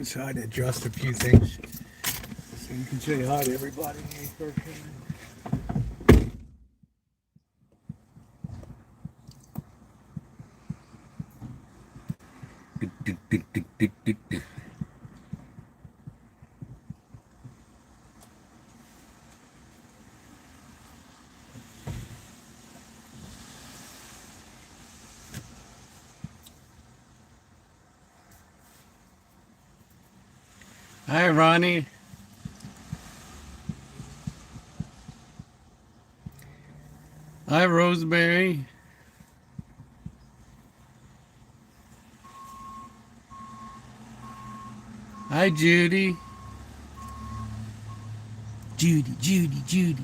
inside and adjust a few things so you can say hi to everybody when you start coming. Hi, Ronnie. Hi, Rosemary. Hi, Judy. Judy.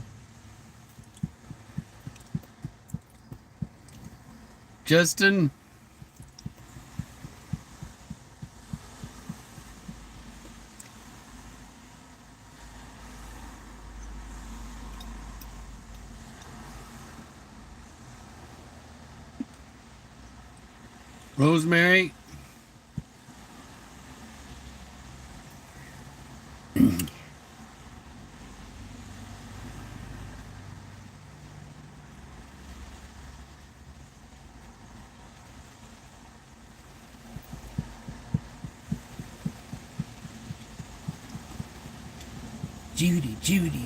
Justin. Rosemary.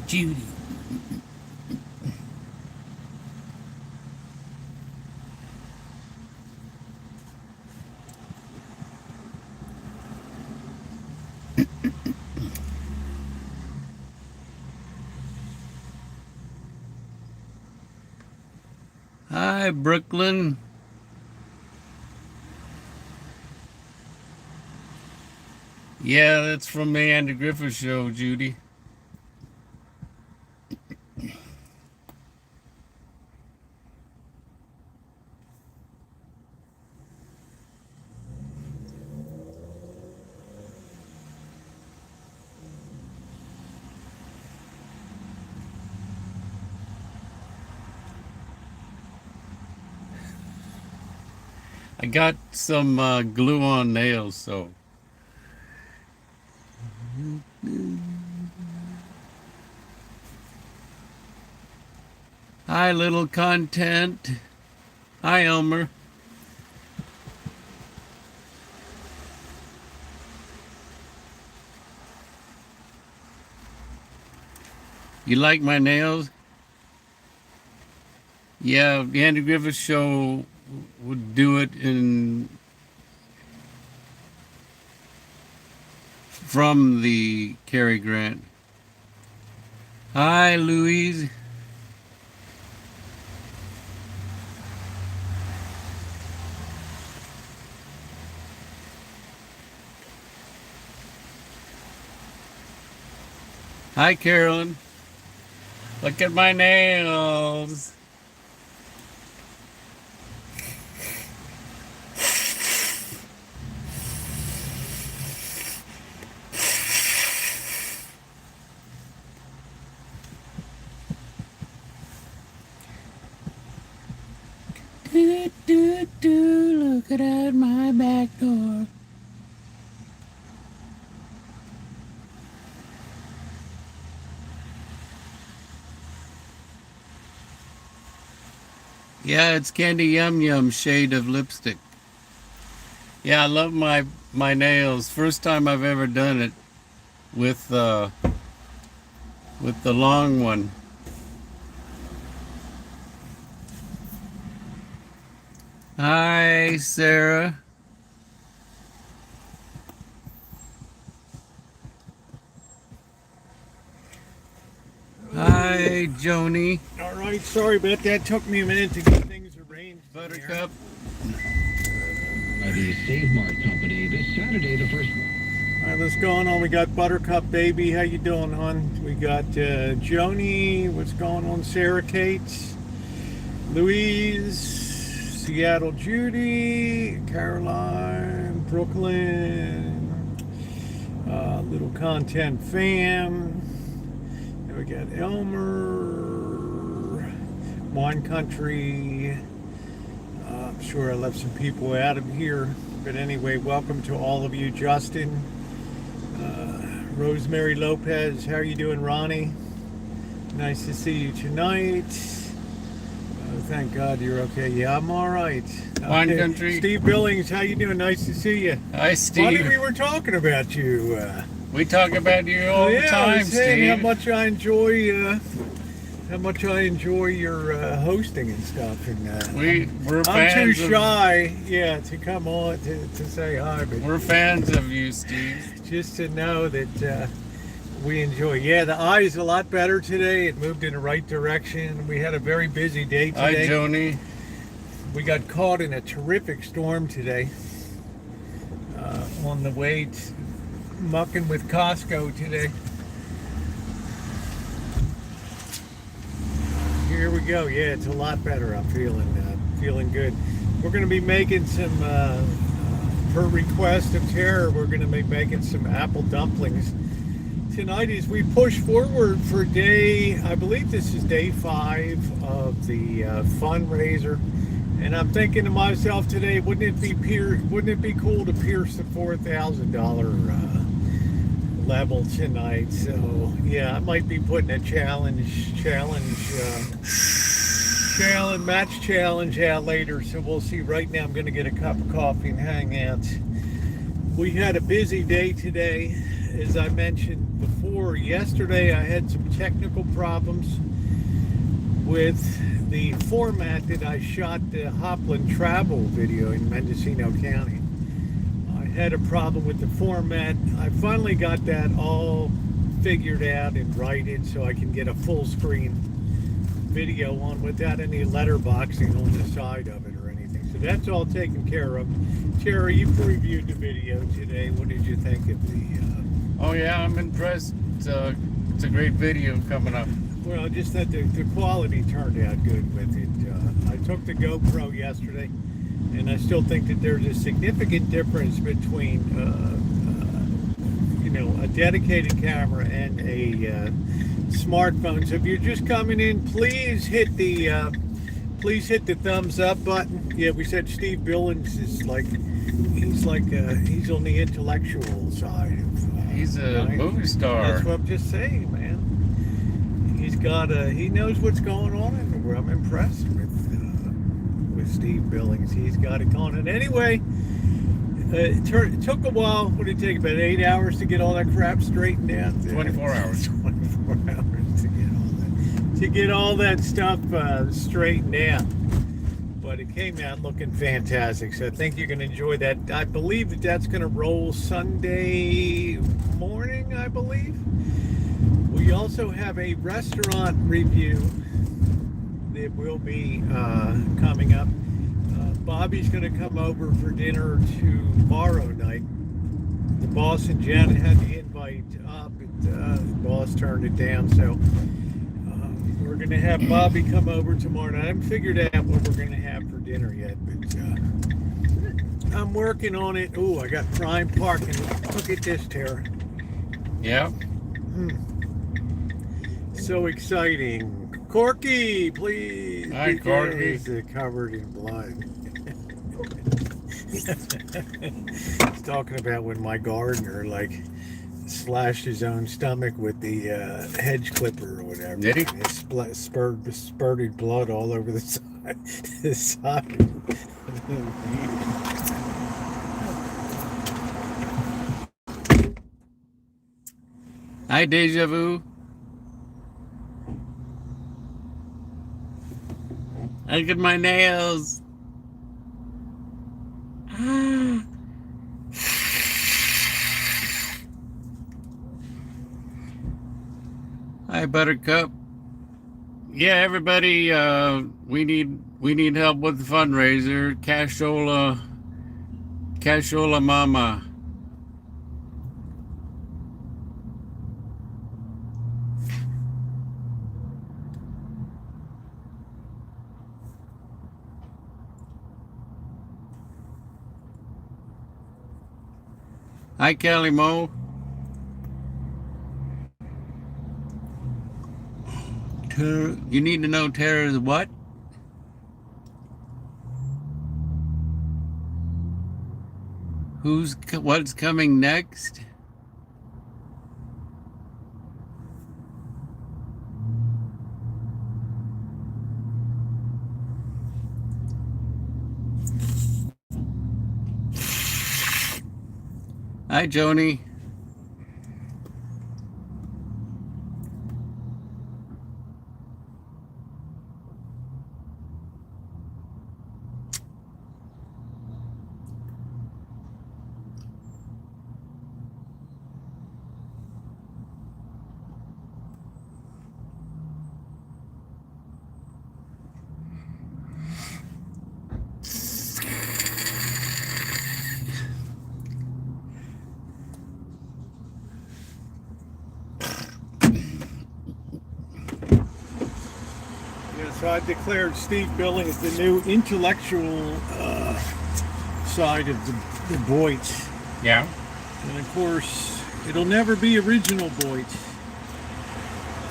Judy. Hi, Brooklyn. Yeah, that's from the Andy Griffith Show, Judy. I got some glue on nails, so. Hi, little content. Hi, Elmer. You like my nails? Yeah, the Andy Griffith Show would do it from the Cary Grant. Hi, Louise. Hi, Carolyn. Look at my nails. Look at out my back door. Yeah, it's Candy Yum Yum shade of lipstick. Yeah, I love my nails. First time I've ever done it with the long one. Hi, Sarah. Hi, Joni. All right, sorry about that. Took me a minute to get things arranged. Buttercup. The Save Mart Company this Saturday, the first. All right, what's going on? We got Buttercup Baby. How you doing, hon? We got Joni. What's going on? Sarah Kates. Louise. Seattle Judy. Caroline. Brooklyn. Little Content Fam. Then we got Elmer. Wine Country. I'm sure I left some people out of here. But anyway, welcome to all of you. Justin. Rosemary Lopez, how are you doing, Ronnie? Nice to see you tonight. Thank God you're okay. Yeah, I'm all right. Wine Country. Steve Billings, how you doing? Nice to see you. Hi, Funny, Steve. we were talking about you. We talk about you all the I time, was saying Steve. how much I enjoy your hosting and stuff. And We're I'm fans too of, shy, to come on to say hi, but we're fans of you, Steve. just to know that we enjoy. Yeah, the eye is a lot better today. It moved in the right direction. We had a very busy day Hi, today. Joni. We got caught in a terrific storm today on the way mucking with Costco today. Here we go. Yeah, it's a lot better. I'm feeling good. We're going to be making some, per request of Tara, we're going to be making some apple dumplings tonight as we push forward for I believe this is day 5 of the fundraiser. And I'm thinking to myself today, wouldn't it be cool to pierce the $4,000 level tonight? So yeah, I might be putting a match challenge out later. So we'll see. Right now, I'm going to get a cup of coffee and hang out. We had a busy day today, as I mentioned before. Yesterday, I had some technical problems with the format that I shot the Hopland travel video in Mendocino County. I had a problem with the format. I finally got that all figured out and righted so I can get a full screen video on without any letterboxing on the side of it or anything. So that's all taken care of. Terry, you previewed the video today. What did you think of the... Oh, yeah, I'm impressed. It's a great video coming up. Well, just that the quality turned out good with it. I took the GoPro yesterday, and I still think that there's a significant difference between, a dedicated camera and a smartphone. So if you're just coming in, please hit the thumbs up button. Yeah, we said Steve Billings is he's on the intellectual side. He's a movie star. That's what I'm just saying, man. He knows what's going on in the world. I'm impressed with Steve Billings. He's got it going. And anyway, it took a while. What did it take? About 8 hours to get all that crap straightened out. 24 hours. 24 hours to get all that stuff straightened out. But it came out looking fantastic. So I think you're going to enjoy that. I believe that's going to roll Sunday morning, I believe. We also have a restaurant review that will be coming up. Bobby's going to come over for dinner tomorrow night. The boss and Janet had the invite up, but the boss turned it down. So we're going to have Bobby come over tomorrow night. I haven't figured out what we're going to have for dinner yet, but I'm working on it. Oh, I got prime parking. Look at this, Tara. Yeah. So exciting. Corky, please. Hi, Corky. He's covered in blood. He's talking about when my gardener slashed his own stomach with the hedge clipper or whatever. Did he? It spurted blood all over the side. Hi, Deja Vu. Look at my nails. Hi, Buttercup. Yeah, everybody, we need help with the fundraiser. Cashola Mama. Hi, Kelly Mo. You need to know Tara's what? What's coming next? Hi, Joni. Yeah, so I've declared Steve Billings the new intellectual side of the Boits. Yeah. And of course, it'll never be original Boits.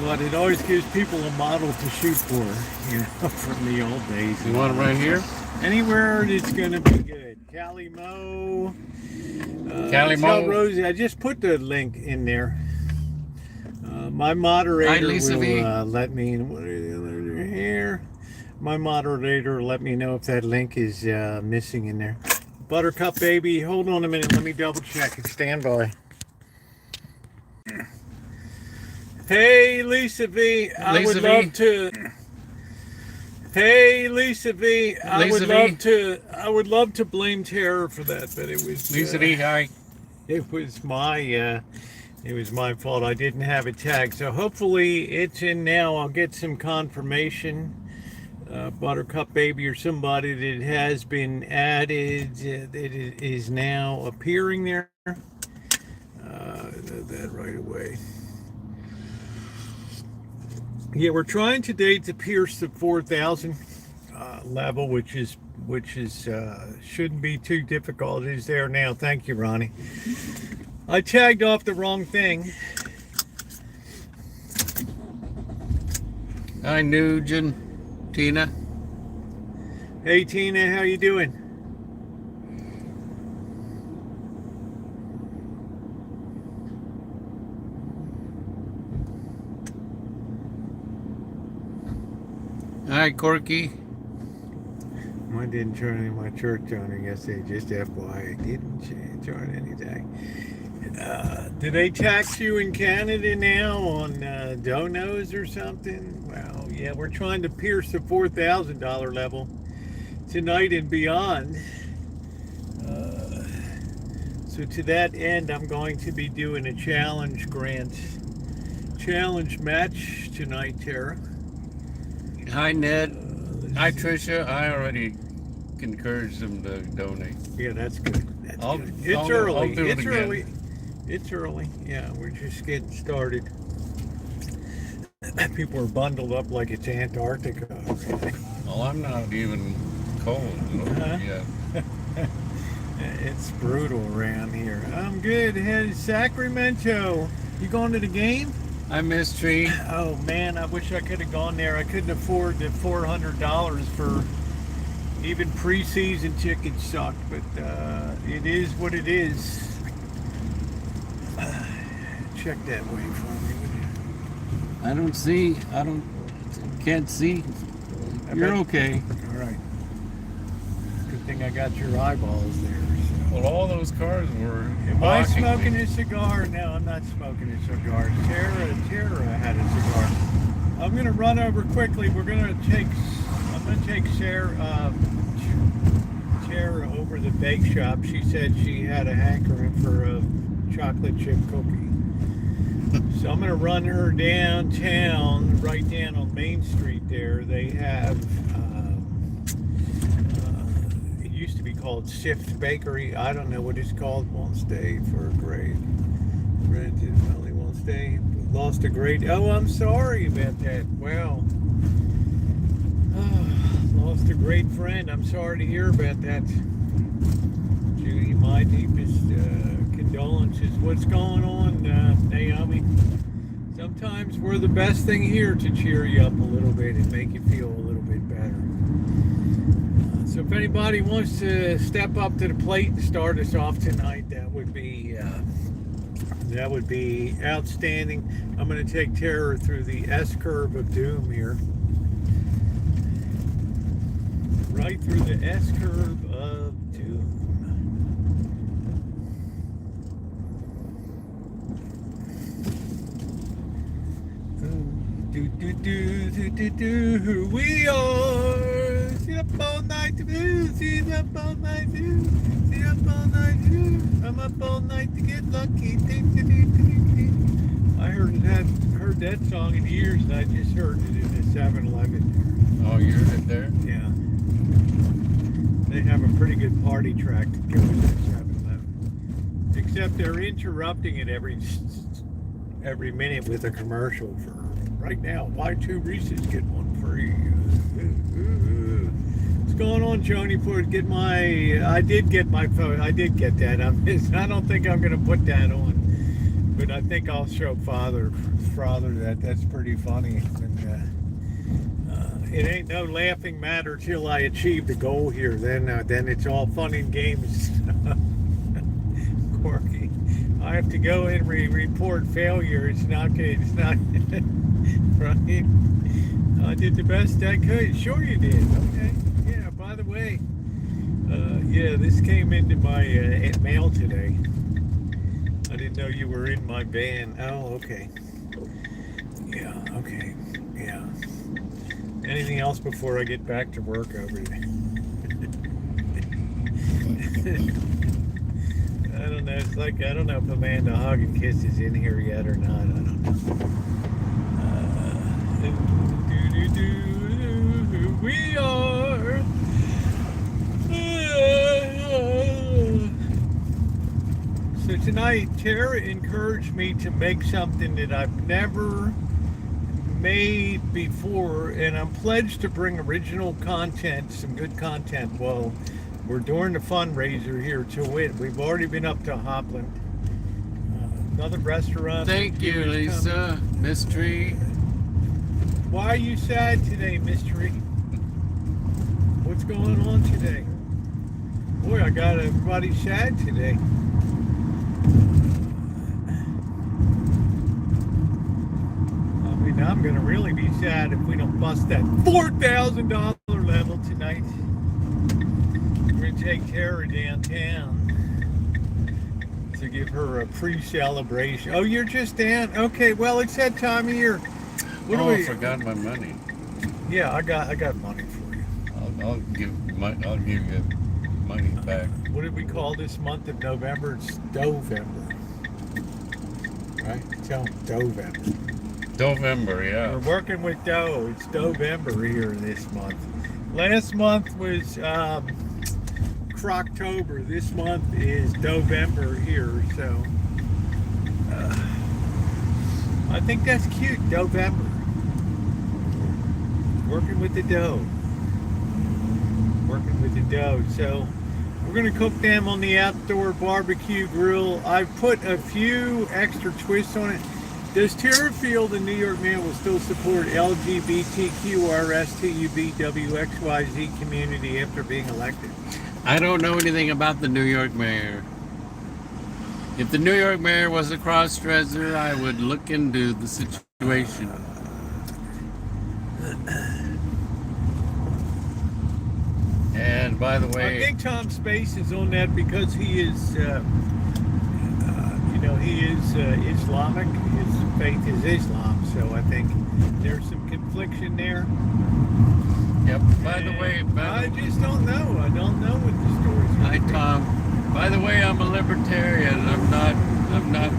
But it always gives people a model to shoot for, you know, from the old days. You want it right here? Anywhere it's going to be good. Cali Mo. Cali Mo. Tell Rosie, I just put the link in there. My moderator Hi, Lisa V. will let me here. My moderator will let me know if that link is missing in there. Buttercup baby, hold on a minute. Let me double check and stand by. Hey, Lisa V. I Lisa would V. love to. Hey, Lisa V. I Lisa would V. love to. I would love to blame Terror for that, but it was. Lisa V, hi. It was my. It was my fault. I didn't have it tagged, so hopefully it's in now. I'll get some confirmation. Buttercup baby or somebody that has been added that it is now appearing there. That right away. Yeah, we're trying today to pierce the 4,000 level, which is shouldn't be too difficult. It is there now. Thank you, Ronnie. I tagged off the wrong thing. Hi, Nugent. Tina. Hey, Tina, how you doing? Hi, Corky. I didn't join any of my church joining yesterday, just FYI. I didn't join anything. Do they tax you in Canada now on donos or something? Well, yeah, we're trying to pierce the $4,000 level tonight and beyond. So to that end, I'm going to be doing a challenge match tonight, Tara. Hi, Ned. Hi, Tricia. I already encouraged them to donate. Yeah, that's good. That's good. It's I'll early. do it It's again. early. It's early. Yeah, we're just getting started. People are bundled up like it's Antarctica already. Well, I'm not even cold. Uh-huh. Yeah. It's brutal around here. I'm good. Hey, Sacramento. You going to the game? Hi, Miss Tree. Oh man, I wish I could have gone there. I couldn't afford the $400 for even preseason tickets sucked, but it is what it is. Check that way for me, would you? Can't see. I You're bet- okay. All right. Good thing I got your eyeballs there. So. Well, all those cars were. Am I blocking smoking me. a cigar? No, I'm not smoking a cigar. Tara had a cigar. I'm gonna run over quickly. I'm gonna take Tara over the bake shop. She said she had a hankering for a chocolate chip cookie. So I'm gonna run her downtown, right down on Main Street there. They have it used to be called Sift Bakery. I don't know what it's called. Won't stay for a grade. Rented, only won't stay. Lost a grade. Oh, I'm sorry about that. Wow. Lost a great friend. I'm sorry to hear about that. Judy, my deepest condolences. What's going on, Naomi? Sometimes we're the best thing here to cheer you up a little bit and make you feel a little bit better. So if anybody wants to step up to the plate and start us off tonight, that would be outstanding. I'm going to take Terror through the S-curve of doom here. Right through the S-curve of doom. Who we are. Sit up all night to do. Sit up all night to do. Sit up all night to do. I'm up all night to get lucky. I heard that song in years, and I just heard it in the 7-Eleven. Oh, you heard it there? Yeah. They have a pretty good party track to go with that 7-Eleven. Except they're interrupting it every minute with a commercial for right now. Buy 2 Reese's, get 1 free. What's going on, Joni? I did get my phone. I did get that. I don't think I'm gonna put that on, but I think I'll show Father that. That's pretty funny. And, it ain't no laughing matter till I achieve the goal here. Then it's all fun and games. Corky. I have to go and report failure. It's not good. It's not right. I did the best I could. Sure you did. Okay. Yeah. By the way, yeah, this came into my mail today. I didn't know you were in my van. Oh, okay. Yeah. Okay. Yeah. Anything else before I get back to work over there? I don't know. It's like, I don't know if Amanda Hug and Kiss is in here yet or not. I don't know. We are. So tonight, Tara encouraged me to make something that I've never made before, and I'm pledged to bring original content, some good content. Well, we're doing the fundraiser here to win. We've already been up to Hopland. Another restaurant. Thank you, Lisa. Mystery. Why are you sad today, Mystery? What's going on today? Boy, I got everybody sad today. I'm going to really be sad if we don't bust that $4,000 level tonight. We're going to take Tara downtown to give her a pre-celebration. Oh, you're just down? Okay, well, it's that time of year. I forgot my money. Yeah, I got money for you. I'll give you money back. What did we call this month of November? It's Dovember. Right? Tell them Dovember. November, yeah. We're working with dough. It's Dovember here this month. Last month was Croctober. This month is Dovember here. So I think that's cute. Dovember. Working with the dough. Working with the dough. So we're going to cook them on the outdoor barbecue grill. I've put a few extra twists on it. Does Tara feel the New York Mayor will still support LGBTQRSTUVWXYZ community after being elected? I don't know anything about the New York Mayor. If the New York Mayor was a cross-dresser, I would look into the situation. And by the way, I think Tom Space is on that because he is, he is Islamic. His faith is Islam, so I think there's some confliction there. Yep. By the way, I just don't know. I don't know what the story's hi, going to be. Tom. By the way, I'm a libertarian. I'm not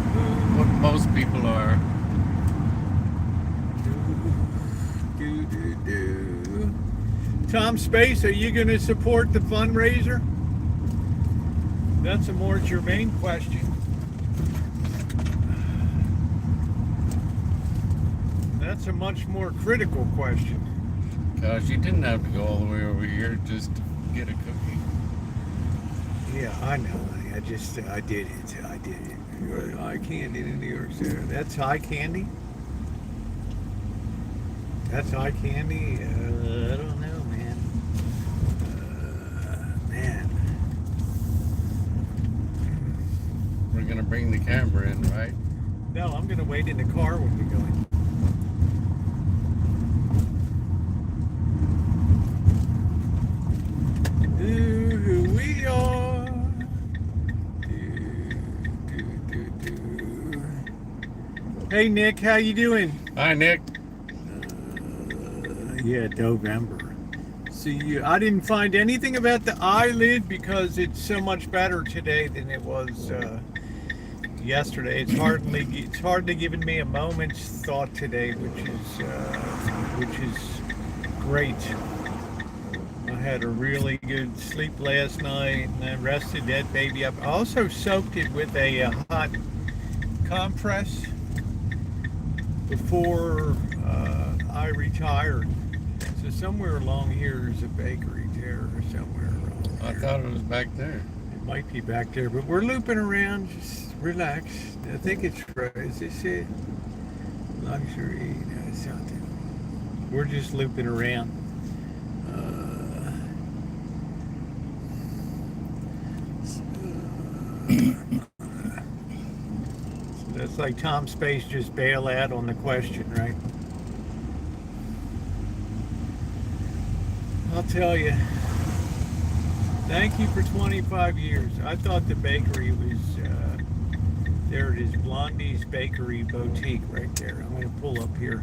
what most people are. Tom Space, are you going to support the fundraiser? That's a more germane question. That's a much more critical question. Gosh, you didn't have to go all the way over here just to get a cookie. Yeah, I know. I did it. High candy in New York City. That's high candy? That's high candy? I don't know, man. We're going to bring the camera in, right? No, I'm going to wait in the car when we go in. Who we are. Hey Nick, how you doing? Hi, Nick. Yeah, November. See, I didn't find anything about the eyelid because it's so much better today than it was yesterday. It's hardly given me a moment's thought today, which is great. I had a really good sleep last night, and I rested that baby up. I also soaked it with a hot compress before I retired. So somewhere along here there's a bakery there or somewhere around I there. thought it was back there. It might be back there, but we're looping around. Just relax. I think it's right. Is this it? Luxury, no, something. We're just looping around. So that's like Tom Space just bail out on the question, right? I'll tell you. Thank you for 25 years. I thought the bakery was, there it is, Blondie's Bakery Boutique right there. I'm going to pull up here.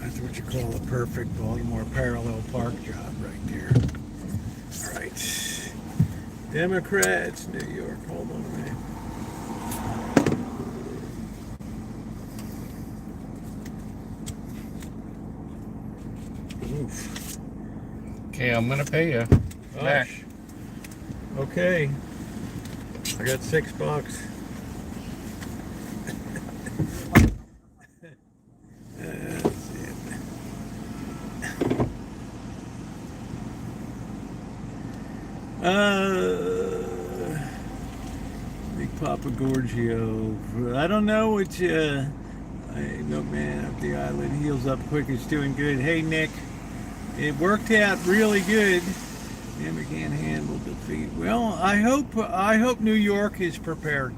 That's what you call a perfect Baltimore parallel park job right there. All right. Democrats, New York. Hold on a minute. Oof. Okay, I'm gonna pay you. Back. Gosh. Okay. I got $6. That's it. Big Papa Gorgio. I don't know which. No man up the eyelid heals up quick. It's doing good. Hey Nick, it worked out really good. Never can handle defeat. Well, I hope New York is prepared.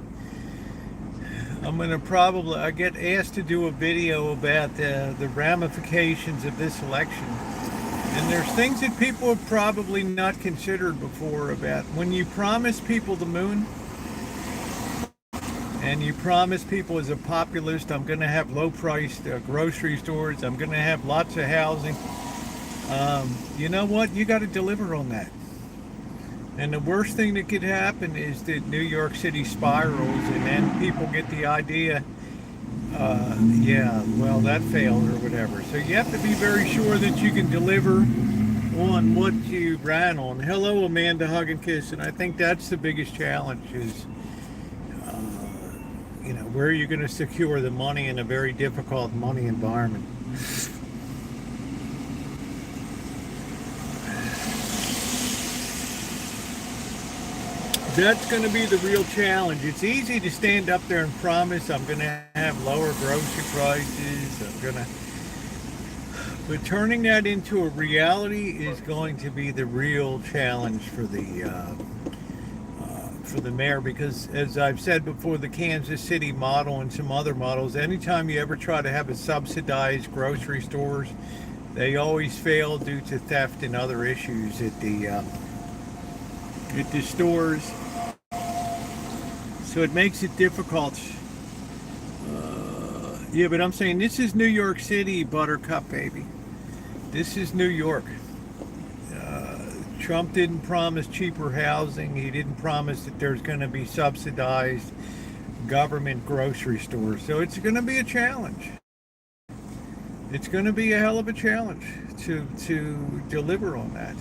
I'm gonna probably I get asked to do a video about the ramifications of this election. And there's things that people have probably not considered before about when you promise people the moon and you promise people as a populist, I'm going to have low-priced grocery stores, I'm going to have lots of housing. You know what? You got to deliver on that. And the worst thing that could happen is that New York City spirals and then people get the idea, yeah, well, that failed or whatever. So you have to be very sure that you can deliver on what you ran on. Hello, Amanda, hug and kiss. And I think that's the biggest challenge is, you know, where are you going to secure the money in a very difficult money environment? That's going to be the real challenge. It's easy to stand up there and promise I'm going to have lower grocery prices. But turning that into a reality is going to be the real challenge for the mayor, because as I've said before, the Kansas City model and some other models, anytime you ever try to have a subsidized grocery stores, they always fail due to theft and other issues at the stores. So it makes it difficult. Yeah, but I'm saying this is New York City, Buttercup, baby. This is New York. Trump didn't promise cheaper housing. He didn't promise that there's going to be subsidized government grocery stores. So it's going to be a challenge. It's going to be a hell of a challenge to deliver on that,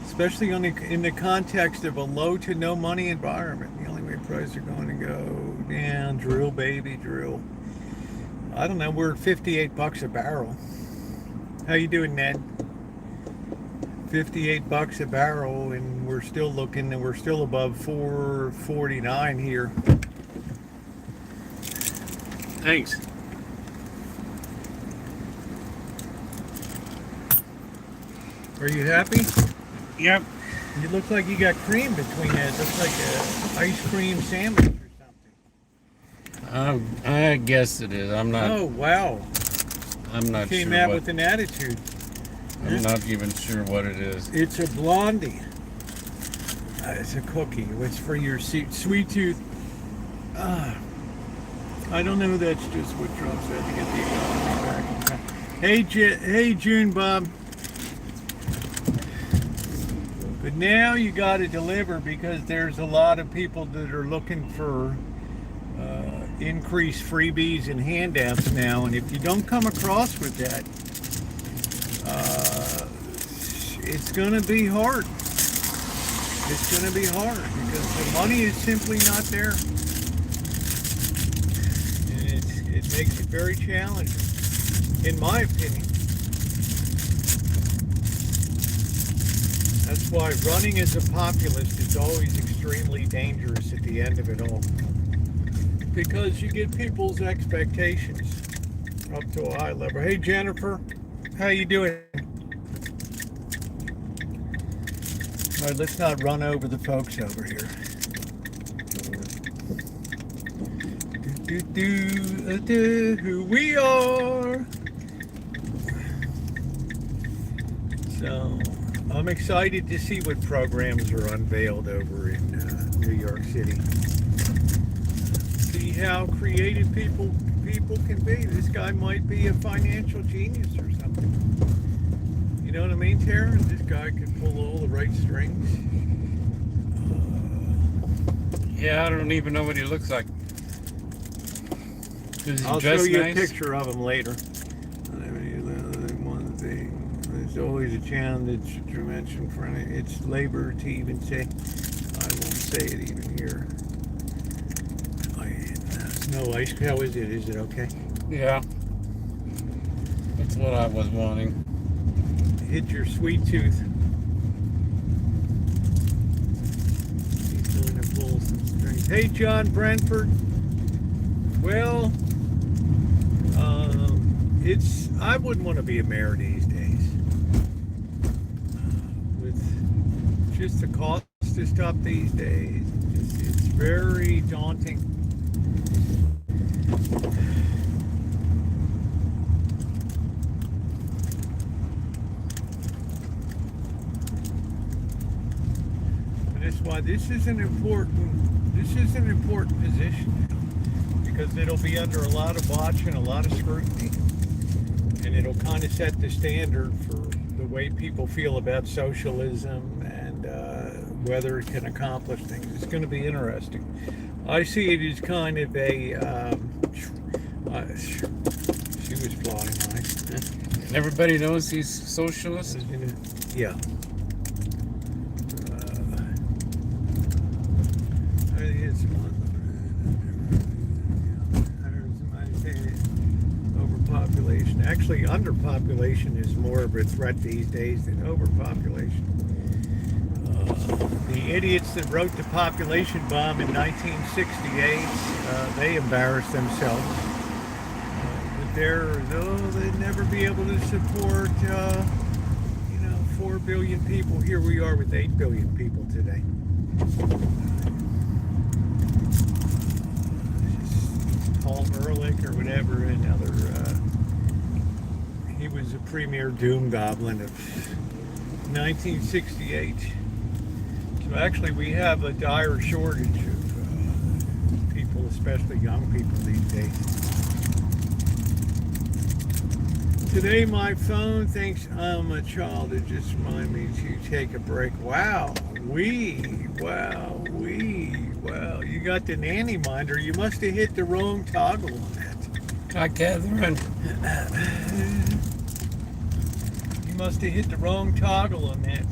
especially in the context of a low to no money environment. The only way prices are going to go down, drill, baby, drill. I don't know. We're at $58 a barrel. How you doing, Ned? $58 a barrel, and we're still looking, and we're still above $4.49 here. Thanks. Are you happy? Yep. You look like you got cream between it. It looks like a ice cream sandwich or something. I guess it is. I'm not. Oh, wow. I'm not Came sure out what. with an attitude. I'm not even sure what it is. It's a blondie. It's a cookie. It's for your sweet tooth. I don't know. That's just what Trump said to get the economy back. Hey, June Bob. But now you got to deliver because there's a lot of people that are looking for increased freebies and handouts now. And if you don't come across with that, it's going to be hard. It's going to be hard because the money is simply not there. And it makes it very challenging, in my opinion. That's why running as a populist is always extremely dangerous at the end of it all. Because you get people's expectations up to a high level. Hey Jennifer, how you doing? All right, let's not run over the folks over here. Who we are. So I'm excited to see what programs are unveiled over in New York City. See how creative people can be. This guy might be a financial genius or something. You know what I mean, Tara? This guy could pull all the right strings. Yeah, I don't even know what he looks like. I'll show you a picture of him later. One thing. There's always a challenge that's dimension friendly. It's labor to even say. I won't say it even here. No ice. How is it? Is it okay? Yeah. That's what I was wanting. Hit your sweet tooth. He's going to pull some strings. Hey, John Brentford. Well, I wouldn't want to be a mayor these days. With just the cost of stuff these days, it's very daunting. That's why this is an important position now, because it'll be under a lot of watch and a lot of scrutiny, and it'll kind of set the standard for the way people feel about socialism and whether it can accomplish things. It's going to be interesting. I see it as kind of a she was flying high. Everybody knows he's socialist. Yeah. Overpopulation. Actually, underpopulation is more of a threat these days than overpopulation. The idiots that wrote the population bomb in 1968, they embarrassed themselves. But they'd never be able to support, 4 billion people. Here we are with 8 billion people today. Paul Ehrlich or whatever, another, he was a premier doom goblin of 1968. So actually we have a dire shortage of people, especially young people these days. Today my phone thinks I'm a child. It just reminds me to take a break. Wow, you got the nanny minder. You must have hit the wrong toggle on that. Hi, Catherine. You must have hit the wrong toggle on that.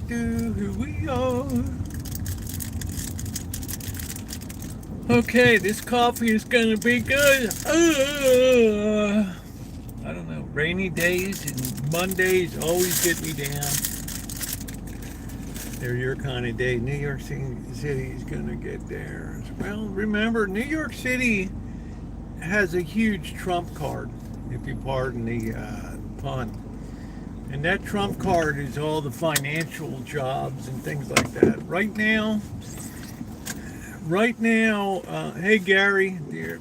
Who we are. Okay, this coffee is gonna be good. I don't know, rainy days and Mondays always get me down. They're your kind of day. New York City is gonna get theirs. Well, remember, New York City has a huge trump card, if you pardon the pun. And that trump card is all the financial jobs and things like that. Right now, hey Gary, dear,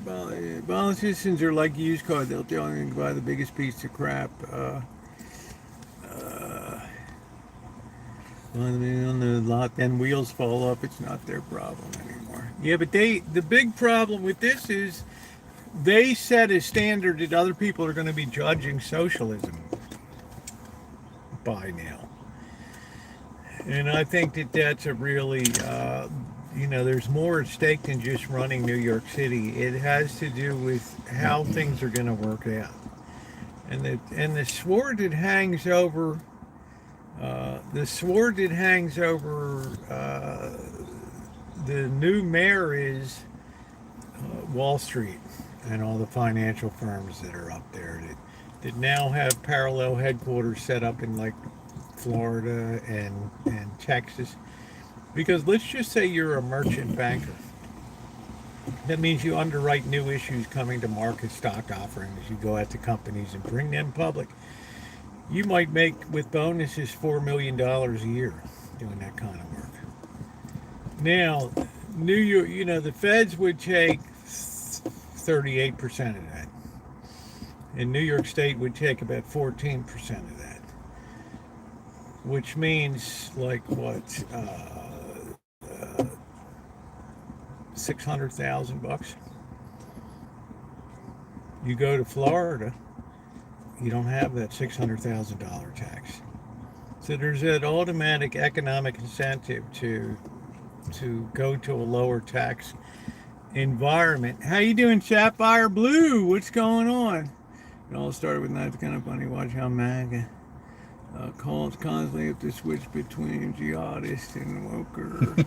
politicians are like used cars. They'll tell you to buy the biggest piece of crap. On the lot, then wheels fall off. It's not their problem anymore. Yeah, but the big problem with this is they set a standard that other people are going to be judging socialism by now. And I think that that's a really, there's more at stake than just running New York City. It has to do with how things are going to work out. And the sword that hangs over the new mayor is Wall Street and all the financial firms that are up there that now have parallel headquarters set up in like Florida and Texas. Because let's just say you're a merchant banker. That means you underwrite new issues coming to market, stock offerings. You go out to companies and bring them public. You might make, with bonuses, $4 million a year doing that kind of work. Now, New York, the feds would take 38% of that. And New York State would take about 14% of that. Which means, like, what, $600,000? You go to Florida, you don't have that $600,000 tax. So there's that automatic economic incentive to go to a lower tax environment. How you doing, Sapphire Blue? What's going on? It all started with that's kind of funny. Watch how MAGA calls constantly have to switch between jihadist and woker.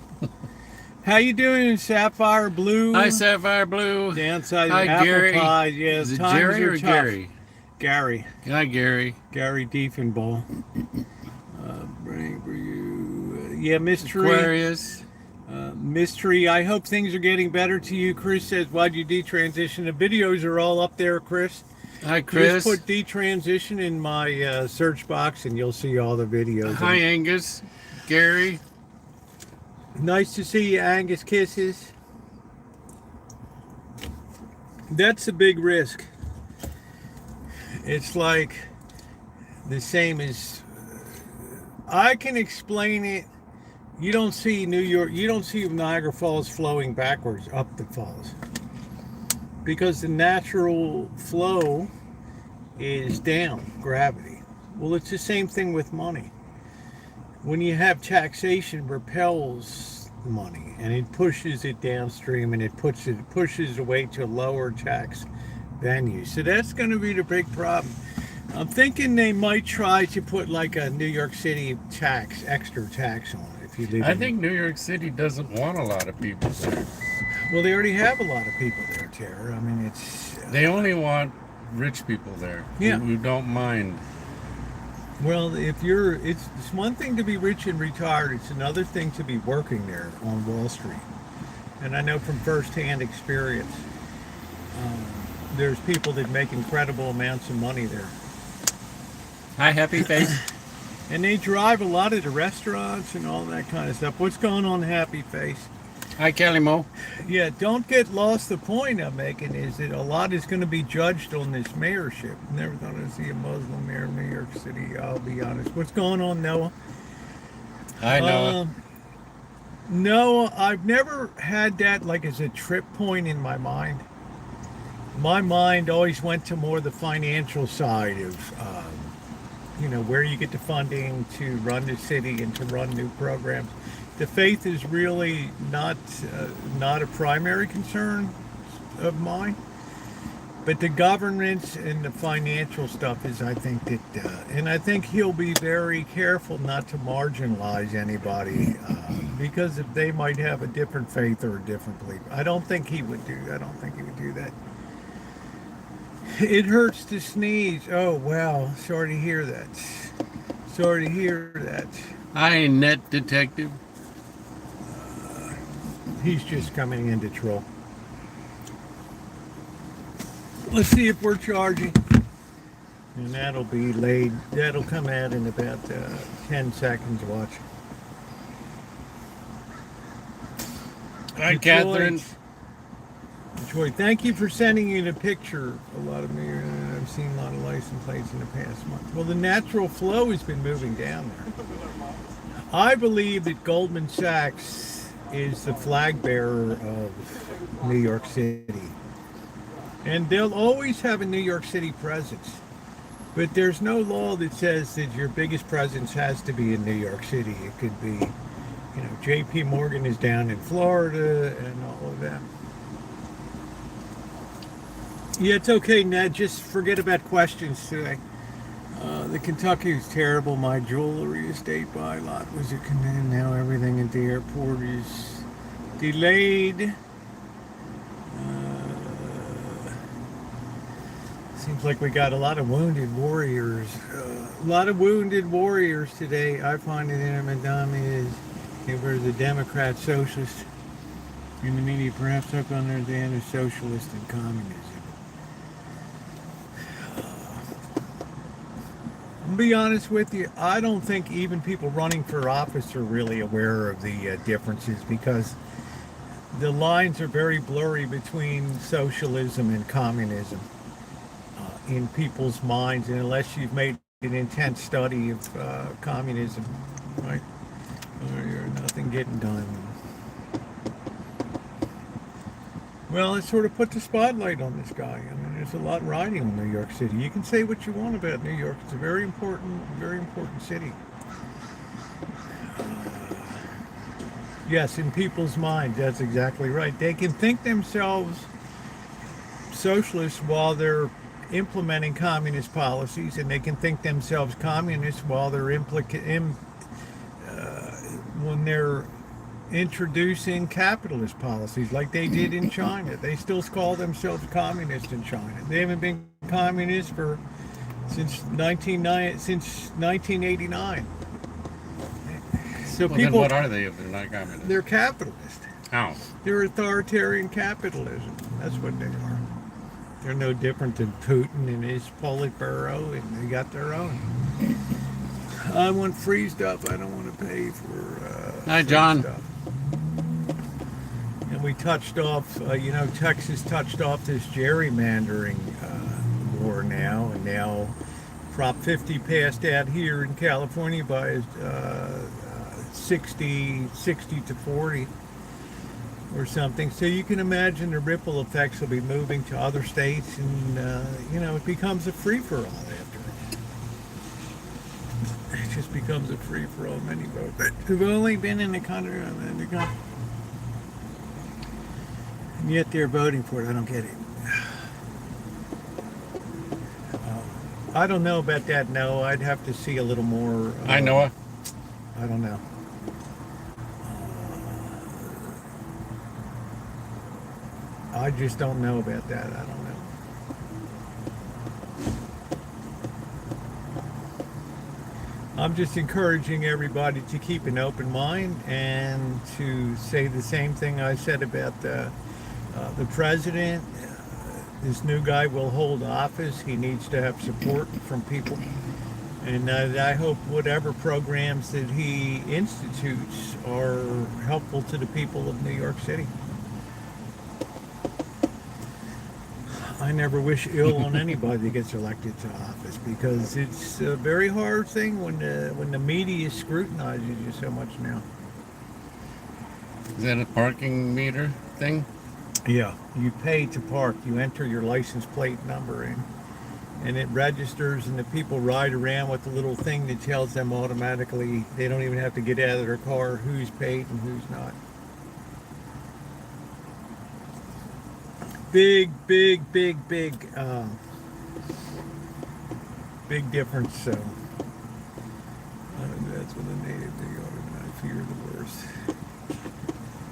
How you doing, Sapphire Blue? Hi, Sapphire Blue. Downside Hi, apple Gary. pie. Yes, Is it times Jerry are or tough. Gary? Gary. Hi, Gary. Gary Diefenball. Bring for you. Yeah, Mystery. Aquarius. Mystery. I hope things are getting better to you. Chris says, why'd you detransition? The videos are all up there, Chris. Hi, Chris. Just put detransition in my search box and you'll see all the videos. Hi, Angus. Gary. Nice to see you, Angus. Kisses. That's a big risk. It's like the same as I can explain it. You don't see New York, you don't see Niagara Falls flowing backwards up the falls because the natural flow is down, gravity. Well, it's the same thing with money. When you have taxation, repels money and it pushes it downstream and it pushes away to lower tax venues. So that's going to be the big problem. I'm thinking they might try to put like a New York City tax, extra tax on it if you live. I think New York City doesn't want a lot of people there. Well, they already have a lot of people there, Tara. I mean, it's They only want rich people there. Yeah. Who don't mind. well, it's one thing to be rich and retired. It's another thing to be working there on Wall Street. And I know from firsthand experience, there's people that make incredible amounts of money there. Hi, Happy Face. And they drive a lot of the restaurants and all that kind of stuff. What's going on, Happy Face? Hi, Kelly Mo. Yeah, don't get lost. The point I'm making is that a lot is going to be judged on this mayorship. Never thought I'd see a Muslim mayor in New York City, I'll be honest. What's going on, Noah? Hi, Noah. No, I've never had that like as a trip point in my mind. My mind always went to more the financial side of, where you get the funding to run the city and to run new programs. The faith is really not a primary concern of mine, but the governance and the financial stuff is, I think that, and I think he'll be very careful not to marginalize anybody because if they might have a different faith or a different belief. I don't think he would do that. It hurts to sneeze. Oh, wow. Sorry to hear that. Hi, Net Detective. He's just coming in to troll. Let's see if we're charging. And that'll be laid. That'll come out in about 10 seconds. Watch. Hi, Catherine. Detroit, thank you for sending in a picture. A lot of me, I've seen a lot of license plates in the past month. Well, the natural flow has been moving down there. I believe that Goldman Sachs is the flag bearer of New York City. And they'll always have a New York City presence. But there's no law that says that your biggest presence has to be in New York City. It could be, JP Morgan is down in Florida and all of that. Yeah, it's okay, Ned. Just forget about questions today. The Kentucky is terrible. My jewelry estate buy lot was condemned. Now everything at the airport is delayed. Seems like we got a lot of wounded warriors. Today. I find it in it was the Democrat, socialist in the media, perhaps up on their day of socialist and communism. I'll be honest with you, I don't think even people running for office are really aware of the differences, because the lines are very blurry between socialism and communism in people's minds, and unless you've made an intense study of communism, right, you're nothing getting done. Well, it sort of put the spotlight on this guy. I mean, there's a lot riding on New York City. You can say what you want about New York. It's a very important city. Yes, in people's minds, that's exactly right. They can think themselves socialists while they're implementing communist policies, and they can think themselves communists while they're when they're introducing capitalist policies like they did in China. They still call themselves communist in China. They haven't been communist since 1989. So Well, people, then what are they if they're not communist? they're capitalist. How? They're authoritarian capitalism. That's what they are. They're no different than Putin and his Politburo, and they got their own. I want free stuff. I don't want to pay for Hi, John. stuff. And we touched off, Texas touched off this gerrymandering war now, and now Prop 50 passed out here in California by 60 to 40 or something. So you can imagine the ripple effects will be moving to other states, and it becomes a free-for-all after it. It just becomes a free-for-all. Many votes who've only been in the country, and yet they're voting for it. I don't get it. I don't know about that. No, I'd have to see a little more. Hi, Noah. I don't know. I just don't know about that. I don't know. I'm just encouraging everybody to keep an open mind and to say the same thing I said about the president. This new guy will hold office. He needs to have support from people. And I hope whatever programs that he institutes are helpful to the people of New York City. I never wish ill on anybody that gets elected to office, because it's a very hard thing when the media scrutinizes you so much now. Is that a parking meter thing? Yeah, you pay to park. You enter your license plate number in, and it registers, and the people ride around with a little thing that tells them automatically. They don't even have to get out of their car who's paid and who's not. Big difference. So that's what a native New York, and I fear the worst.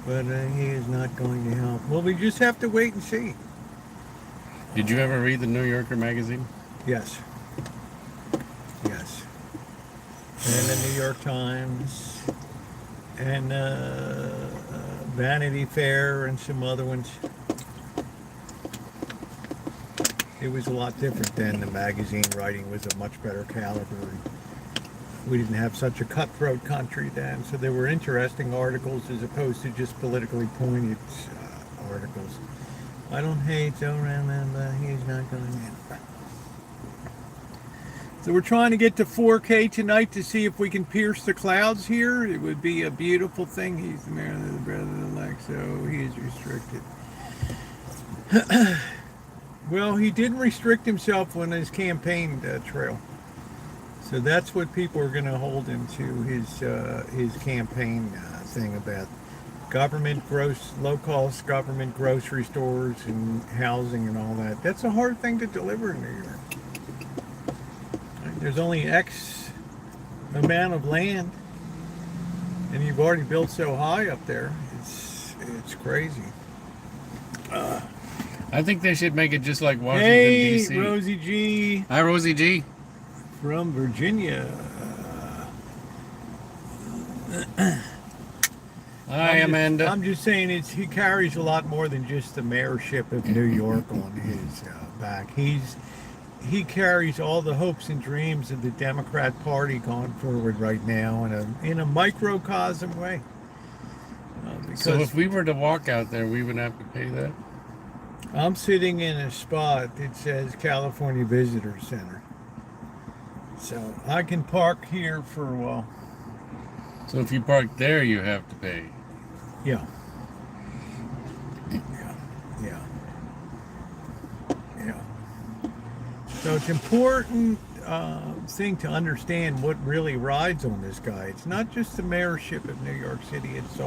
But he is not going to help. Well, we just have to wait and see. Did you ever read the New Yorker magazine? Yes. And the New York Times, and Vanity Fair, and some other ones. It was a lot different then. The magazine writing was a much better caliber. We didn't have such a cutthroat country then, so there were interesting articles as opposed to just politically pointed articles. I don't hate Joe Raymond, but he's not going to. So we're trying to get to 4K tonight to see if we can pierce the clouds here. It would be a beautiful thing. He's the mayor of the president-elect, so he is restricted. Well, he didn't restrict himself on his campaign trail. So that's what people are going to hold him to, his campaign thing about low-cost government grocery stores and housing and all that. That's a hard thing to deliver in New York. There's only X amount of land, and you've already built so high up there. It's crazy. I think they should make it just like Washington, Hey, D.C. Rosie G. Hi, Rosie G. From Virginia. Hi, Amanda. I'm just saying he carries a lot more than just the mayorship of New York on his back. He carries all the hopes and dreams of the Democrat Party going forward right now in a microcosm way. So if we were to walk out there, we would have to pay that? I'm sitting in a spot that says California Visitor Center. So I can park here for a while. So if you park there, you have to pay. Yeah. So it's important thing to understand what really rides on this guy. It's not just the mayorship of New York City. It's the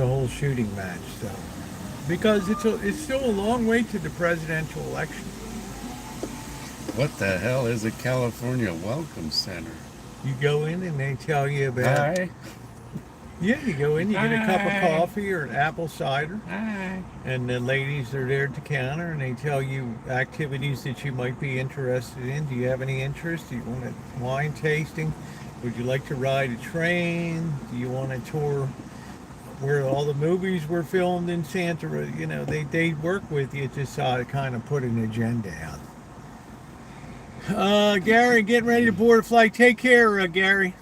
whole shooting match. So because it's still a long way to the presidential election. What the hell is a California Welcome Center? You go in and they tell you about. Hi. Yeah, you go in, you get a cup of Hi. coffee or an apple cider. Hi. And the ladies are there at the counter and they tell you activities that you might be interested in. Do you have any interest? Do you want a wine tasting? Would you like to ride a train? Do you want a tour where all the movies were filmed in Santa? You know, they work with you to kind of put an agenda out. Gary, getting ready to board a flight. Take care, Gary.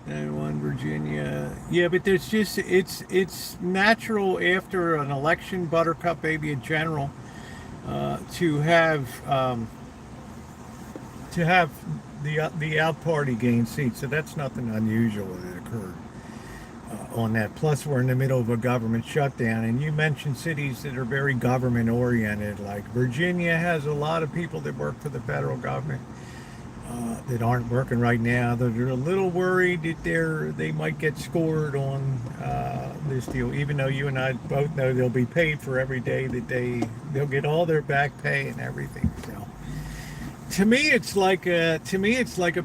91 Virginia. Yeah, but there's just it's natural after an election, Buttercup baby in general, to have the out party gain seats. So that's nothing unusual that occurred on that. Plus, we're in the middle of a government shutdown, and you mentioned cities that are very government oriented. Like Virginia has a lot of people that work for the federal government. That aren't working right now. They're a little worried that they might get scored on this deal, even though you and I both know they'll be paid for every day that they'll get all their back pay and everything. So to me it's like a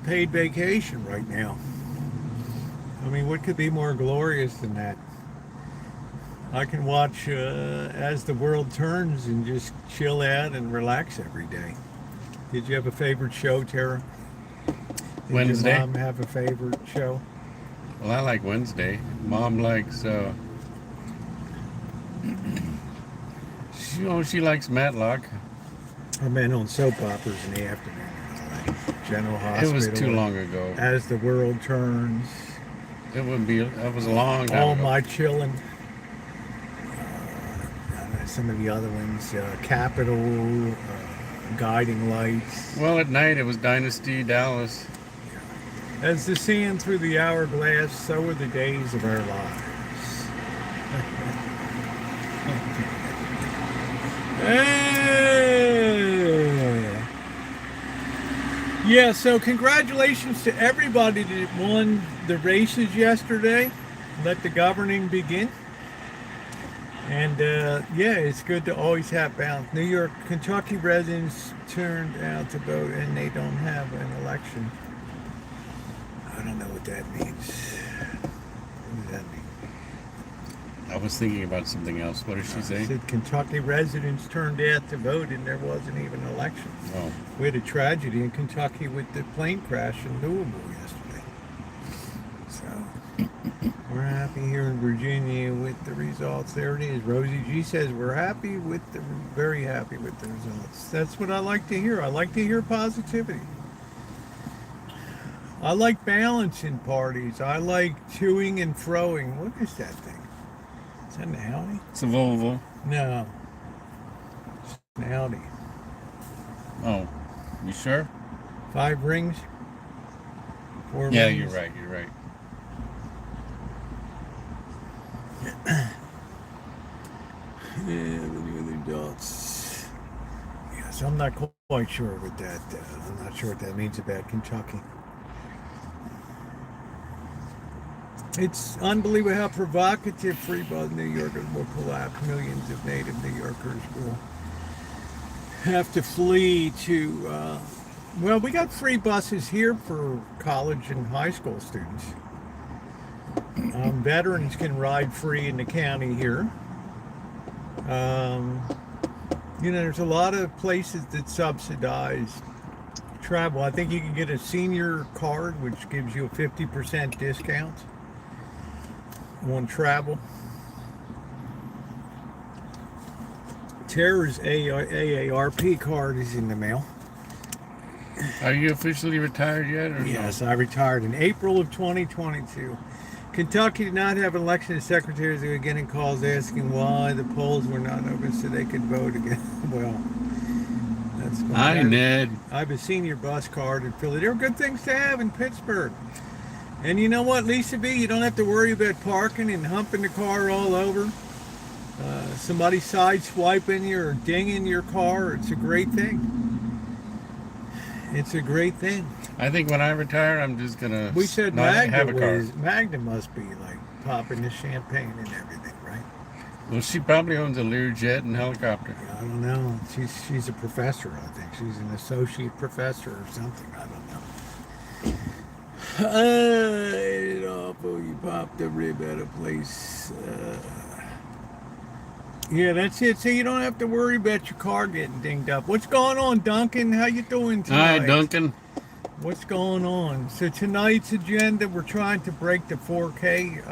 paid vacation right now. I mean, what could be more glorious than that? I can watch as the world turns and just chill out and relax every day. Did you have a favorite show, Tara? Did Wednesday. your mom have a favorite show? Well, I like Wednesday. Mom likes, she likes Matlock. I meant on soap operas in the afternoon. Like General Hospital. It was too long ago. As the World Turns. That was a long time All ago. My Chillin'. Some of the other ones. Capital. Guiding Lights. Well, at night it was Dynasty Dallas. As the sand through the hourglass, so are the days of our lives. Yeah, so congratulations to everybody that won the races yesterday. Let the governing begin. And yeah, it's good to always have balance. New York, Kentucky residents turned out to vote and they don't have an election. I don't know what that means. What does that mean? I was thinking about something else. What did she say? Said Kentucky residents turned out to vote and there wasn't even an election. Oh. We had a tragedy in Kentucky with the plane crash in Louisville yesterday. So we're We're happy here in Virginia with the results. There it is. Rosie G says we're very happy with the results. That's what I like to hear. I like to hear positivity. I like balance in parties. I like toing and froing. What is that thing? Is that an Audi? It's a Volvo. No. It's an Audi. Oh, you sure? 5 rings? 4 Yeah, rings? you're right. You're right. Yeah, the adults. Yes, I'm not quite sure with that. I'm not sure what that means about Kentucky. It's unbelievable how provocative free buzz New Yorkers will collapse. Millions of native New Yorkers will have to flee to, well, we got free buses here for college and high school students. Veterans can ride free in the county here. There's a lot of places that subsidize travel. I think you can get a senior card, which gives you a 50% discount on travel. Tara's AARP card is in the mail. Are you officially retired yet? Or Yes, no? I retired in April of 2022. Kentucky did not have an election of secretaries. They were getting calls asking why the polls were not open so they could vote again. Well, that's fine. Hi, Ned. I have a senior bus card in Philly. There are good things to have in Pittsburgh. And you know what, Lisa B? You don't have to worry about parking and humping the car all over. Somebody side-swiping you or dinging your car. It's a great thing. It's a great thing. I think when I retire, I'm just gonna We said not have a car. Magda must be like popping the champagne and everything, right? Well, she probably owns a Learjet and helicopter. I don't know. She's a professor, I think. She's an associate professor or something. I don't know. It's awful. You popped the rib at a place. Yeah, that's it. So you don't have to worry about your car getting dinged up. What's going on, Duncan? How you doing tonight? Hi, Duncan. What's going on? So tonight's agenda, we're trying to break the 4K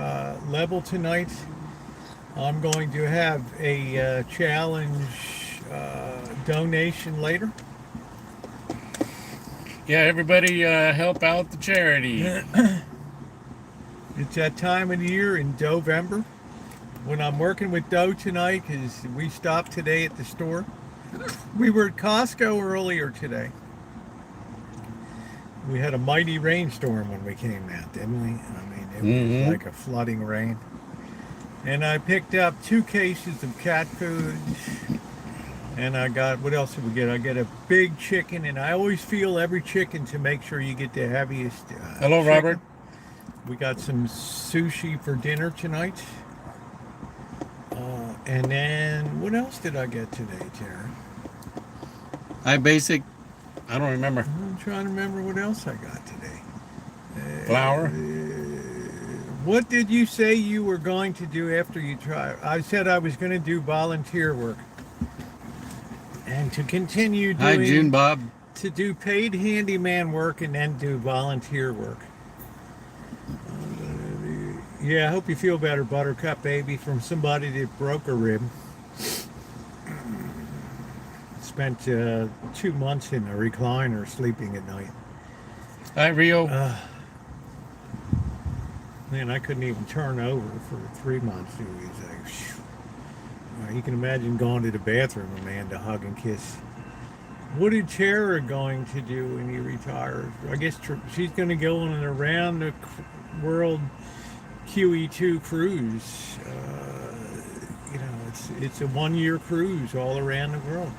level tonight. I'm going to have a challenge donation later. Yeah, everybody help out the charity. It's that time of the year in November when I'm working with Doe tonight because we stopped today at the store. We were at Costco earlier today. We had a mighty rainstorm when we came out, didn't we? I mean, it was like a flooding rain. And I picked up 2 cases of cat food. And I got, what else did we get? I get a big chicken, and I always feel every chicken to make sure you get the heaviest. Hello, chicken. Robert. We got some sushi for dinner tonight. And then, what else did I get today, Tara? I don't remember. I'm trying to remember what else I got today. Flour? What did you say you were going to do after you try? I said I was going to do volunteer work. And to continue doing... Hi, June Bob. To do paid handyman work and then do volunteer work. Yeah, I hope you feel better, Buttercup Baby, from somebody that broke a rib. Spent 2 months in a recliner sleeping at night. Hi, Rio. Man, I couldn't even turn over for 3 months. It was like, phew. You can imagine going to the bathroom, Amanda, hug and kiss. What is Tara going to do when you retire? I guess she's going to go on an around the world QE2 cruise. It's a 1-year cruise all around the world.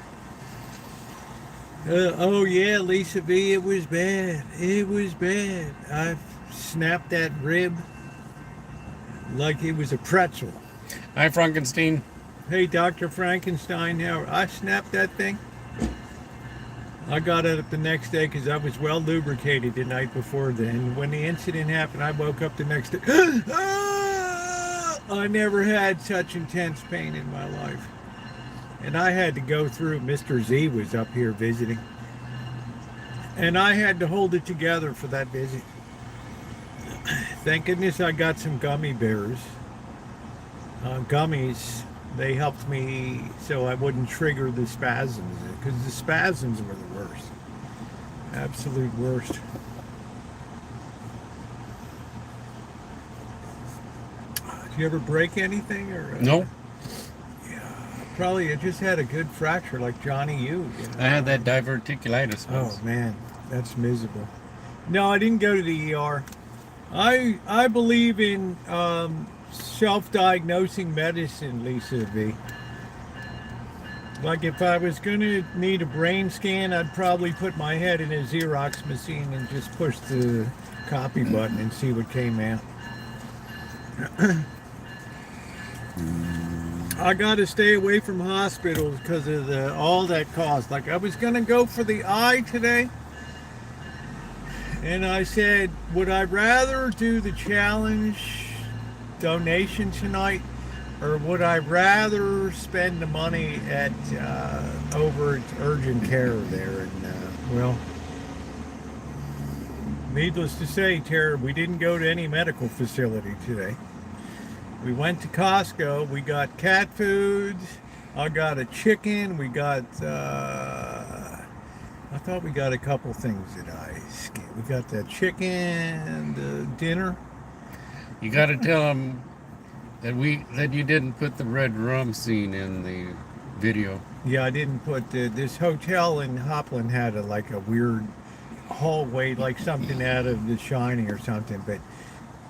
Oh yeah, Lisa B, it was bad. It was bad. I snapped that rib like it was a pretzel. Hi, Frankenstein. Hey, Dr. Frankenstein, I snapped that thing. I got it up the next day because I was well lubricated the night before then. When the incident happened, I woke up the next day. I never had such intense pain in my life. And I had to go through, Mr. Z was up here visiting. And I had to hold it together for that visit. Thank goodness I got some gummy bears. Gummies, they helped me so I wouldn't trigger the spasms, because the spasms were the worst. Absolute worst. Did you ever break anything? Or Nope. Probably I just had a good fracture like Johnny U. I had that diverticulitis Oh once. man, that's miserable. No, I didn't go to the ER. I believe in self-diagnosing medicine, Lisa V. Like if I was going to need a brain scan, I'd probably put my head in a Xerox machine and just push the copy button and see what came out. I got to stay away from hospitals because of all that cost. Like I was going to go for the eye today, and I said, would I rather do the challenge donation tonight, or would I rather spend the money at over at urgent care there? And well, needless to say, Tara, we didn't go to any medical facility today. We went to Costco. We got cat food. I got a chicken. We got, I thought we got a couple things that I skipped. We got that chicken, the dinner. You got to tell them that you didn't put the red rum scene in the video. Yeah, I didn't put this hotel in Hopland had like a weird hallway, like something out of The Shining or something, but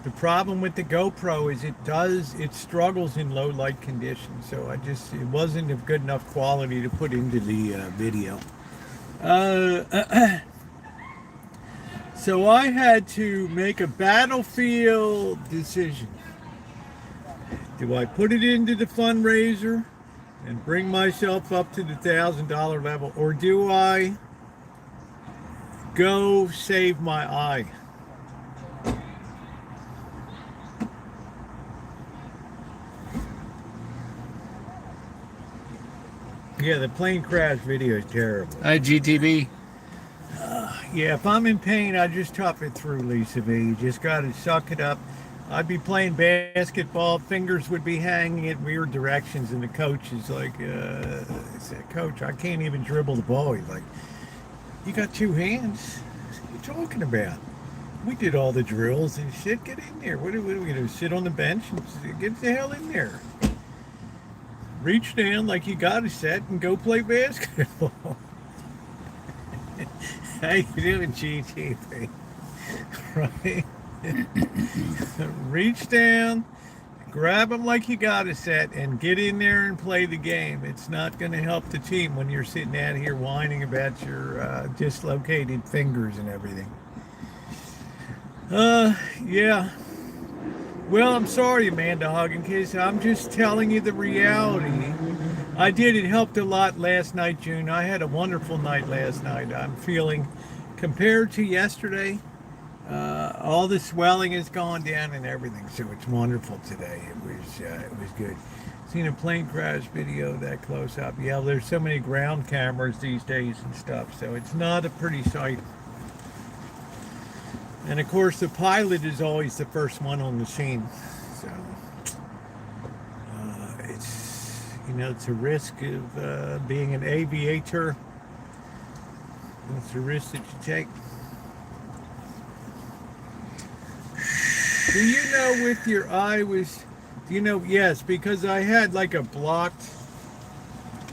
the problem with the GoPro is it struggles in low light conditions, so it wasn't of good enough quality to put into the video. So I had to make a battlefield decision. Do I put it into the fundraiser and bring myself up to the $1,000 level, or do I go save my eye? Yeah, the plane crash video is terrible. IGTV. Yeah, if I'm in pain, I just tough it through, Lisa V. You just got to suck it up. I'd be playing basketball, fingers would be hanging in weird directions, and the coach is like, Coach, I can't even dribble the ball. He's like, you got two hands? What are you talking about? We did all the drills and shit. Get in there. What are we going to do? Sit on the bench and get the hell in there. Reach down like you got a set and go play basketball. How you doing, GTP? Right? Reach down, grab them like you got a set, and get in there and play the game. It's not going to help the team when you're sitting out here whining about your dislocated fingers and everything. Yeah. Well, I'm sorry, Amanda Hoggincase. I'm just telling you the reality. I did. It helped a lot last night, June. I had a wonderful night last night. I'm feeling, compared to yesterday, all the swelling has gone down and everything. So it's wonderful today. It was good. Seen a plane crash video that close up. Yeah, there's so many ground cameras these days and stuff. So it's not a pretty sight. And of course, the pilot is always the first one on the scene. So it's a risk of being an aviator. It's a risk that you take. Do you know with your eye was? Do you know? Yes, because I had like a blocked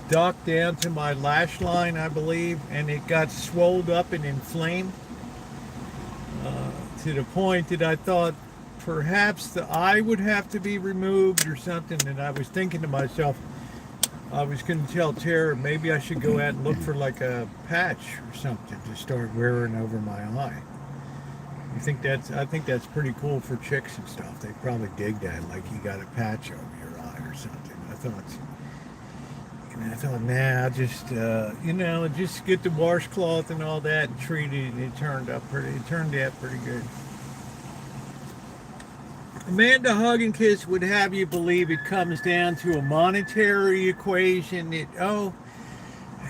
duct down to my lash line, I believe, and it got swelled up and inflamed. To the point that I thought perhaps the eye would have to be removed or something, and I was thinking to myself, I was going to tell Tara maybe I should go out and look for like a patch or something to start wearing over my eye. I think that's pretty cool for chicks and stuff. They probably dig that, like you got a patch over your eye or something. I thought, nah, I'll just just get the washcloth and all that and treat it, and it turned out pretty good. Amanda Hoggincase would have you believe it comes down to a monetary equation.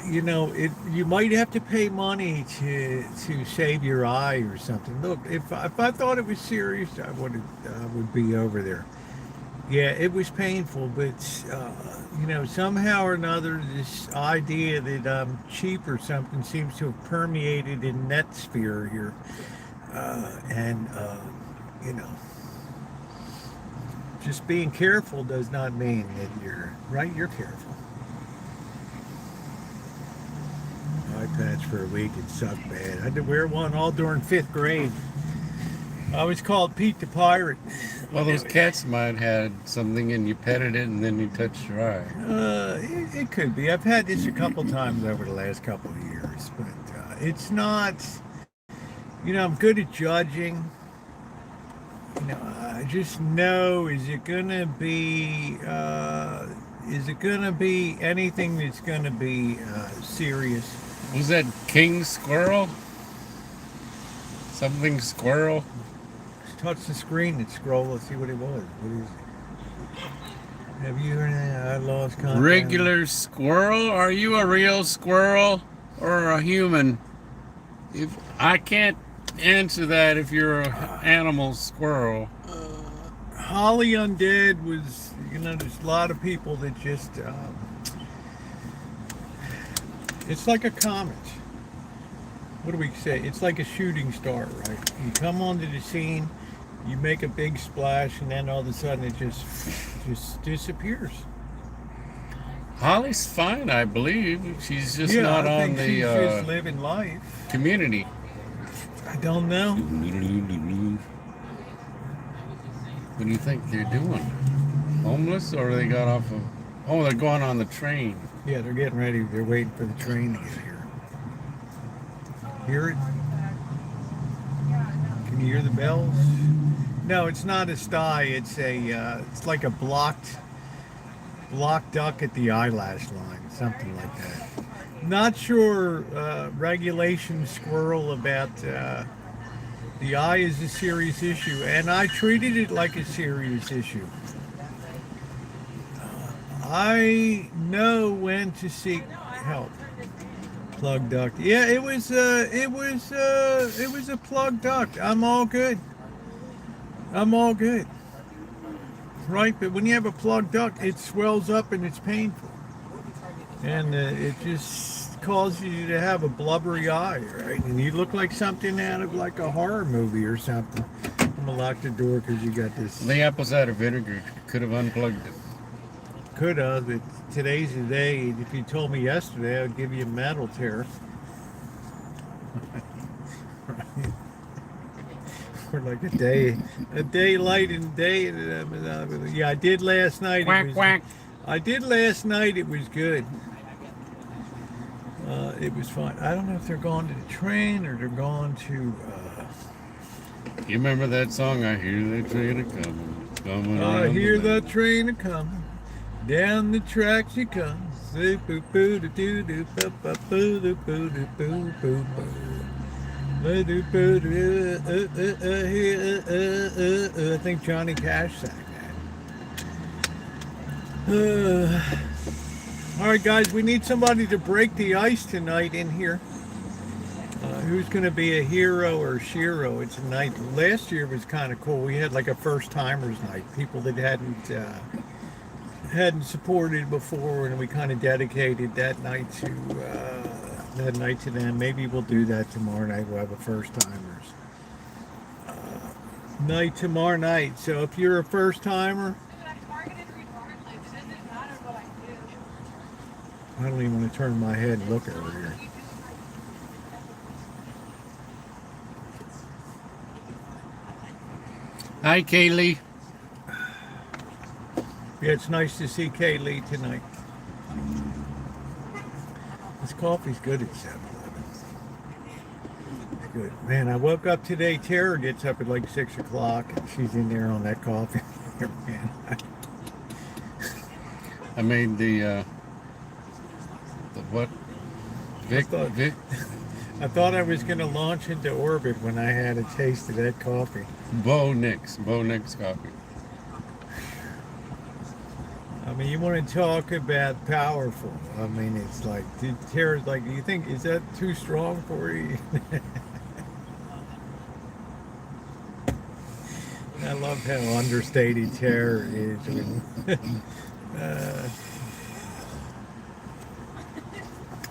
you know, you might have to pay money to save your eye or something. Look, if I thought it was serious, I would be over there. Yeah, it was painful, but you know, somehow or another, this idea that I'm cheap or something seems to have permeated in that sphere here, and you know, just being careful does not mean that you're right. You're careful. Eye patch for a week, it sucked bad. I had to wear one all during 5th grade. I was called Pete the Pirate. Well, those cats might had something and you petted it and then you touched your eye. It could be. I've had this a couple times over the last couple of years, but it's not. You know, I'm good at judging. You know, I just know, is it gonna be anything that's gonna be serious? Was that king squirrel? Something squirrel? Just touch the screen and scroll. Let's see what it was. What is it? Have you heard that? I lost contact. Regular squirrel? Are you a real squirrel or a human? If I can't answer that if you're an animal squirrel. Holly Undead was, you know, there's a lot of people that just, it's like a comet. What do we say? It's like a shooting star, right? You come onto the scene, you make a big splash, and then all of a sudden it just disappears. Holly's fine, I believe. She's just Yeah, not I on think she's just the living life. community. I don't know. What do you think they're doing? Homeless, or they got off of? Oh, they're going on the train. Yeah, they're getting ready. They're waiting for the train to get here. Hear it? Can you hear the bells? No, it's not a sty. It's it's like a blocked duck at the eyelash line, something like that. Not sure. Regulation squirrel about the eye is a serious issue, and I treated it like a serious issue. I know when to seek help. Plug duct. Yeah, it was a plug duct. I'm all good. I'm all good. Right, but when you have a plug duct, it swells up and it's painful, and it just causes you to have a blubbery eye, right? And you look like something out of like a horror movie or something. I'm gonna lock the door because you got this. The apple cider vinegar could have unplugged it. Could have, but today's the day. If you told me yesterday, I would give you a metal tear. For like a day light and day. Yeah, I did last night. Quack, quack. I did last night. It was good. It was fun. I don't know if they're going to the train or they're going to. You remember that song? I hear the train coming. I hear the train a coming. Down the track she comes. I think Johnny Cash sang that. All right, guys, we need somebody to break the ice tonight in here. Who's going to be a hero or shiro? It's a night. Last year was kind of cool. We had like a first timers night. People that hadn't supported before, and we kind of dedicated that night to them. Maybe we'll do that tomorrow night. We'll have a first timers night tomorrow night. So if you're a first timer, I don't even want to turn my head and look over here. Hi, Kaylee. Yeah, it's nice to see Kaylee tonight. This coffee's good at 7-Eleven. It's good. Man, I woke up today. Tara gets up at like 6 o'clock and she's in there on that coffee. Man, I made the what? Vic. I thought I was going to launch into orbit when I had a taste of that coffee. Bo Nix coffee. I'm mean, you want to talk about powerful. I mean, it's like, Tara's like, do you think, is that too strong for you? I love how understated Tara is.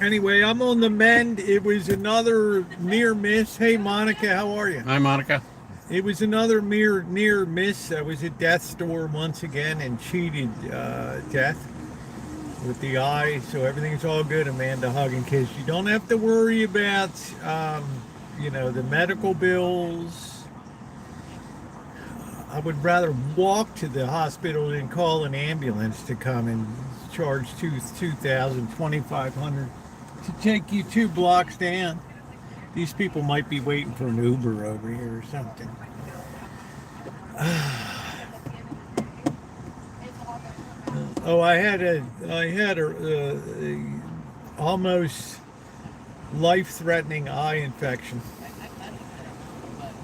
Anyway, I'm on the mend. It was another near miss. Hey, Monica, how are you? Hi, Monica. It was another near miss. I was at death's door once again and cheated death with the eye. So everything's all good, Amanda, hugging kiss. You don't have to worry about, the medical bills. I would rather walk to the hospital than call an ambulance to come and charge $2,000, $2,500 to take you 2 blocks down. These people might be waiting for an Uber over here or something. Oh, I had a almost life-threatening eye infection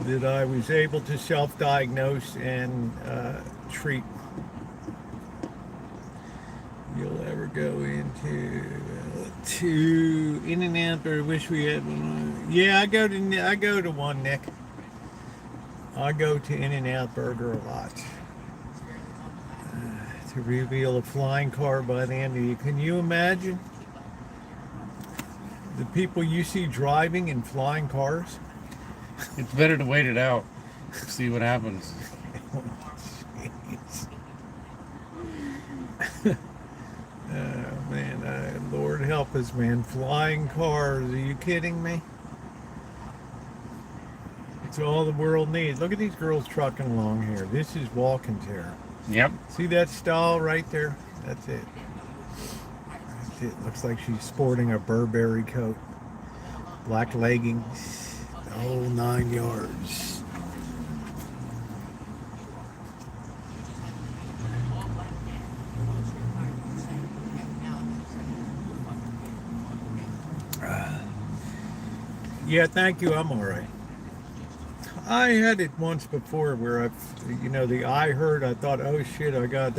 that I was able to self-diagnose and treat. You'll ever go into In-N-Out, but I wish we had one. Yeah, I go to one, Nick. I go to In-N-Out Burger a lot. To reveal a flying car by the end of you. Can you imagine the people you see driving in flying cars? It's better to wait it out. See what happens. Man, Lord help us, man. Flying cars, are you kidding me? It's all the world needs. Look at these girls trucking along here. This is walking terror. Yep. See that stall right there? That's it. That's it. Looks like she's sporting a Burberry coat. Black leggings. The whole 9 yards. Yeah, thank you. I'm all right. I had it once before where the eye hurt. I thought, oh shit, I got,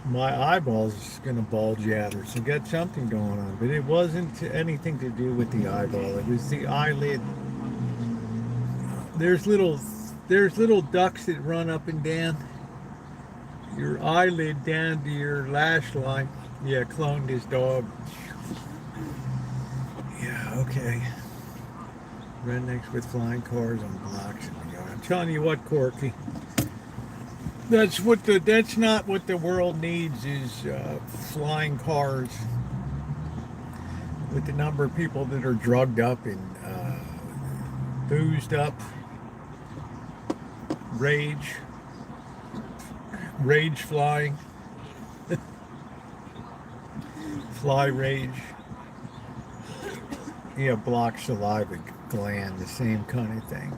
my eyeball's gonna bulge out or so got something going on. But it wasn't anything to do with the eyeball. It was the eyelid. There's little ducts that run up and down your eyelid down to your lash line. Yeah, cloned his dog. Yeah, okay. Rednecks with flying cars on blocks in the yard. I'm telling you what, Corky. That's not what the world needs is flying cars. With the number of people that are drugged up and boozed up, rage flying, fly rage. Yeah, blocked saliva gland, the same kind of thing.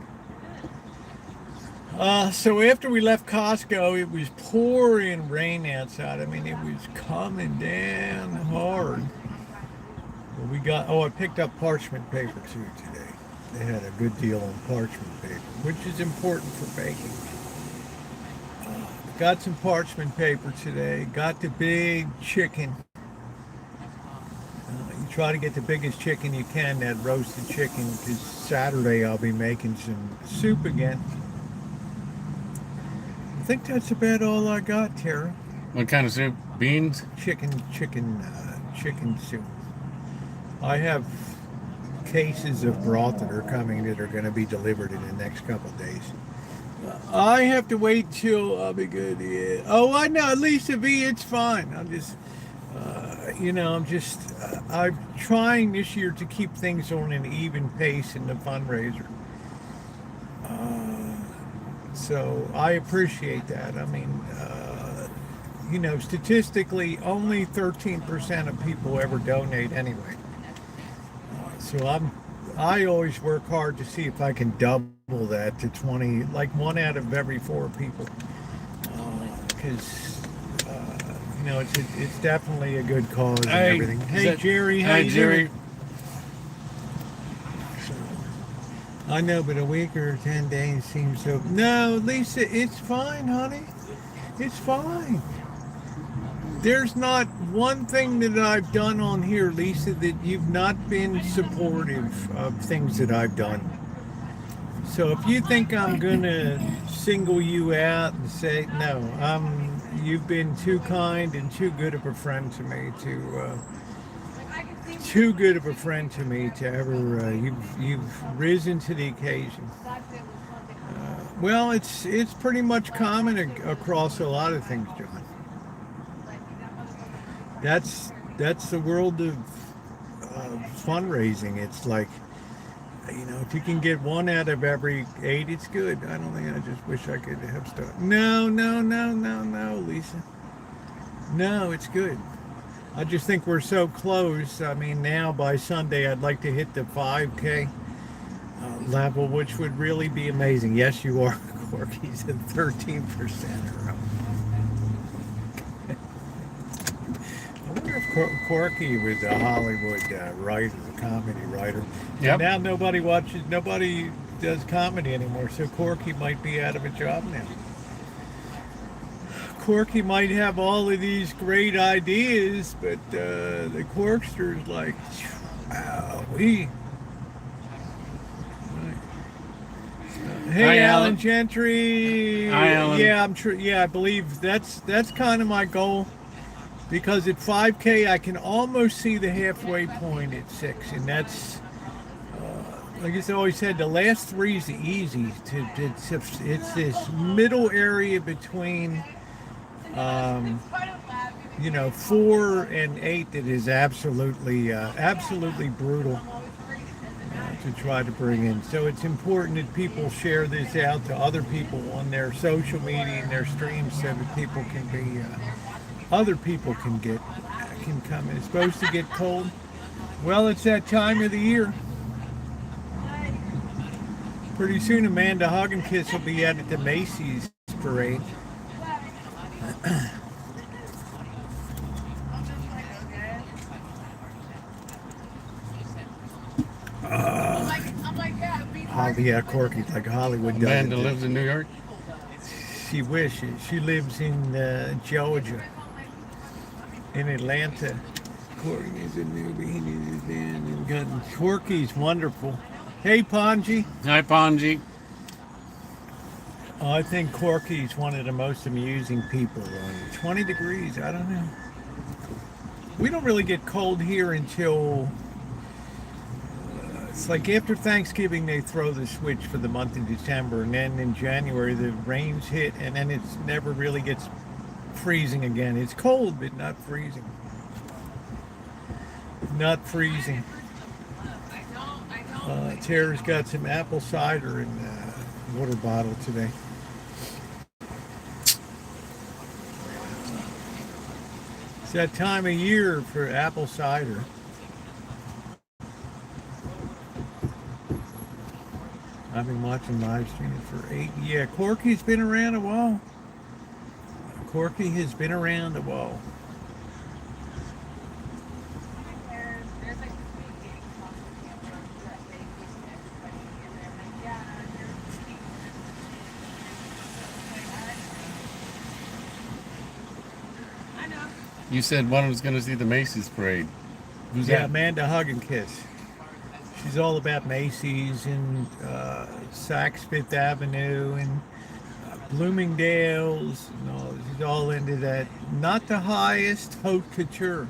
So after we left Costco, it was pouring rain outside. I mean, it was coming down hard. I picked up parchment paper too today. They had a good deal on parchment paper, which is important for baking. Got some parchment paper today. Got the big chicken. You try to get the biggest chicken you can, that roasted chicken, because Saturday I'll be making some soup again. I think that's about all I got, Tara. What kind of soup? Beans? Chicken soup. I have cases of broth that are coming that are going to be delivered in the next couple of days. I have to wait till I'll be good. Yeah. Oh, I know, Lisa V, it's fine. I'm trying this year to keep things on an even pace in the fundraiser. So I appreciate that. I mean, statistically, only 13% of people ever donate anyway. So I always work hard to see if I can double that to 20, like 1 out of every 4 people. Because it's definitely a good cause and everything. Hey, Jerry, how you Jerry. doing? I know, but a week or 10 days seems so... No, Lisa, it's fine, honey. It's fine. there's not one thing that I've done on here, Lisa, that you've not been supportive of things that I've done. So if you think I'm gonna single you out and say no, you've been too kind and too good of a friend to me to ever. You've risen to the occasion. Well, it's pretty much common across a lot of things, John. That's the world of fundraising. It's like, if you can get one out of every 8, it's good. I don't think I just wish I could have started. No, Lisa. No, it's good. I just think we're so close. I mean, now by Sunday, I'd like to hit the 5K level, which would really be amazing. Yes, you are, Corky's at 13%. I wonder if Corky was a Hollywood writer, a comedy writer. Yep. Now nobody does comedy anymore, so Corky might be out of a job now. Corky might have all of these great ideas, but the Corkster's like, wow, Hey, Hi, Alan Alan. Gentry. Hi, Alan. Yeah, I'm true. Yeah, I believe that's kind of my goal, because at 5K I can almost see the halfway point at 6, and that's like I always said, the last 3 is easy. It's this middle area between 4 and 8 that is absolutely brutal to try to bring in. So it's important that people share this out to other people on their social media and their streams, so that people can be, other people can come in. It's supposed to get cold. Well, it's that time of the year. Pretty soon Amanda Hug and Kiss will be out at the Macy's parade. Yeah, Corky, like Hollywood does. Amanda lives in New York. She wishes. She lives in Georgia, in Atlanta. Corky is a newbie. He needs his in. Corky's wonderful. Hey, Ponji. Hi, Ponji. I think Corky's one of the most amusing people. 20 degrees, I don't know. We don't really get cold here until it's like after Thanksgiving they throw the switch for the month of December, and then in January the rains hit, and then it never really gets freezing again. It's cold, but not freezing. Not freezing. Tara's got some apple cider in a water bottle today. It's that time of year for apple cider. I've been watching live streams for 8 years. Yeah, Corky's been around a while. Corky has been around a while. You said one was going to see the Macy's parade. Who's Yeah, that? Amanda Hug and Kiss. She's all about Macy's and Saks Fifth Avenue and Bloomingdale's. She's all into that. Not the highest haute couture,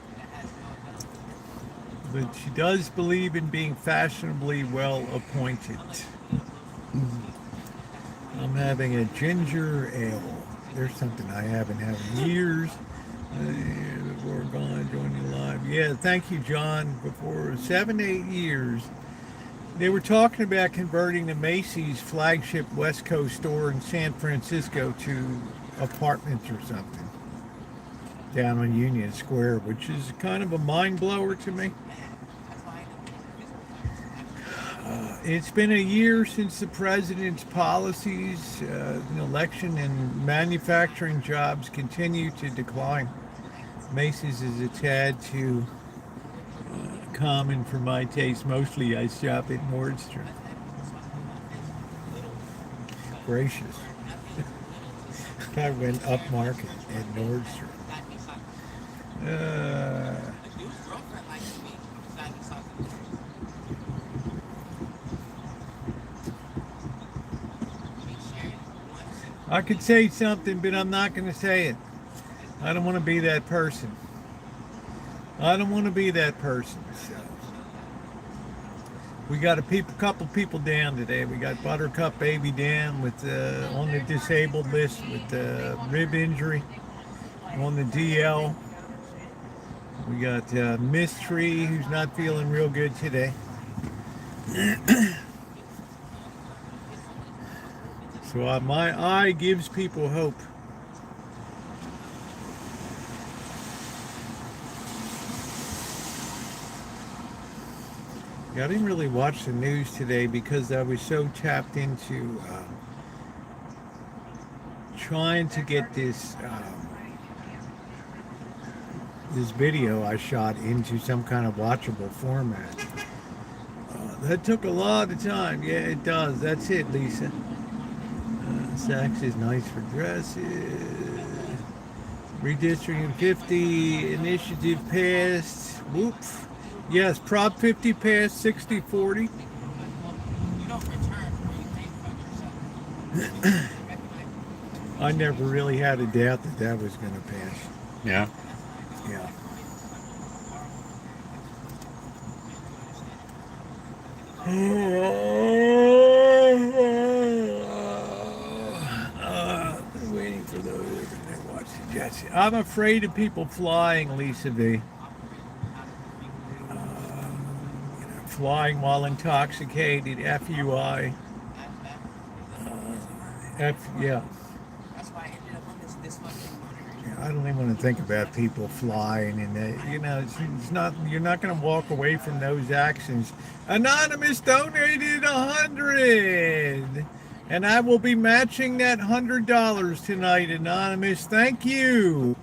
but she does believe in being fashionably well appointed. I'm having a ginger ale. There's something I haven't had in years. Before gone, join you live. Yeah, thank you, John. Before 7, 8 years. They were talking about converting the Macy's flagship West Coast store in San Francisco to apartments or something down on Union Square, which is kind of a mind blower to me. It's been a year since the president's policies, election and manufacturing jobs continue to decline. Macy's is a tad too common for my taste. Mostly I shop at Nordstrom. Gracious. I went upmarket at Nordstrom. I could say something, but I'm not going to say it. I don't want to be that person. I don't want to be that person. So. We got a couple people down today. We got Buttercup Baby down with on the disabled list with rib injury on the DL. We got Mystery, who's not feeling real good today. So my eye gives people hope. Yeah, I didn't really watch the news today because I was so tapped into trying to get this this video I shot into some kind of watchable format. That took a lot of time. Yeah, it does. That's it, Lisa. Sax is nice for dresses. Redistricting 50 initiative passed. Whoop. Yes, Prop 50 passed 60-40. I never really had a doubt that that was going to pass. Yeah. Yeah. Waiting for those that watch the Jets. I'm afraid of people flying, Lisa V. Flying while intoxicated, FUI. Yeah. I don't even want to think about people flying, and you know, it's not. You're not going to walk away from those actions. Anonymous donated 100, and I will be matching that $100 tonight. Anonymous, thank you.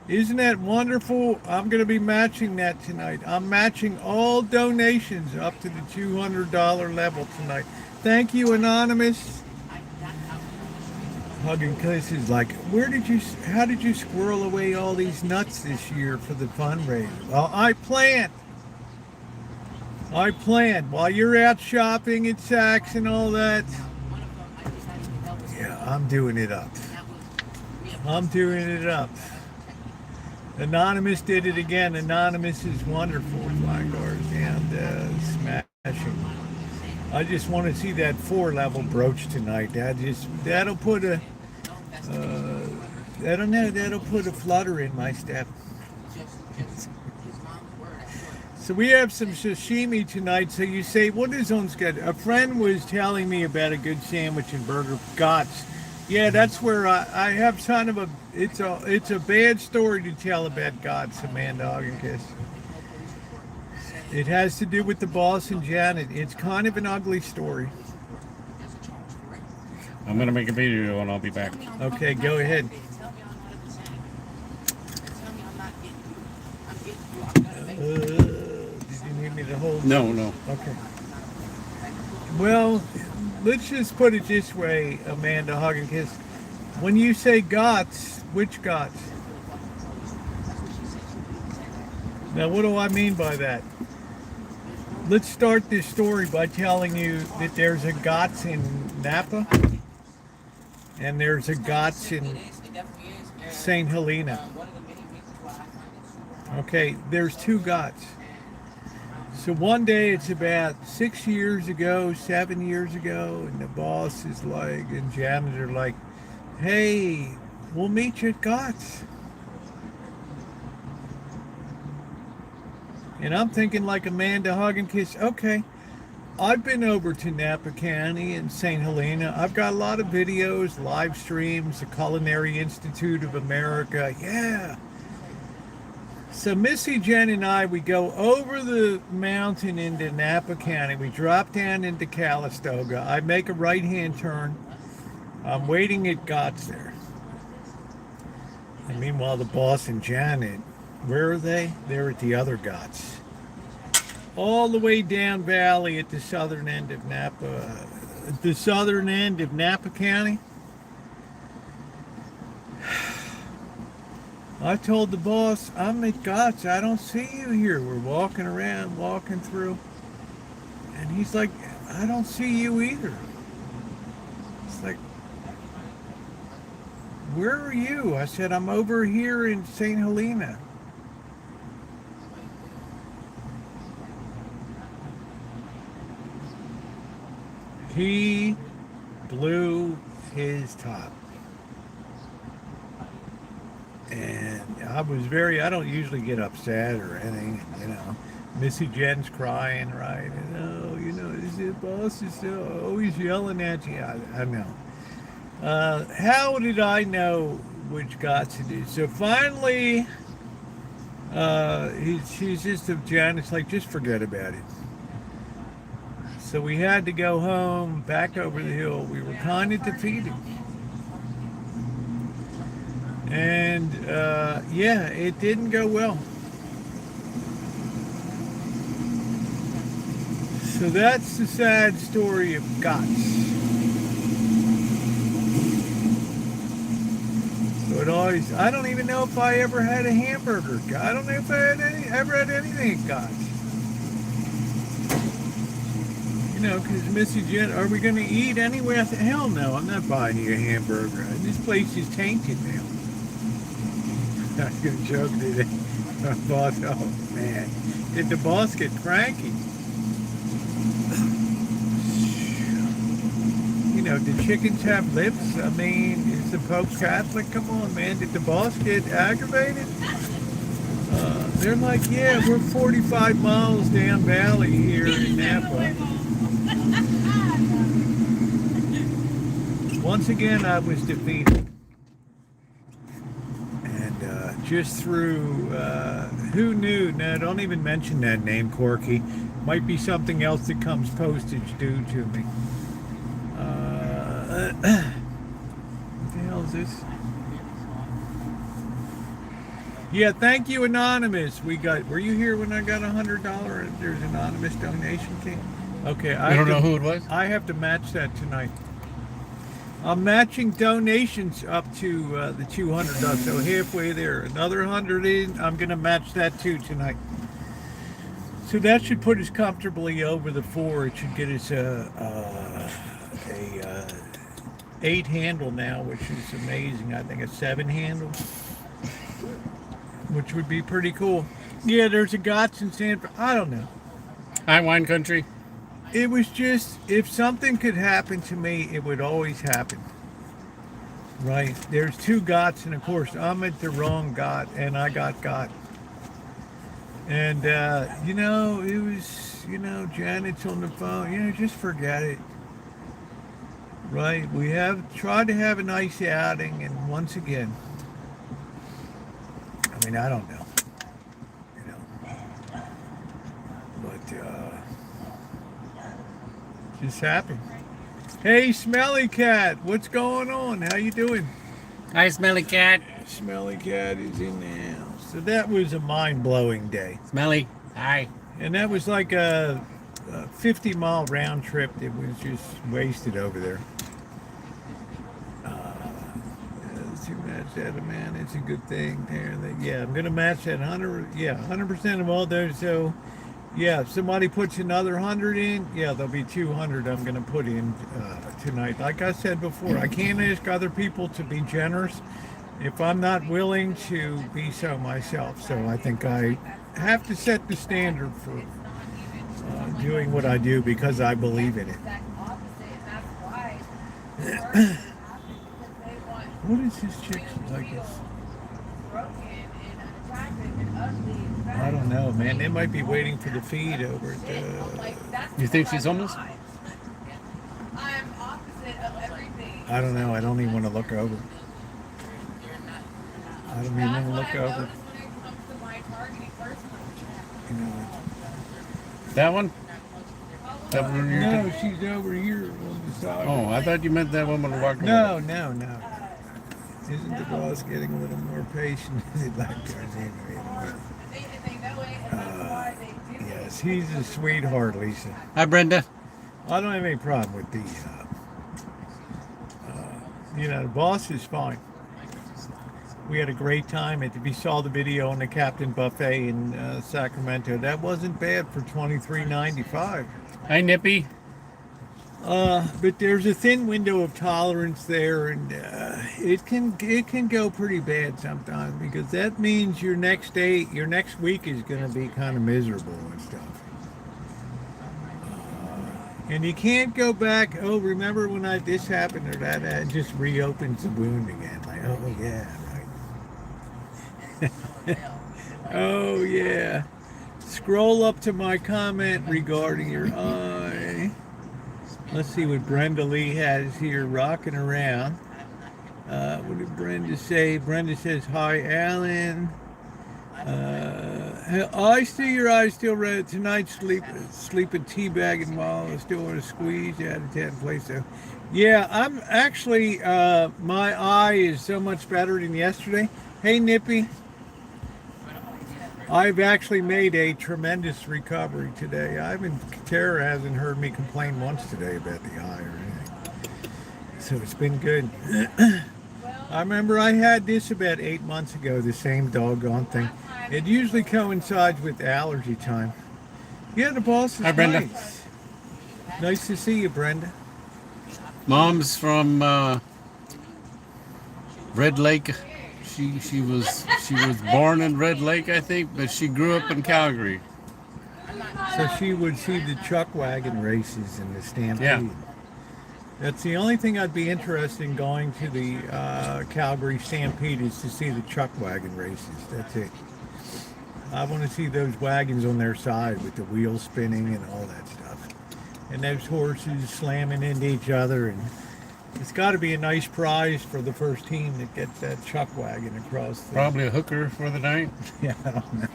Isn't that wonderful? I'm going to be matching that tonight. I'm matching all donations up to the $200 level tonight. Thank you, Anonymous. Hugging kisses like, how did you squirrel away all these nuts this year for the fundraiser? Well, I planned. While you're out shopping at Saks and all that. Yeah, I'm doing it up. Anonymous did it again. Anonymous is wonderful. Flyguards and smashing. I just want to see that 4-level brooch tonight. That'll put a I don't know, that'll put a flutter in my step. So we have some sashimi tonight. So you say, what is on schedule? A friend was telling me about a good sandwich and burger, Gott's. Yeah, that's where I have kind of it's a bad story to tell about Gott's, Amanda Augenkiss. It has to do with the boss and Janet. It's kind of an ugly story. I'm going to make a video and I'll be back. Okay, go ahead. Did you need me to hold? No. Okay. Well, let's just put it this way, Amanda Hugginkiss. When you say Gott's, which Gott's? Now, what do I mean by that? Let's start this story by telling you that there's a Gott's in Napa and there's a Gott's in St. Helena. Okay, there's two Gott's. So one day, it's about 6 years ago, 7 years ago, and the boss is like, and Janet are like, hey, we'll meet you at Gott's. And I'm thinking like Amanda Hugginkiss, okay, I've been over to Napa County and St. Helena. I've got a lot of videos, live streams, the Culinary Institute of America, yeah. So Missy, Jen, and I, we go over the mountain into Napa County. We drop down into Calistoga. I make a right-hand turn. I'm waiting at Gott's there. And meanwhile, the boss and Janet, where are they? They're at the other Gott's. All the way down valley at the southern end of Napa, County. I told the boss, I'm at Gott's. I don't see you here. We're walking around, walking through. And he's like, I don't see you either. It's like, where are you? I said, I'm over here in St. Helena. He blew his top. And I don't usually get upset or anything, Missy Jen's crying, right? And, the boss is always yelling at you. I know. How did I know which got to do? So finally, she's just a Janet's like, just forget about it. So we had to go home, back over the hill. We were kind of defeated. And it didn't go well. So that's the sad story of Gott's. So I don't even know if I ever had a hamburger. I don't know if I ever had anything at Gott's. Because Missy Jen, are we going to eat anywhere? I said, hell no, I'm not buying you a hamburger. This place is tainted now. I was going to joke today. My boss, oh man, did the boss get cranky? Did chickens have lips? I mean, is the Pope Catholic? Come on, man. Did the boss get aggravated? They're like, yeah, we're 45 miles down valley here in Napa. Once again, I was defeated. And just through, who knew? No, don't even mention that name, Corky. Might be something else that comes postage due to me. What the hell is this? Yeah, thank you, Anonymous. Were you here when I got $100? There's an anonymous donation came. Okay, I don't know who it was. I have to match that tonight. I'm matching donations up to the $200, so halfway there. Another 100 in. I'm gonna match that too tonight. So that should put us comfortably over the 4. It should get us a 8 handle now, which is amazing. I think a 7 handle, which would be pretty cool. Yeah, there's a Gott's in Sanford. I don't know. Hi, Wine Country. It was just, if something could happen to me, it would always happen. Right? There's 2 Gott's, and of course, I'm at the wrong Gott, and I got Gott. And, it was, Janet's on the phone. Just forget it. Right? We have tried to have a nice outing, and once again, I mean, I don't know. But, just happened. Hey, Smelly Cat, what's going on? How you doing? Hi, Smelly Cat. Smelly Cat is in the house. So that was a mind-blowing day. Smelly. Hi. And that was like a 50-mile round trip that was just wasted over there. To match that, man, it's a good thing there. Yeah, I'm gonna match that 100% of all those. So, yeah, if somebody puts another 100 in, yeah, there'll be 200 I'm gonna put in tonight. Like I said before, I can't ask other people to be generous if I'm not willing to be so myself. So I think I have to set the standard for doing what I do because I believe in it. What is this chick like? I don't know, man. They might be waiting for the feed over at the... You think she's homeless? I don't know. I don't even want to look over. I don't even want to look over. That one? That one no, she's over here on the side. Oh, I thought you meant that woman walking No, over. no. Isn't the boss getting a little more patient? Yes, he's a sweetheart, Lisa. Hi, Brenda. I don't have any problem with the, the boss is fine. We had a great time. If you saw the video on the Captain Buffet in Sacramento, that wasn't bad for $23.95. Hi, Nippy. But there's a thin window of tolerance there, and it can go pretty bad sometimes, because that means your next week is going to be kind of miserable and stuff. And you can't go back. Oh, remember when this happened or that? It just reopens the wound again. Like, oh yeah, right. Oh yeah. Scroll up to my comment regarding your eye. Let's see what Brenda Lee has here rocking around. What did Brenda say? Brenda says, hi, Alan. I see your eyes still red. Tonight, sleep in teabagging while I still want to squeeze. You had a 10 place though. Yeah, I'm actually, my eye is so much better than yesterday. Hey, Nippy. I've actually made a tremendous recovery today. Tara hasn't heard me complain once today about the eye or anything. So it's been good. I remember I had this about 8 months ago, the same doggone thing. It usually coincides with allergy time. Yeah, the boss is Hi, Brenda. nice. Nice to see you, Brenda. Mom's from Red Lake. She was born in Red Lake, I think, but she grew up in Calgary. So she would see the chuck wagon races and the stampede. Yeah. That's the only thing I'd be interested in going to the Calgary Stampede, is to see the chuck wagon races. That's it. I want to see those wagons on their side with the wheels spinning and all that stuff. And those horses slamming into each other. And it's got to be a nice prize for the first team that gets that chuck wagon across. Probably a hooker for the night. Yeah, I don't know.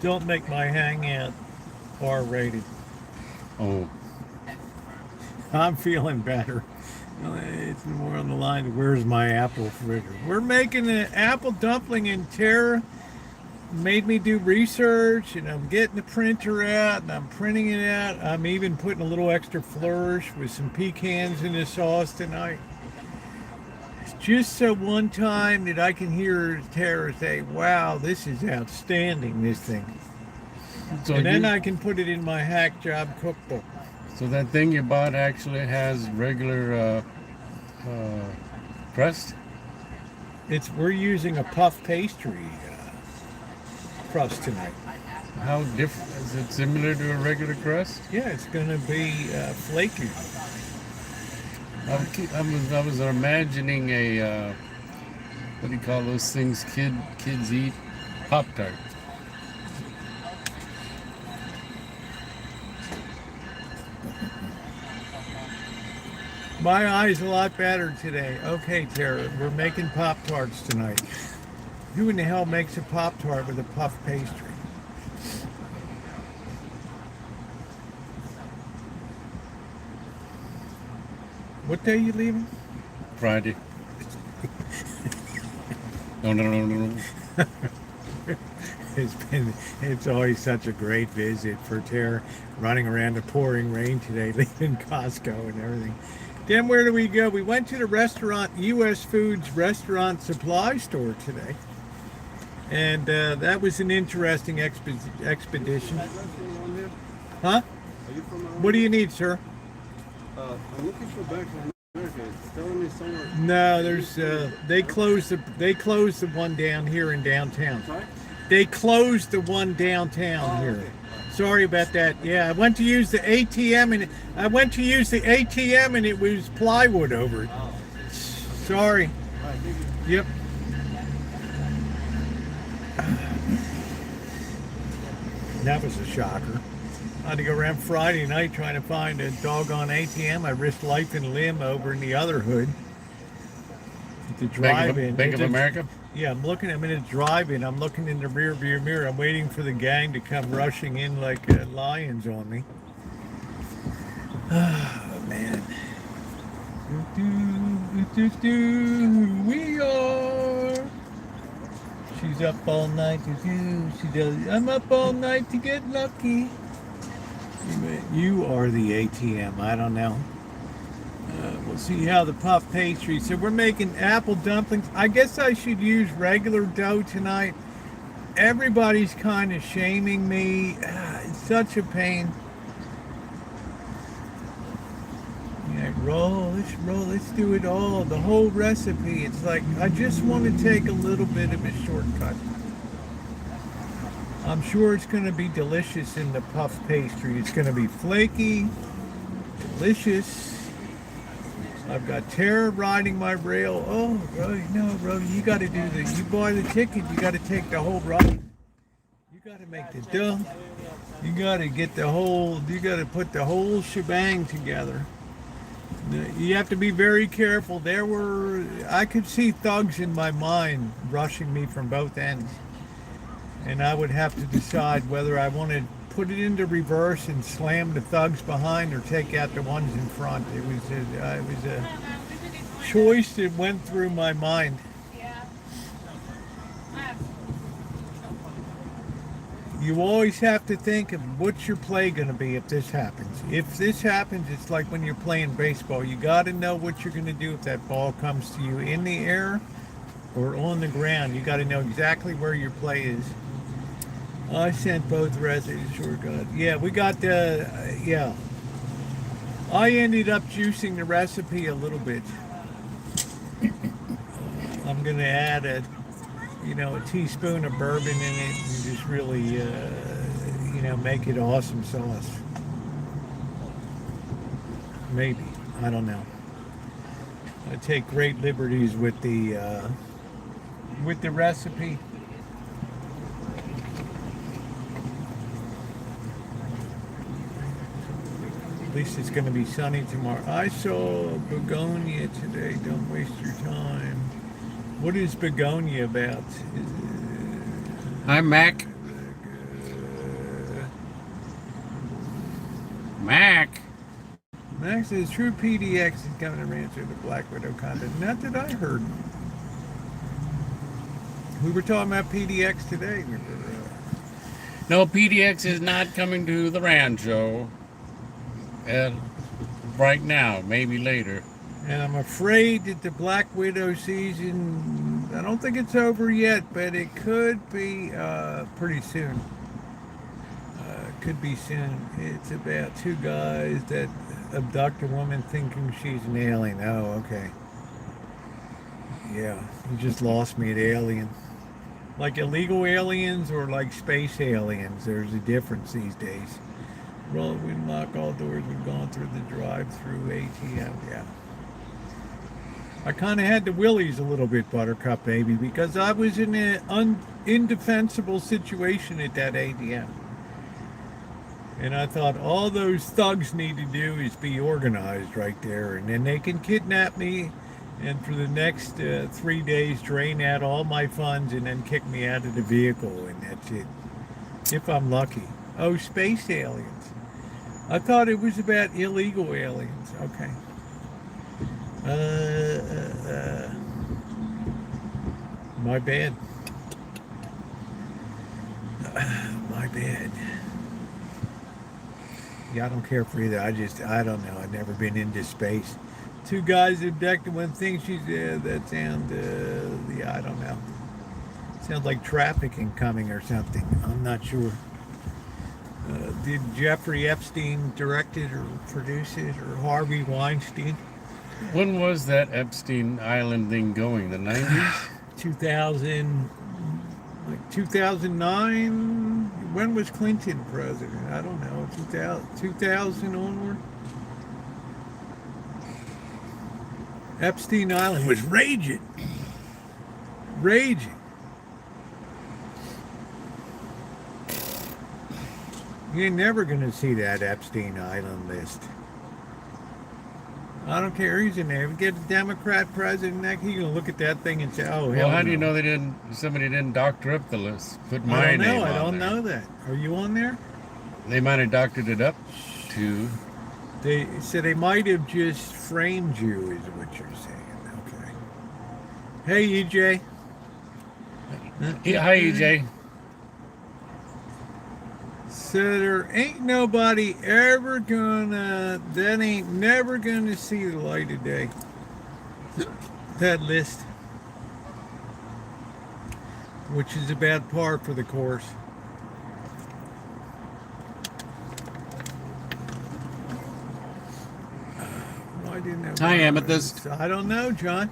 Don't make my hangout R-rated. Oh, I'm feeling better. It's more on the line of where's my apple fritter. We're making an apple dumpling, and Tara made me do research, and I'm getting the printer out and I'm printing it out. I'm even putting a little extra flourish with some pecans in the sauce tonight. Just so one time that I can hear Tara say, wow, this is outstanding, this thing. so And then I can put it in my hack job cookbook. so that thing you bought actually has regular crust? We're using a puff pastry crust tonight. How different? Is it similar to a regular crust? Yeah, it's going to be flaky. I was imagining a what do you call those things kids eat? Pop-Tart. My eye's a lot better today. Okay, Tara, we're making Pop-Tarts tonight. Who in the hell makes a Pop-Tart with a puff pastry? What day you leaving? Friday. No. It's always such a great visit for Tara, running around the pouring rain today, leaving Costco and everything. Then where do we go? We went to the restaurant, U.S. Foods Restaurant Supply Store today. And that was an interesting expedition. Huh? What do you need, sir? I'm looking for Bank of America. It's telling me somewhere. No, there's they closed the one down here in downtown. Sorry? They closed the one downtown here. Okay. Sorry about that. Yeah, I went to use the ATM and it was plywood over it. Sorry. All right, thank you. Yep. That was a shocker. I had to go around Friday night trying to find a doggone ATM. I risked life and limb over in the other hood. At the drive-in. Bank of America? Yeah, I'm in a drive-in. I'm looking in the rear view mirror. I'm waiting for the gang to come rushing in like lions on me. Oh, man. We are. She's up all night to do. She does. I'm up all night to get lucky. You are the ATM. I don't know. We'll see how the puff pastry. So we're making apple dumplings. I guess I should use regular dough tonight. Everybody's kind of shaming me. It's such a pain. Yeah, let's do it all. The whole recipe. It's like I just want to take a little bit of a shortcut. I'm sure it's going to be delicious in the puff pastry. It's going to be flaky, delicious. I've got Tara riding my rail. Oh, Rosie, no, Rosie, you got to do this. You buy the ticket, you got to take the whole ride. You got to make the dough. You got to get the whole, you got to put the whole shebang together. You have to be very careful. I could see thugs in my mind rushing me from both ends. And I would have to decide whether I want to put it into reverse and slam the thugs behind or take out the ones in front. It was a choice that went through my mind. You always have to think of what's your play going to be if this happens. If this happens, it's like when you're playing baseball. You got to know what you're going to do if that ball comes to you in the air or on the ground. You got to know exactly where your play is. I sent both recipes. Sure, God. Yeah, we got the. Yeah. I ended up juicing the recipe a little bit. I'm gonna add a teaspoon of bourbon in it and just really, make it awesome sauce. Maybe. I don't know. I take great liberties with the recipe. At least it's going to be sunny tomorrow. I saw begonia today. Don't waste your time. What is begonia about? Hi, Mac. Mac. Max says true PDX is coming to Rancho, the Black Widow content. Not that I heard. We were talking about PDX today. No, PDX is not coming to the Rancho. Right now, maybe later. And I'm afraid that the Black Widow season, I don't think it's over yet, but it could be pretty soon. Could be soon. It's about two guys that abduct a woman thinking she's an alien. Oh, okay. Yeah, you just lost me at alien. Like illegal aliens or like space aliens. There's a difference these days. Roll, we'd lock all doors. We'd gone through the drive-through ATM. Yeah. I kind of had the willies a little bit, Buttercup baby, because I was in an indefensible situation at that ATM. And I thought all those thugs need to do is be organized right there. And then they can kidnap me and for the next 3 days drain out all my funds and then kick me out of the vehicle. And that's it. If I'm lucky. Oh, space aliens. I thought it was about illegal aliens. Okay. My bad. My bad. Yeah, I don't care for either. I don't know. I've never been into space. Two guys abducted one thing. That sound, yeah, I don't know. Sounds like trafficking coming or something. I'm not sure. Did Jeffrey Epstein direct it or produce it, or Harvey Weinstein? When was that Epstein Island thing going? The 90s? 2009? When was Clinton president? I don't know. 2000 onward? Epstein Island was raging. Raging. You're never going to see that Epstein Island list. I don't care who's in there. If you get a Democrat president, he's going to look at that thing and say, "Oh, hell Well, how no." do you know somebody didn't doctor up the list? Put my I don't name know. on I don't there. know that. Are you on there? They might have doctored it up to. They said they might have just framed you, is what you're saying. Okay. Hey, EJ. Hi, EJ. So there ain't nobody ever gonna, that ain't never gonna see the light of day. That list. Which is about par for the course. Why didn't Hi, Amethyst. I don't know, John.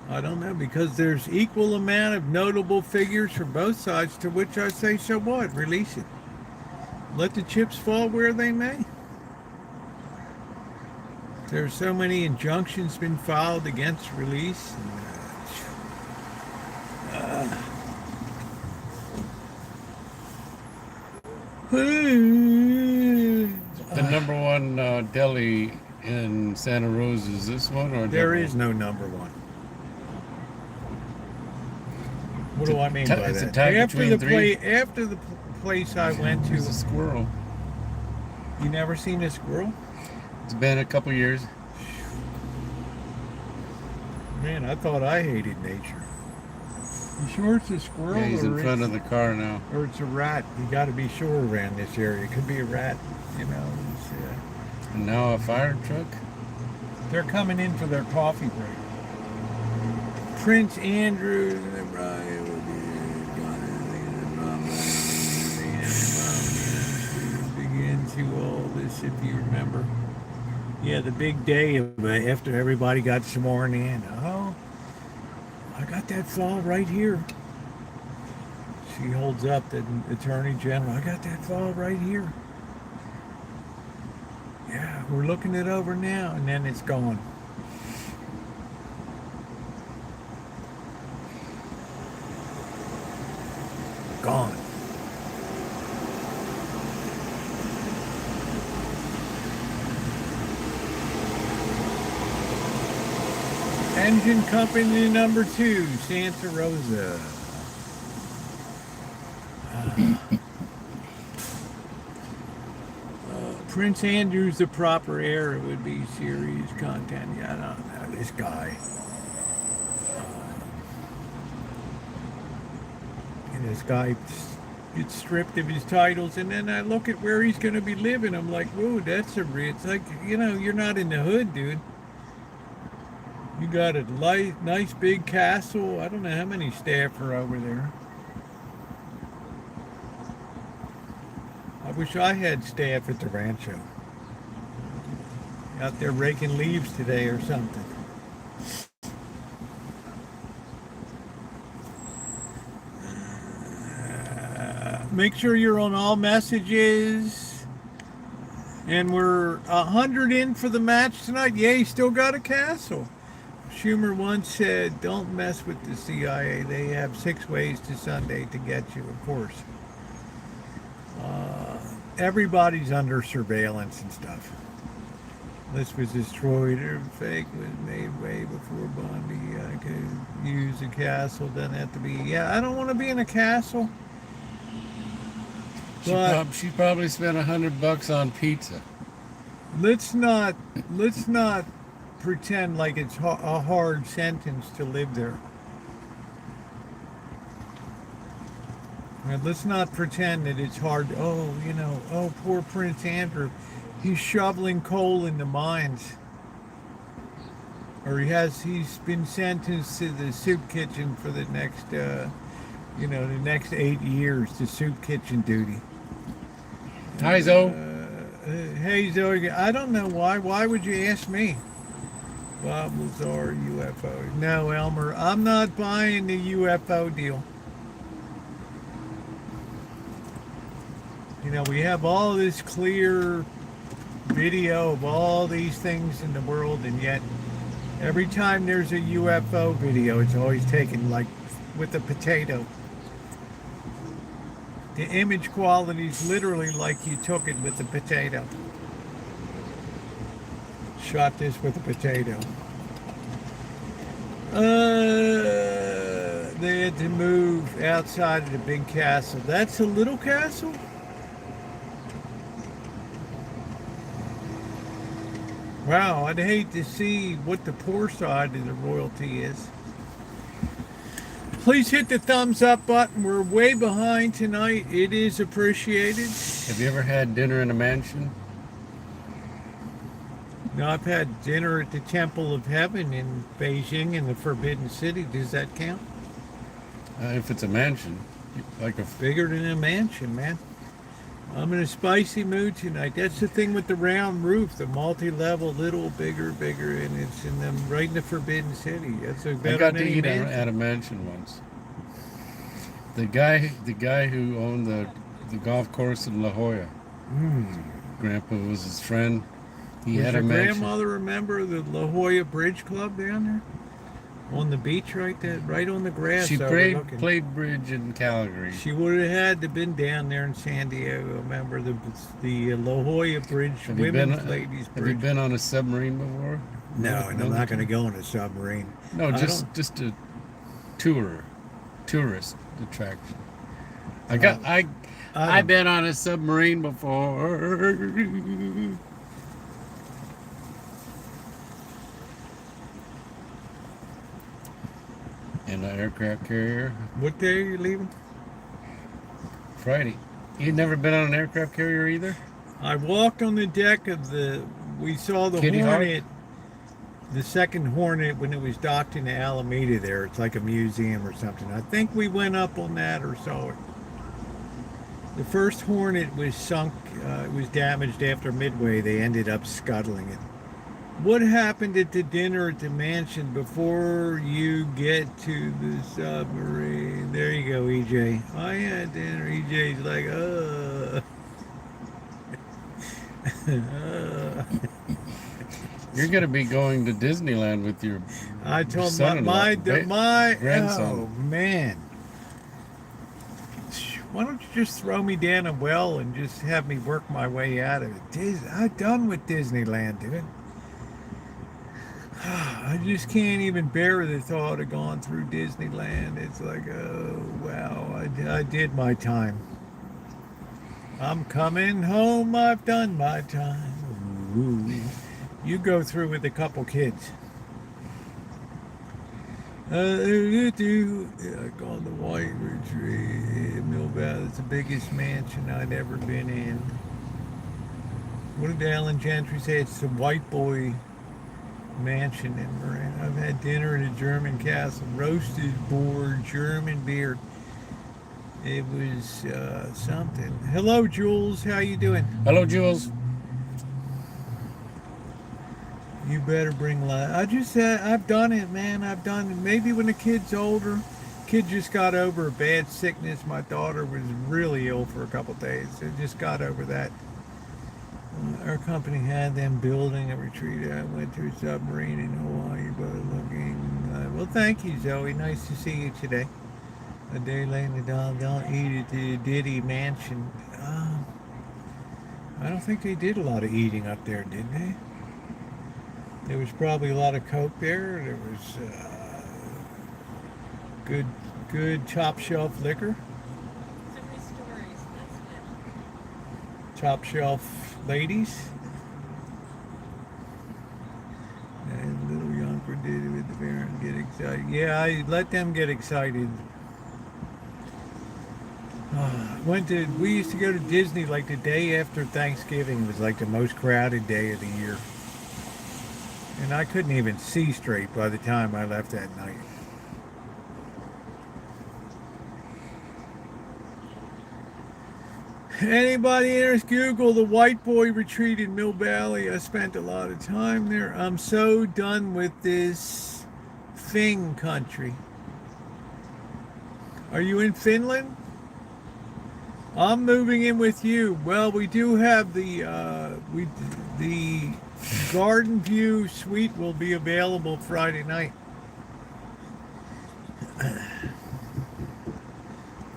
I don't know, because there's equal amount of notable figures from both sides, to which I say, so what? Release it. Let the chips fall where they may. There's so many injunctions been filed against release. The number one deli in Santa Rosa is this one, or There is no number one. What do I mean by it's a that? tie After between the three. after the place I went There's a to, squirrel. you never seen a squirrel? It's been a couple years. Man, I thought I hated nature. You sure it's a squirrel? Yeah, he's in or front it's- of the car now. Or it's a rat. You got to be sure around this area. It could be a rat. You know. And now a fire truck. They're coming in for their coffee break. Prince Andrew. Begin to all this, if you remember. Yeah, the big day of, after everybody got sworn in. Oh, I got that file right here. She holds up the Attorney General. I got that file right here. Yeah, we're looking it over now, and then it's gone. Gone. Engine Company number 2, Santa Rosa. Prince Andrew's the proper heir. It would be series content. Yeah, I don't know. This guy. And this guy gets stripped of his titles, and then I look at where he's going to be living. I'm like, whoa, that's a rich. It's like, you know, you're not in the hood, dude. You got a nice big castle. I don't know how many staff are over there. I wish I had staff at the Rancho. Out there raking leaves today or something. Make sure you're on all messages. And we're 100 in for the match tonight. Yeah, you still got a castle. Schumer once said, don't mess with the CIA. They have 6 ways to Sunday to get you, of course. Everybody's under surveillance and stuff. List was destroyed or fake was made way before Bondi. I could use a castle, doesn't have to be. Yeah, I don't want to be in a castle. She probably spent $100 on pizza. Let's not pretend like it's a hard sentence to live there. And let's not pretend that it's hard. Oh, you know, oh, poor Prince Andrew. He's shoveling coal in the mines. Or he's been sentenced to the soup kitchen for the next, the next 8 years to soup kitchen duty. Hi, Zoe. Hey, Zoe. I don't know why. Why would you ask me? Bob Lazar, UFO. No, Elmer, I'm not buying the UFO deal. You know, we have all this clear video of all these things in the world, and yet every time there's a UFO video, it's always taken like with a potato. The image quality is literally like you took it with a potato. Shot this with a potato. They had to move outside of the big castle. That's a little castle? Wow, I'd hate to see what the poor side of the royalty is. Please hit the thumbs up button. We're way behind tonight. It is appreciated. Have you ever had dinner in a mansion? Now, I've had dinner at the Temple of Heaven in Beijing in the Forbidden City. Does that count? If it's a mansion, like a Bigger than a mansion, man. I'm in a spicy mood tonight. That's the thing with the round roof, the multi-level, little, bigger, and it's in them right in the Forbidden City. That's a I better got to than any eat mansion. at a mansion once. The guy who owned the golf course in La Jolla, Grandpa was his friend. He Was had your a mansion. grandmother a member of the La Jolla Bridge Club down there? On the beach right there, right on the grass She overlooking. played bridge in Calgary. She would have had to been down there in San Diego. Remember the La Jolla Bridge, Have you been? women's ladies Have you bridge. been on a submarine before? No, and I'm not going to go on a submarine. No, I just a tourist attraction. I've been on a submarine before. In an aircraft carrier. What day are you leaving? Friday. You've never been on an aircraft carrier either? I walked on the deck of we saw the Kitty Hawk? Hornet, the second Hornet when it was docked in Alameda there. It's like a museum or something. I think we went up on that or saw it. The first Hornet was sunk, it was damaged after Midway. They ended up scuttling it. What happened at the dinner at the mansion before you get to the submarine? There you go, EJ. I had dinner. EJ's like, You're going to be going to Disneyland with your I told son-in-law, my grandson. oh man. Why don't you just throw me down a well and just have me work my way out of it? I'm done with Disneyland, dude. I just can't even bear the thought of going through Disneyland. It's like, oh, wow, I did my time. I'm coming home. I've done my time. Ooh. You go through with a couple kids. Like on the White Retreat, Mill Valley. It's the biggest mansion I'd ever been in. What did Alan Gentry say? It's the white boy mansion in Marin. I've had dinner at a German castle, roasted boar, German beer. It was something. Hello, Jules. How you doing? Hello, Jules. You better bring life. I've done it, man. I've done it. Maybe when the kid's older. Kid just got over a bad sickness. My daughter was really ill for a couple days. They just got over that. Our company had them building a retreat. I went to a submarine in Hawaii, but looking. Well, thank you, Zoe. Nice to see you today. A day late in the dog. Don't eat at the Diddy Mansion. I don't think they did a lot of eating up there, did they? There was probably a lot of Coke there. There was good top shelf liquor. Top shelf ladies. And little Yonker did it with the parents get excited. Yeah, I let them get excited. We used to go to Disney like the day after Thanksgiving. It was like the most crowded day of the year. And I couldn't even see straight by the time I left that night. Anybody interested? Google the White Boy Retreat in Mill Valley. I spent a lot of time there. I'm so done with this thing country. Are you in Finland? I'm moving in with you. Well, we do have the Garden View Suite will be available Friday night.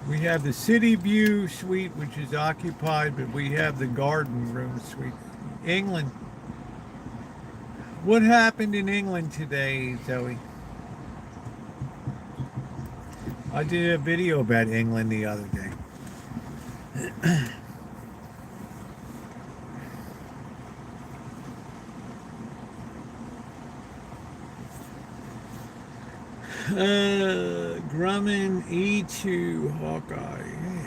We have the City View Suite, which is occupied, but we have the Garden Room Suite. England. What happened in England today, Zoe? I did a video about England the other day. Grumman E2 Hawkeye.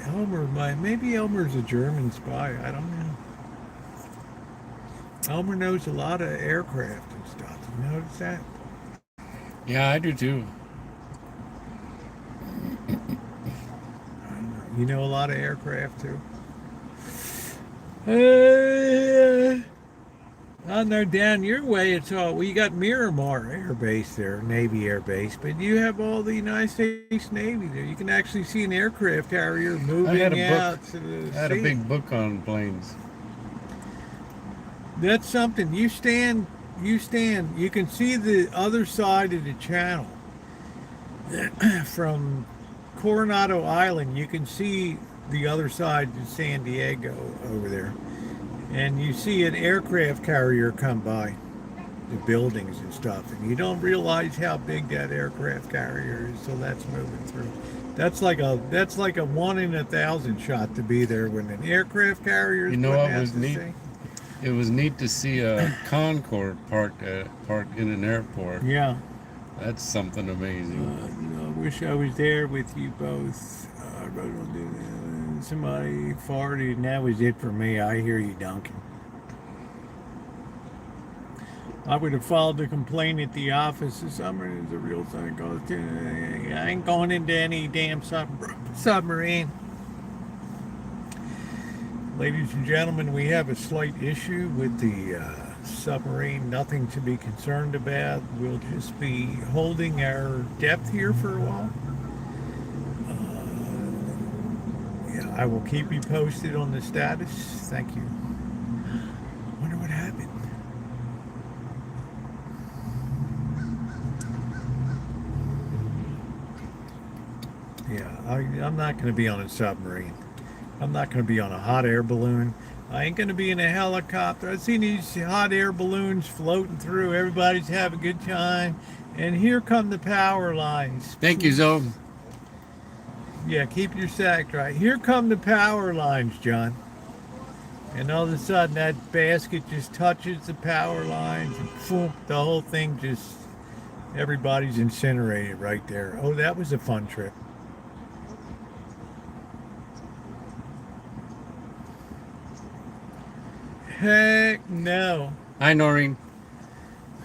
Hey, maybe Elmer's a German spy. I don't know. Elmer knows a lot of aircraft and stuff. You notice that? Yeah, I do too. I don't know. You know a lot of aircraft too. I don't know, down your way it's all, well, you got Miramar Air Base there, Navy Air Base, but you have all the United States Navy there. You can actually see an aircraft carrier moving out to the I had a sea. big book on planes. That's something. You stand, you can see the other side of the channel. From Coronado Island, you can see the other side of San Diego over there. And you see an aircraft carrier come by the buildings and stuff, and you don't realize how big that aircraft carrier is till that's moving through. That's like a 1 in 1,000 shot to be there when an aircraft carrier is You know putting what out was to neat? sea. It was neat to see a Concorde parked in an airport. Yeah. That's something amazing. I wish I was there with you both. Somebody farted, and that was it for me. I hear you, Duncan. I would have filed a complaint at the office this summer. It's a real thing. I ain't going into any damn submarine. Ladies and gentlemen, we have a slight issue with the submarine. Nothing to be concerned about. We'll just be holding our depth here for a while. Yeah, I will keep you posted on the status. Thank you. Wonder what happened. Yeah, I'm not going to be on a submarine. I'm not going to be on a hot air balloon. I ain't going to be in a helicopter. I've seen these hot air balloons floating through. Everybody's having a good time. And here come the power lines. Thank you, Zoe. Yeah, keep your sack dry. Here come the power lines, John. And all of a sudden, that basket just touches the power lines, and boom, the whole thing just, everybody's incinerated right there. Oh, that was a fun trip. Heck no. Hi, Noreen.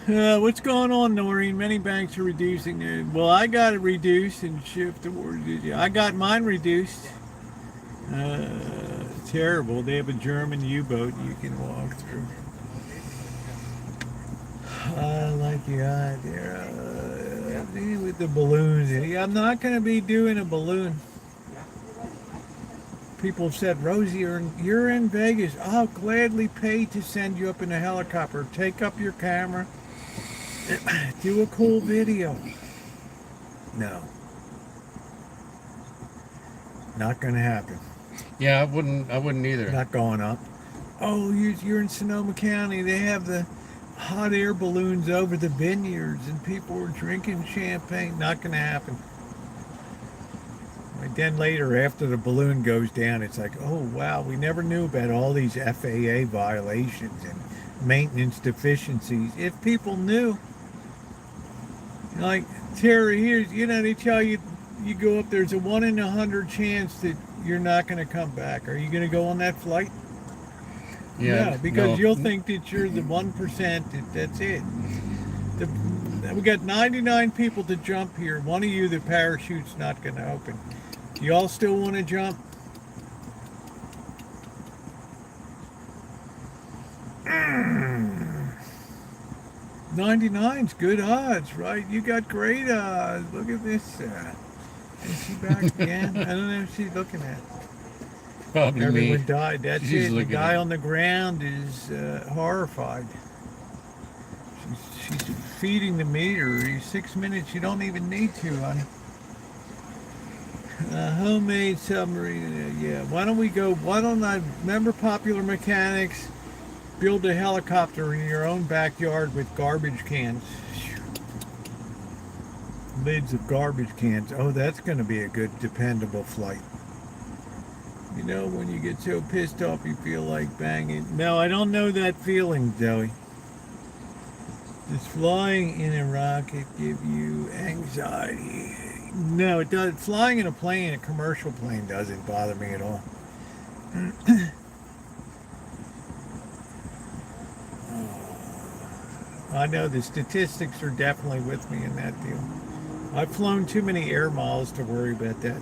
What's going on, Noreen? Many banks are reducing it. Well, I got it reduced and shipped towards it. I got mine reduced. Terrible. They have a German U-boat you can walk through. I like the idea with the balloons. I'm not going to be doing a balloon. People have said, Rosie, you're in Vegas. I'll gladly pay to send you up in a helicopter. Take up your camera. Do a cool video. No. Not going to happen. Yeah, I wouldn't either. Not going up. Oh, you're in Sonoma County. They have the hot air balloons over the vineyards and people are drinking champagne. Not going to happen. And then later, after the balloon goes down, it's like, oh, wow, we never knew about all these FAA violations and maintenance deficiencies. If people knew, like, Terry, here's, they tell you, you go up, there's a 1 in 100 chance that you're not going to come back. Are you going to go on that flight? Yeah, No, because no. you'll think that you're the 1%, that's it. We got 99 people to jump here. One of you, the parachute's not going to open. You all still want to jump? Mm. 99's good odds, right? You got great odds. Look at this. Is she back again? I don't know if she's looking at. Probably Everyone me. died. That's She's it. The looking guy at- on the ground is horrified. She's feeding the meter. 6 minutes. You don't even need to, honey. Homemade submarine. Yeah. Why don't I remember Popular Mechanics? Build a helicopter in your own backyard with garbage cans. Lids of garbage cans. Oh, that's going to be a good, dependable flight. You know, when you get so pissed off you feel like banging. No, I don't know that feeling, Zoe. Does flying in a rocket give you anxiety? No, it does. Flying in a plane, a commercial plane, doesn't bother me at all. I know the statistics are definitely with me in that deal. I've flown too many air miles to worry about that.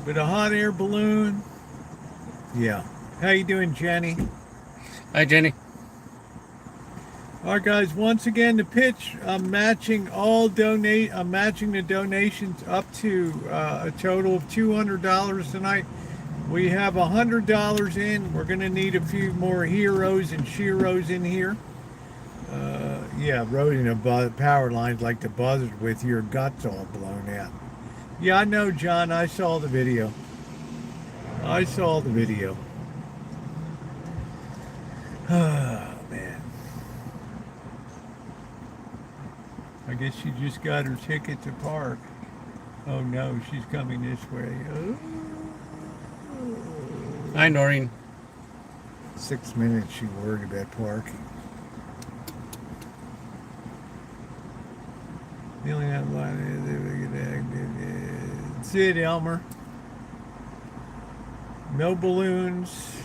But a hot air balloon, yeah. How you doing, Jenny? Hi, Jenny. All right, guys. Once again, the pitch. I'm matching the donations up to a total of $200 tonight. We have $100 in. We're going to need a few more heroes and sheroes in here. Yeah, Rosie, the power lines like the buzzard with your guts all blown out. Yeah, I know, John. I saw the video. I saw the video. Oh, man. I guess she just got her ticket to park. Oh, no, she's coming this way. Oh. Hi, Noreen. 6 minutes she worried about parking. The only that's it, Elmer. No balloons.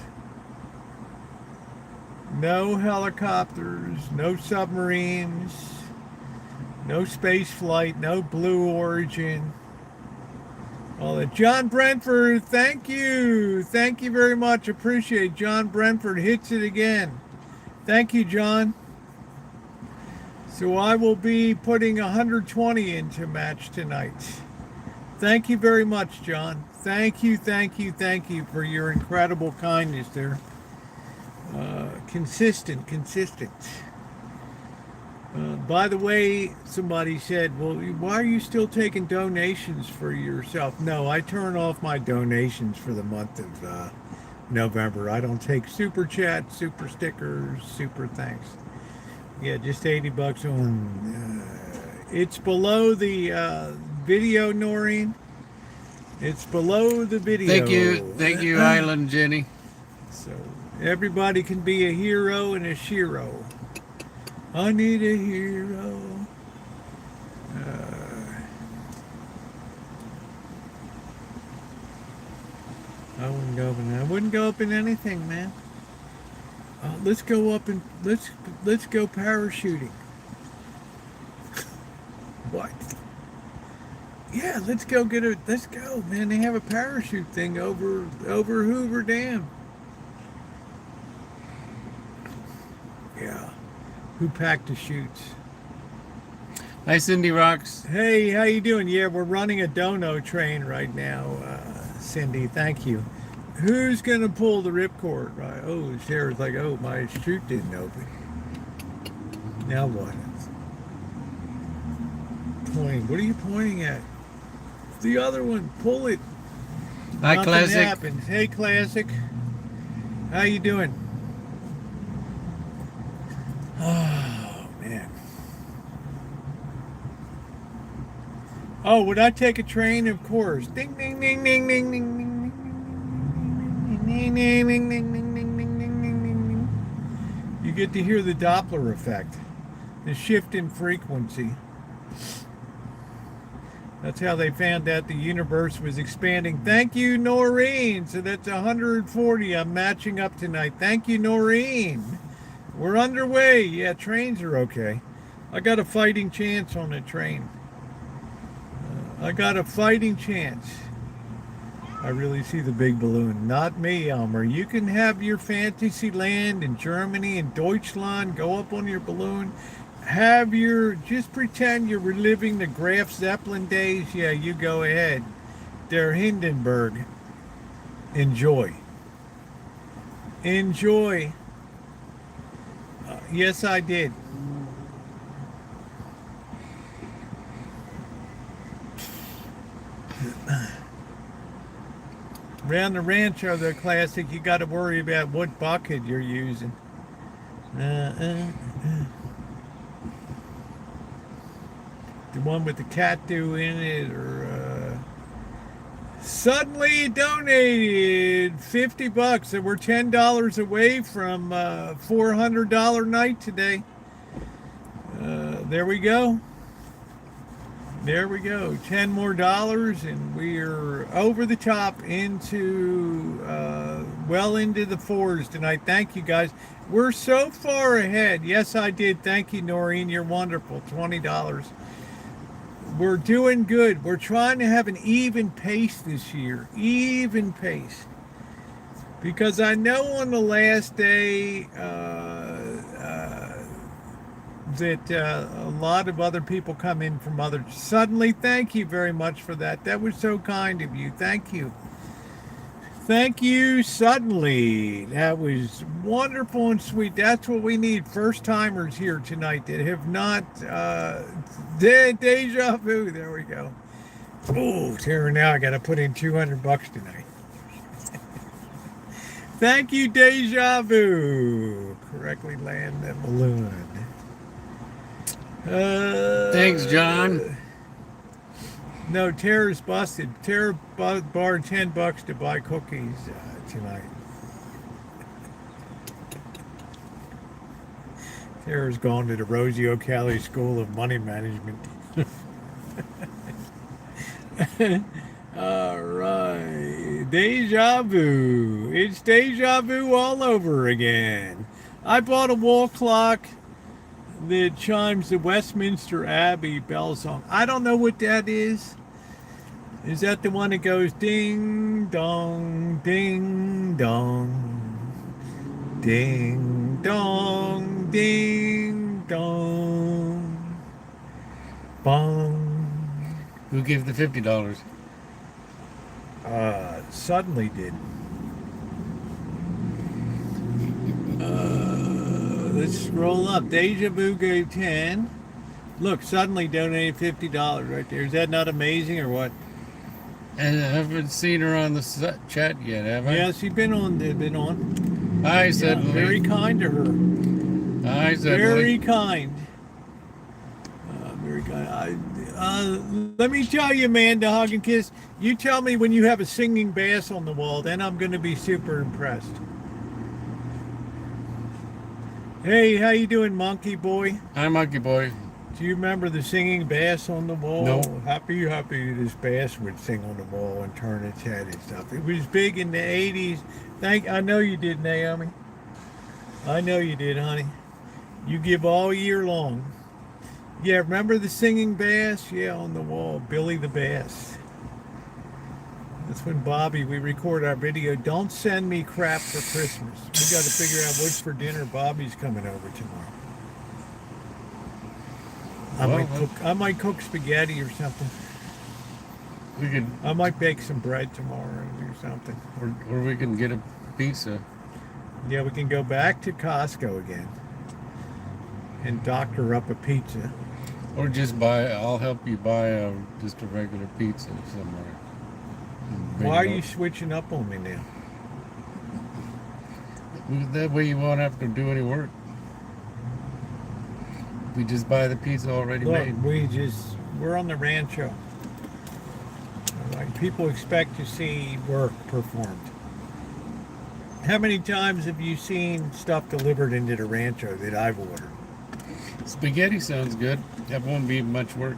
No helicopters. No submarines. No space flight. No Blue Origin. All that. John Brentford, thank you. Thank you very much. Appreciate it. John Brentford hits it again. Thank you, John. So I will be putting 120 into match tonight. Thank you very much, John. Thank you for your incredible kindness there. Consistent. By the way, somebody said, well, why are you still taking donations for yourself? No, I turn off my donations for the month of November. I don't take super chats, super stickers, super thanks. Yeah, just $80 on. It's below the video, Noreen. It's below the video. Thank you, Island Jenny. So everybody can be a hero and a shero. I need a hero. I wouldn't go up in. I wouldn't go up in anything, man. Let's go up and let's go parachuting. What? Yeah, let's go, man. They have a parachute thing over Hoover Dam. Yeah. Who packed the chutes? Hi, Cindy Rocks. Hey, how you doing? Yeah, we're running a dono train right now, Cindy. Thank you. Who's gonna pull the ripcord? Right. Oh, Sarah's like, oh, my chute didn't open. Now what? Point. What are you pointing at? The other one. Pull it. Hi, Nothing Classic. happens. Hey, Classic. How you doing? Oh, man. Oh, would I take a train? Of course. Ding, ding, ding, ding, ding, ding, ding. You get to hear the Doppler effect, the shift in frequency. That's how they found out the universe was expanding. Thank you, Noreen. So that's 140. I'm matching up tonight. Thank you, Noreen. We're underway. Yeah, trains are okay. I got a fighting chance on a train. I got a fighting chance. I really see the big balloon. Not me, Elmer. You can have your fantasy land in Germany and Deutschland. Go up on your balloon. Just pretend you're reliving the Graf Zeppelin days. Yeah, you go ahead. Der Hindenburg. Enjoy. Enjoy. Yes, I did. Around the Rancho, the Classic, you got to worry about what bucket you're using. The one with the cat in it, or suddenly donated $50, and we're $10 away from $400 night today. There we go. There we go. 10 more dollars, and we're over the top into well into the fours tonight. Thank you, guys. We're so far ahead. Yes, I did. Thank you, Noreen. You're wonderful. $20. We're doing good. We're trying to have an even pace this year. Even pace. Because I know on the last day that a lot of other people come in from other. Suddenly, thank you very much for that. That was so kind of you. Thank you. Thank you, Suddenly. That was wonderful and sweet. That's what we need. First timers here tonight that have not deja vu. There we go. Oh, Tara, now I got to put in $200 tonight. Thank you, deja vu. Correctly land that balloon. Thanks, John. No, Tara's busted. Tara borrowed $10 to buy cookies tonight. Tara's gone to the Rosie School of Money Management. All right. Deja vu. It's deja vu all over again. I bought a wall clock that chimes the Westminster Abbey bell song. I don't know what that is. Is that the one that goes ding dong, ding dong, ding dong, ding dong, bong? Who gave the $50? Suddenly did. Let's roll up. Deja Vu gave 10. Look, Suddenly donated $50 right there. Is that not amazing or what? And I haven't seen her on the chat yet, have I? Yeah, she's been on. They've been on. Hi, Yeah, Suddenly. very kind to her. Hi, Suddenly. Very kind. Very kind. Let me tell you, Amanda, hug and kiss. You tell me when you have a singing bass on the wall, then I'm going to be super impressed. Hey, how you doing, Monkey Boy? Hi, Monkey Boy. Do you remember the singing bass on the wall? No. Happy this bass would sing on the wall and turn its head and stuff. It was big in the 80s. I know you did, Naomi. I know you did, honey. You give all year long. Yeah, remember the singing bass? Yeah, on the wall. Billy the Bass. That's when we record our video. Don't send me crap for Christmas. We got to figure out what's for dinner. Bobby's coming over tomorrow. I might cook spaghetti or something. I might bake some bread tomorrow and do something. Or we can get a pizza. Yeah, we can go back to Costco again and doctor up a pizza. Or just I'll help you buy just a regular pizza somewhere. Why are you switching up on me now? That way you won't have to do any work. We just buy the pizza already made. We're on the Rancho. Like, people expect to see work performed. How many times have you seen stuff delivered into the Rancho that I've ordered? Spaghetti sounds good. That won't be much work.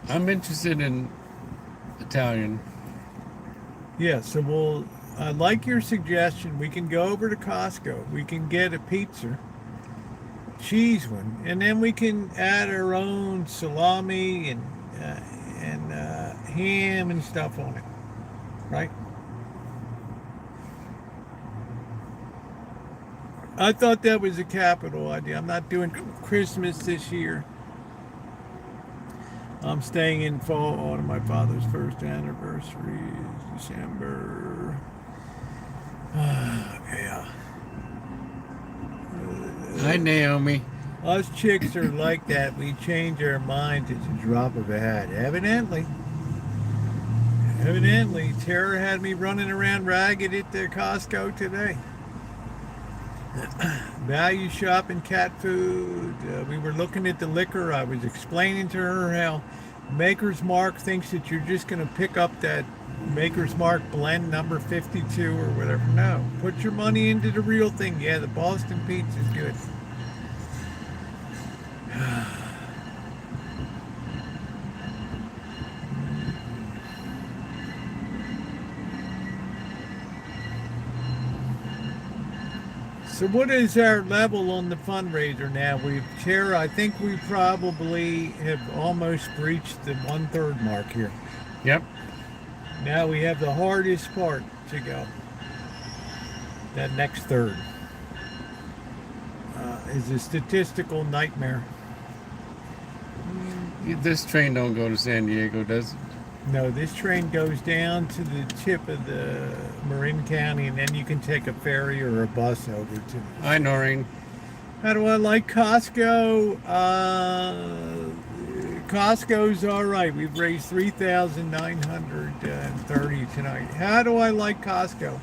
I'm interested in Italian. Yeah, so I like your suggestion. We can go over to Costco. We can get a pizza, cheese one, and then we can add our own salami and ham and stuff on it, right? I thought that was a capital idea. I'm not doing Christmas this year. I'm staying in fall on my father's first anniversary is December. Yeah. Hi, Naomi. Us chicks are like that. We change our minds at the drop of a hat. Evidently, Tara had me running around ragged at the Costco today. Value shopping cat food. We were looking at the liquor. I was explaining to her how Maker's Mark thinks that you're just going to pick up that Maker's Mark blend number 52 or whatever. No, put your money into the real thing. Yeah, the Boston pizza is good. So what is our level on the fundraiser now? Tara, I think we probably have almost breached the 1/3 mark here. Yep. Now we have the hardest part to go. That next third is a statistical nightmare. This train don't go to San Diego, does it? No, this train goes down to the tip of the Marin County, and then you can take a ferry or a bus over to. Hi, Noreen. How do I like Costco? Costco's all right. We've raised 3,930 tonight. How do I like Costco?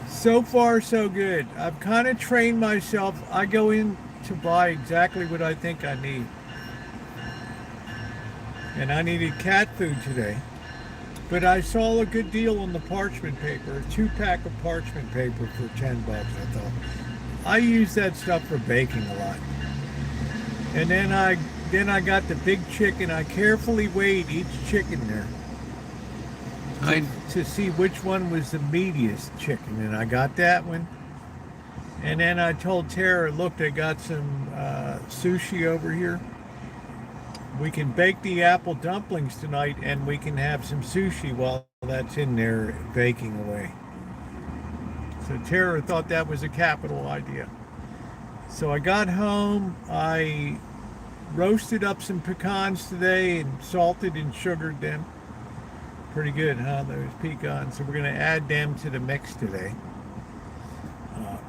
So far, so good. I've kind of trained myself. I go in to buy exactly what I think I need. And I needed cat food today. But I saw a good deal on the parchment paper, a 2-pack of parchment paper for $10, I thought. I use that stuff for baking a lot. And then I got the big chicken. I carefully weighed each chicken there to see which one was the meatiest chicken. And I got that one. And then I told Tara, look, I got some sushi over here. We can bake the apple dumplings tonight, and we can have some sushi while that's in there baking away. So Tara thought that was a capital idea. So I got home, I roasted up some pecans today and salted and sugared them. Pretty good, huh, those pecans? So we're going to add them to the mix today.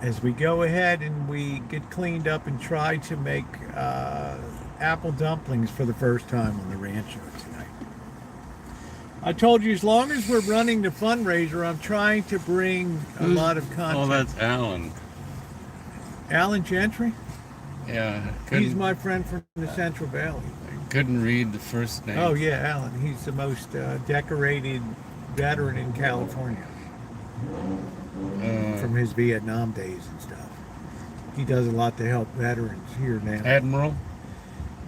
As we go ahead and we get cleaned up and try to make apple dumplings for the first time on the Rancho tonight. I told you, as long as we're running the fundraiser, I'm trying to bring a lot of content. Oh, that's Alan. Alan Gentry? Yeah. He's my friend from the Central Valley. Couldn't read the first name. Oh, yeah, Alan. He's the most decorated veteran in California from his Vietnam days and stuff. He does a lot to help veterans here now. Admiral?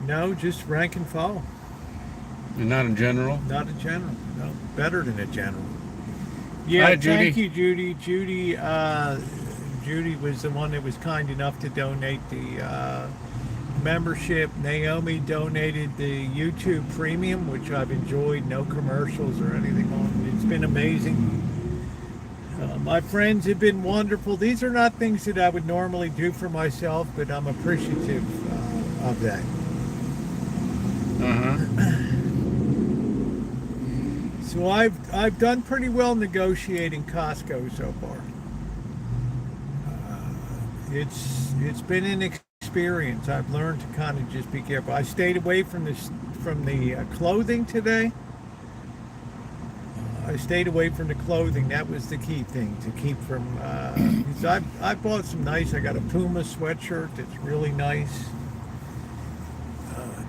No, just rank and file. You're not a general? Not a general. No, better than a general. Yeah, Hi, Judy. thank you, Judy. Judy was the one that was kind enough to donate the membership. Naomi donated the YouTube Premium, which I've enjoyed. No commercials or anything on it. It's been amazing. My friends have been wonderful. These are not things that I would normally do for myself, but I'm appreciative of that. So I've done pretty well negotiating Costco so far. It's been an experience. I've learned to kind of just be careful. I stayed away from the clothing today. I stayed away from the clothing. That was the key thing to keep from. Because I bought some nice. I got a Puma sweatshirt that's really nice.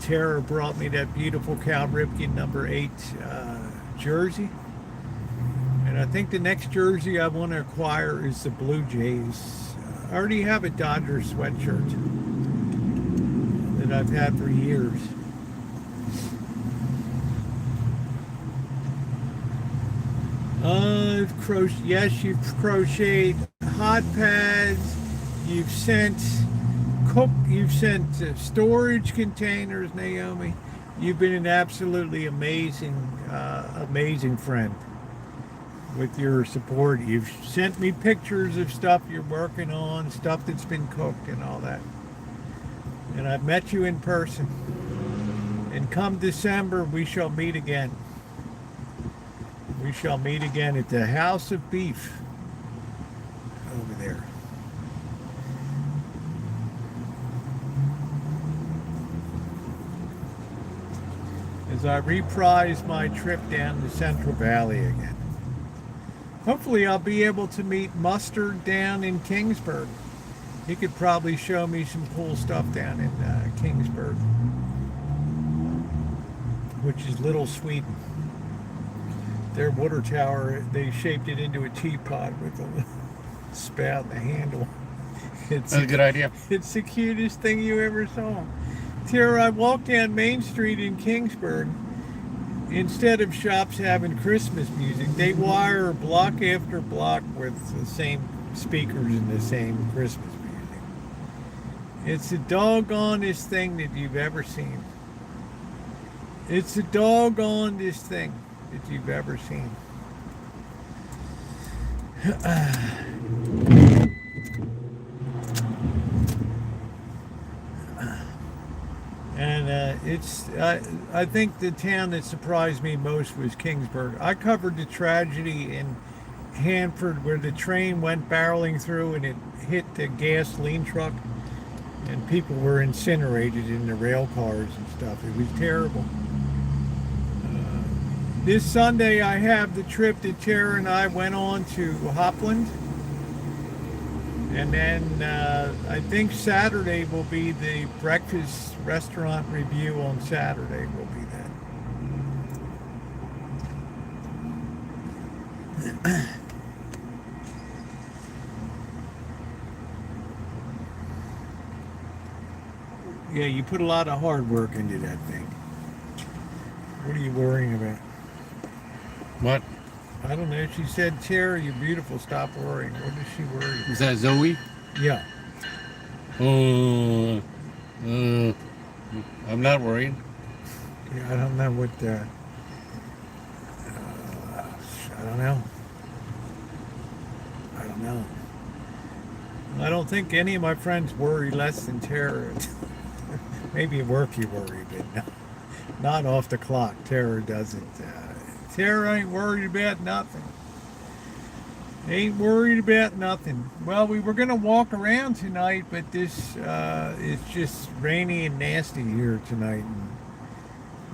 Tara brought me that beautiful Cal Ripken number 8 jersey. And I think the next jersey I want to acquire is the Blue Jays. I already have a Dodgers sweatshirt that I've had for years. Yes, you've crocheted hot pads. You've sent storage containers, Naomi. You've been an absolutely amazing friend with your support. You've sent me pictures of stuff you're working on, stuff that's been cooked and all that. And I've met you in person. And come December, we shall meet again. We shall meet again at the House of Beef over there. As I reprise my trip down the Central Valley again. Hopefully I'll be able to meet Mustard down in Kingsburg. He could probably show me some cool stuff down in Kingsburg. which is Little Sweden. Their water tower, they shaped it into a teapot with a spout and a handle. That's a good idea. It's the cutest thing you ever saw. Tara, I walked down Main Street in Kingsburg. Instead of shops having Christmas music, they wire block after block with the same speakers and the same Christmas music. It's the doggonest thing that you've ever seen. It's the doggonest thing that you've ever seen. And I think the town that surprised me most was Kingsburg. I covered the tragedy in Hanford where the train went barreling through and it hit the gasoline truck and people were incinerated in the rail cars and stuff. It was terrible. This Sunday I have the trip that Tara and I went on to Hopland. And then I think Saturday will be the breakfast restaurant review on Saturday will be that. Yeah, you put a lot of hard work into that thing. What are you worrying about? What? I don't know. She said, Tara, you're beautiful. Stop worrying. What is she worried about? Is that Zoe? Yeah. I'm not worried. Yeah, I don't know what I don't know. I don't know. I don't think any of my friends worry less than Tara. Maybe at work you worry, but not off the clock. Tara doesn't. Tara ain't worried about nothing. Ain't worried about nothing. Well, we were going to walk around tonight, but this it's just rainy and nasty here tonight. And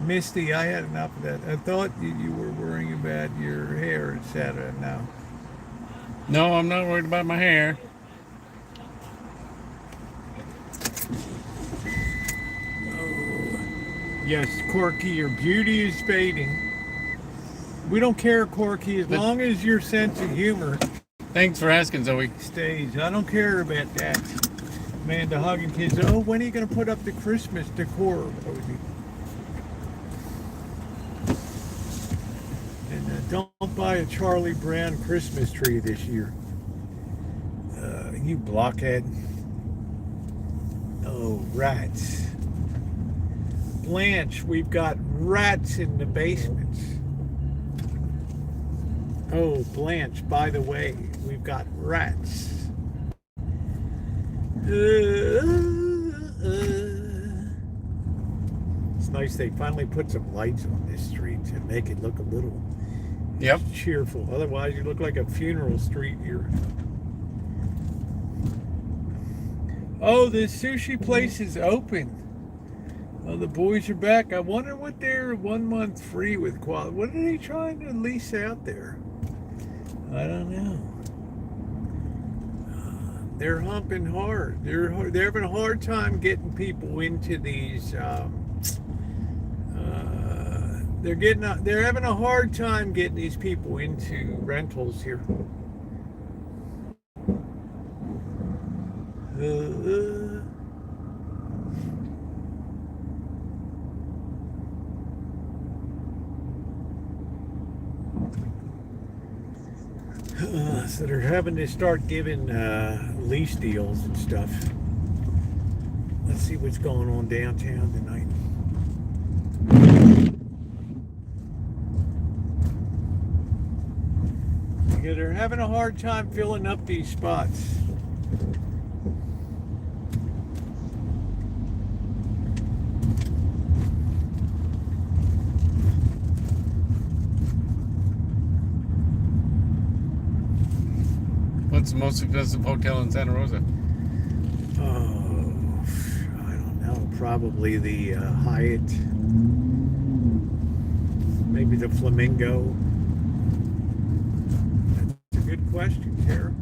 misty, I had enough of that. I thought you were worrying about your hair, etc. No. No, I'm not worried about my hair. Yes, Corky, your beauty is fading. We don't care, Corky, as long as your sense of humor Thanks for asking, Zoe. stays. I don't care about that. Amanda hugging kids. Oh, when are you going to put up the Christmas decor, Rosie? And don't buy a Charlie Brown Christmas tree this year. You blockhead. Oh, rats. Blanche, we've got rats in the basement. Oh, Blanche, by the way, we've got rats. It's nice they finally put some lights on this street to make it look a little cheerful. Otherwise, you look like a funeral street here. Oh, the sushi place is open. Oh, the boys are back. I wonder what they're 1 month free with quality. What are they trying to lease out there? I don't know. They're humping hard. They're having a hard time getting people into these. They're having a hard time getting these people into rentals here. So they're having to start giving lease deals and stuff. Let's see what's going on downtown tonight. Yeah, they're having a hard time filling up these spots. What's the most expensive hotel in Santa Rosa? Oh, I don't know. Probably the Hyatt. Maybe the Flamingo. That's a good question, Tara.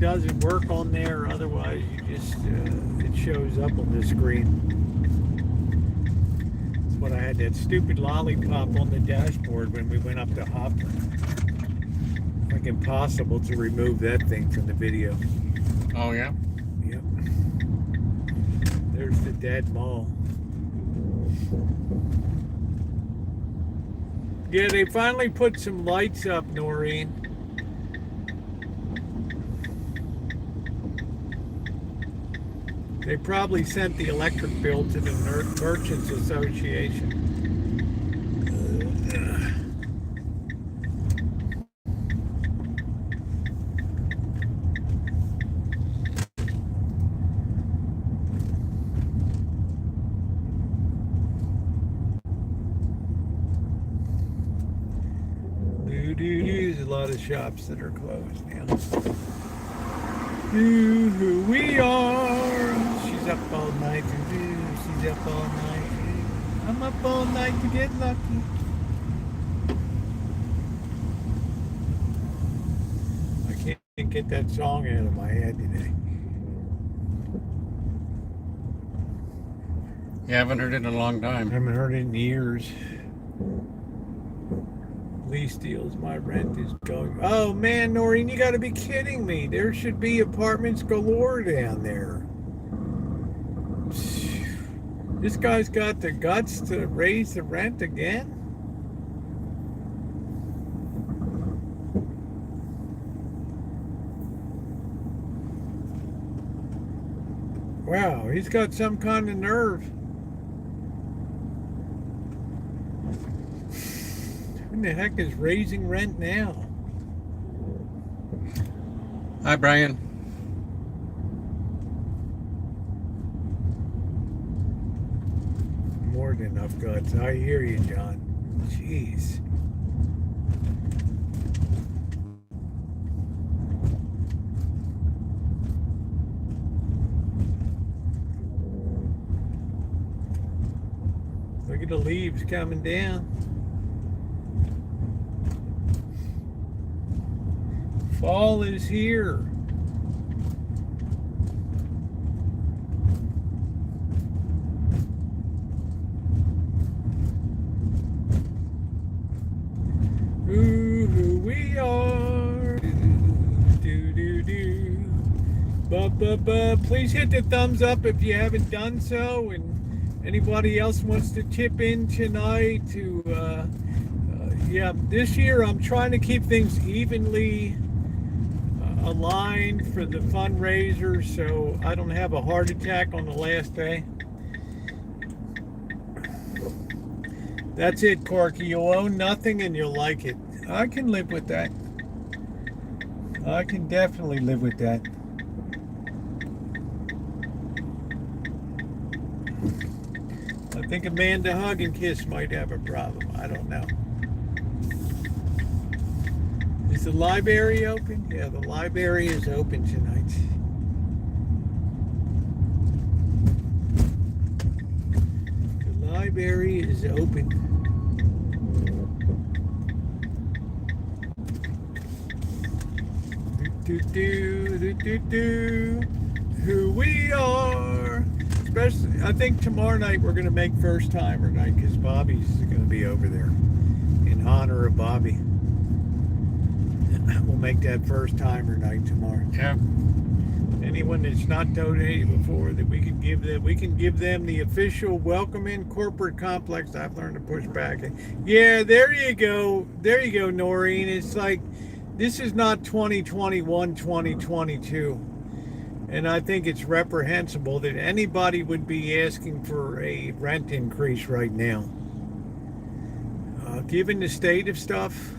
doesn't work on there. Otherwise, you just it shows up on the screen. That's what I had, that stupid lollipop on the dashboard when we went up to Hopper. Like impossible to remove that thing from the video. Oh yeah. Yep. There's the dead mall. Yeah, they finally put some lights up, Noreen. They probably sent the electric bill to the Merchants Association. There's a lot of shops that are closed now. Who we are. She's up all night. She's up all night. I'm up all night to get lucky. I can't get that song out of my head today. You haven't heard it in a long I time. haven't heard it in years. Lee steals my rent is going. Oh man, Noreen, you gotta be kidding me. There should be apartments galore down there. This guy's got the guts to raise the rent again? Wow, he's got some kind of nerve. Who the heck is raising rent now? Hi, Brian. More than enough guts. I hear you, John. Jeez. Look at the leaves coming down. Fall is here. Ooh, who we are. Please hit the thumbs up if you haven't done so, and anybody else wants to chip in tonight to yeah, this year I'm trying to keep things evenly aligned for the fundraiser so I don't have a heart attack on the last day. That's it, Corky. You'll own nothing and you'll like it. I can live with that. I can definitely live with that. I think Amanda Hug and Kiss might have a problem. I don't know. Is the library open? Yeah, the library is open tonight. The library is open. Who we are. Especially, I think tomorrow night we're going to make first timer night because Bobby's going to be over there in honor of Bobby. We'll make that first timer night tomorrow. Yeah. Anyone that's not donated before, that we can give them the official welcome in corporate complex. I've learned to push back. Yeah, there you go, Noreen. It's like this is not 2021, 2022. And I think it's reprehensible that anybody would be asking for a rent increase right now. Given the state of stuff,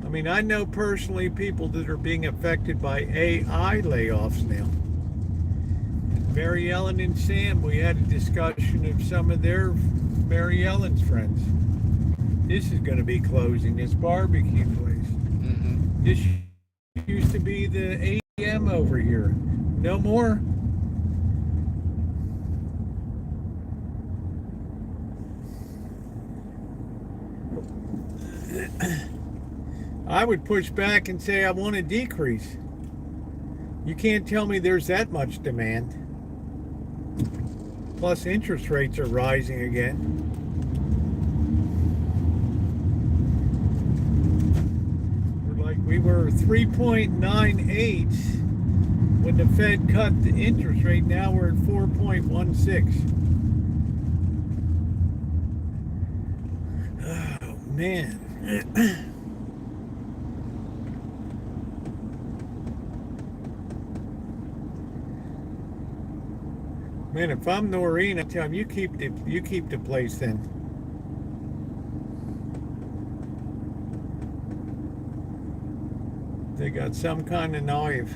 I mean, I know personally people that are being affected by AI layoffs now. Mary Ellen and Sam, we had a discussion of some of their Mary Ellen's friends. This is going to be closing, this barbecue place. Mm-hmm. This used to be the ATM over here. No more. I would push back and say I want a decrease. You can't tell me there's that much demand. Plus interest rates are rising again. We were 3.98 when the Fed cut the interest rate. Now we're at 4.16. Oh, man. Man, if I'm Noreen, I tell him you keep the place then. They got some kind of knife.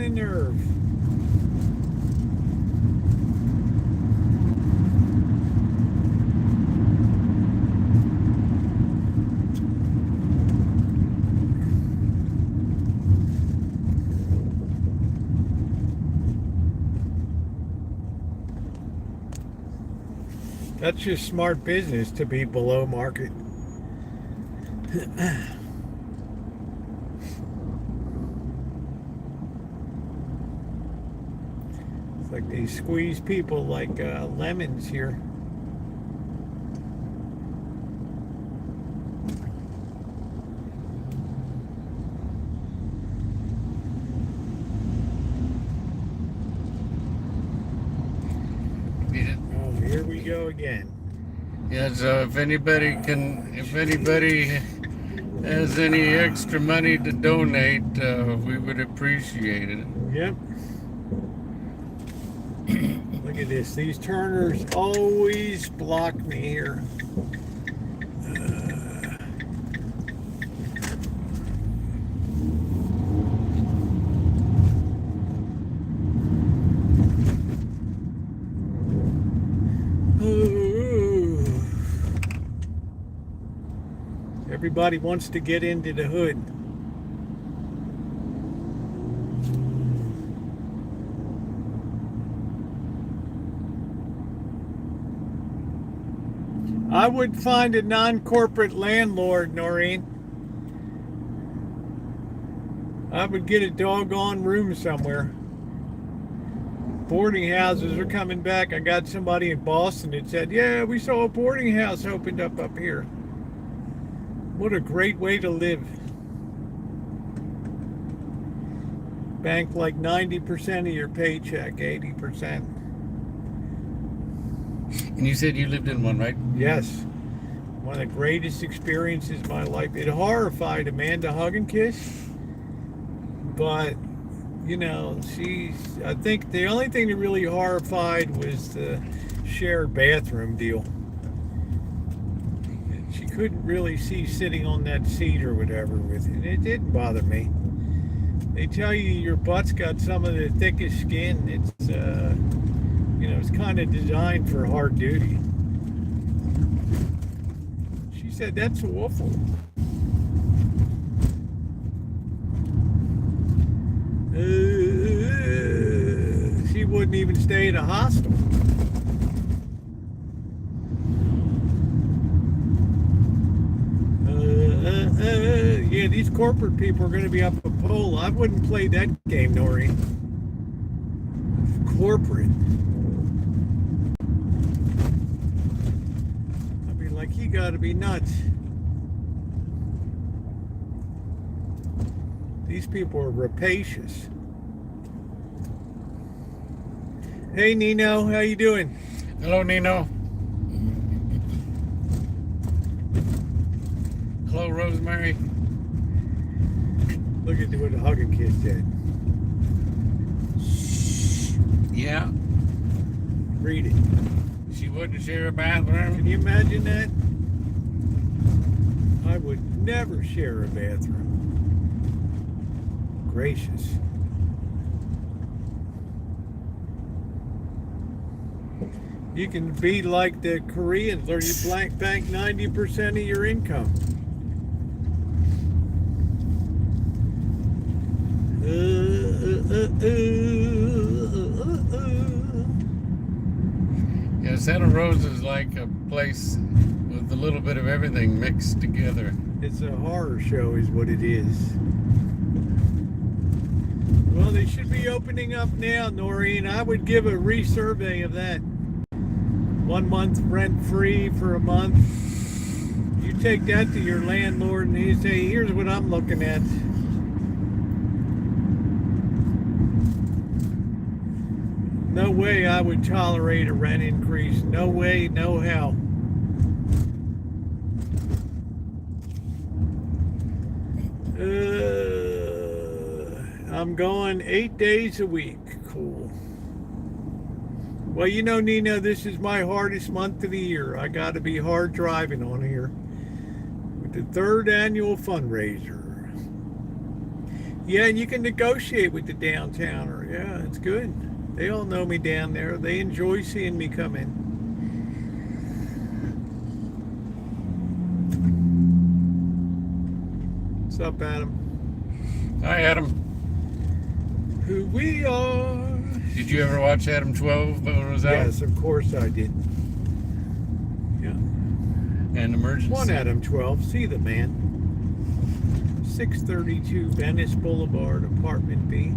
Nerve. That's just smart business to be below market. Like they squeeze people like lemons here. Yeah. Oh, here we go again. Yeah, so if anybody has any extra money to donate, we would appreciate it. Yep. Look at this. These turners always block me here. Everybody wants to get into the hood. I would find a non-corporate landlord, Noreen. I would get a doggone room somewhere. Boarding houses are coming back. I got somebody in Boston that said, yeah, we saw a boarding house opened up here. What a great way to live. Bank like 90% of your paycheck, 80%. And you said you lived in one, right? Yes. One of the greatest experiences of my life. It horrified Amanda hug and kiss. But, you know, I think the only thing that really horrified was the shared bathroom deal. She couldn't really see sitting on that seat or whatever with it. It didn't bother me. They tell you your butt's got some of the thickest skin. It's, you know, it's kind of designed for hard duty. She said, that's awful. She wouldn't even stay at a hostel. Yeah, these corporate people are going to be up a pole. I wouldn't play that game, Nori. Corporate. I'd be like, you got to be nuts. These people are rapacious. Hey, Nino, how you doing? Hello, Nino. Hello, Rosemary. Look at what the hug and kiss did. Yeah. Read it. She wouldn't share a Can bathroom. you imagine that? I would never share a bathroom. Gracious. You can be like the Koreans, or you bank 90% of your income. Yeah, Santa Rosa is like a place with a little bit of everything mixed together. It's a horror show is what it is. Well, they should be opening up now, Noreen. I would give a resurvey of that. 1 month rent free for a month. You take that to your landlord and you say, here's what I'm looking at. No way I would tolerate a rent increase. No way, no how. I'm going 8 days a week. Cool. Well, you know, Nina, this is my hardest month of the year. I got to be hard driving on here. With the 3rd annual fundraiser. Yeah, and you can negotiate with the downtowner. Yeah, it's good. They all know me down there. They enjoy seeing me come in. What's up, Adam? Hi, Adam. Who we are. Did you ever watch Adam 12 when it was out? Yes, of course I did. Yeah. And Emergency. One Adam 12. See the man. 632 Venice Boulevard, Apartment B.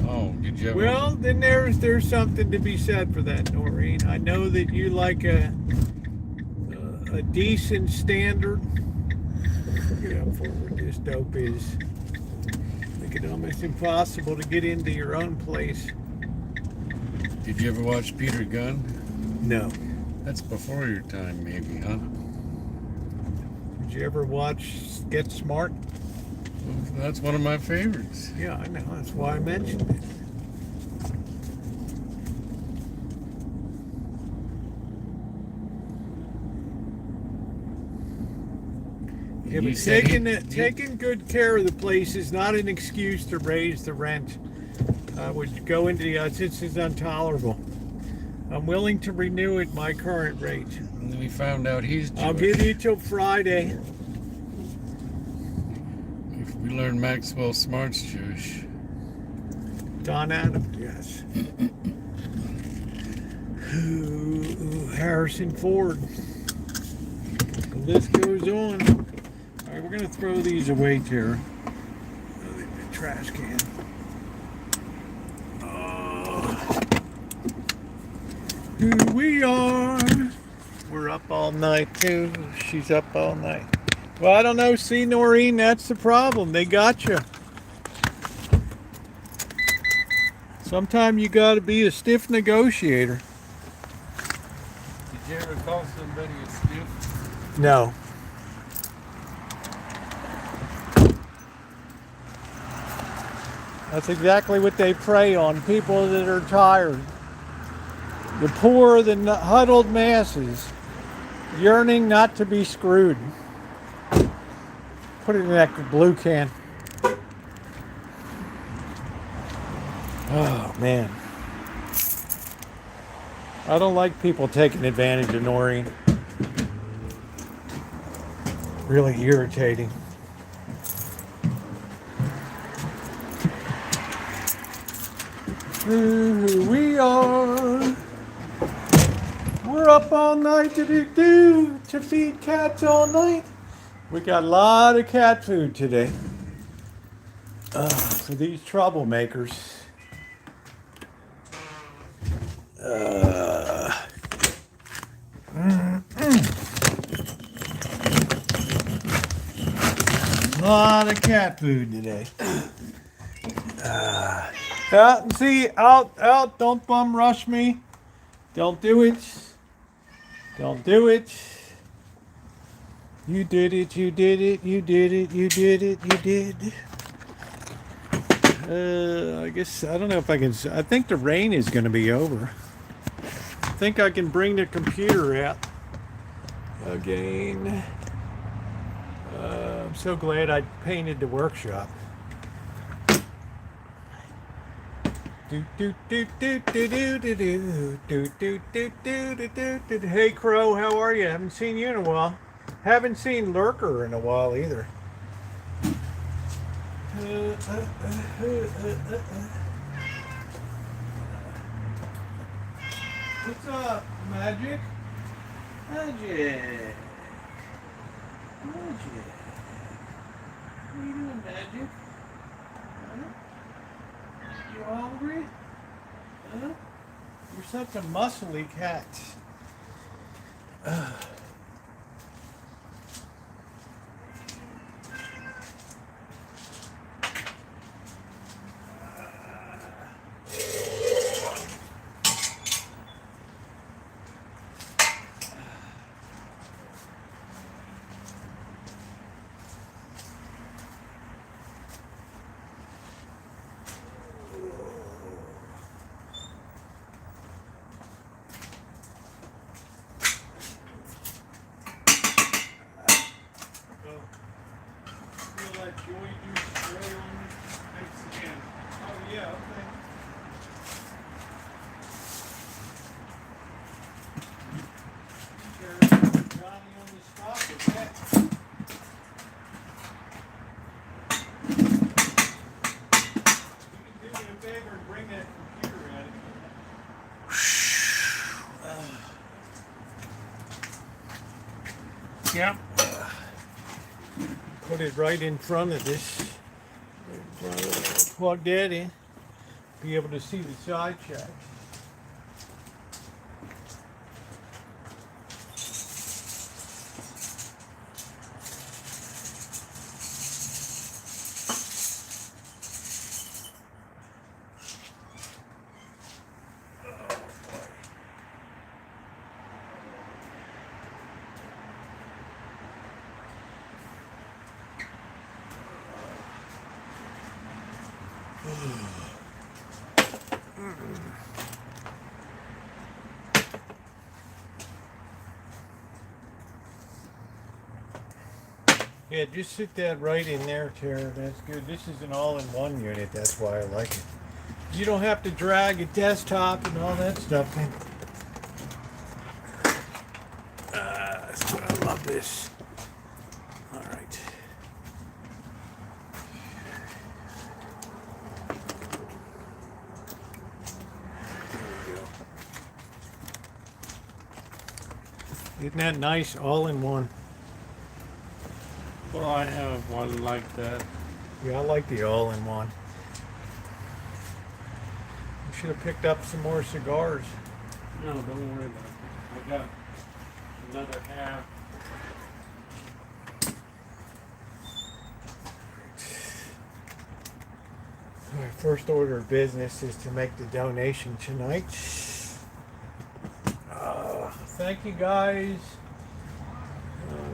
Oh, did you ever? Well, then there's something to be said for that, Noreen. I know that you like a decent standard. Look at how forward this dope is. Make it almost impossible to get into your own place. Did you ever watch Peter Gunn? No. That's before your time, maybe, huh? Did you ever watch Get Smart? Well, that's one of my favorites. Yeah, I know. That's why I mentioned it. Yeah, You but say- taking good care of the place is not an excuse to raise the rent. I would go into the this is intolerable. I'm willing to renew at my current rate. And then we found out he's Jewish. I'll give you till Friday. If we learned Maxwell Smart's Jewish. Don Adams, yes. Harrison Ford. The list goes on. All right, we're going to throw these away, Tara. Oh, the trash can. Who we are. We're up all night, too. She's up all night. Well, I don't know. See, Noreen, that's the problem. They got you. Sometimes you got to be a stiff negotiator. Did you ever call somebody a stiff? No. That's exactly what they prey on, people that are tired. The poor, the huddled masses, yearning not to be screwed. Put it in that blue can. Oh, man. I don't like people taking advantage of Noreen. Really irritating. Who we are. We're up all night to feed cats all night. We got a lot of cat food today. For these troublemakers. A lot of cat food today. See, out, don't bum rush me. Don't do it. Don't do it. You did it, you did it, you did it, you did it, you did. I guess I don't know if I can. I think the rain is going to be over. I think I can bring the computer out again. I'm so glad I painted the workshop. Hey Crow, how are you? Haven't seen you in a while. Haven't seen Lurker in a while either. What's up, Magic? Magic. Magic. What are you doing, Magic? Huh? You hungry? Huh? You're such a muscly cat. Yep. Put it right in front of this. Plug that in. Be able to see the side shot. Yeah, just sit that right in there, Tara. That's good. This is an all-in-one unit. That's why I like it. You don't have to drag a desktop and all that stuff. That's why I love this. All right. There we go. Isn't that nice? All-in-one. Well, I have one like that. Yeah, I like the all-in-one. You should have picked up some more cigars. No, don't worry about it. I got another half. My first order of business is to make the donation tonight. Thank you guys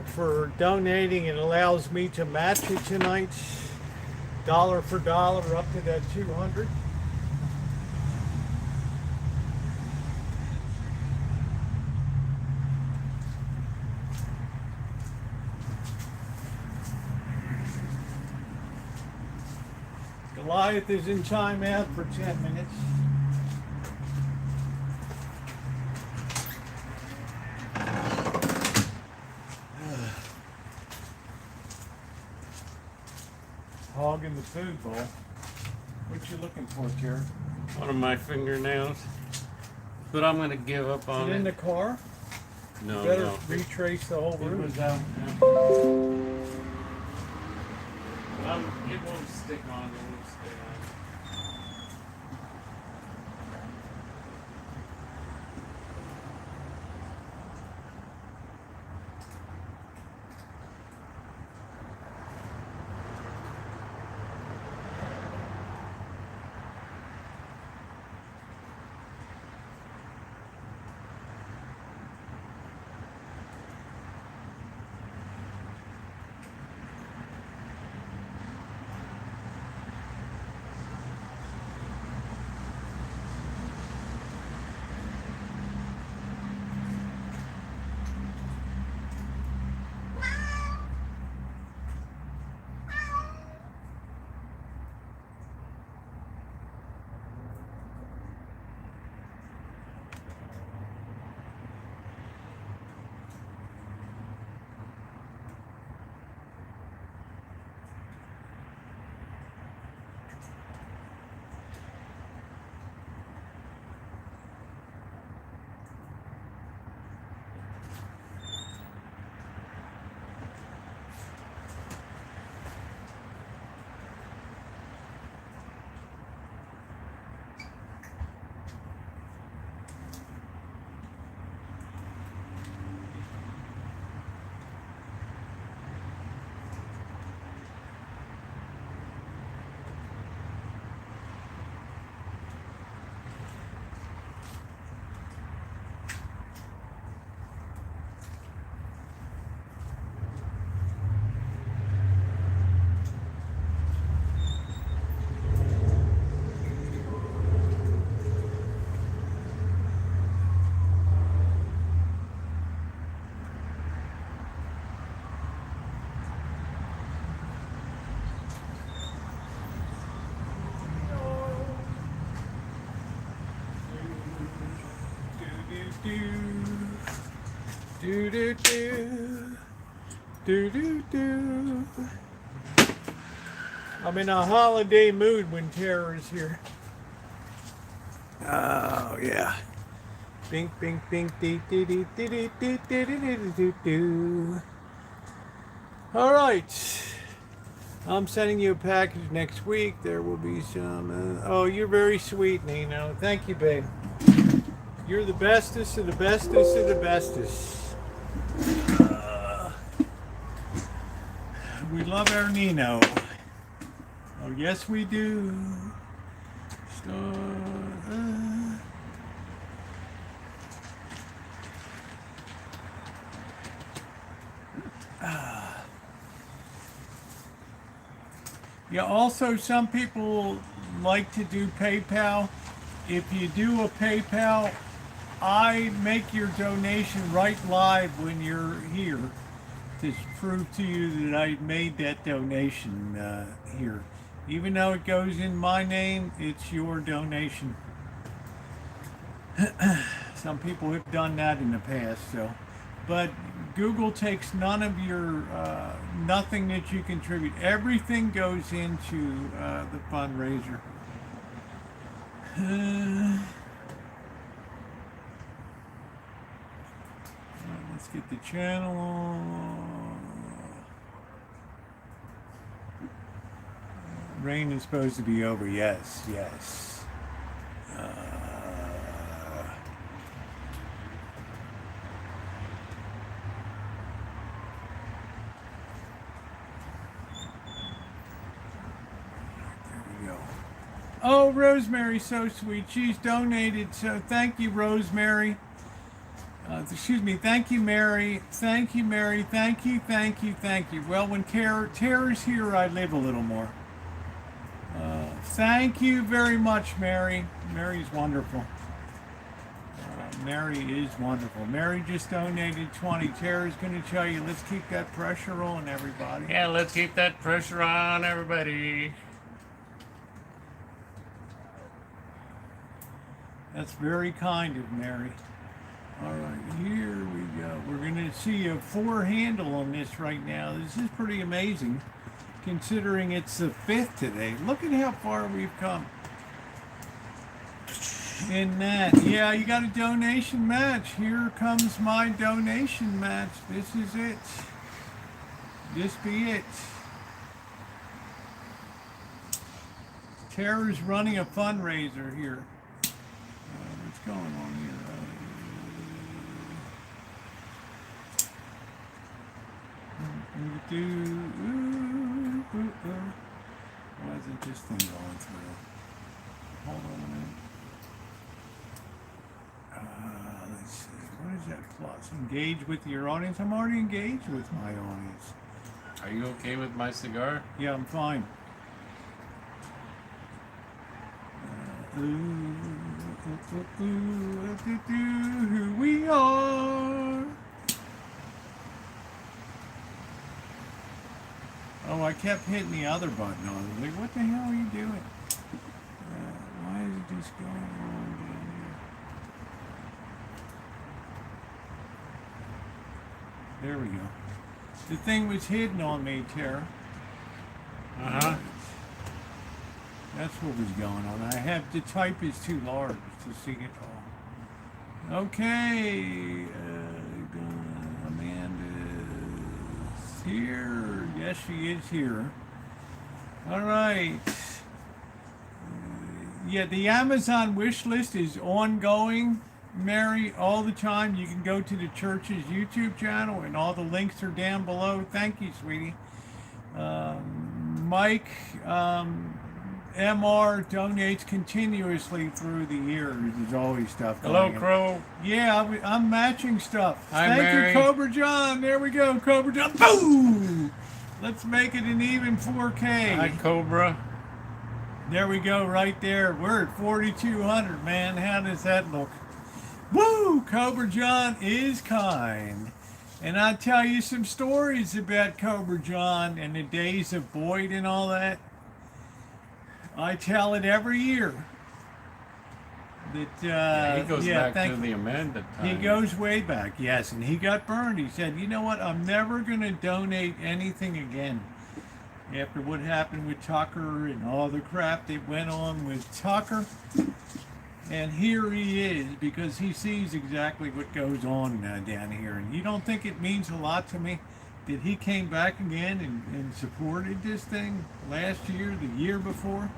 for donating. It allows me to match it tonight, dollar for dollar, up to that 200. Goliath is in timeout for 10 minutes. Hogging the food bowl. What you looking for, Jared? One of my fingernails. But I'm going to give up Is on it in it. the car? No, Better no. retrace the whole It room. was out. It won't stick on. It won't stay on. Do do do. Do do do. I'm in a holiday mood when Tara is here. Oh yeah. Bink bink bink dee dee dee dee dee dee dee dee dee dee. All right. I'm sending you a package next week. There will be some. Oh, you're very sweet, Nino. Thank you, babe. You're the bestest of the bestest of the bestest. We love our Nino. Oh, yes, we do. Yeah, also, some people like to do PayPal. If you do a PayPal, I make your donation right live when you're here to prove to you that I made that donation here. Even though it goes in my name, it's your donation. Some people have done that in the past, so. But Google takes none of your, nothing that you contribute. Everything goes into the fundraiser. Let's get the channel. Rain is supposed to be over. Yes, yes. There we go. Oh, Rosemary's so sweet. She's donated. So thank you, Rosemary. Excuse me. Thank you, Mary. Thank you, Mary. Thank you, thank you, thank you. Well, when Tara's here, I live a little more. Thank you very much, Mary. Mary's wonderful. Mary is wonderful. Mary just donated 20. Tara's going to tell you, let's keep that pressure on, everybody. Yeah, let's keep that pressure on everybody. That's very kind of Mary. All right, here we go. We're going to see a 4 handle on this right now. This is pretty amazing, considering it's the 5th today. Look at how far we've come. In that, yeah, you got a donation match. Here comes my donation match. This is it. This be it. Tara's running a fundraiser here. What's going on here? Why isn't this thing going through? Hold on a minute. Let's see. What is that plus? Engage with your audience. I'm already engaged with my audience. Are you okay with my cigar? Yeah, I'm fine. Who we are. Oh, I kept hitting the other button on it. Like, what the hell are you doing? Why is it just going on down here? There we go. The thing was hidden on me, Tara. Uh-huh. That's what was going on. I have, the type is too large to see it all. Okay. Amanda's here. Yes, she is here. All right. Yeah, the Amazon wish list is ongoing, Mary, all the time. You can go to the church's YouTube channel, and all the links are down below. Thank you, sweetie. Mike MR donates continuously through the years. There's always stuff going on. Hello, Crow. Yeah, I'm matching stuff. Hi, Thank Mary. you, Cobra John. There we go, Cobra John. Boom! Let's make it an even 4K. Hi, Cobra. There we go, right there. We're at 4,200, man. How does that look? Woo! Cobra John is kind. And I'll tell you some stories about Cobra John and the days of Boyd and all that. I tell it every year. that he goes yeah, back to the Amanda time. he goes way back, yes, and he got burned. He said, "You know what? I'm never going to donate anything again." After what happened with Tucker and all the crap that went on with Tucker, and here he is because he sees exactly what goes on down here. And you don't think it means a lot to me that he came back again and supported this thing last year, the year before?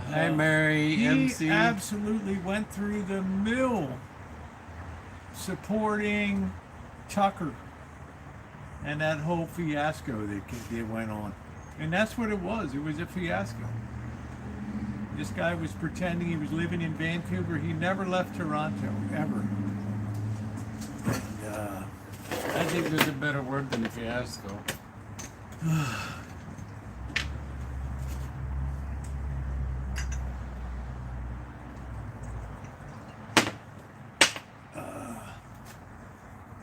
Hi, Mary He MC. absolutely went through the mill supporting Tucker and that whole fiasco that went on. And that's what it was. It was a fiasco. This guy was pretending he was living in Vancouver. He never left Toronto, ever. And, I think there's a better word than fiasco.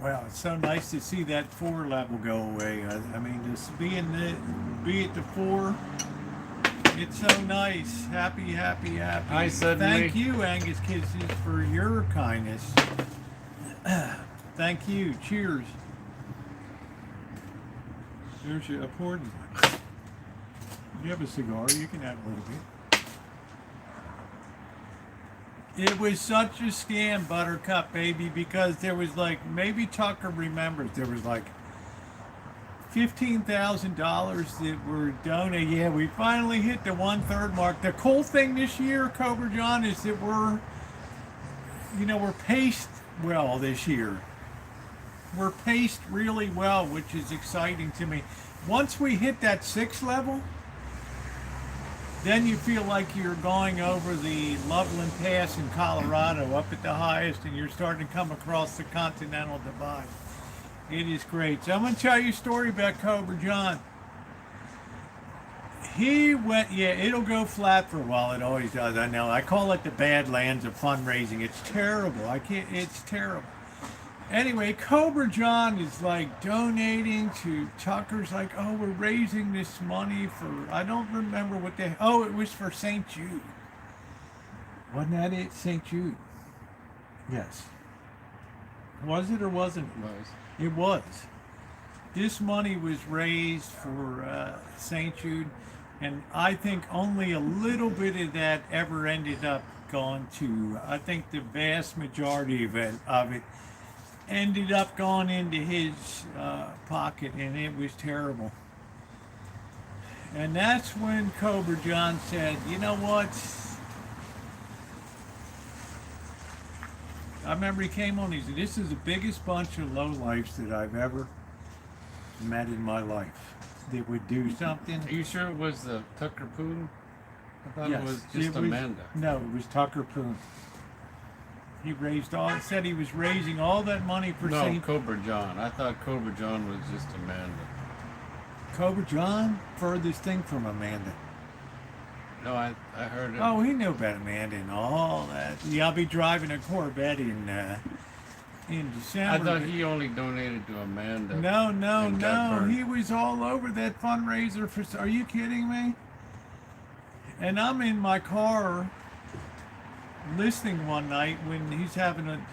well, it's so nice to see that 4 level go away. I mean, just be at the 4. It's so nice. Happy, happy, happy. Hi, suddenly. Thank you, Angus Kisses, for your kindness. Thank you. Cheers. There's a poured one. You have a cigar, you can have a little bit. It was such a scam, Buttercup baby, because there was like, maybe Tucker remembers, there was like $15,000 that were donated. Yeah, we finally hit the 1/3 mark. The cool thing this year, Cobra John, is that we're paced well this year. We're paced really well, which is exciting to me. Once we hit that 6 level, then you feel like you're going over the Loveland Pass in Colorado up at the highest, and you're starting to come across the Continental Divide. It is great. So I'm going to tell you a story about Cobra John. He went, yeah, it'll go flat for a while. It always does. I know. I call it the Badlands of fundraising. It's terrible. It's terrible. Anyway, Cobra John is like donating to Tucker's, like, oh, we're raising this money for, I don't remember what it was for St. Jude. Wasn't that it? St. Jude. Yes. Was it or wasn't it? It was. This money was raised for St. Jude, and I think only a little bit of that ever ended up going to, I think the vast majority of it ended up going into his pocket, and it was terrible. And that's when Cobra John said, you know what? I remember he came on, he said, this is the biggest bunch of lowlifes that I've ever met in my life that would do something. Are you sure it was the Tucker Poon? I thought Yes, it was just Amanda. No, it was Tucker Poon. He said he was raising all that money for No, St. Cobra John. I thought Cobra John was just Amanda. Cobra John, furthest thing from Amanda. No, I heard it. Oh, he knew about Amanda and all that. Yeah, I'll be driving a Corvette in December. I thought he only donated to Amanda. No, and got burned. he was all over that fundraiser for. Are you kidding me? And I'm in my car listening one night when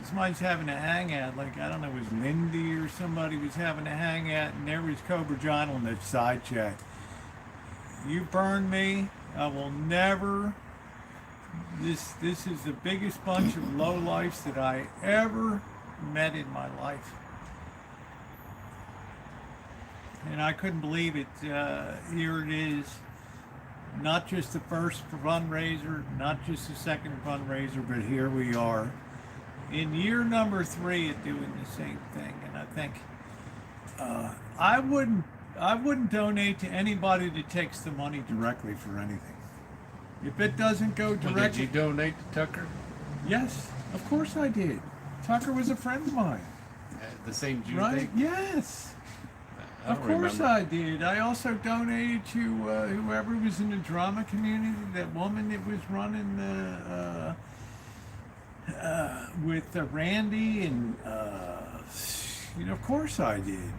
somebody's having a hangout, like, I don't know, it was Lindy or somebody was having a hangout, and there was Cobra John on the side chat. You burned me. I will never. This is the biggest bunch of lowlifes that I ever met in my life. And I couldn't believe it. Here it is. Not just the first fundraiser, not just the second fundraiser, but here we are in year number 3 at doing the same thing. And I think I wouldn't donate to anybody that takes the money directly for anything. If it doesn't go Well, directly, did you donate to Tucker? yes, of course I did. Tucker was a friend of mine, The St. Jude right? thing? Yes. I Of don't course remember. I did. I also donated to whoever was in the drama community, that woman that was running with Randy, and of course I did.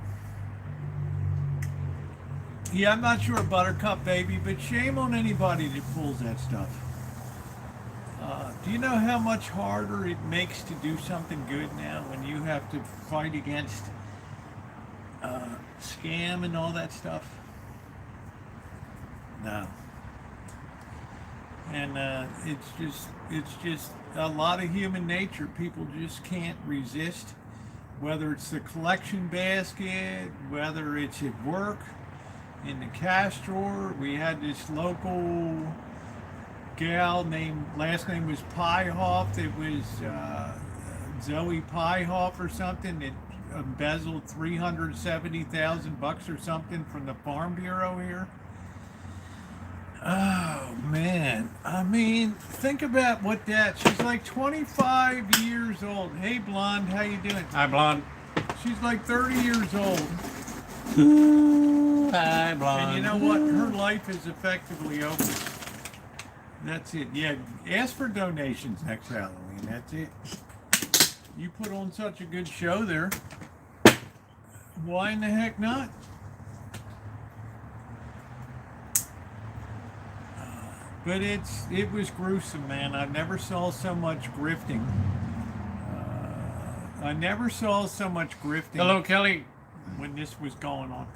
Yeah, I'm not sure, Buttercup baby, but shame on anybody that pulls that stuff. Do you know how much harder it makes to do something good now when you have to fight against scam and all that stuff? No. And it's just a lot of human nature. People just can't resist, whether it's the collection basket, whether it's at work, in the cash drawer. We had this local gal named, last name was Piehoff. It was Zoe Piehoff or something that embezzled $370,000 or something from the Farm Bureau here. Oh man, I mean, think about what that. She's like 25 years old. Hey blonde, how you doing? Hi, blonde. She's like 30 years old. Hi, blonde. And you know what? Her life is effectively over. That's it. Yeah, ask for donations next Halloween. That's it. You put on such a good show there. Why in the heck not? But it was gruesome, man. I never saw so much grifting. I never saw so much grifting. Hello, Kelly. When this was going on.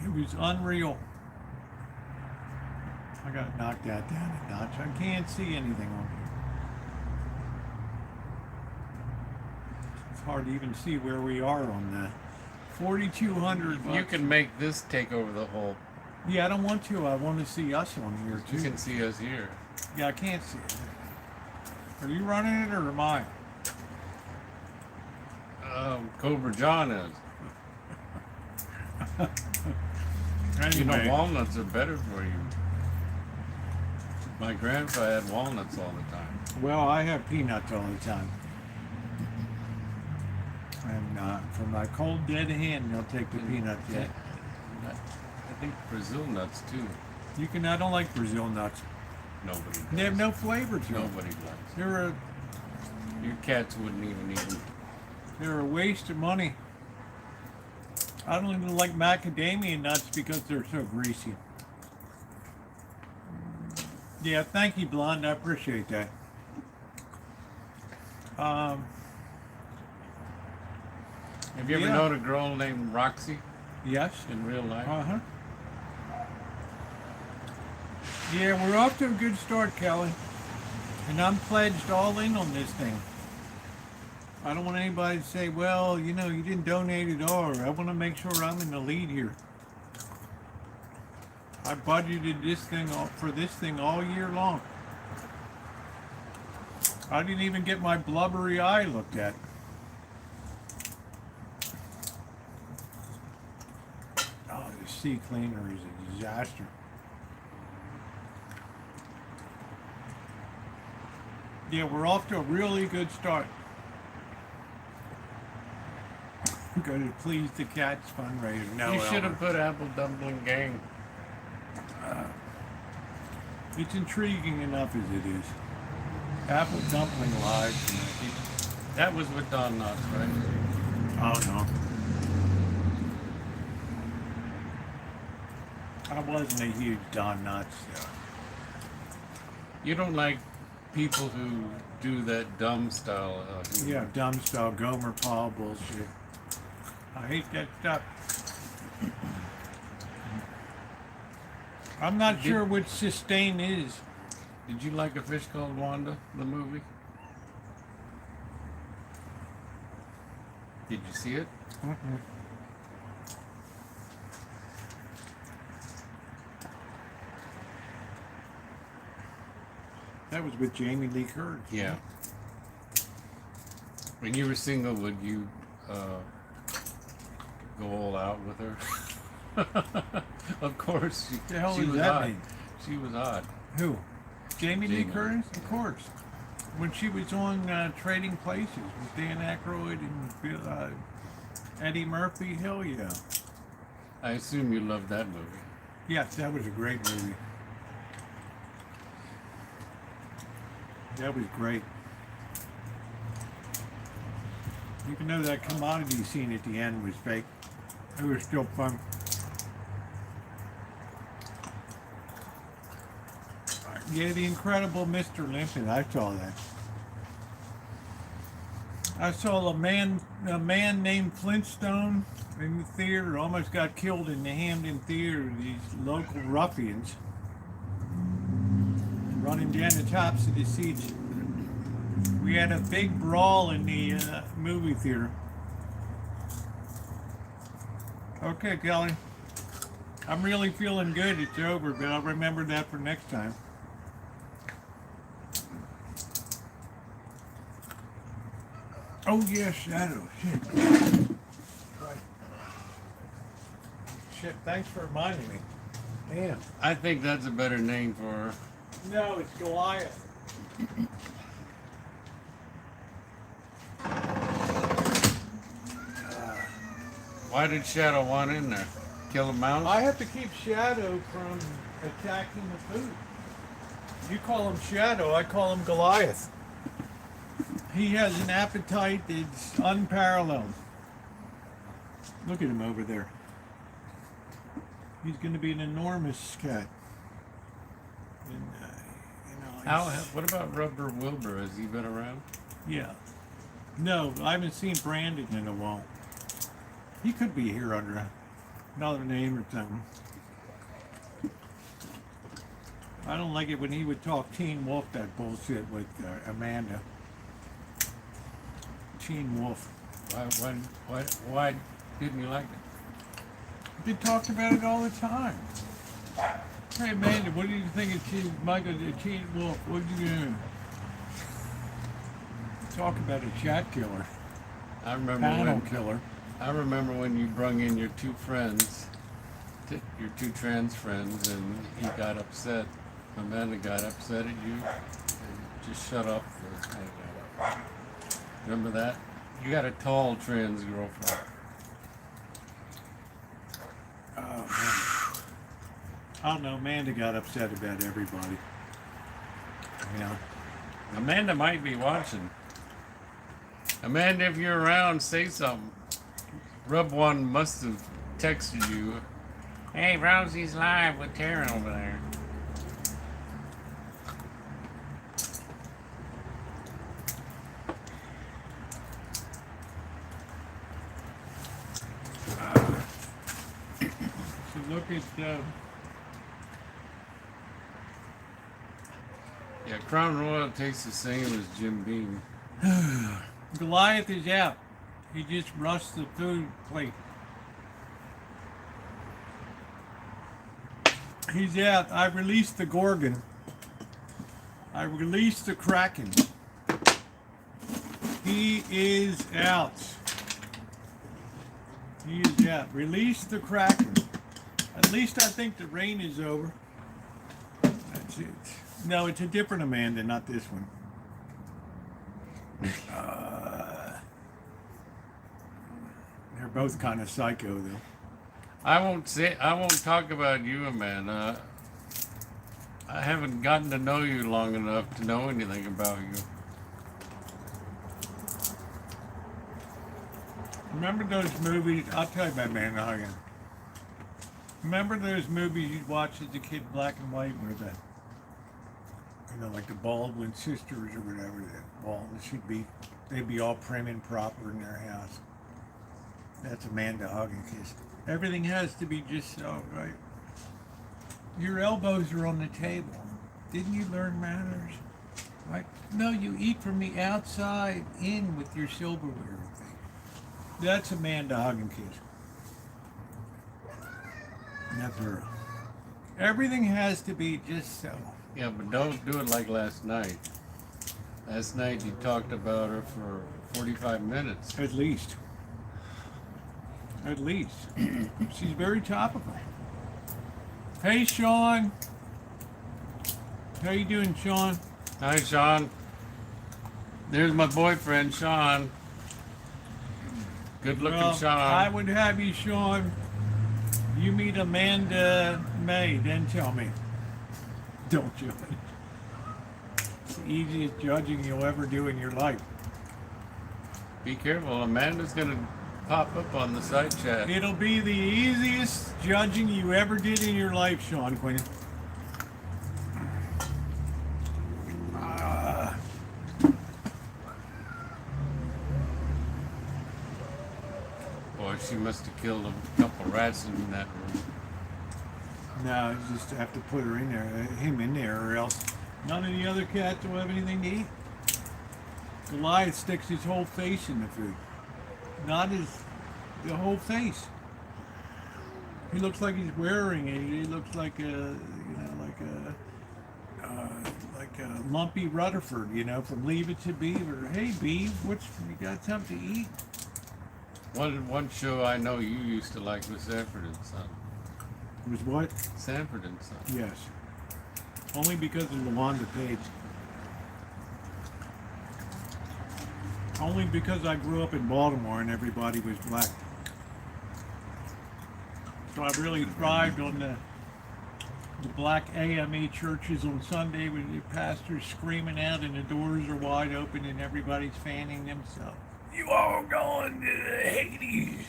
It was unreal. I got to knock that down a notch. I can't see anything on here. It's hard to even see where we are on the 4,200 bucks. You can make this take over the whole. Yeah, I don't want to. I want to see us on here too. You can see us here. Yeah, I can't see it. Are you running it or am I? Cobra John is. Anyway. You know, walnuts are better for you. My grandpa had walnuts all the time. Well, I have peanuts all the time. And for my cold dead hand, they'll take the peanuts. Yeah. I think Brazil nuts too. You can. I don't like Brazil nuts. Nobody does. They have no flavor to them. Nobody likes. They're Your cats wouldn't even eat them. a waste of money. I don't even like macadamia nuts because they're so greasy. Yeah, thank you, blonde. I appreciate that. Have you ever known a girl named Roxy Yes. in real life? Uh-huh. Yeah, we're off to a good start, Kelly. And I'm pledged all in on this thing. I don't want anybody to say, well, you know, you didn't donate at all. I want to make sure I'm in the lead here. I budgeted this thing for this thing all year long. I didn't even get my blubbery eye looked at. Oh, the sea cleaner is a disaster. Yeah, we're off to a really good start. Go to Please the Cats fundraiser. No, You should have put Apple Dumpling Gang. It's intriguing enough as it is. Apple Dumpling Live tonight. That was with Don Knotts, right? Oh no. I wasn't a huge Don Knotts. You don't like people who do that dumb style. Yeah, dumb style Gomer Paul bullshit. I hate that stuff. I'm not sure which Sustain is. Did you like A Fish Called Wanda, the movie? Did you see it? Mm-mm. That was with Jamie Lee Curtis. Yeah. When you were single, would you go all out with her? Of course. The hell she does was that hot. mean? She was hot. Who? Jamie Lee Jamie. Curtis? Of course. When she was on Trading Places with Dan Aykroyd and Eddie Murphy, hell yeah. I assume you loved that movie. Yes, that was a great movie. That was great. Even though that commodity scene at the end was fake, it was still fun. Alright, Yeah, the incredible Mr. Limpet. I saw that. I saw a man named Flintstone in the theater. Almost got killed in the Hamden theater. These local ruffians running down the tops of the seats. We had a big brawl in the movie theater. Okay, Kelly. I'm really feeling good. It's over, but I'll remember that for next time. Oh, yeah, Shadow. Shit. Right. Shit, thanks for reminding me. Damn. I think that's a better name for her. No, it's Goliath. Why did Shadow want in there? Kill a mouse? I have to keep Shadow from attacking the food. You call him Shadow, I call him Goliath. He has an appetite that's unparalleled. Look at him over there. He's going to be an enormous cat. And, What about Rubber Wilbur? Has he been around? yeah. No, I haven't seen Brandon in a while. He could be here under another name or something. I don't like it when he would talk Teen Wolf that bullshit with Amanda. Teen Wolf. Why didn't you like it? They talked about it all the time. Hey Amanda, what do you think of Michael the Teen Wolf? What did you do? Talk about a chat killer. I remember Panel killer. I remember when you brung in your two friends, your two trans friends, and he got upset. Amanda got upset at you and just shut up. Remember that? You got a tall trans girlfriend. Oh, man. I don't know, Amanda got upset about everybody. Yeah. Amanda might be watching. Amanda, if you're around, say something. Rub One must have texted you. Hey, Rosie's live with Tara over there. So look at, Yeah, Crown Royal tastes the same as Jim Beam. Goliath is out. He just rushed the food plate. He's out. I released the Gorgon. I released the Kraken. He is out. He is out. Release the Kraken. At least I think the rain is over. That's it. No, it's a different Amanda, not this one. They're both kind of psycho, though. I won't talk about you, Amanda. I haven't gotten to know you long enough to know anything about you. Remember those movies? I'll tell you about Amanda Hagen. Remember those movies you'd watch as a kid, black and white, where the, like the Baldwin sisters or whatever, they'd be all prim and proper in their house. That's Amanda Hogginkiss. Everything has to be just so, right? Your elbows are on the table. Didn't you learn manners? Right? No, you eat from the outside in with your silverware thing. That's Amanda Hogginkiss. That's her. Everything has to be just so. Yeah, but don't do it like last night. Last night you talked about her for 45 minutes. At least. At least. She's very topical. Hey, Sean. How you doing, Sean? Hi, Sean. There's my boyfriend, Sean. Good looking, Well, Sean. I would have you, Sean. You meet Amanda May, then tell me. Don't judge. It's the easiest judging you'll ever do in your life. Be careful. Amanda's going to pop up on the side chat. It'll be the easiest judging you ever did in your life, Sean Quinn. She must have killed a couple rats in that room. No, you just have to put her in there, him in there, or else none of the other cats will have anything to eat. Goliath sticks his whole face in the food, not the whole face. He looks like he's wearing it. He looks like a, like a lumpy Rutherford, from Leave It to Beaver. Hey, Beav, you got something to eat? One show I know you used to like was Sanford and Son. It was what? Sanford and Son. Yes. Only because of LaWanda Page. Only because I grew up in Baltimore and everybody was black. So I really thrived on the black AME churches on Sunday with the pastors screaming out and the doors are wide open and everybody's fanning themselves. You all going to Hades?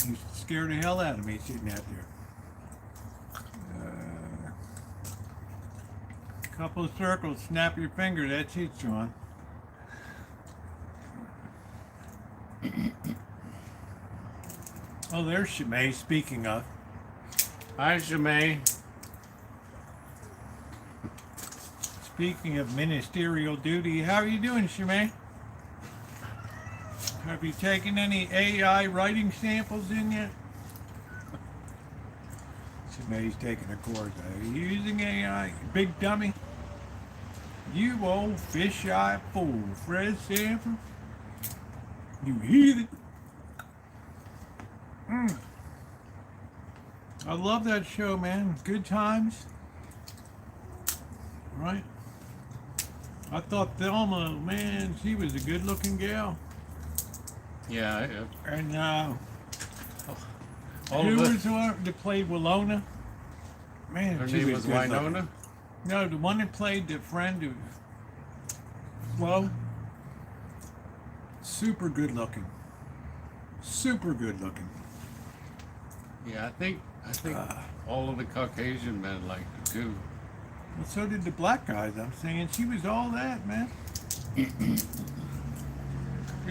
You scared the hell out of me sitting out there. Couple of circles, snap your finger, that's it, Sean. Oh, there's Shimei, speaking of. Hi, Shimei. Speaking of ministerial duty, how are you doing, Shimei? Have you taken any AI writing samples in yet? Shimei's taking a course. Are you using AI? Big dummy? You old fish-eyed fool, Fred Sanford. You heathen. I love that show, man. Good times. Right? I thought Thelma, man, she was a good-looking gal. Yeah. And All who of was us. the one that played Willona? Man, Her she name was good looking. Winona. No, the one that played the friend of Flo. Super good looking. Super good looking. Yeah, I think all of the Caucasian men liked her too. Well, so did the black guys. I'm saying she was all that, man. It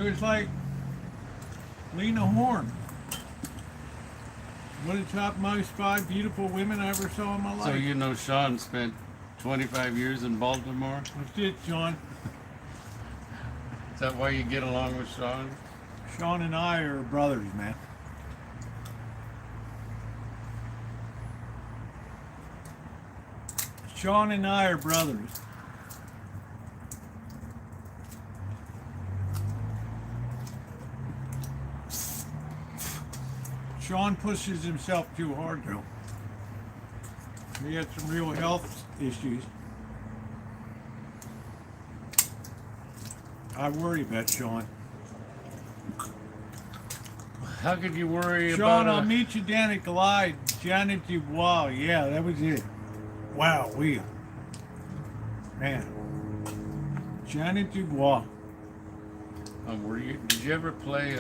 was like Lena Horne. One of the top most 5 beautiful women I ever saw in my life. So you know Sean spent 25 years in Baltimore? That's it, Sean. Is that why you get along with Sean? Sean and I are brothers, man. Sean and I are brothers. Sean pushes himself too hard, though. He had some real health issues. I worry about Sean. How could you worry Sean, about I'll meet you down at Glide. Janet Dubois. Yeah, that was it. Wow, man. Janet Dubois. Did you ever play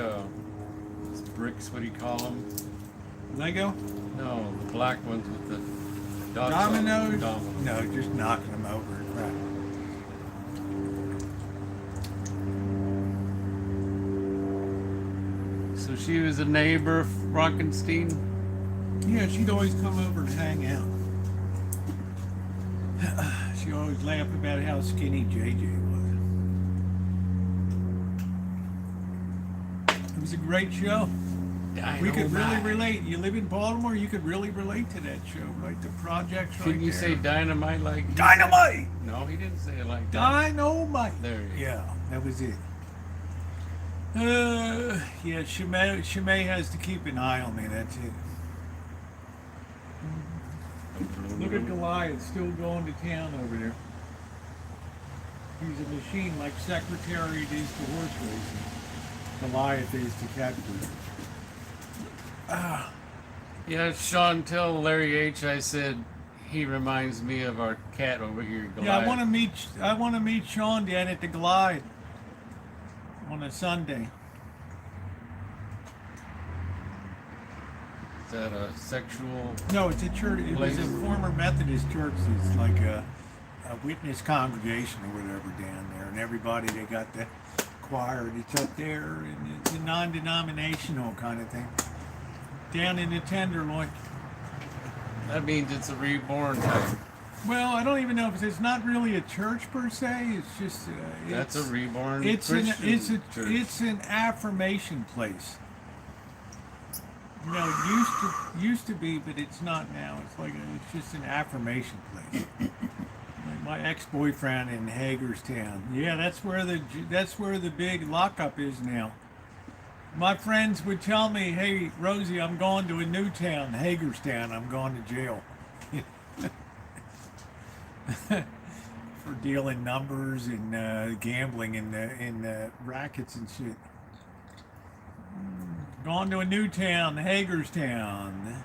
bricks? What do you call them? Lego? No, the black ones with the dots on Dominoes? them. Dominoes. No, just knocking them over and crap. So she was a neighbor of Frankenstein? Yeah, she'd always come over and hang out. She always laughed about how skinny JJ was. It was a great show. We could really relate. You live in Baltimore, you could really relate to that show, right? The projects right Can you there. say dynamite like he Dynamite? said? No, he didn't say it like that. Dynamite. There you go. Yeah, that was it. Yeah, Shimei has to keep an eye on me, that's it. Look at Goliath still going to town over there. He's a machine like Secretary is to horse racing. Goliath is to cat food. Yeah, Sean, tell Larry H. I said he reminds me of our cat over here, Goliath. Yeah, I want to meet Sean down at the Glide on a Sunday. Is that a sexual? No, it's a church. It was a Place. former Methodist church. It's like a witness congregation or whatever down there, and everybody they got the required. It's up there, and it's a non-denominational kind of thing. Down in the Tenderloin. That means it's a reborn time. Well, I don't even know if it's not really a church per se. It's just That's a reborn it's Christian church. it's an affirmation place. You know, it used to be, but it's not now. It's just an affirmation place. Like my ex-boyfriend in Hagerstown. Yeah, that's where the big lockup is now. My friends would tell me, "Hey, Rosie, I'm going to a new town, Hagerstown. I'm going to jail." For dealing numbers and gambling in rackets and shit. Gone to a new town, Hagerstown.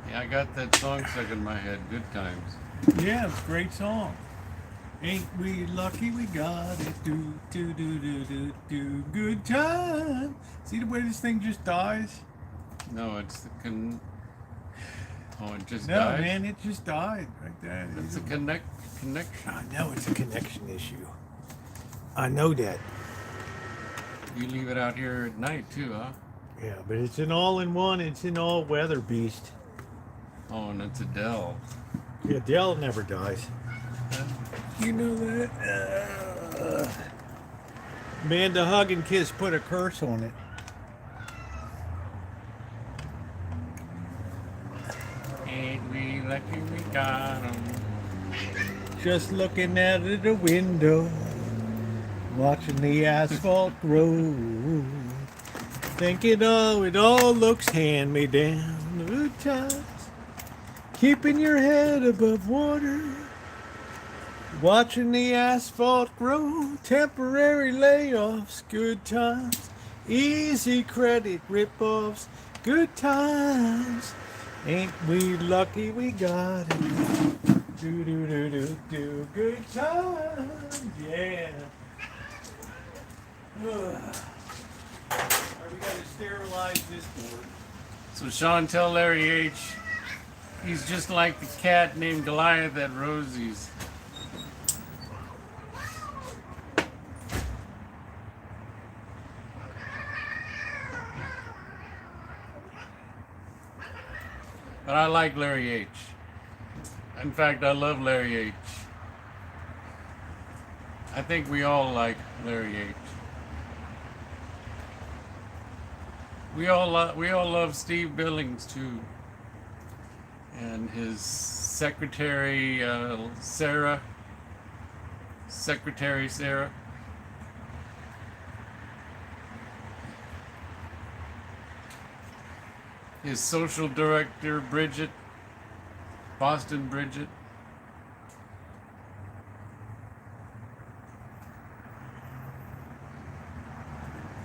Yeah, I got that song stuck in my head. Good times. Yeah, it's a great song. Ain't we lucky we got it? Do do do do do do. Good time. See the way this thing just dies? No, it's the Oh, it just No, died? man, it just died right there. It's a connection. I know it's a connection issue. I know that. You leave it out here at night too, huh? Yeah, but it's an all-in-one. It's an all-weather beast. Oh, and it's a Dell. Yeah, Dell never dies. You know that? Man, the Hug and Kiss put a curse on it. Ain't we lucky we got 'em? Just looking out of the window, watching the asphalt grow, thinking, oh, it all looks hand-me-down. Good times, keeping your head above water, watching the asphalt grow, temporary layoffs, good times, easy credit rip-offs, good times. Ain't we lucky we got it? Do do do do do. Good times, yeah. Alright, we gotta sterilize this board. So Sean, tell Larry H. He's just like the cat named Goliath at Rosie's. But I like Larry H. In fact, I love Larry H. I think we all like Larry H. We all love Steve Billings too, and his secretary Sarah. Secretary Sarah. His social director Bridget. Boston Bridget.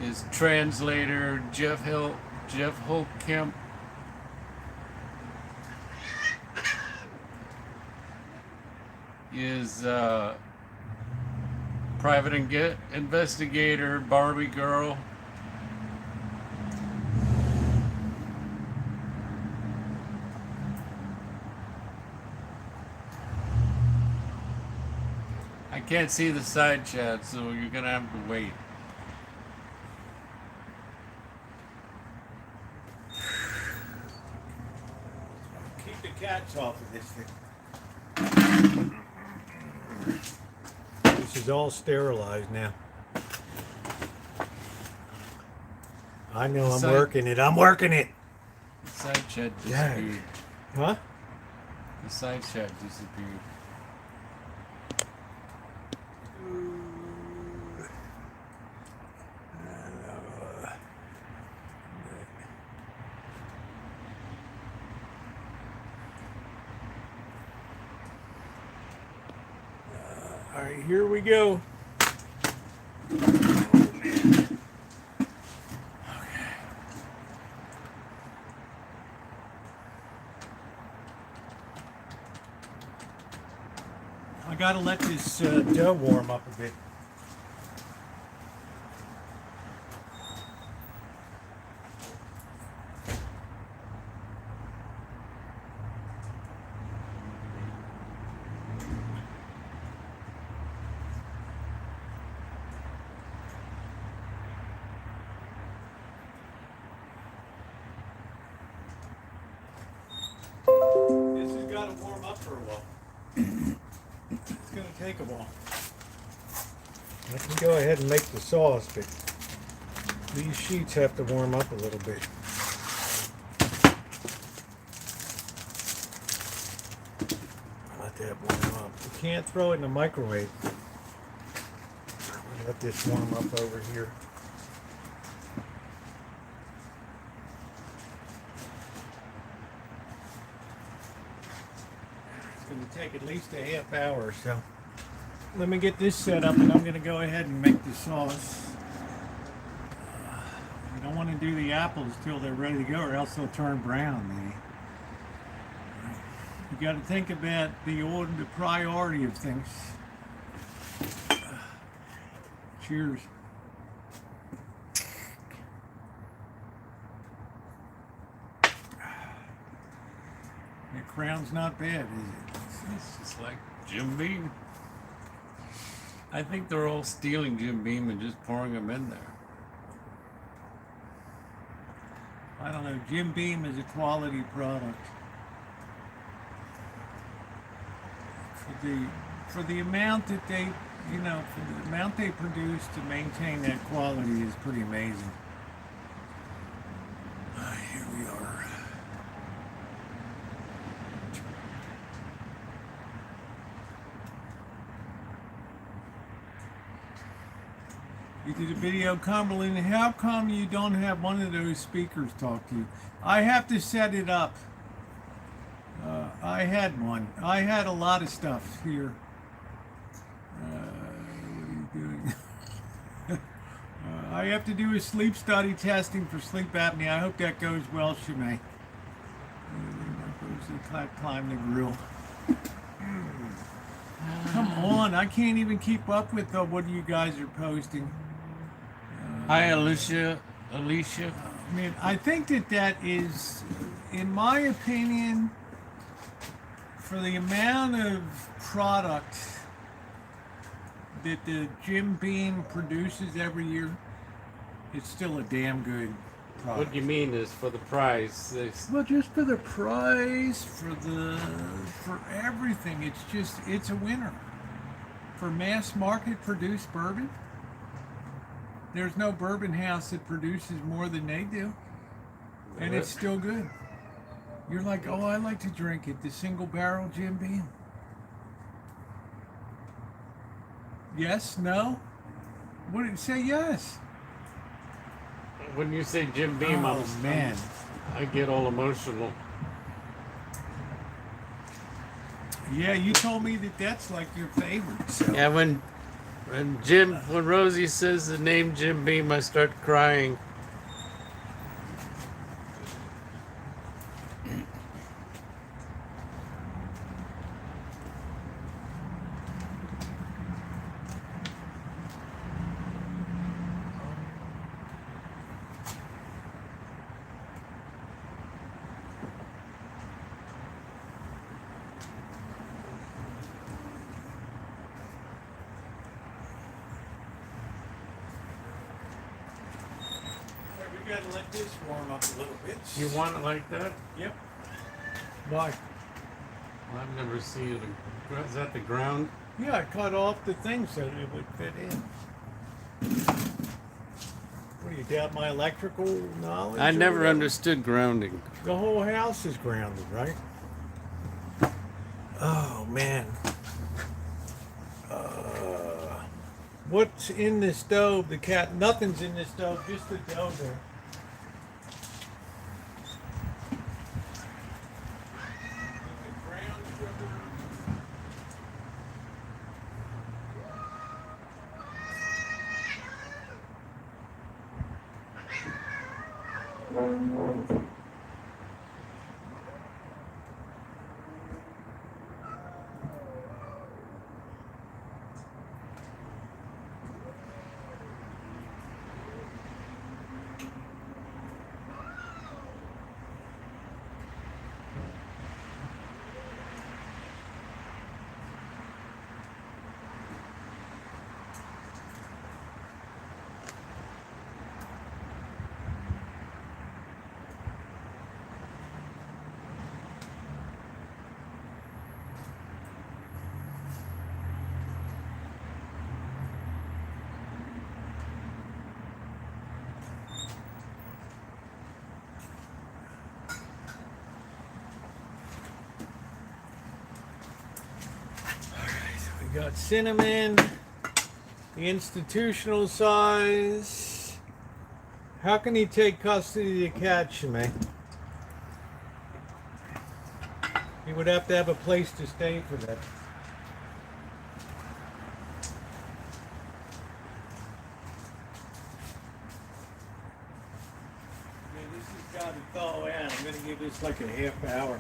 His translator Jeff Holtkamp. His private investigator Barbie Girl. I can't see the side chat, so you're gonna have to wait. Keep the cats off of this thing. This is all sterilized now. I know I'm working it. I'm working it. The side chat Yeah. disappeared. Huh? The side chat disappeared. All right, here we go. I gotta let this dough warm up a bit. a while. It's going to take a while. I can go ahead and make the sauce, but these sheets have to warm up a little bit. Let that warm up. You can't throw it in the microwave. Let this warm up over here. It's going to take at least a half hour or so. Let me get this set up and I'm going to go ahead and make the sauce. You don't want to do the apples till they're ready to go or else they'll turn brown. You got to think about the priority of things. Cheers. The crown's not bad, is it? It's just like Jim Beam. I think they're all stealing Jim Beam and just pouring them in there. I don't know. Jim Beam is a quality product. For the amount that they, for the amount they produce to maintain that quality is pretty amazing. Here we are. You did a video, Cumberland. How come you don't have one of those speakers talk to you? I have to set it up. I had one. I had a lot of stuff here. What are you doing? I have to do a sleep study testing for sleep apnea. I hope that goes well, Shimei. Climb the grill. Come on, I can't even keep up with what you guys are posting. Hi, Alicia. I mean, I think that is, in my opinion, for the amount of product that the Jim Beam produces every year, it's still a damn good product. What you mean is for the price. Well, just for the price, for everything, it's a winner. For mass market produced bourbon, there's no bourbon house that produces more than they do, and it's still good. You're like, oh, I like to drink it, the single barrel Jim Beam. Yes, no? What did you say? Yes. When you say Jim Beam, Oh, man. I get all emotional. Yeah, you told me that's like your favorite. So. Yeah, when Rosie says the name Jim Beam, I start crying. We gotta let this warm up a little bit. You want it like that? Yep. Why? Well, I've never seen it. Is that the ground? Yeah, I cut off the thing so that it would fit in. What do you doubt my electrical knowledge? I or never whatever? understood grounding. The whole house is grounded, right? Oh man. What's in the stove? The cat. Nothing's in the stove. Just the dough there. The brown sugar. got cinnamon, the institutional size. How can he take custody of the cat, Shimei? He would have to have a place to stay for that. Okay, this has got to thaw out. I'm going to give this like a half hour.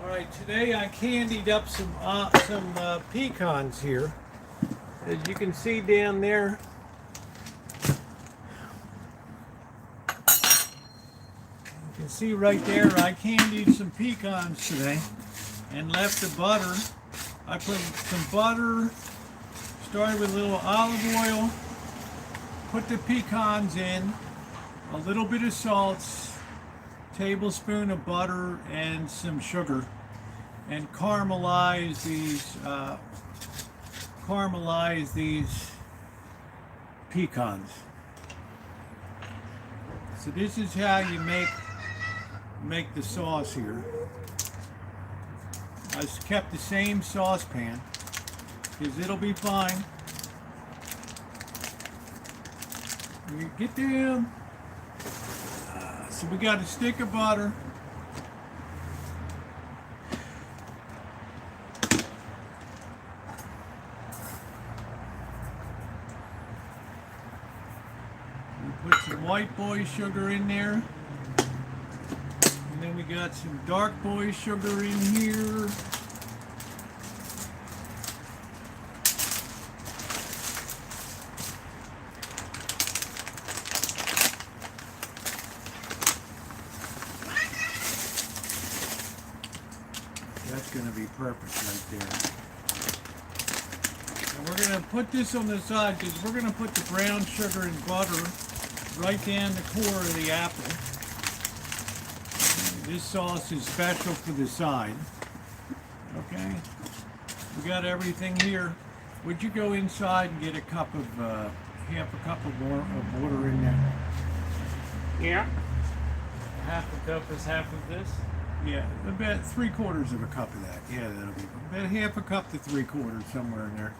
All right, today I candied up some pecans here. As you can see down there, you can see right there, I candied some pecans today and left the butter. I put some butter, started with a little olive oil, put the pecans in, a little bit of salt, tablespoon of butter, and some sugar, and caramelize these pecans. So this is how you make the sauce here. I just kept the same saucepan because it'll be fine. You get down. So we got a stick of butter. We put some white boy sugar in there. And then we got some dark boy sugar in here. That's going to be perfect right there. And we're going to put this on the side because we're going to put the brown sugar and butter right down the core of the apple. This sauce is special for the side. Okay, we got everything here. Would you go inside and get a cup of half a cup of water in there? Yeah. Half a cup is half of this. Yeah, about 3/4 of a cup of that. Yeah, that'll be about half a cup to 3/4, somewhere in there.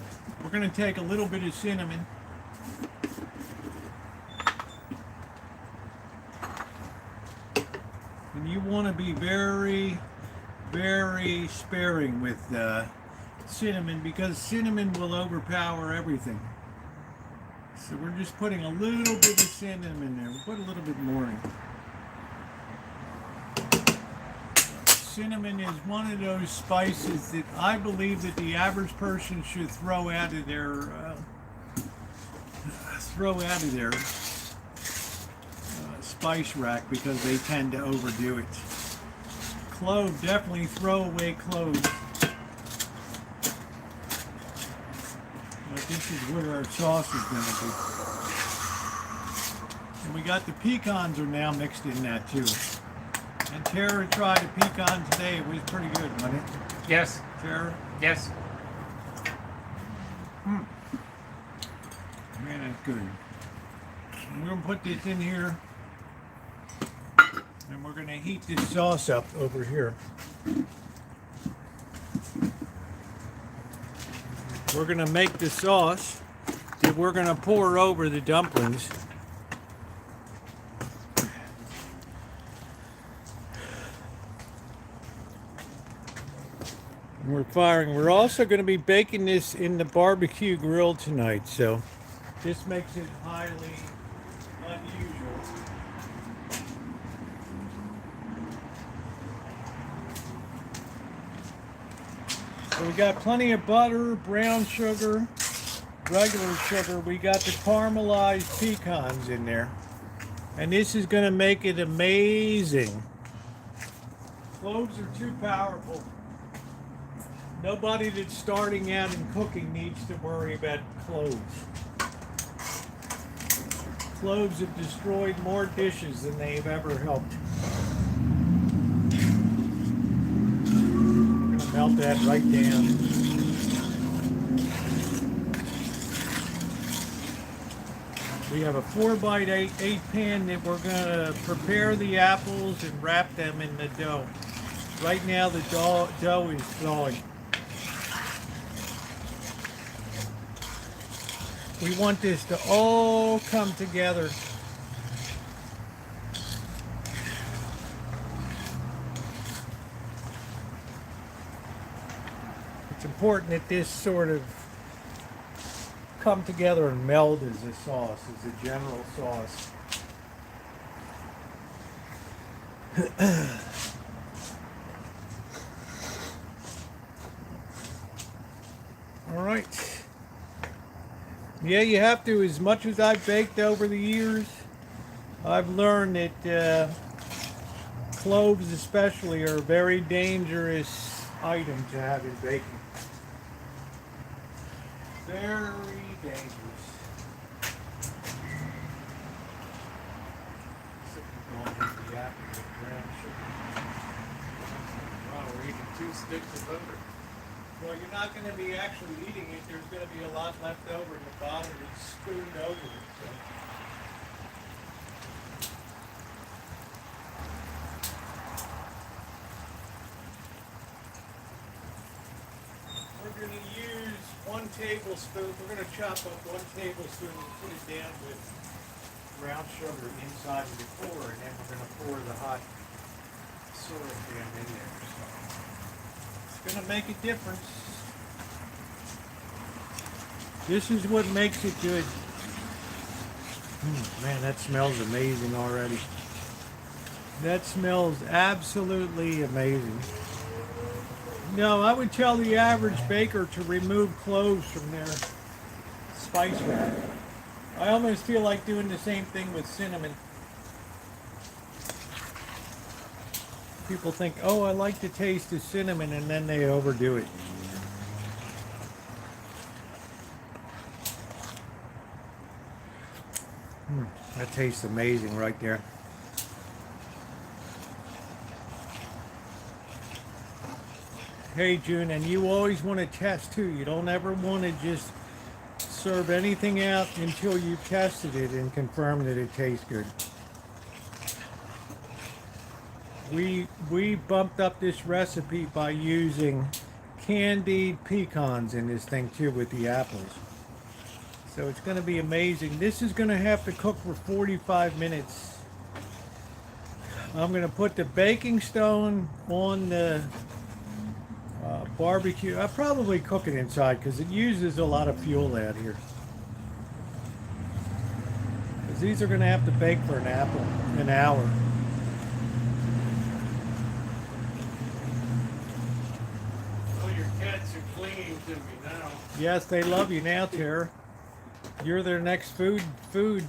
We're going to take a little bit of cinnamon. And you want to be very, very sparing with cinnamon because cinnamon will overpower everything. So we're just putting a little bit of cinnamon in there. We'll put a little bit more in. Cinnamon is one of those spices that I believe that the average person should throw out of their spice rack because they tend to overdo it. Clove, definitely throw away cloves. But this is where our sauce is going to be. And we got the pecans are now mixed in that too. And Tara tried a pecan today. It was pretty good, wasn't it? Yes. Tara? Yes. Man, that's good. And we're going to put this in here. And we're going to heat this sauce up over here. We're going to make the sauce. that we're going to pour over the dumplings. And we're firing. We're also going to be baking this in the barbecue grill tonight, so this makes it highly unusual. So we got plenty of butter, brown sugar, regular sugar. We got the caramelized pecans in there. And this is going to make it amazing. Cloves are too powerful. Nobody that's starting out in cooking needs to worry about cloves. Cloves have destroyed more dishes than they've ever helped. I'm going to melt that right down. We have a 4x8 pan that we're going to prepare the apples and wrap them in the dough. Right now the dough is thawing. We want this to all come together. It's important that this sort of come together and meld as a sauce, as a general sauce. All right. Yeah, you have to. As much as I've baked over the years, I've learned that cloves especially are a very dangerous item to have in baking. Very dangerous. Wow, we're eating 2 sticks of butter. Well, you're not going to be actually eating it. There's going to be a lot left over in the bottom that's spooned over it. So. We're going to use 1 tablespoon. We're going to chop up 1 tablespoon and put it down with brown sugar inside of the core, and then we're going to pour the hot syrup down in there. So it's going to make a difference. This is what makes it good. Man, that smells amazing already. That smells absolutely amazing. No, I would tell the average baker to remove cloves from their spice rack. I almost feel like doing the same thing with cinnamon. People think, oh, I like the taste of cinnamon, and then they overdo it. That tastes amazing right there. Hey, June, and you always want to test too. You don't ever want to just serve anything out until you've tested it and confirmed that it tastes good. We bumped up this recipe by using candied pecans in this thing too with the apples. So it's going to be amazing. This is going to have to cook for 45 minutes. I'm going to put the baking stone on the barbecue. I'll probably cook it inside because it uses a lot of fuel out here. Because these are going to have to bake for an hour. Oh, your cats are clinging to me now. Yes, they love you now, Tara. You're their next food. You're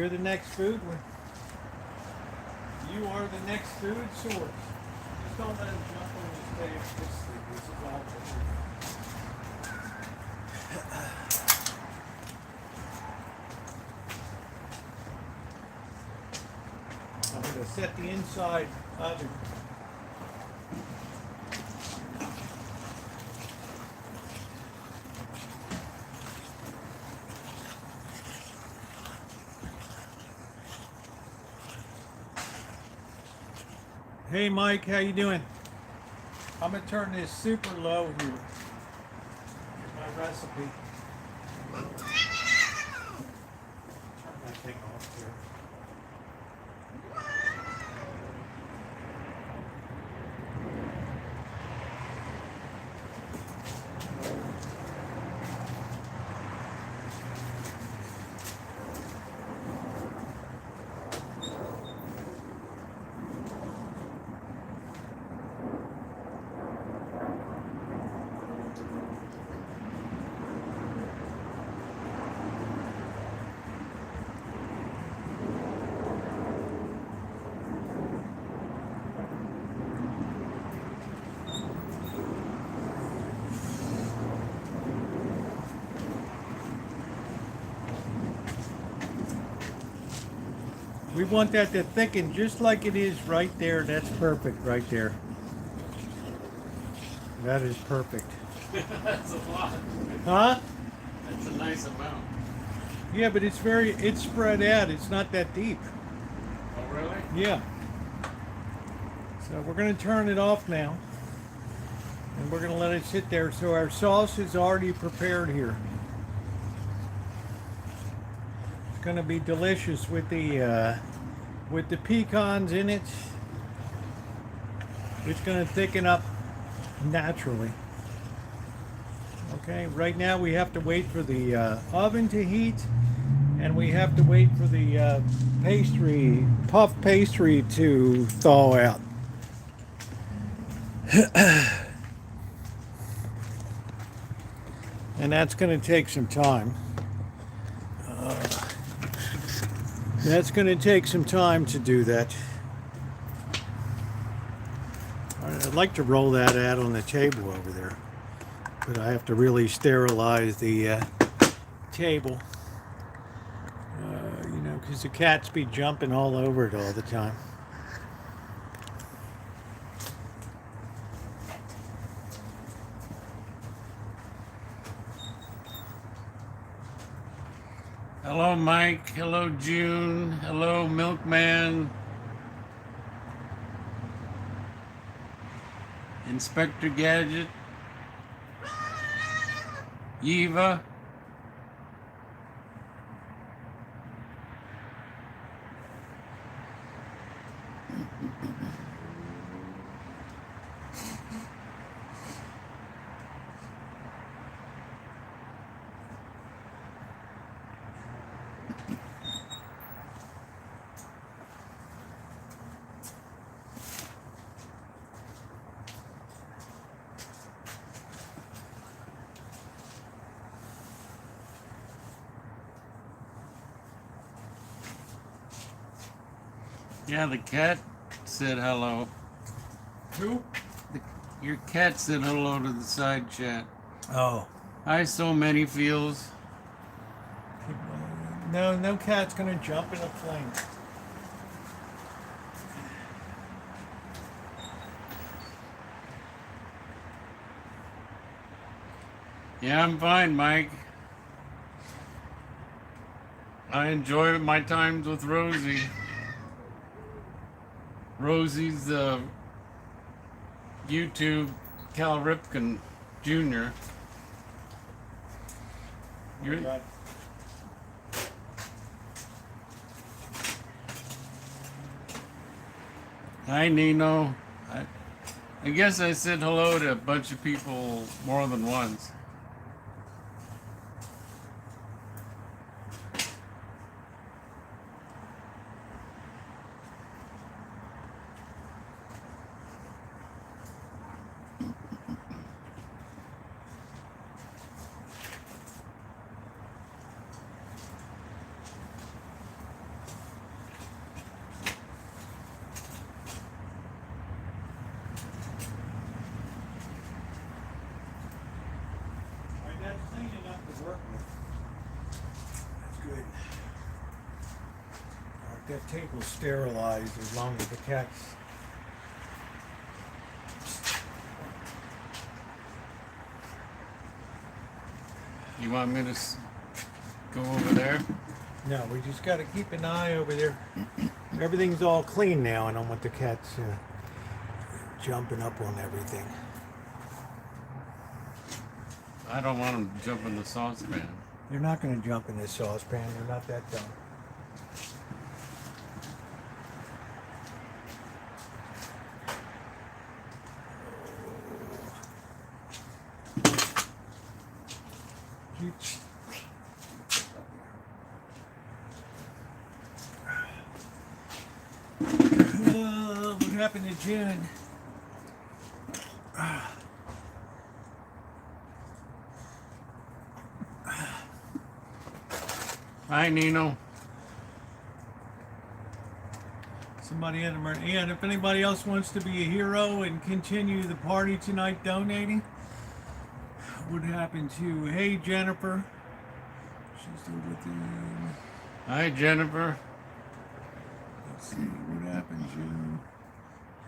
the next food one. You are the next food source. Just don't let them jump on this page. This is all for you. I'm going to set the inside oven. Hey Mike, how you doing? I'm gonna turn this super low here. Here's my recipe. that thing off here. We want that to thicken just like it is right there. That's perfect right there. That is perfect. That's a lot. Huh? That's a nice amount. Yeah, but it's spread out. It's not that deep. Oh, really? Yeah. So we're going to turn it off now. And we're going to let it sit there. So our sauce is already prepared here. It's going to be delicious with the pecans in it. It's going to thicken up naturally. Okay, right now we have to wait for the oven to heat, and we have to wait for the puff pastry to thaw out. And that's going to take some time. That's going to take some time to do that. I'd like to roll that out on the table over there, but I have to really sterilize the table, you know, because the cats be jumping all over it all the time. Hello, Mike. Hello, June. Hello, Milkman. Inspector Gadget. Yiva. Yeah, the cat said hello. Who? Your cat said hello to the side chat. Oh. Hi, so many feels. No cat's gonna jump in a plane. Yeah, I'm fine, Mike. I enjoy my times with Rosie. Rosie's the YouTube Cal Ripken Jr. You're, Hi, Nino. I guess I said hello to a bunch of people more than once. That's clean enough to work with. That's good. All right, that table's sterilized as long as the cats. You want me to go over there? No, we just got to keep an eye over there. Everything's all clean now, and I don't want the cats jumping up on everything. I don't want them to jump in the saucepan. They're not going to jump in this saucepan. They're not that dumb. What happened to Jen? Hi, Nino. Somebody had a murder. Yeah, and if anybody else wants to be a hero and continue the party tonight donating, what happened to, hey, Jennifer? She's still with you. Hi, Jennifer. Let's see, what happened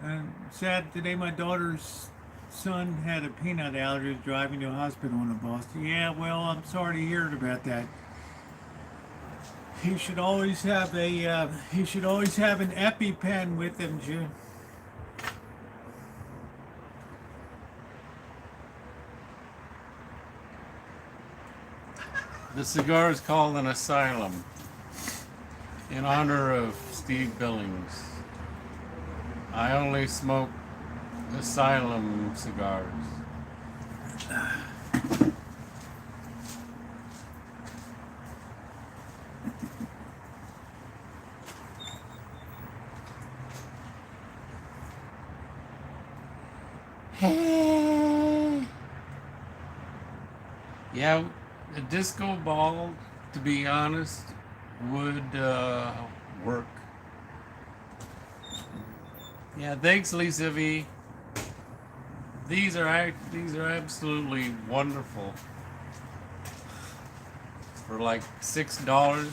to, sad today, my daughter's son had a peanut allergy, driving to a hospital in Boston. Yeah, well, I'm sorry to hear about that. He should always have an EpiPen with him, June. The cigar is called an Asylum in honor of Steve Billings. I only smoke Asylum cigars. Yeah, a disco ball, to be honest, would work. Yeah, thanks, Lisa V. These are absolutely wonderful. For like $6.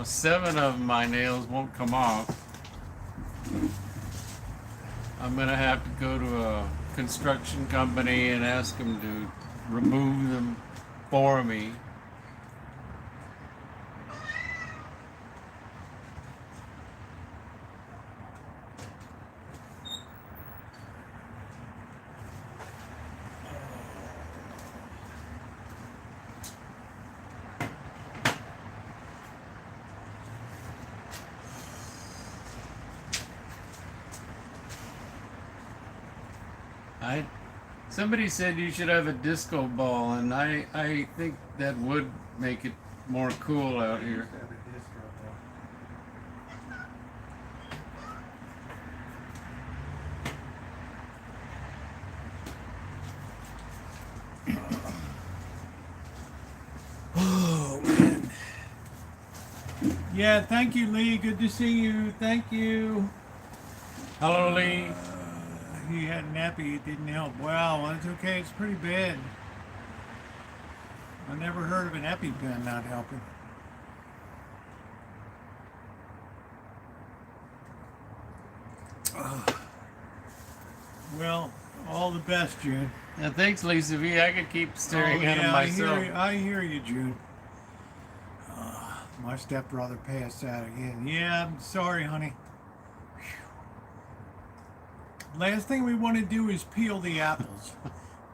Seven of my nails won't come off. I'm gonna have to go to a construction company and ask them to remove them for me. Somebody said you should have a disco ball, and I think that would make it more cool out here. Oh, man. Yeah, thank you, Lee. Good to see you. Thank you. Hello, Lee. He had an epi, it didn't help. Wow, that's okay, it's pretty bad. I never heard of an EpiPen not helping. Well, all the best, June. Yeah, thanks, Lisa V. I could keep staring at him myself. I hear you, June. My stepbrother passed out again. Yeah, I'm sorry, honey. Last thing we want to do is peel the apples.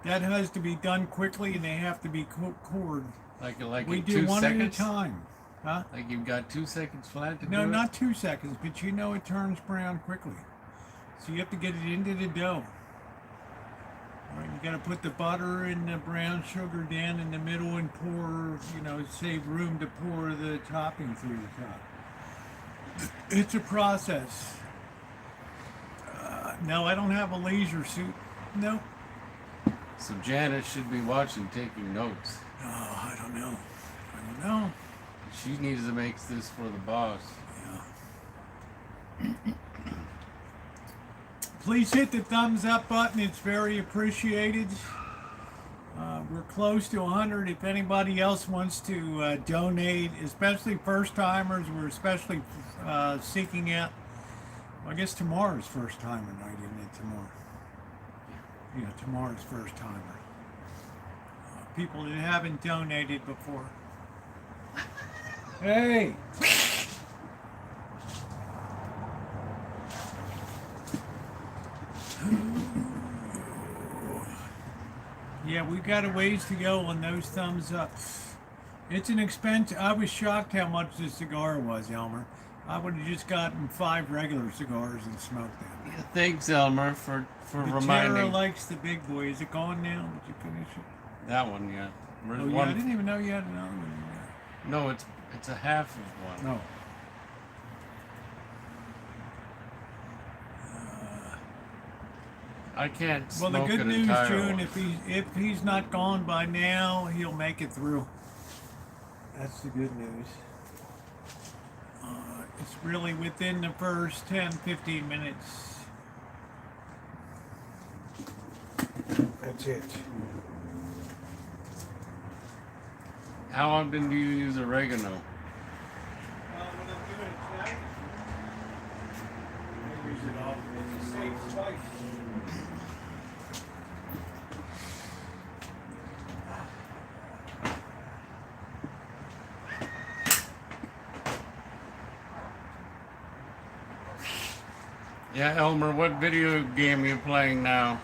That has to be done quickly, and they have to be cored. Like we in do 2 one seconds? at a time. Huh? Like you've got 2 seconds flat to do No, it? not 2 seconds, but you know it turns brown quickly. So you have to get it into the dough. All right, you got to put the butter and the brown sugar down in the middle and pour, save room to pour the topping through the top. It's a process. No, I don't have a leisure suit. No. So Janice should be watching, taking notes. Oh, I don't know. She needs to make this for the boss. Yeah. Please hit the thumbs up button. It's very appreciated. We're close to 100. If anybody else wants to donate, especially first timers, we're especially seeking out. I guess tomorrow's first timer night, isn't it? Tomorrow. Yeah, tomorrow's first timer. People that haven't donated before. Hey! Yeah, we've got a ways to go on those thumbs ups. It's an expense. I was shocked how much this cigar was, Elmer. I would have just gotten 5 regular cigars and smoked them. Yeah, thanks, Elmer, for The reminding. Terra likes the big boy. Is it gone now? Did you finish it? That one, yeah. There's Oh, yeah, I didn't even know you had another one in there. No, it's a half of one. No. I can't Well, smoke the good an news, entire June, one. if he's not gone by now, he'll make it through. That's the good news. It's really within the first 10, 15 minutes. That's it. How often do you use oregano? When I'm doing it tonight, I use it often. It's a safe spice. Yeah, Elmer, what video game are you playing now?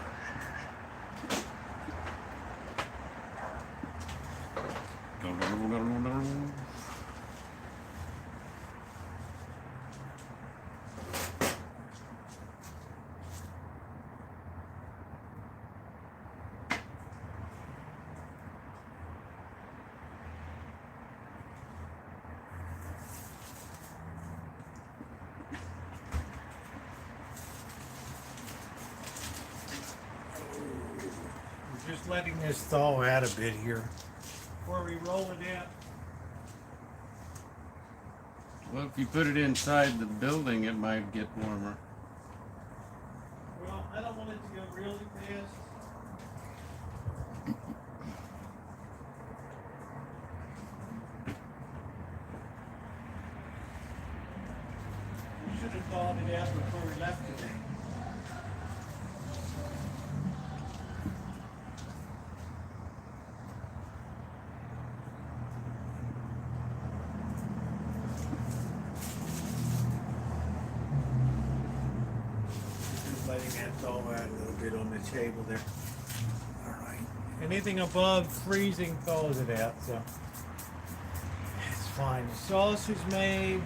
Just letting this thaw out a bit here before we roll it out. Well, if you put it inside the building, it might get warmer. Well, I don't want it to go really fast. We should have thawed it out before we left today. Letting that thaw out a little bit on the table there. All right. Anything above freezing thaws it out, so it's fine. The sauce is made.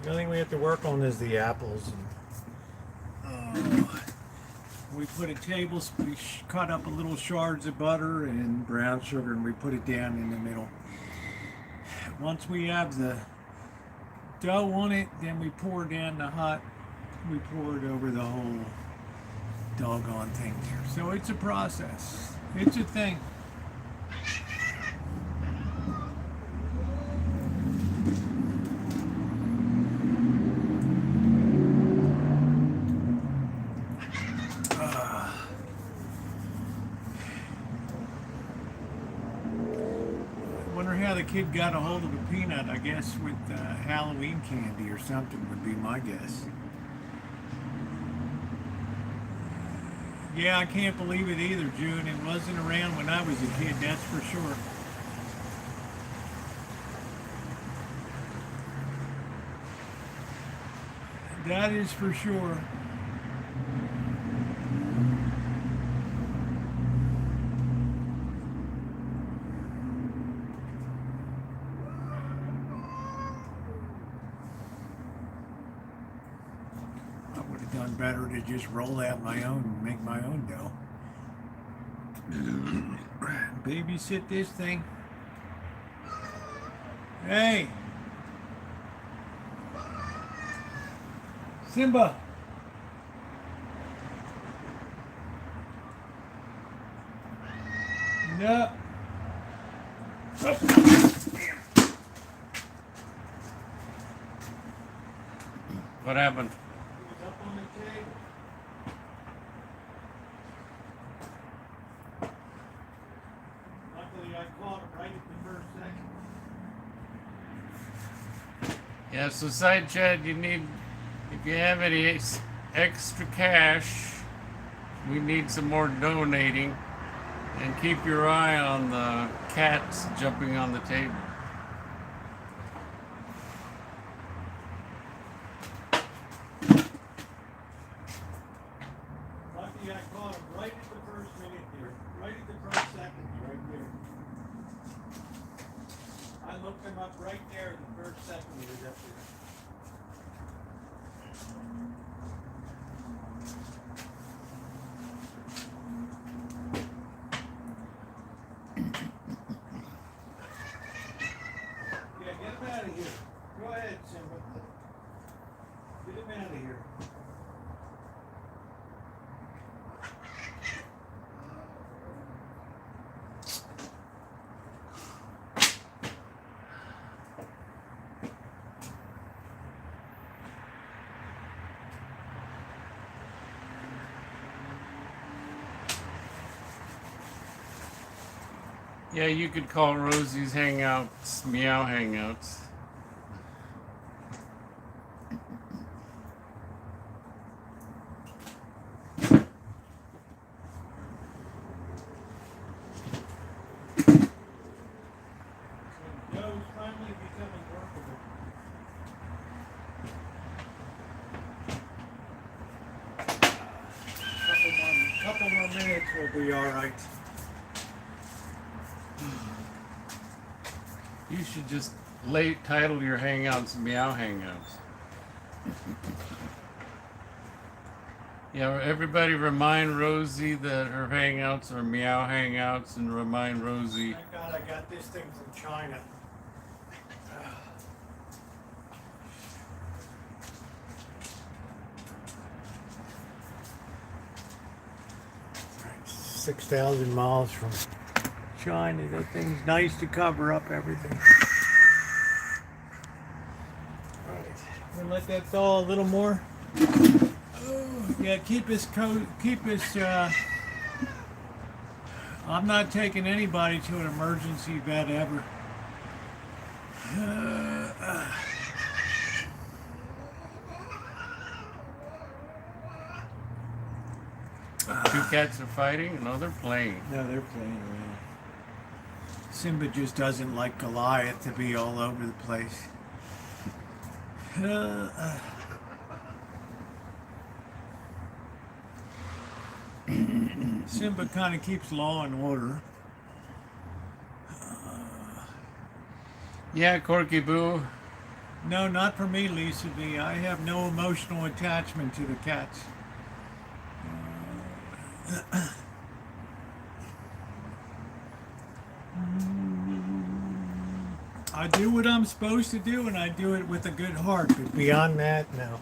The only thing we have to work on is the apples. And, we put a tablespoon, we cut up a little shards of butter and brown sugar, and we put it down in the middle. Once we have the dough on it, then we pour down the hot. We pour it over the whole doggone thing there. So it's a process. It's a thing. I wonder how the kid got a hold of a peanut. I guess with Halloween candy or something would be my guess. Yeah, I can't believe it either, June. It wasn't around when I was a kid, that's for sure. That is for sure. Done better to just roll out my own and make my own dough. Babysit this thing. Hey, Simba. No. What happened? Up on the table. Luckily, I caught it right at the first second. Yeah, so side chat, you need, if you have any extra cash, we need some more donating. And keep your eye on the cats jumping on the table. Luckily, I caught him right at the first minute there, right at the Yeah, you could call Rosie's Hangouts Meow Hangouts. Joe's finally becoming workable. Couple more minutes, we'll be all right. You should just title your Hangouts Meow Hangouts. Yeah, everybody remind Rosie that her Hangouts are Meow Hangouts, and remind Rosie. Thank God I got this thing from China. Right, 6,000 miles from China. That thing's nice to cover up everything. Alright, we'll let that thaw a little more. Yeah, keep his I'm not taking anybody to an emergency vet ever. Two cats are fighting? No, they're playing. No, they're playing around. Simba just doesn't like Goliath to be all over the place. Simba kind of keeps law and order. Yeah, Corky Boo. No, not for me, Lisa V. I have no emotional attachment to the cats. I do what I'm supposed to do, and I do it with a good heart. But beyond that, no.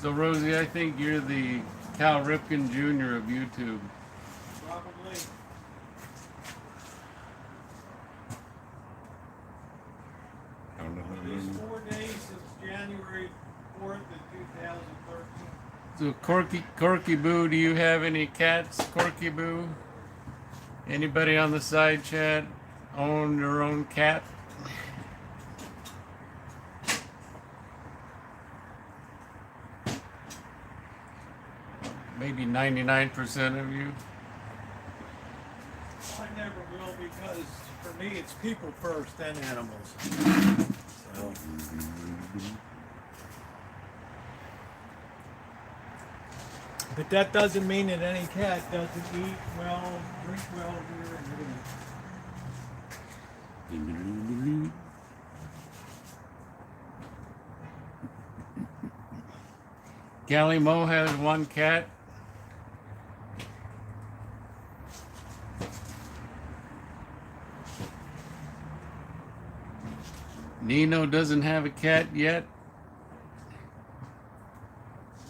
So, Rosie, I think you're the Cal Ripken Jr. of YouTube. Probably. It's 4 days since January 4th of 2013. So, Corky Boo, do you have any cats, Corky Boo? Anybody on the side chat own their own cat? Maybe 99% of you. I never will, because for me it's people first, then animals. So. But that doesn't mean that any cat doesn't eat well, drink well here and everything. Gally Mo has one cat. Nino doesn't have a cat yet.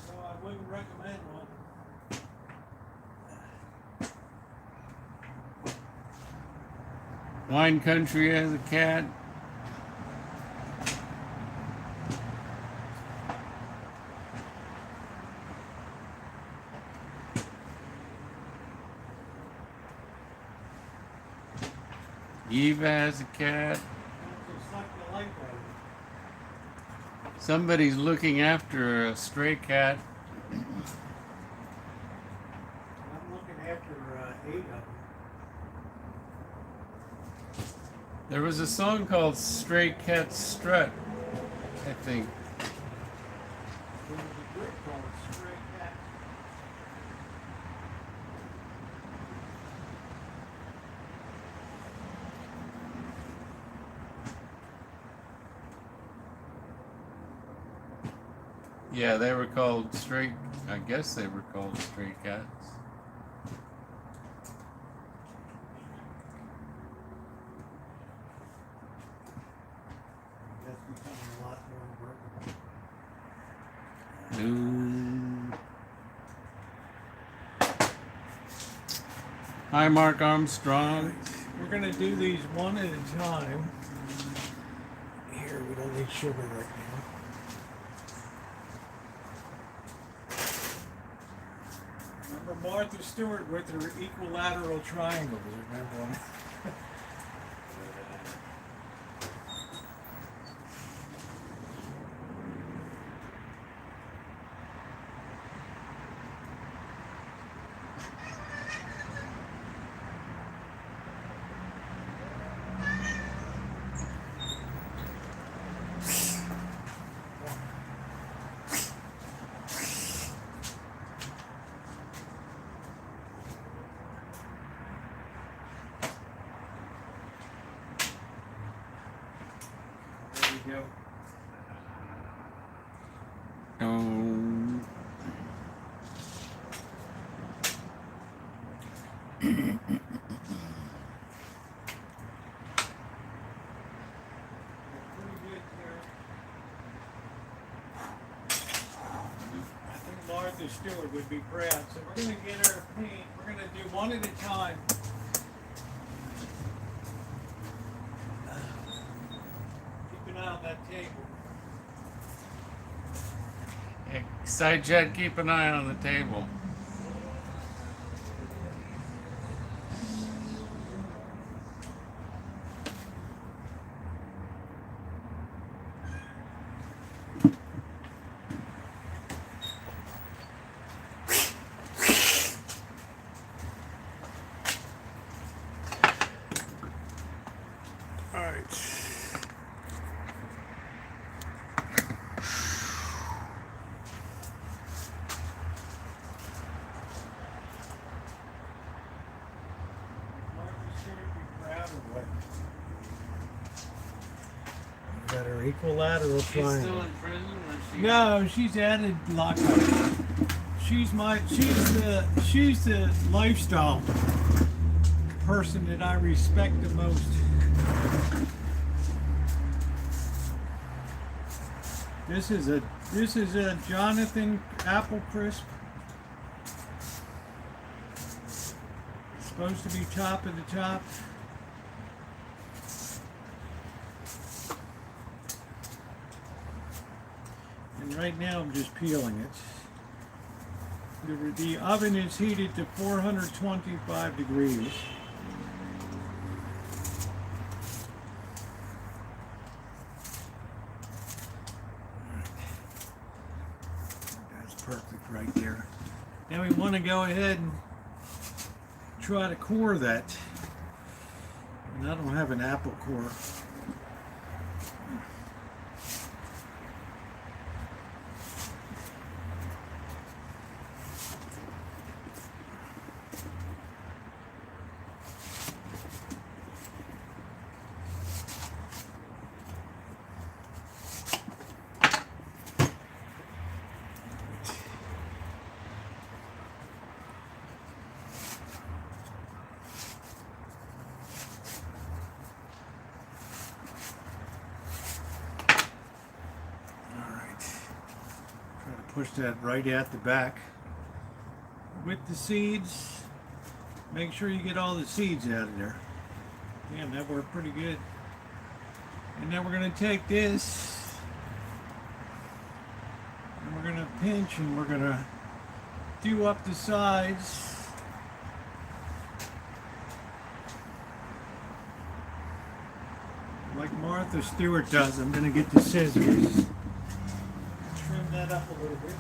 So I wouldn't recommend one. Wine Country has a cat. Eva has a cat. Just like the light bulb. Somebody's looking after a stray cat. I'm looking after 8 of them. There was a song called Stray Cat Strut, I think. There was a group called Stray Cats. Yeah, they were called stray, I guess they were called stray cats. That's becoming a lot more workable. Ooh. Hi, Mark Armstrong. We're going to do these one at a time. Here, we don't need sugar right now. Remember Martha Stewart with her equilateral triangles, remember? Martha Stewart would be proud. So we're going to get her a paint. We're going to do one at a time. Keep an eye on that table. Side chat, keep an eye on the table. All right. Got her equilateral She's triangle. still in prison, or she? No, she's added lockup. She's the lifestyle person that I respect the most. This is a Jonathan apple crisp. Supposed to be top of the top. And right now I'm just peeling it. The oven is heated to 425 degrees. That's perfect right there. Now we want to go ahead and try to core that. And I don't have an apple core. Push that right at the back with the seeds. Make sure you get all the seeds out of there. Damn, that worked pretty good. And then we're going to take this and we're going to pinch and we're going to do up the sides. Like Martha Stewart does. I'm going to get the scissors. That up a little bit.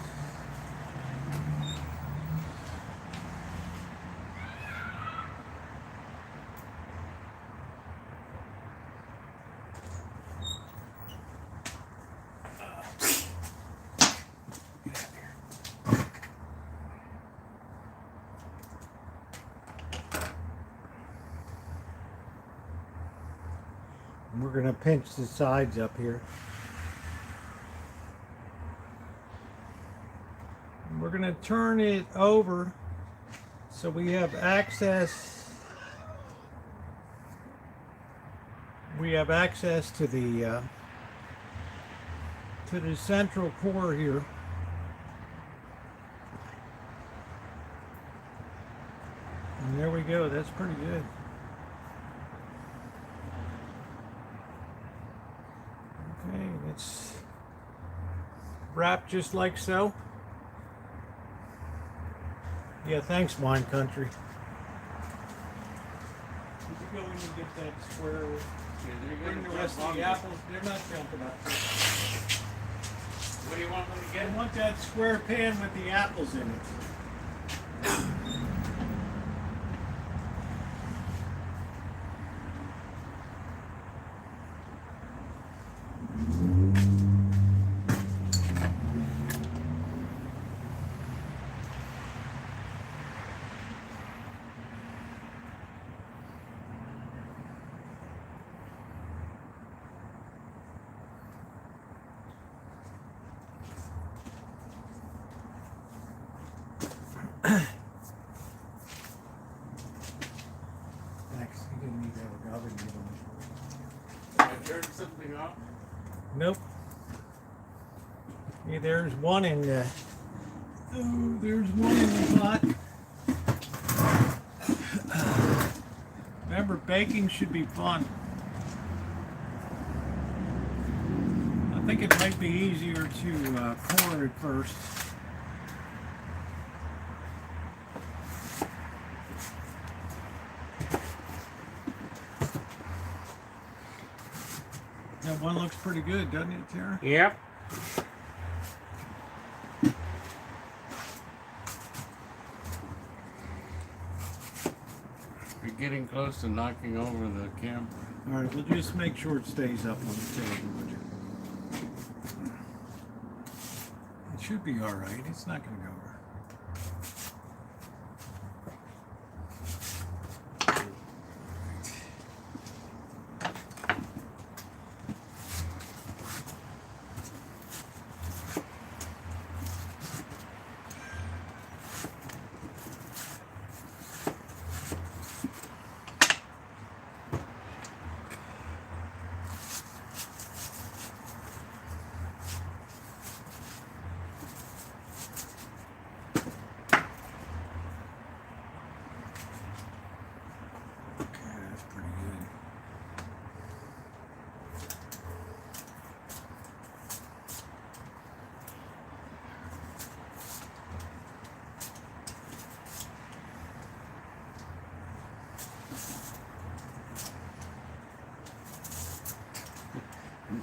And we're going to pinch the sides up here. We're going to turn it over so we have access. We have access to the central core here. And there we go. That's pretty good. Okay, it's wrapped just like so. Yeah, thanks, Wine Country. Did you go in and get that square? Bring the rest of the apples. They're not jumping up. What do you want me to get? I want that square pan with the apples in it. Thanks. You didn't need that oven needle. I turned something off. Nope. Yeah, there's one in the Oh, there's one in the pot. Remember, baking should be fun. I think it might be easier to pour it first. That one looks pretty good, doesn't it, Tara? Yep. You're getting close to knocking over the camera. All right, we'll just make sure it stays up on the table, would you? It should be all right. It's not going to go over.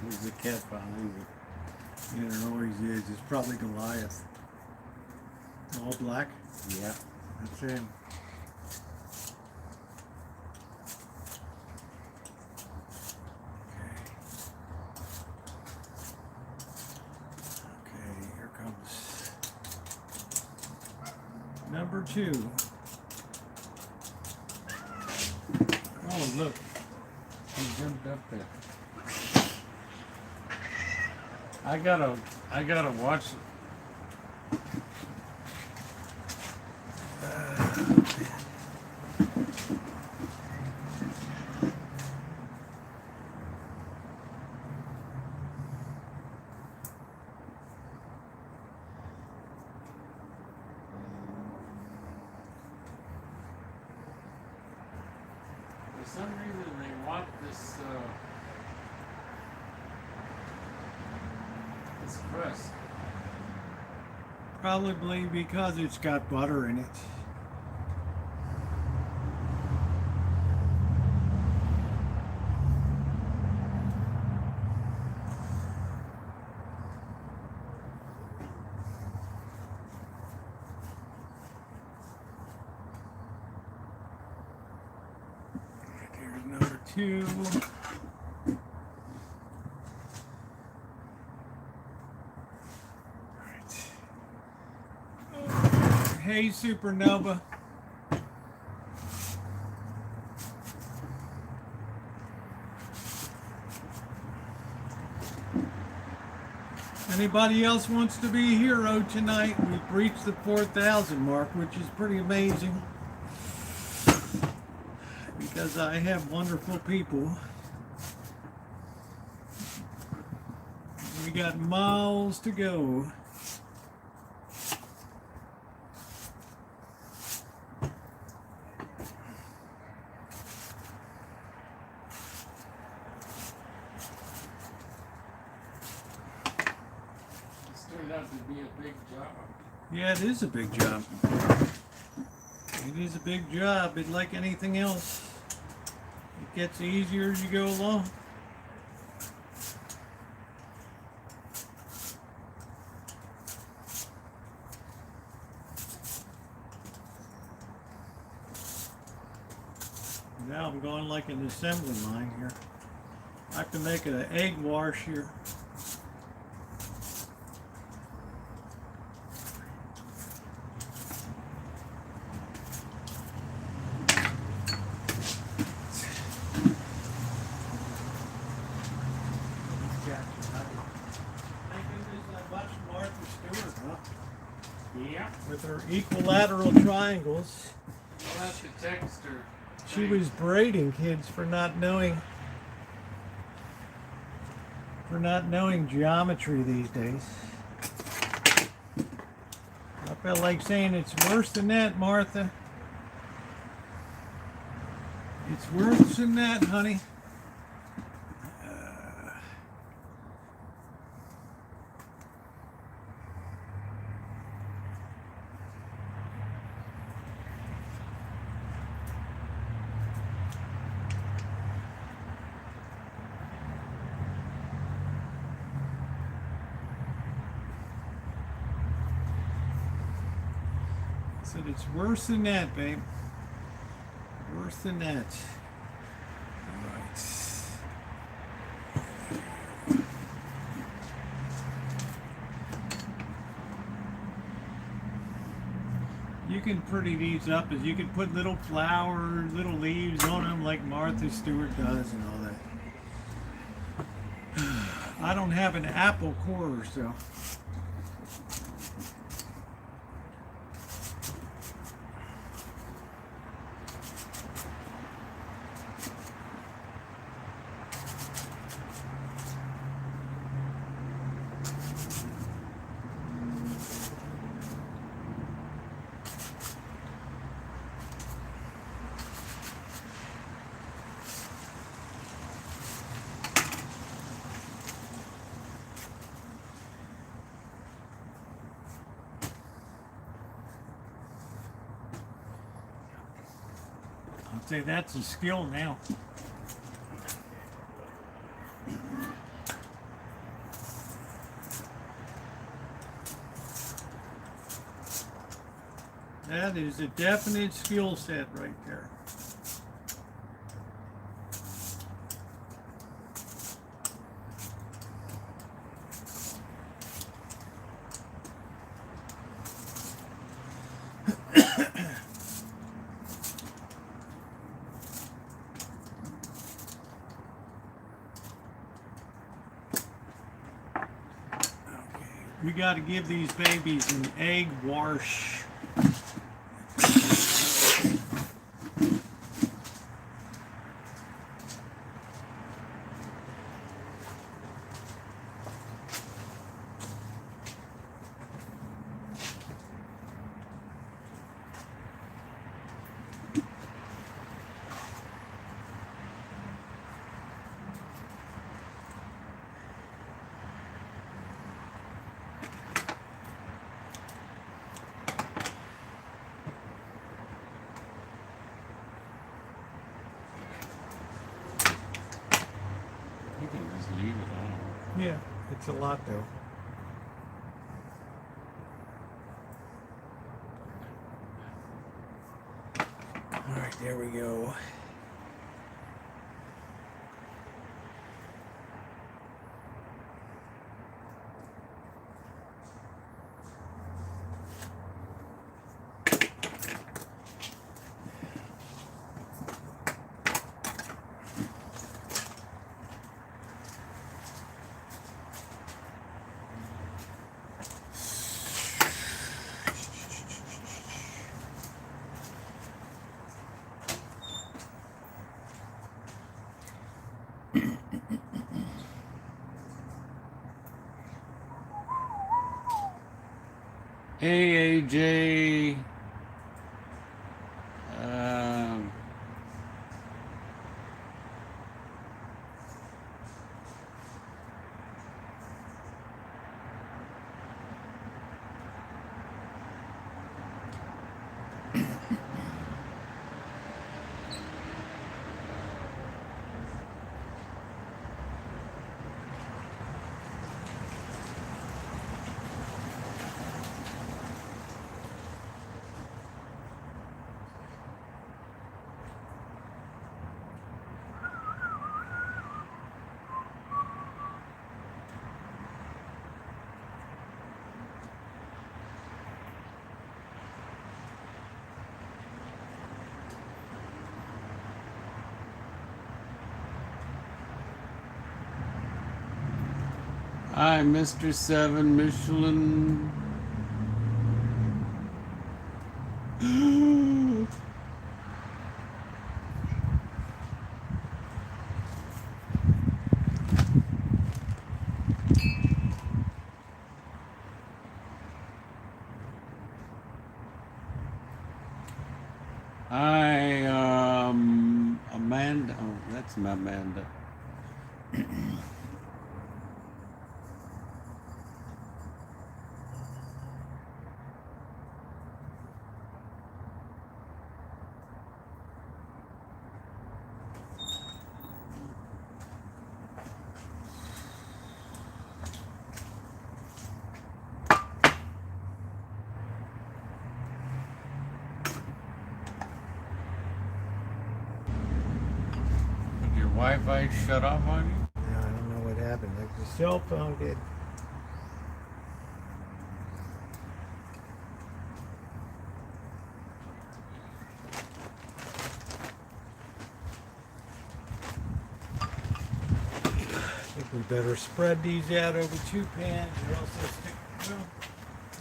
There's a cat behind me. Yeah, there always is. It's probably Goliath. All black? Yeah. That's him. Okay, here comes number 2. Oh, look. He jumped up there. I gotta watch. For some reason, they want this crust. Probably because it's got butter in it. Here's number 2. Hey, Supernova. Anybody else wants to be a hero tonight? We've reached the 4,000 mark, which is pretty amazing. Because I have wonderful people. We got miles to go. Out to be a big job. Yeah, it is a big job. It is a big job. It's like anything else. It gets easier as you go along. Now I'm going like an assembly line here. I have to make an egg wash here. Yeah. With her equilateral triangles. I'll have to text her. She was braiding kids for not knowing geometry these days. Up Felt like saying it's worse than that, Martha. It's worse than that, honey. Said it's worse than that, babe. Worse than that. All right. You can pretty these up as you can put little flowers, little leaves on them like Martha Stewart does and all that. I don't have an apple core, so. I'd say that's a skill now. That is a definite skill set right there. We got to give these babies an egg wash. You can just leave it on. Yeah, it's a lot though. All right, there we go. Hey, AJ. Hi, Mr. Seven Michelin. Amanda. Oh, that's my Amanda. Did your Wi-Fi shut off on you? I don't know what happened. Like the cell phone did. I think we better spread these out over 2 pans or else they'll stick. Well,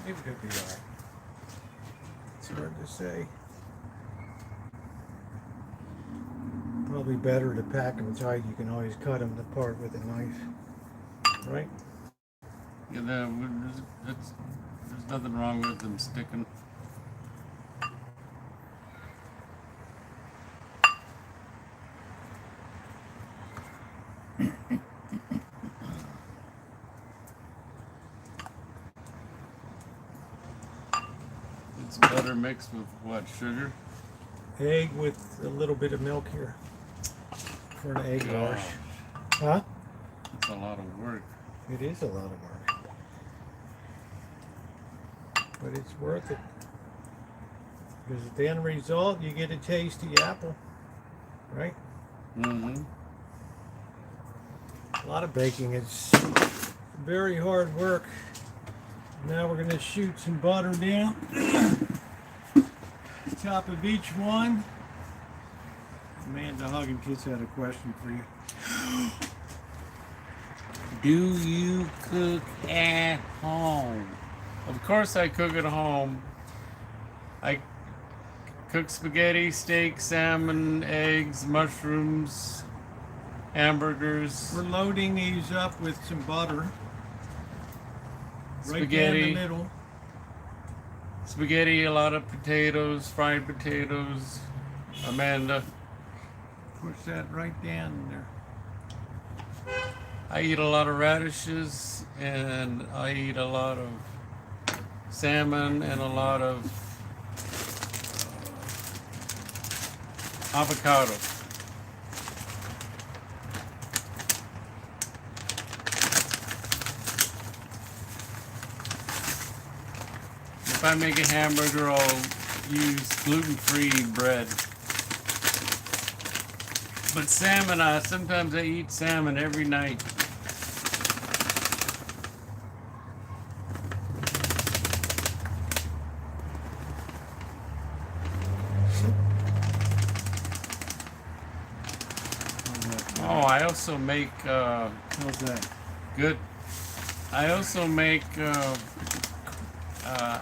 maybe they'll be alright. It's hard to say. Probably better to pack them tight. You can always cut them apart with a knife, right? Yeah, there's nothing wrong with them sticking. It's butter mixed with what, sugar? Egg with a little bit of milk here for an egg wash. Huh? It's a lot of work. It is a lot of work. But it's worth it. Because at the end result, you get a tasty apple. Right? Mm-hmm. A lot of baking is very hard work. Now we're going to shoot some butter down. Top of each one. Amanda Huggin Kids had a question for you. Do you cook at home? Of course I cook at home. I cook spaghetti, steak, salmon, eggs, mushrooms, hamburgers. We're loading these up with some butter. Right down Spaghetti. the middle. Spaghetti, a lot of potatoes, fried potatoes. Amanda. Push that right down there. I eat a lot of radishes and I eat a lot of salmon and a lot of avocado. If I make a hamburger, I'll use gluten-free bread. But salmon, sometimes I eat salmon every night. Oh, I also make, How's that? good. I also make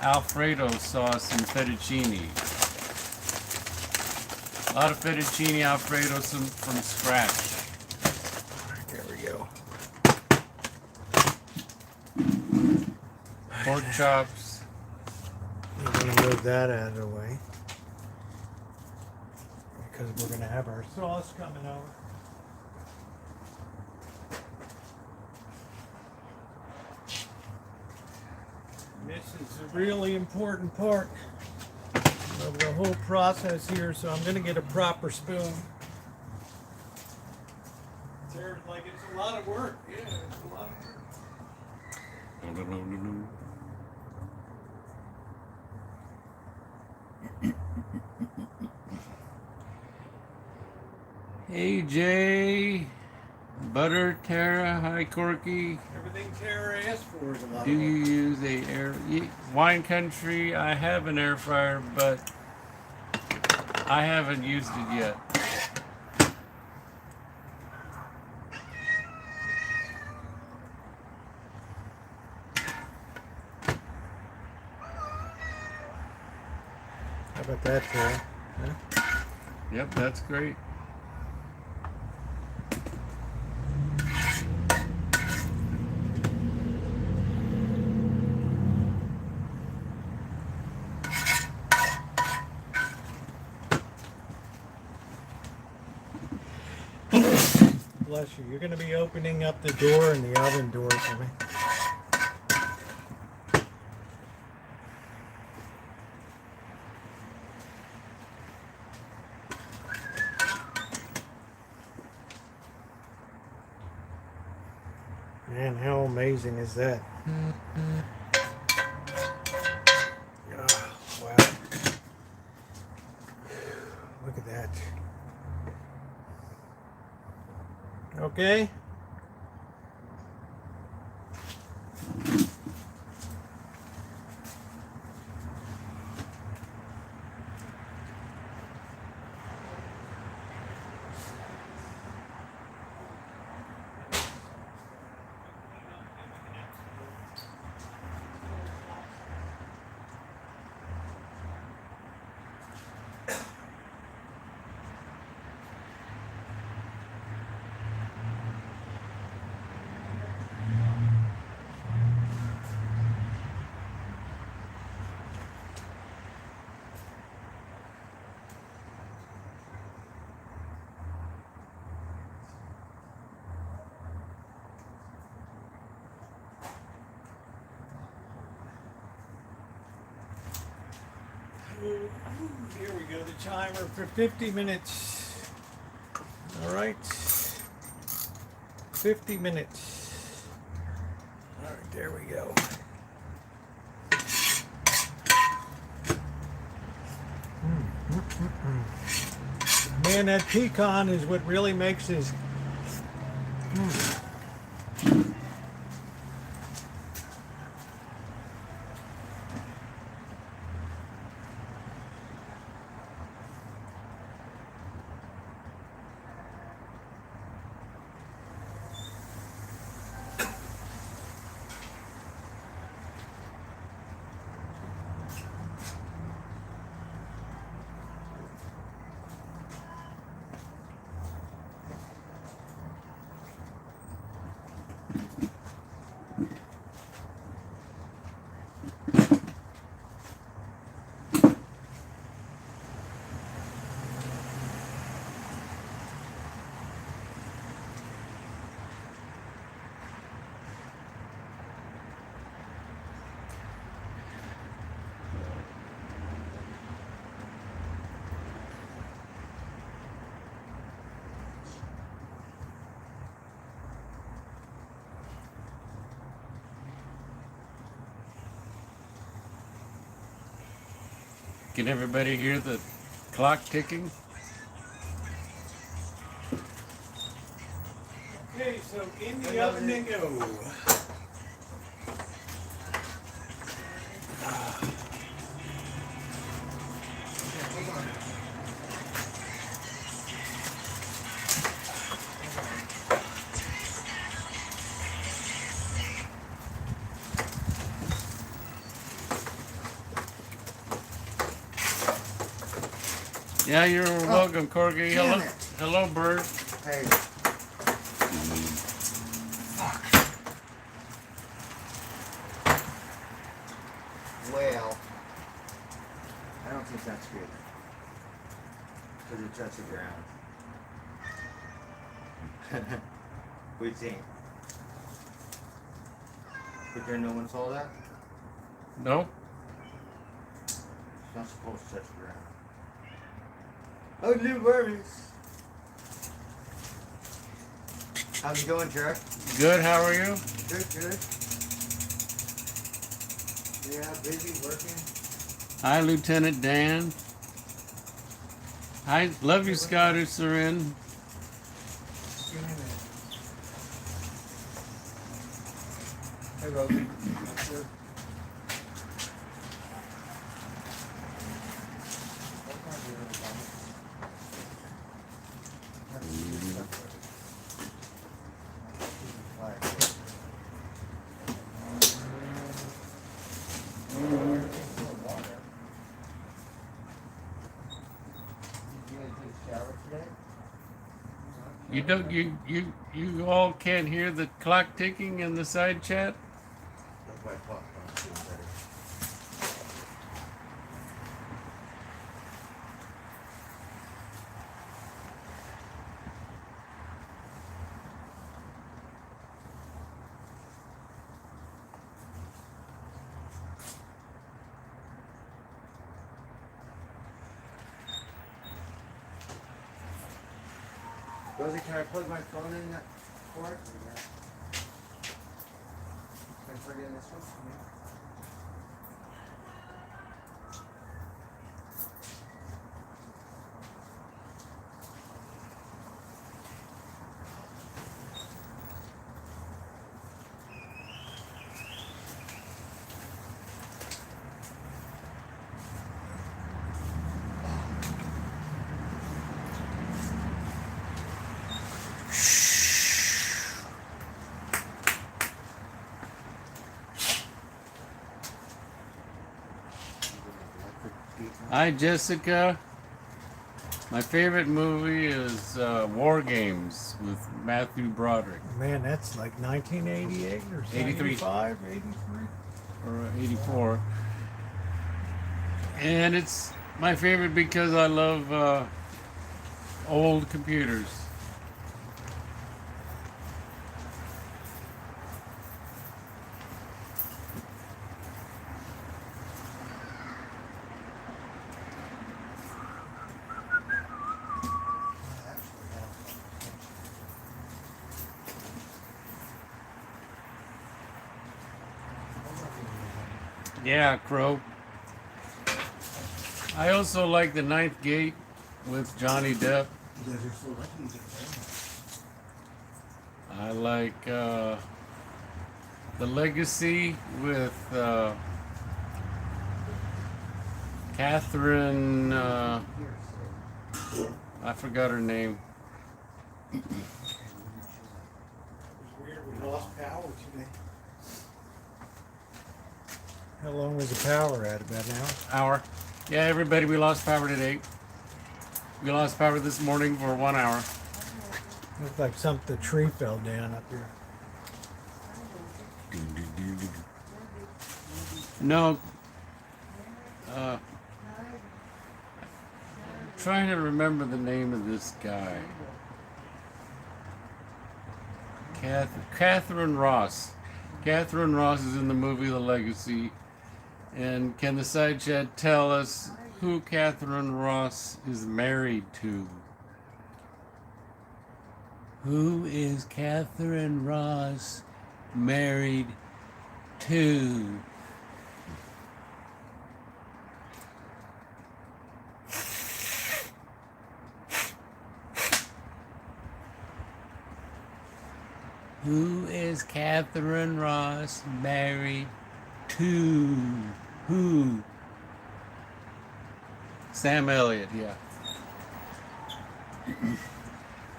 Alfredo sauce and fettuccine. A lot of fettuccine Alfredo from scratch. There we go. Pork chops. I'm going to move that out of the way. Because we're going to have our sauce coming over. This is a really important part of the whole process here, so I'm going to get a proper spoon. It's like it's a lot of work. Yeah, it's a lot of work. Hey Jay, Butter, Tara, hi Corky. Everything Tara asked for is a lot Do of you work. use wine country? I have an air fryer, but I haven't used it yet. How about that, Tara? Huh? Yep, that's great. bless you. You're going to be opening up the door and the oven door for me. Man, how amazing is that? Oh, wow. Look at that. Okay. Here we go, the timer for 50 minutes. All right. 50 minutes. All right, there we go. Man, that pecan is what really makes this. Can everybody hear the clock ticking? Okay, so in the oven they go. Yeah, you're welcome, Corgi. damn Hello, it. hello, bird. Hey. Well, I don't think that's good. Because it touched the ground. What do you think? But there no one saw that? No? It's not supposed to touch the ground. Oh, little worries. How's it going, Chuck? Good. How are you? Good, good. Yeah, busy working. Hi, Lieutenant Dan. I love you, Scottish Seren. Give me a minute. Hey, Rosie. Sure. You don't. You all can't hear the clock ticking in the side chat. That's why I talked about it better. Rosie, can I plug my phone in that cord? Can I plug it in this one? Hi, Jessica. My favorite movie is War Games with Matthew Broderick, Man, that's like 1988 or 83. 85, 83. or 84. And it's my favorite because I love old computers. Yeah, Crow. I also like The Ninth Gate with Johnny Depp. I like The Legacy with Catherine. I forgot her name. It was weird, we lost power today. How long was the power at? About an hour? Hour. Yeah, everybody, we lost power today. We lost power this morning for 1 hour. Looked like the tree fell down up here. No. Trying to remember the name of this guy. Catherine Ross. Catherine Ross is in the movie The Legacy. And can the side chat tell us who Catherine Ross is married to? Who is Catherine Ross married to? Who is Catherine Ross married to? Who? Sam Elliott, yeah.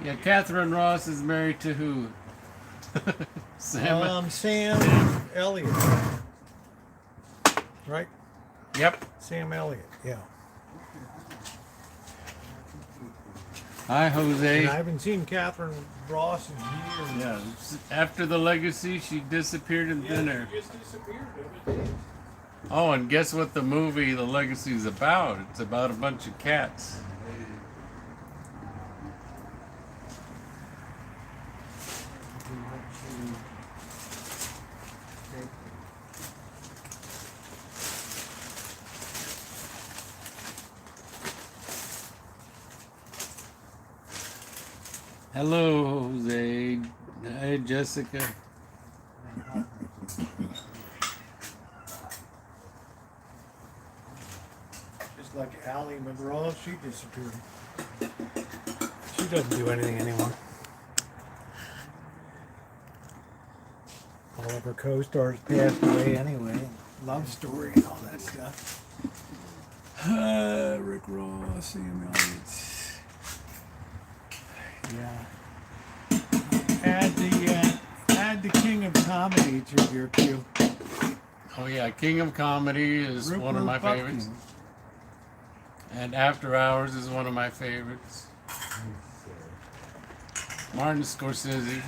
Yeah, Catherine Ross is married to who? Sam. Sam Elliott. Right? Yep. Sam Elliott, yeah. Hi, And Jose. I haven't seen Catherine Ross in years. Yeah. After The Legacy, she disappeared in thin air. She just disappeared. Didn't she? Oh, and guess what the movie The Legacy is about? It's about a bunch of cats. Hello, Jose. Hi, Jessica. Just like Allie McGraw, she disappeared. She doesn't do anything anymore. All of her co-stars passed away anyway. Love Story and all that stuff. Rick Ross, Sam Elliott. Yeah. Add the King of Comedy to your queue. Oh yeah, King of Comedy is one of my favorites. And After Hours is one of my favorites. Martin Scorsese.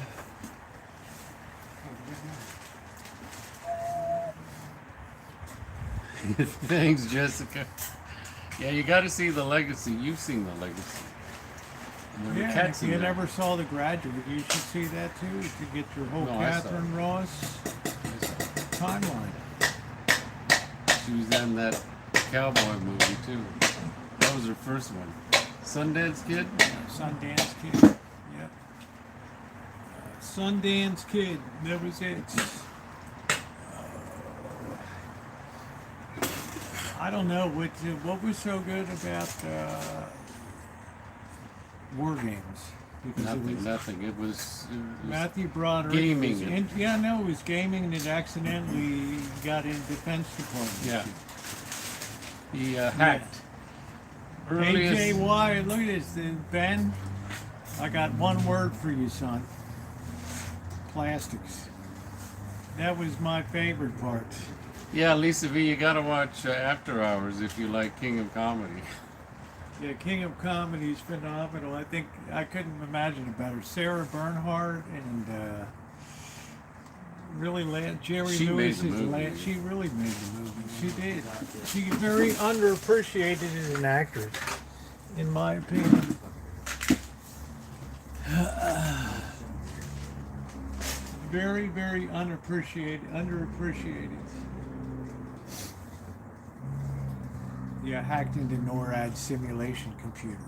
Thanks, Jessica. Yeah, you got to see The Legacy. You've seen The Legacy. And there were Yeah, cats if in you there. never saw The Graduate, you should see that too to get your whole No, I saw Catherine Ross timeline. She was in that cowboy movie too. That was her first one. Sundance Kid. Sundance Kid. Yep. Sundance Kid. That was it. I don't know what was so good about War Games. Because Nothing. It was Matthew Broderick. gaming. It was gaming, and it accidentally got in Defense Department. Yeah. He hacked. Earliest, AJY, look at this, Ben. I got one word for you, son. Plastics. That was my favorite part. yeah, Lisa V, you gotta watch After Hours if you like King of Comedy. Yeah, King of Comedy is phenomenal. I think I couldn't imagine it better. Sarah Bernhardt and Jerry She made Lewis the movie. she really made the movie. She did. She's very underappreciated as an actress, in my opinion. Very, very underappreciated. Yeah, hacked into NORAD's simulation computer.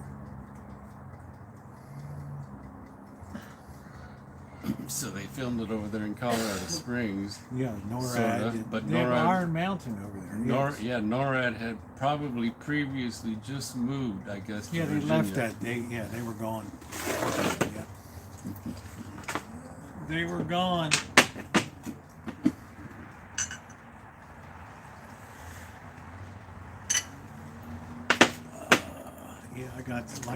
So they filmed it over there in Colorado Springs. Yeah, NORAD. Sorta, but they have NORAD- Iron Mountain over there. Yes. NORAD had probably previously just moved, I guess. To Yeah, they Virginia. left that. They were gone. Yeah. They were gone. Yeah, I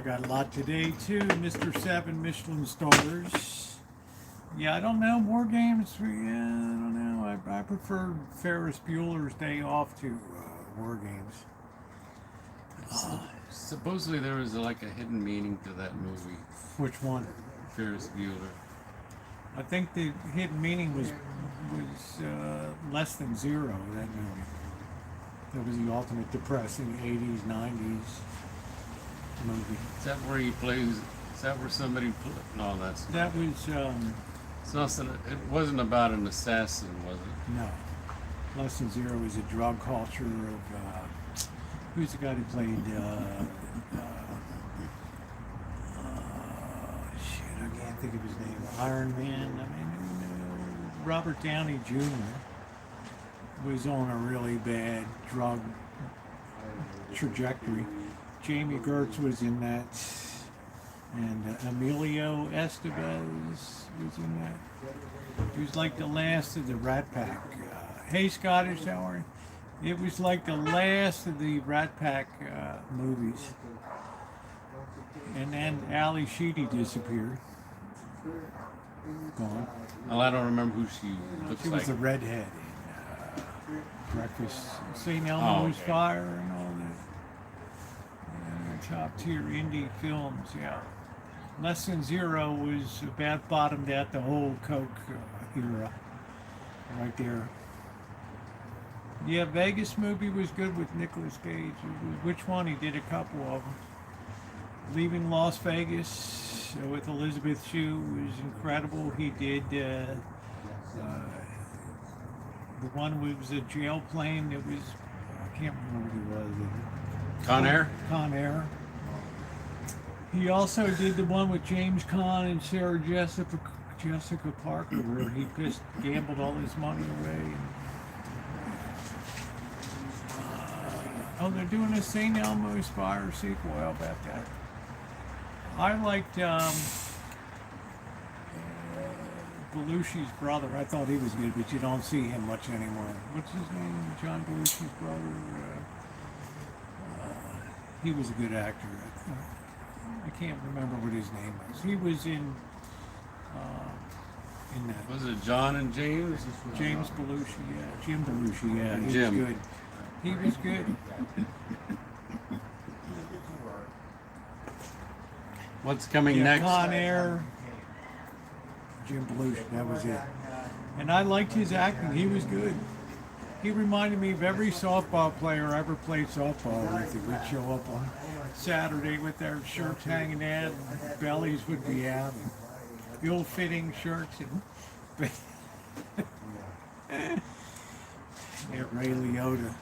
got a lot today too, Mr. 7 Michelin stars. Yeah, I don't know, more games. Yeah, I don't know. I prefer Ferris Bueller's Day Off to War Games. Supposedly there was like a hidden meaning to that movie, Which one? Ferris Bueller. I think the hidden meaning was less than zero. That movie. That was the ultimate depressing 80s, 90s movie. Is that where he plays? Is that where somebody? No, that's not. That was It's not. It wasn't about an assassin, was it? no. Less than zero is a drug culture of who's the guy who played shit, I can't think of his name. Iron Man. I mean, Robert Downey Jr. was on a really bad drug trajectory. Jamie Gertz was in that, and Emilio Estevez was in that. He was like the last of the Rat Pack. Hey Scottish, how are you? It was like the last of the Rat Pack movies. And then Ali Sheedy disappeared. Gone. Well, I don't remember who she looks She like. was the redhead in Breakfast, St. Elmo's okay. Fire and all that. Top tier indie films, yeah. Less Than Zero was about bottomed out the whole Coke era, right there. Yeah, Vegas movie was good with Nicolas Cage. Which one? He did a couple of them. Leaving Las Vegas with Elizabeth Shue was incredible. He did the one was a jail plane that was, I can't remember who it was. Con Air? Con Air. He also did the one with James Caan and Sarah Jessica Parker, where he just gambled all his money away. Oh, they're doing a St. Elmo's Fire sequel. How about that? I liked Belushi's brother. I thought he was good, but you don't see him much anymore. What's his name? John Belushi's brother. He was a good actor. I can't remember what his name was. He was in that. Was it John and James? James Belushi, yeah. Jim Belushi, yeah. He Jim. was good. He was good. What's coming Yeah, next? Con Air. Jim Belushi, that was it. And I liked his acting. He was good. He reminded me of every softball player I ever played softball with. He would show up on Saturday with their shirts hanging out, and bellies would be out, and ill-fitting shirts. And yeah, Ray Liotta.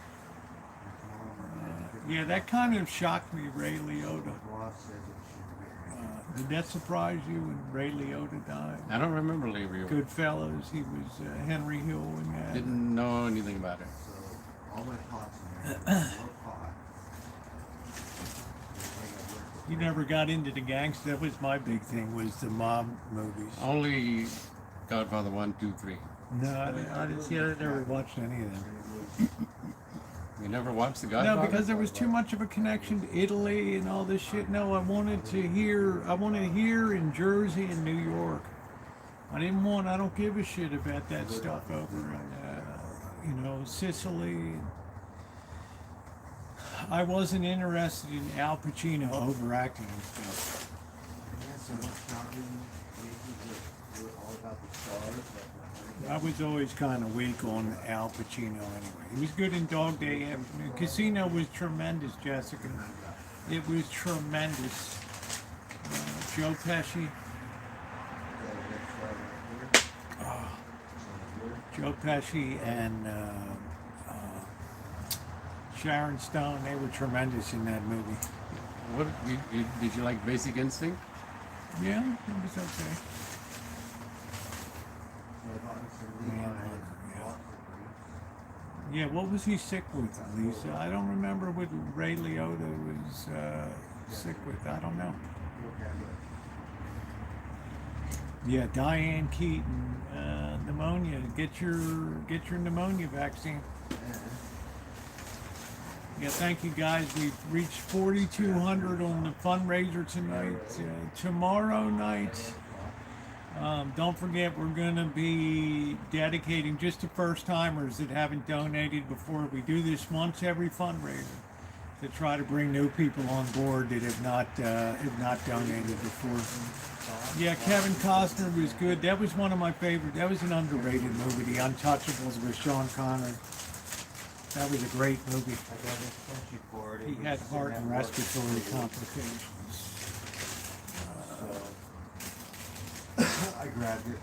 Yeah, that kind of shocked me, Ray Liotta. Did that surprise you when Ray Liotta died? I don't remember Lee Rio. Goodfellas, he was Henry Hill in that. Didn't know anything about it. So all my pots in there, more pot. You never got into the gangster. That was my big thing, was the mob movies. Only Godfather 1, 2, 3. No, I didn't see. I never watched any of them. You never watched The Godfather? No, because there was too much of a connection to Italy and all this shit. No, I wanted to hear in Jersey and New York. I don't give a shit about that stuff over in, Sicily. I wasn't interested in Al Pacino overacting and stuff. Yeah, so much traveling places that were all about the stars. I was always kind of weak on Al Pacino anyway. He was good in Dog Day Afternoon. Casino was tremendous, Jessica. It was tremendous. Joe Pesci. Joe Pesci and Sharon Stone, they were tremendous in that movie. What did you like Basic Instinct? Yeah, it was okay. Yeah, what was he sick with, Lisa? I don't remember what Ray Liotta was sick with. I don't know. Yeah, Diane Keaton, pneumonia. Get your pneumonia vaccine. Yeah, thank you guys. We've reached 4,200 on the fundraiser tonight. Tomorrow night, don't forget, we're going to be dedicating just to first timers that haven't donated before. We do this once every fundraiser to try to bring new people on board that have not donated before. Yeah, Kevin Costner was good. That was one of my favorite. That was an underrated movie, The Untouchables with Sean Connery. That was a great movie. He had heart and respiratory complications. I grabbed it.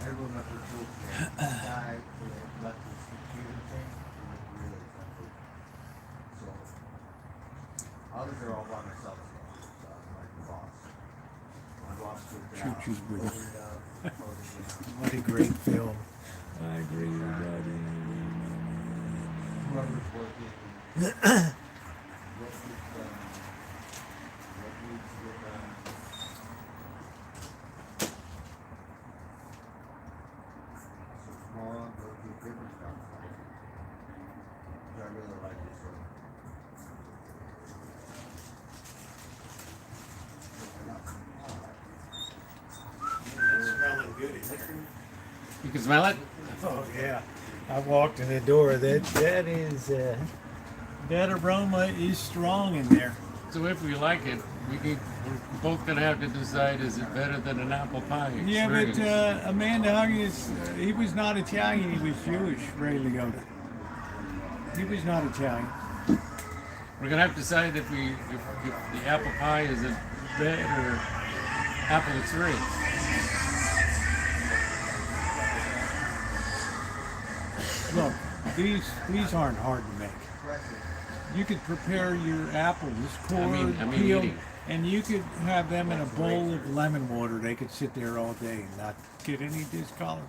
Everyone left their tools there. The guy left his computer thing. It was really simple. So, others are all by myself. So, I'm like the boss. My boss took it out. Choo-choo's with Opened it up, closed it down. What a great film. I agree with that. Whoever's working, what gets done, what needs to get done. So tomorrow I'll go to a different stuff. I really like this one. It's smelling good in there. You can smell it? Oh yeah. I walked in the door. That aroma is strong in there. So if we like it, we're both gonna have to decide: is it better than an apple pie Yeah, but experience? Amanda Huggins, he was not Italian. He was Jewish. Ray Liotta. He was not Italian. We're gonna have to decide if the apple pie is a better apple experience. Look, these aren't hard to make. You could prepare your apples, cored, I mean peeled, eating. and you could have them in a bowl of lemon water. They could sit there all day and not get any discolor.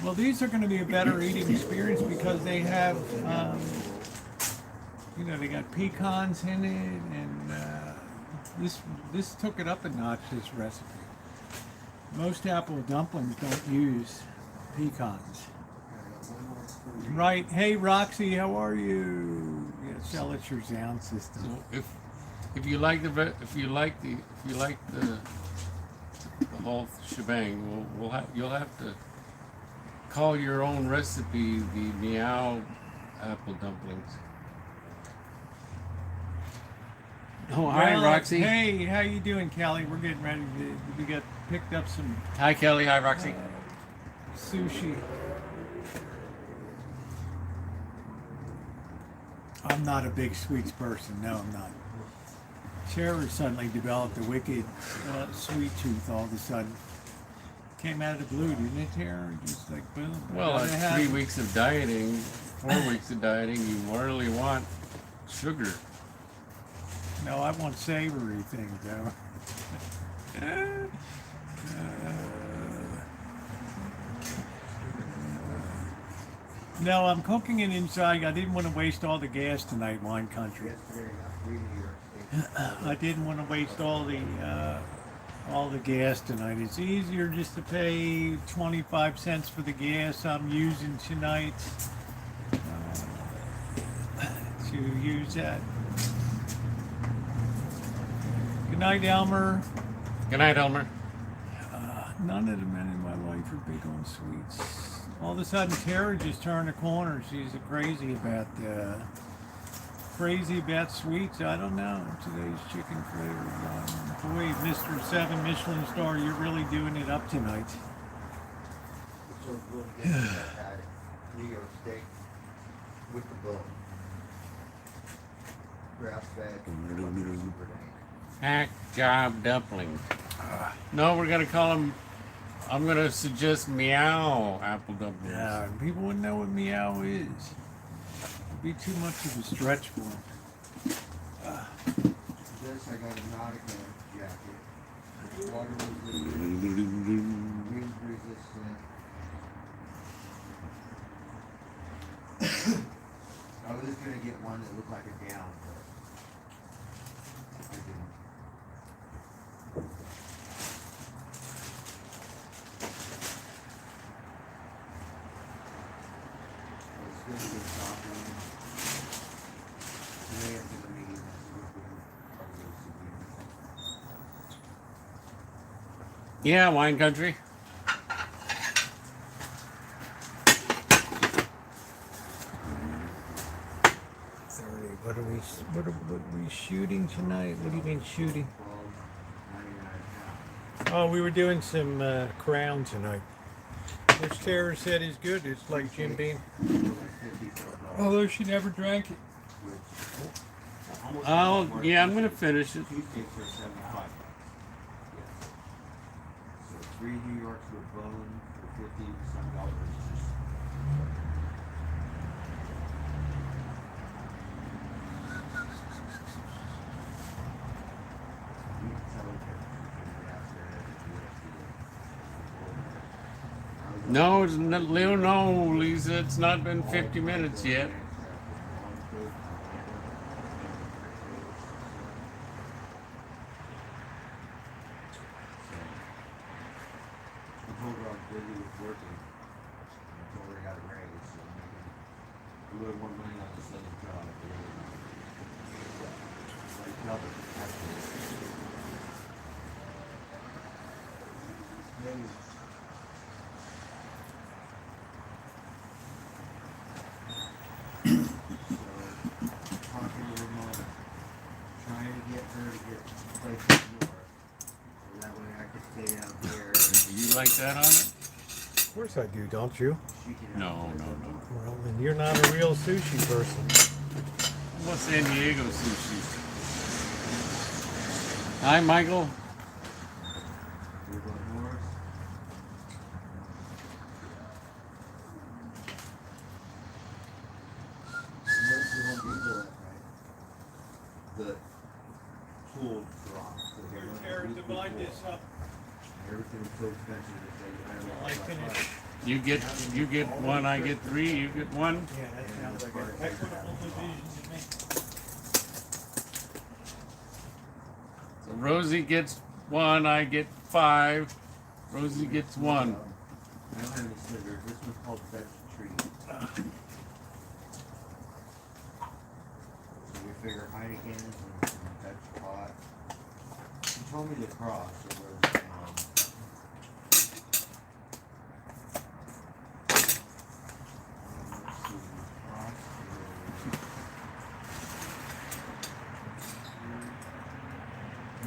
Well, these are going to be a better eating experience because they have, they got pecans in it, and this took it up a notch. This recipe. Most apple dumplings don't use pecans. Right. Hey, Roxy, how are you? Yeah, sell it your sound system. So if you like the whole shebang, you'll have to call your own recipe the meow apple dumplings. Oh, hi, Well, Roxy. Hey, how you doing, Callie? We're getting ready we got picked up some Hi, Kelly. Hi, Roxy. sushi. I'm not a big sweets person. No, I'm not. Sarah suddenly developed a wicked sweet tooth all of a sudden. Came out of the blue, didn't it, Tara? Just like boom. Well, Gotta have 3 it. weeks of dieting, 4 weeks of dieting, you rarely want sugar. No, I want savory things, though. No, I'm cooking it inside. I didn't want to waste all the gas tonight, wine country. Yesterday I got 3 New York State. I didn't want to waste all the gas tonight. It's easier just to pay 25 cents for the gas I'm using tonight. To use that. Good night, Elmer. Good night, Elmer. None of the men in my life are big on sweets. All of a sudden, Tara just turned the corner. She's crazy about sweets. I don't know. Today's chicken flavored one. Boy, Mr. 7 Michelin star, you're really doing it up tonight. It's so good to get that New York steak with the bone. Grass fed. Super dank. Hack job dumpling. No, we're gonna call them. I'm gonna suggest meow apple dumplings. Yeah, people wouldn't know what meow is. It'd be too much of a stretch for them. This I got a Nautica jacket. It's water resistant, wind resistant. I was just gonna get one that looked like a gown, but I didn't. It's gonna get softer. Today after the meeting, probably go see Yeah, wine country. What are we shooting tonight? What do you mean shooting? 12.99 Oh, we were doing some crown tonight, which Tara said is good. It's like Jim Beam. Although she never drank it. Oh, yeah, I'm gonna finish it. Cheesecakes are 75. Yes. So 3 New Yorks with bone for 50 some dollars. Just you can tell them No, it's not, no, Lisa. It's not been 50 minutes yet. I told her I was busy with working. I told her I got a raise, so I'm making a little more money on this other job. Like double, actually. Then, so, talking to Ramona, trying to get her to get a place in New York, so that way I could stay out here. Do you like that on it? Of course I do, don't you? She can No, no, no. Well, then you're not a real sushi person. What's San Diego sushi? Hi, Michael. We're going north. You won't be good, right? The tool drop. So they're not Tara, gonna be divide cool. this up. Everything's so expensive that they don't I finish. You get one, I get 3. You get one. Yeah, that sounds like an equitable division to me. So Rosie gets 1, I get 5. Rosie gets 1. I don't have any scissors. This one's called Fetch Tree. So we figure Heineken's and Fetch Pot. She told me the cross of where the let's see, cross is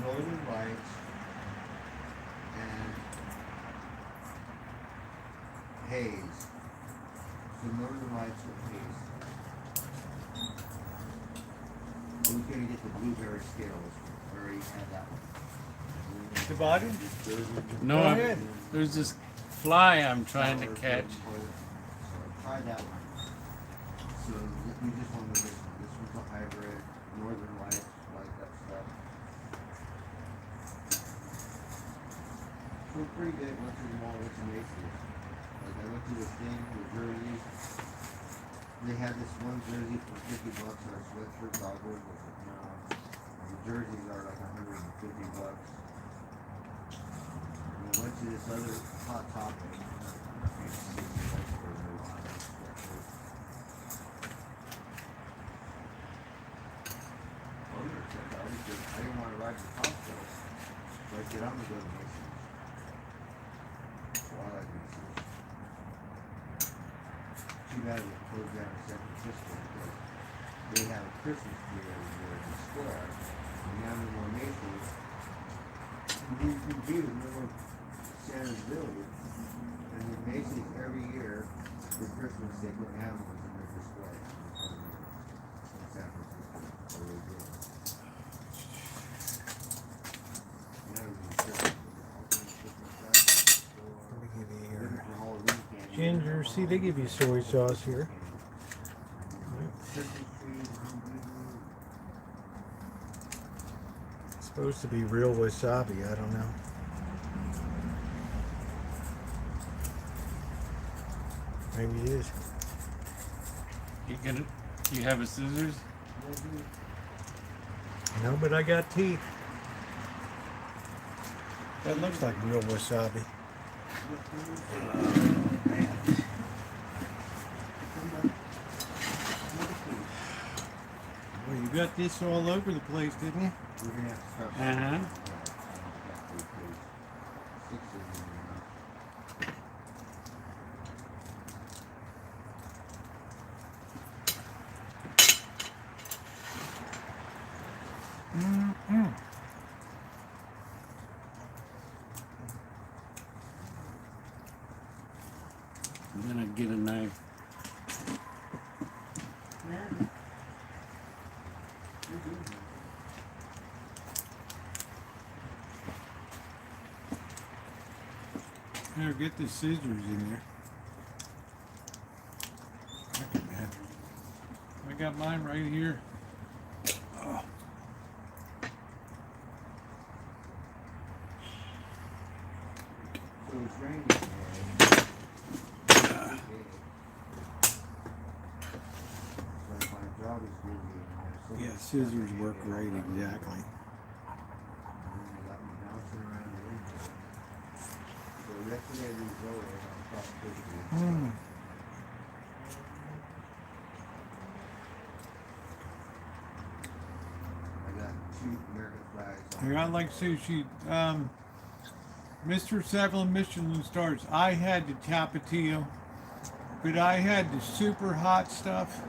Northern Lights and Haze. So Northern Lights with Haze. Who's gonna get the blueberry Skittles? We already had that one. Divided? No, Go ahead. there's this fly I'm trying to Sour catch. cream toilet. So try that one. So we just want to this one. This one's a hybrid, Northern Lights, like that stuff. pretty good. Went to the mall with some Macy's. Like I went to this thing with jerseys. They had this one jersey for $50 or a sweatshirt dogwood with it. No. And the jerseys are like $150. And I went to this other Hot Topic. $60 for a new sweatshirt. I didn't want to ride the Costco. So I said, I'm going to go to Macy's. So I like Macy's. Too bad it closed down in San Francisco because they have a Christmas tree every year in the square. And now no more Macy's. You do, no more Santa's Village. And then Macy's every year for Christmas they put animals in their display. In San Francisco. So they do. Ginger, see, they give you soy sauce here. It's supposed to be real wasabi, I don't know. Maybe it is. You get it? You have a scissors? No, but I got teeth. That looks like real wasabi. Well, you got this all over the place, didn't you? We're gonna have to start. Uh-huh. I'm gonna get a knife. Here, get the scissors in there. Look at that. I got mine right here. Oh. So it's raining today. Yeah, scissors work great, exactly. I got 2 American flags. I got like sushi. Mr. 7 Michelin stars. I had the Tapatio, but I had the super hot stuff.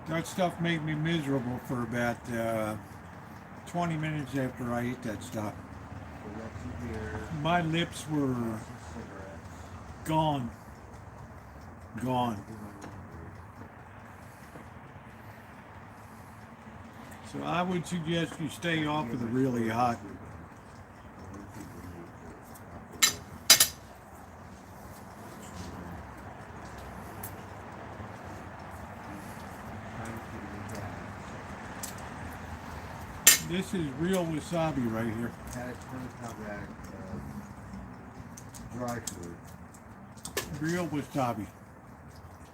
That stuff made me miserable for about 20 minutes after I ate that stuff. My lips were gone. Gone. So I would suggest you stay off of the really hot. This is real wasabi right here. Had a 20-pound bag of dry food. Real wasabi.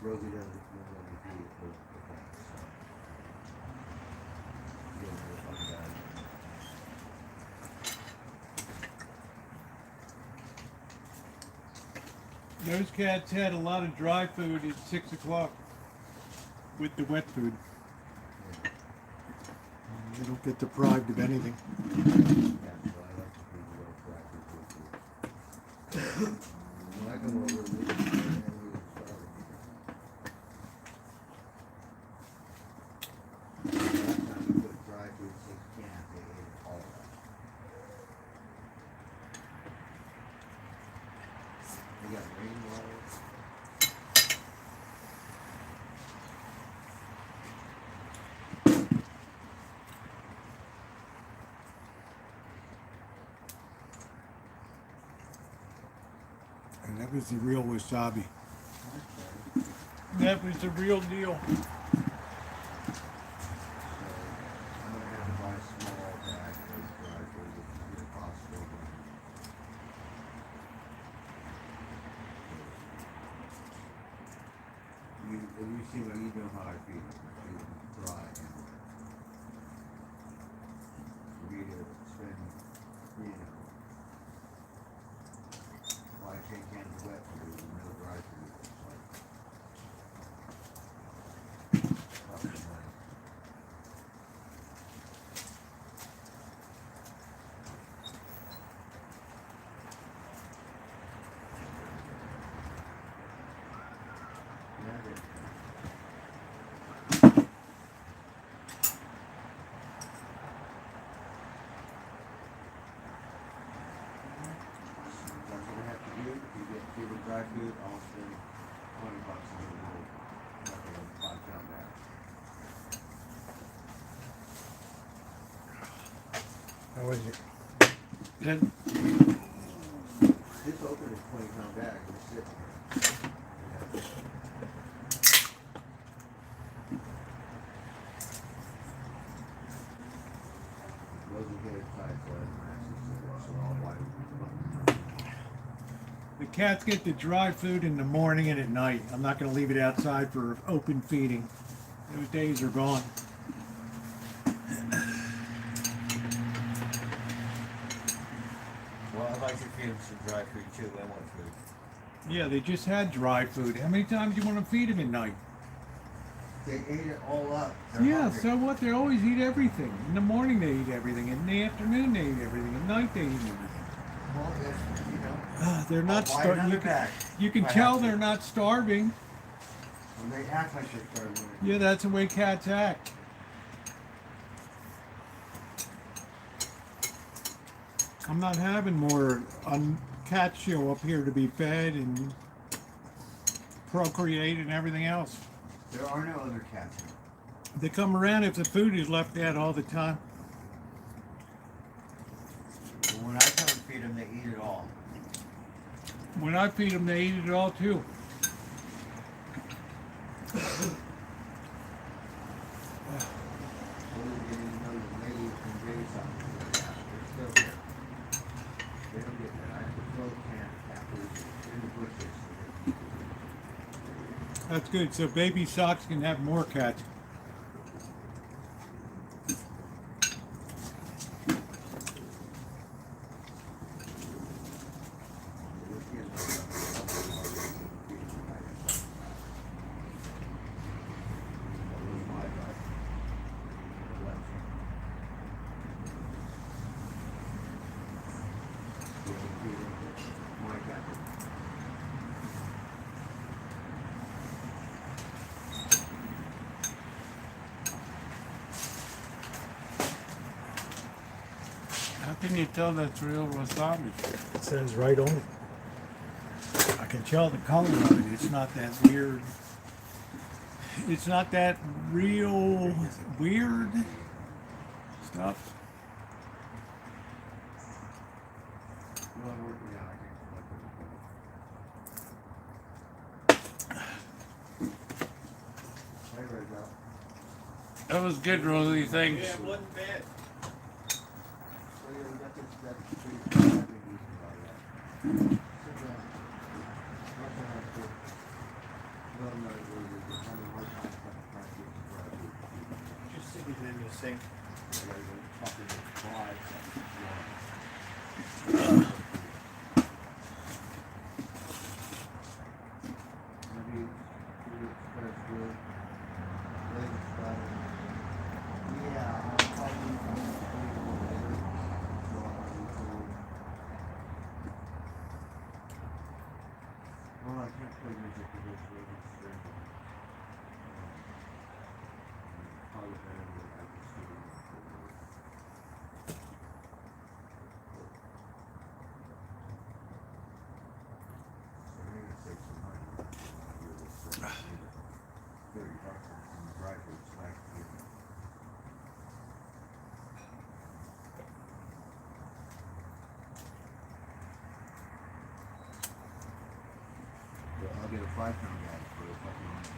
Rosie doesn't let me eat it with that, so. She doesn't know about that. Those cats had a lot of dry food at 6 o'clock with the wet food. They don't get deprived of anything. Yeah, so I like to feed the little crackers with you. When I come over, we can starve. Last time we put dry food 6 cans, they ate it all up. We got rainwater. And that was the real wasabi. That was the real deal. So I'm gonna have to buy a small bag of dry food at Costco. See, but you know how I feel. It's dry. For me to spend, why I take cans wet for no dry food. It's like, fucking money. Yeah, it is. That's what I have to do. If you get fever dry food, I'll spend $20 on the roll. Like a 5-pound bag. How is it? Good. This open is 20-pound bag. It's sitting here. Yeah. Rosie hit it tight, so I didn't actually sit there, so I'll wipe it. The cats get the dry food in the morning and at night. I'm not going to leave it outside for open feeding. Those days are gone. Well, I'd like to feed them some dry food too. They want food. Yeah, they just had dry food. How many times do you want to feed them at night? They ate it all up. They're Yeah, hungry. so what? They always eat everything. In the morning they eat everything. In the afternoon they eat everything. At night they eat everything. Well, if, They're not I'll buy starving. another bag You can if I tell have to. they're not starving. When they act like they're starving. Yeah, that's the way cats act. I'm not having more cats show up here to be fed and procreate and everything else. There are no other cats here. They come around if the food is left out all the time. But when I come and feed them, they eat it all. When I feed them, they eat it all too. What are we getting another lady from Jason? Yeah, they're still here. They don't get that. I have to throw cat food in the bushes. That's good. So baby socks can have more cats. How can you tell that's real wasabi? It says right on it. I can tell the color of it. It's not that weird. It's not that real weird stuff. That was good, Rosie. Thanks. it wasn't bad. Just stick it in the sink. Well, I can't play music for this radio. Probably better than I can see it. So maybe it's save some money. $30 on the dry food snack. I'll get a 5-pound bag for a fucking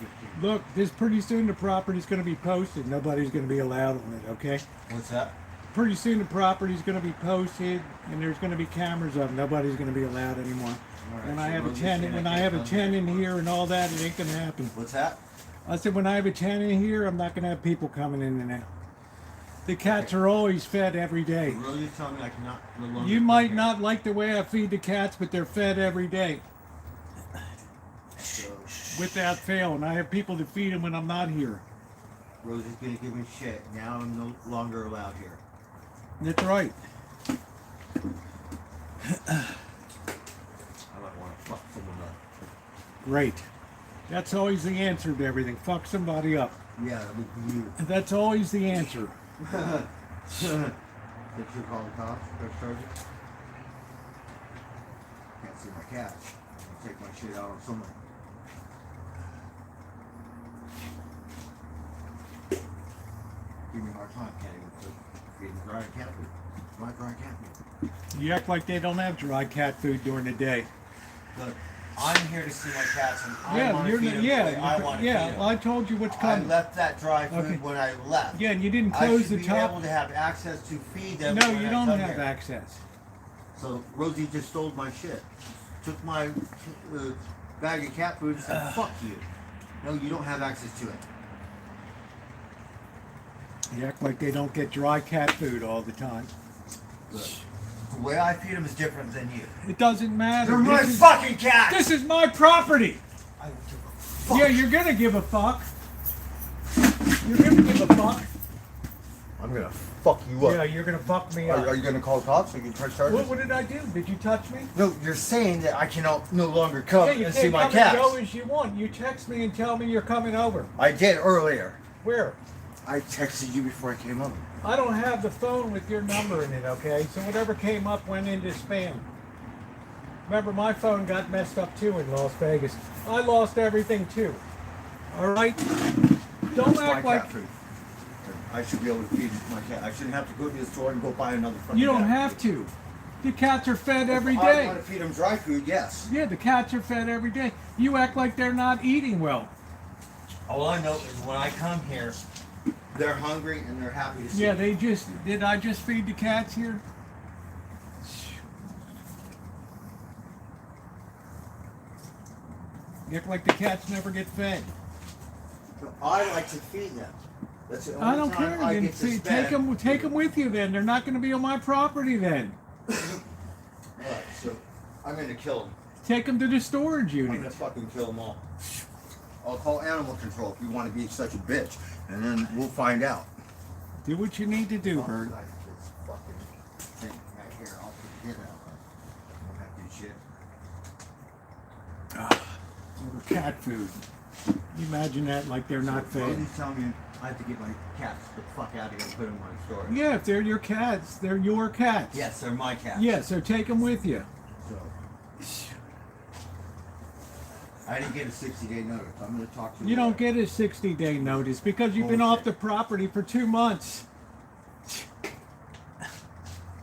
15. Look, this pretty soon the property's going to be posted. Nobody's going to be allowed on it, okay? What's that? pretty soon the property's going to be posted, and there's going to be cameras up. Nobody's going to be allowed anymore. Alright, When so I have a Rosie's tenant, gonna when I take have a on tenant the- here and all that, it ain't going to happen. What's that? I said when I have a tenant here, I'm not going to have people coming in and out. The cats are always fed every day. Rosie's telling me I cannot no longer You come might here. not like the way I feed the cats, but they're fed every day So, without fail, and I have people to feed them when I'm not here. Rosie's gonna give me shit. Now I'm no longer allowed here. That's right. I might want to fuck someone up. Great. That's always the answer to everything. Fuck somebody up. Yeah, that would be you. That's always the answer. Did you call the cops? Press charges? Can't see my cat. I'll take my shit out on someone. Give me a hard time, can't even cook. Feeding dry cat food. My dry cat food. You act like they don't have dry cat food during the day. Look, I'm here to see my cats and I Yeah, want to you're feed not, them the way I yeah, want to yeah. feed them. I told you what's I coming. left that dry food Okay. when I left. Yeah, and you didn't I close should the be top. able to have access to feed them. No, when you I don't come have here. access. So Rosie just stole my shit. Took my bag of cat food and said, fuck you. No, you don't have access to it. You act like they don't get dry cat food all the time. Look, the way I feed them is different than you. It doesn't matter. They're my This is, fucking cats! this is my property. I don't give a fuck. Yeah, you're gonna give a fuck. You're gonna give a fuck. I'm gonna fuck you up. Yeah, you're gonna fuck me up. Are you gonna call the cops so you can press charges? What did I do? Did you touch me? No, you're saying that I cannot no longer come Yeah, you and can't see my come cats. and go as you want. You text me and tell me you're coming over. I did earlier. Where? I texted you before I came up. I don't have the phone with your number in it, okay? So whatever came up went into spam. Remember, my phone got messed up too in Las Vegas. I lost everything too. All right? Don't It's my act like cat food. I should be able to feed my cat. I shouldn't have to go to the store and go buy another fucking you don't cat have food. to. The cats are fed every I day. want to feed them dry food, yes. Yeah, the cats are fed every day. You act like they're not eating well. All I know is when I come here, they're hungry and they're happy to see Yeah, me. did I just feed the cats here? You act like the cats never get fed. I like to feed them. That's the only I don't time care. I Then get to take spend. them with you. Then they're not going to be on my property. Then Alright, so I'm gonna kill them. take them to the storage I'm unit. gonna fucking kill them all. I'll call animal control if you want to be such a bitch, and then we'll find out. Do what you need to do, Bird. Like this fucking thing right here. I'll forget that. I won't have to do shit. Cat food. You imagine that like they're not fed. Rosie's telling me I have to get my cats the fuck out of here and put them in storage. Yeah, if they're your cats, they're your cats. Yes, they're my cats. Yeah, so take them with you. So I didn't get a 60-day notice. I'm gonna talk to You don't get a 60-day notice because you've been off the property for 2 months.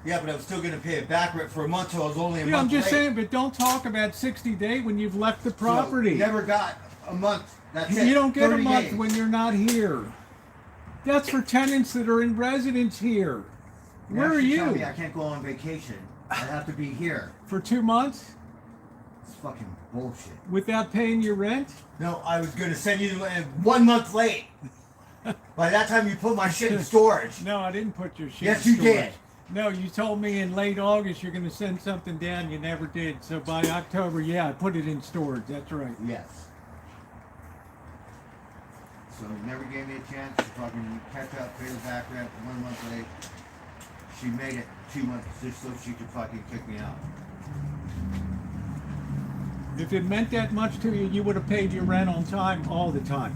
Yeah, but I'm still gonna pay it back for a month till I was only a Yeah, month I'm just late. saying, but don't talk about 60-day when you've left the So, property. never got a month. That's it. You don't get a 30 month days. when you're not here. That's for tenants that are in residence here. Now Where are she's telling you? me I can't go on vacation. I have to be here. For 2 months It's fucking bullshit. without paying your rent? No, I was gonna send you 1 month late. By that time, you put my shit in storage. No, I didn't put your shit Yes, in you storage. did. No, you told me in late August you're going to send something down. You never did. So by October, yeah, I put it in storage. That's right. Yes. So never gave me a chance to fucking catch up, pay the back rent 1 month late. She made it 2 months just so she could fucking kick me out. If it meant that much to you, you would have paid your rent on time all the time.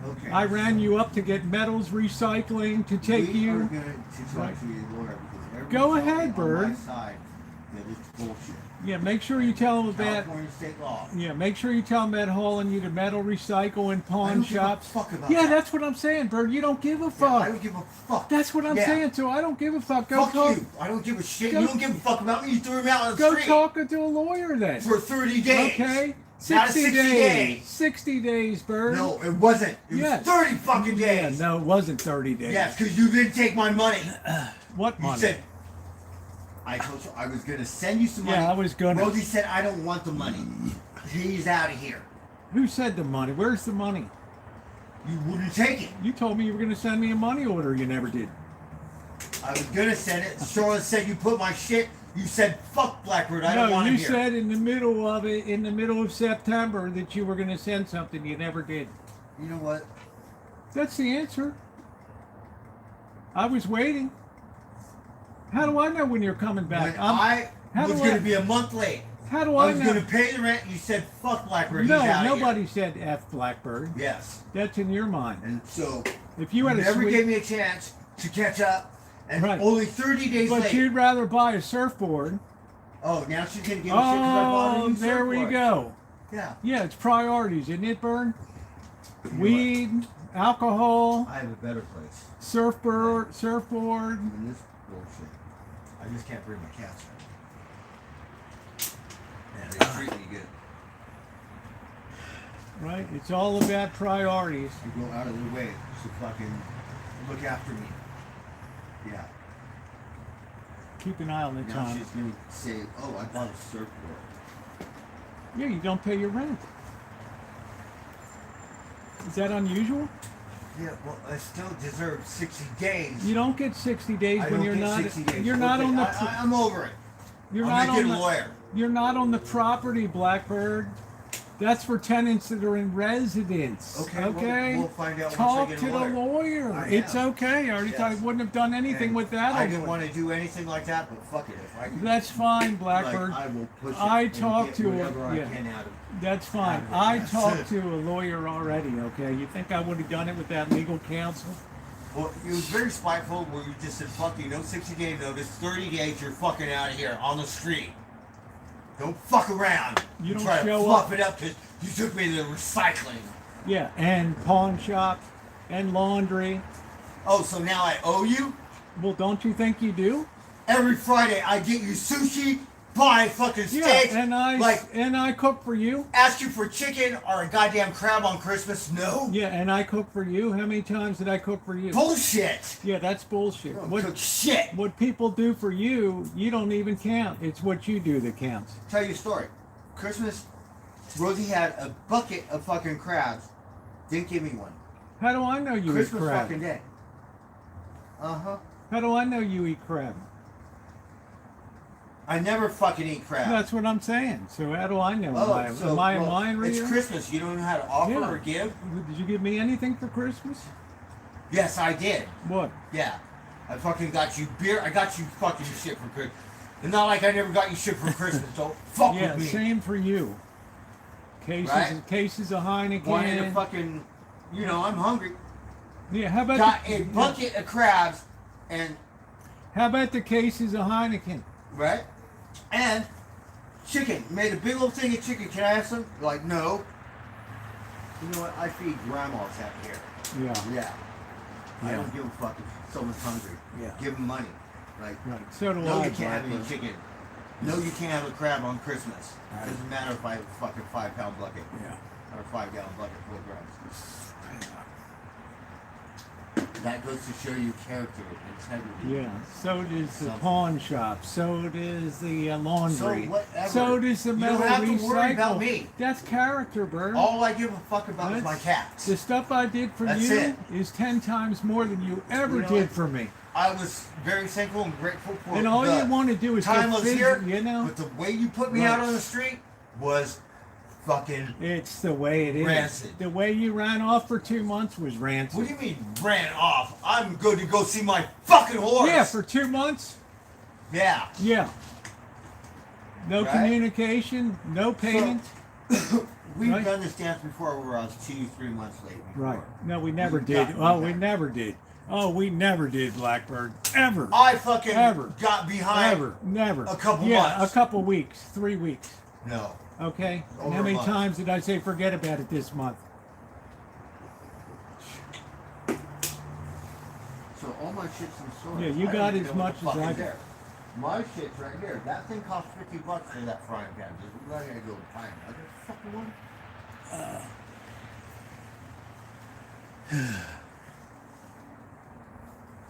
Okay. I ran you up to get metals recycling to take we are you. going to talk to your lawyer because Go everyone's ahead, telling me on my Bird. side that it's bullshit. Yeah, make sure you tell them about. California state law. Yeah, make sure you tell them about hauling you to metal recycle and I pawn don't give a shops. fuck about Yeah, that. that's what I'm saying, Bird. You don't give a Yeah, fuck. I don't give a fuck. That's what I'm Yeah. saying. So I don't give a fuck. Go Fuck talk. you. I don't give a shit. Go- You don't give a fuck about me. You threw me out on the Go street talk to a lawyer then. for 30 days. Okay. Not a 60 days. 60 days, Bird. No, it wasn't. It Yes. was 30 fucking Yeah, days. no, it wasn't 30 days. Yes, because you didn't take my money. What You money? said, I told you I was going to send you some money. Yeah, I was gonna. Rosie said, I don't want the money. He's out of here. Who said the money? Where's the money? You wouldn't take it. You told me you were going to send me a money order. You never did. I was going to send it. Charlotte said you put my shit. You said, fuck Blackbird. I don't No, want you him here. said in the middle of it, in the middle of September, that you were going to send something. You never did. You know what? That's the answer. I was waiting. How do I know when you're coming back? When I how was do going I- to be a month late. How do I I was know? going to pay the rent. You said, fuck Blackbird. No, He's out nobody of said F Blackbird. here. Yes. That's in your mind. And so, If you had a never sweet, gave me a chance to catch up. And Right. only 30 days but later. you'd rather buy a surfboard. Oh, now she's going to give me shit because I bought a Oh, new there we surfboard. go. Yeah. Yeah, it's priorities, isn't it, Bern? You know Weed, alcohol, I have a better place surfboard. than this bullshit. I just can't bring my cats in. Yeah, they treat me good. Right? It's all about priorities. You go out of their way to fucking look after me. Yeah. Keep an eye on the Now time. she's gonna say, "Oh, I bought a surfboard." Yeah, you don't pay your rent. Is that unusual? Yeah, well, I still deserve 60 days. You don't get 60 days I when don't you're get not. 60 days. You're not Okay, on the. I'm over it. You're I'm not gonna on get the. a lawyer. You're not on the property, Blackbird. That's for tenants that are in residence. Okay, Okay. we'll find out once I Talk get a to the lawyer. lawyer. I It's am. okay. I already Yes. thought I wouldn't have done anything And with that. I didn't want to do anything like that, but fuck it. If I can, That's fine, Blackbird. like, I will push it I and talked get to whatever I yeah. can out of it. That's fine. Have it, I yes. talked to a lawyer already, okay? You think I would have done it without legal counsel? Well, it was very spiteful where you just said, fuck you, no 60-day notice, 30 days, you're fucking out of here on the street. Don't fuck around. You don't try to show fluff up. it up because you took me to the recycling. Yeah, and pawn shop and laundry. Oh, so now I owe you? Well, don't you think you do? Every Friday I get you sushi, buy fucking Yeah, steaks, and I cook for you. ask you for chicken or a goddamn crab on Christmas. No. Yeah, and I cook for you. How many times did I cook for you? Bullshit. Yeah, that's bullshit. You don't What cook shit. what people do for you, you don't even count. It's what you do that counts. Tell you a story. Christmas, Rosie had a bucket of fucking crabs. Didn't give me one. How do I know you Christmas eat crab? fucking day. Uh-huh. How do I know you eat crab? I never fucking eat crab. That's what I'm saying. So how do I know? Oh, Am I a mind reader? it's Christmas. You don't know how to offer Yeah. or give? Did you give me anything for Christmas? Yes, I did. What? Yeah. I fucking got you beer. I got you fucking shit for Christmas. It's not like I never got you shit for Christmas. Don't fuck Yeah, with me. same for you. Cases of Wanted a Heineken. fucking, I'm hungry. Yeah, how about Got the, a bucket of crabs and, How about the cases of Heineken? right? And chicken. Made a big old thing of chicken. Can I have some? Like, no. You know what? I feed grandmas out here. Yeah. Yeah. I Yeah. don't give a fuck if someone's hungry. Yeah. Give them money. Like, Right. So do no, I. you can't have any Blackbird. chicken. No, you can't have a crab on Christmas. Right. Doesn't matter if I have a fucking 5-pound bucket Yeah. or a 5-gallon bucket full of crabs. That goes to show you character, integrity. Yeah. So does the Something. pawn shop. So does the laundry. So whatever. So does the You metal don't have to recycle. worry about me. That's character, Bird. All I give a fuck about is my cats. The stuff I did for That's you it. is 10 times more than you ever You know did what? for me. I was very thankful and grateful for And all the you want to do is time get I was physical, here, you know? but the way you put me Right. out on the street was fucking. It's the way it is. Rancid. The way you ran off for 2 months was rancid. What do you mean ran off? I'm good to go see my fucking horse. Yeah, for 2 months? Yeah. Yeah. No Right? communication, no payment. We've Right. done this dance before where I was 2-3 months late before. Right. No, we never We've did. got- Oh, we've we got- never did. Oh, we never did, Blackbird. Ever. I fucking Ever. got behind. Ever. Never. A couple yeah, months. a couple weeks. 3 weeks. No. Okay? And Over how a many month. times did I say forget about it this month? So all my shit's in storage. Yeah, you I got don't even as know what much the as fuck I is got. there. My shit's right here. That thing cost $50 for that frying pan. Just we're not gonna go buy another fucking one.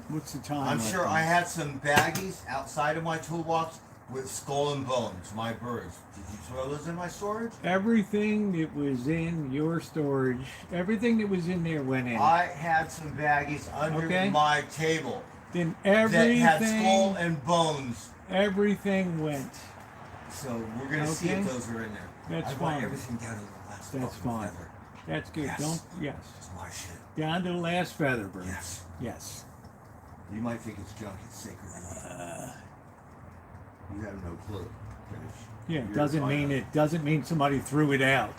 What's the time? I'm left sure on I it? had some baggies outside of my toolbox with skull and bones, my birds. Did you throw those in my storage? Everything that was in your storage, everything that was in there went in. I had some baggies under Okay. my table Then that had skull everything, and bones. everything went. So we're gonna see if Okay. those are in there. That's I fine. want everything down to the last That's fucking fine. feather. That's good. Yes. Don't, yes. It's my shit. Down to the last feather, bird. Yes. Yes. You might think it's junk. It's sacred. You have no clue. Yeah, You're doesn't fine. mean it doesn't mean somebody threw it out.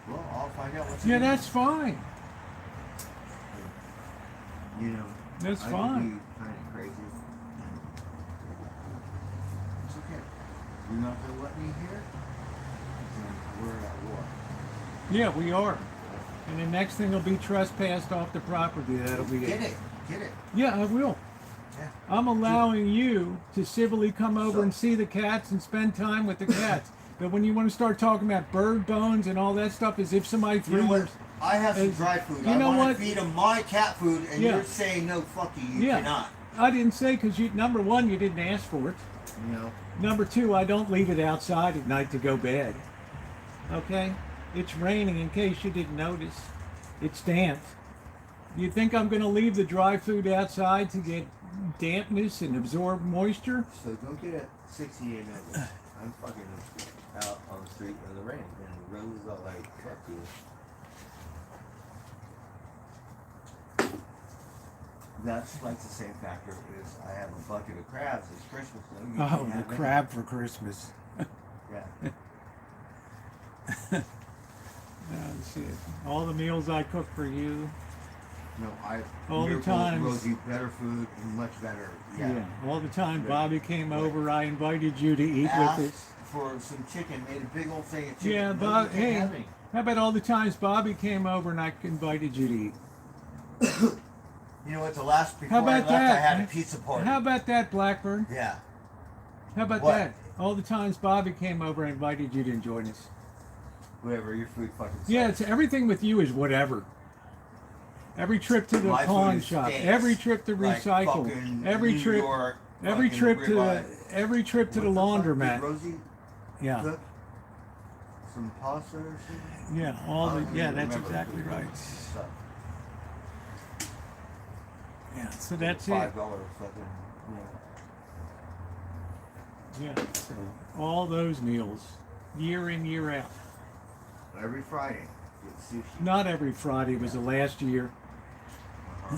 Well, I'll find out what's Yeah, in there. that's fine. You know, That's I fine. could be kind of crazy. It's okay. You're not gonna let me here. Then we're at war. Yeah, we are. And the next thing will be trespassed off the property. That'll be Get it. it. Get it. Yeah, I will. Yeah. I'm allowing you to civilly come over So- and see the cats and spend time with the cats. But when you want to start talking about bird bones and all that stuff, as if somebody You threw know what? yours. I have some As- dry food. you I know want what? to feed them my cat food, and Yeah. you're saying no, fuck you. You Yeah, cannot. I didn't say because you. Number one, you didn't ask for it. You know. Number two, I don't leave it outside at night to go bed. Okay? It's raining in case you didn't notice. It's damp. You think I'm going to leave the dry food outside to get dampness and absorb moisture? So don't get at 68 minutes. I'm fucking out on the street in the rain, and Rose is all like, fuck you. That's like the same factor is I have a bucket of crabs. It's Christmas. So you Oh, can't the have any. crab for Christmas. Yeah. Let's see it. All the meals I cook for you. No, I. All the Miracle times. Rosie, better food, much better. Yeah. All the time Right. Bobby came Right. over, I invited you to eat Asked with us. for some chicken, made a big old thing of chicken. Yeah, No, Bob. you can't Hey, have any. how about all the times Bobby came over and I invited you to eat? You know what? The last before How I about left, I that? had a pizza party. How about that, Blackburn? Yeah. How about What? that? All the times Bobby came over and invited you to join us. Whatever, your food fucking sucks. Yeah, it's everything with you is whatever. Every trip to the My food pawn shop, stinks. every trip to Like recycle, fucking every New trip, York, every fucking trip to the, ribeye. every trip to the What fuck did laundromat. Rosie Yeah, cook? Some pasta or something? yeah, all I the don't yeah. even That's remember exactly the right. stuff. Yeah, so that's $5 it. fucking. Yeah, so all those meals, year in, year out. Every Friday, get sushi. Not every Friday was the last year. Uh-huh.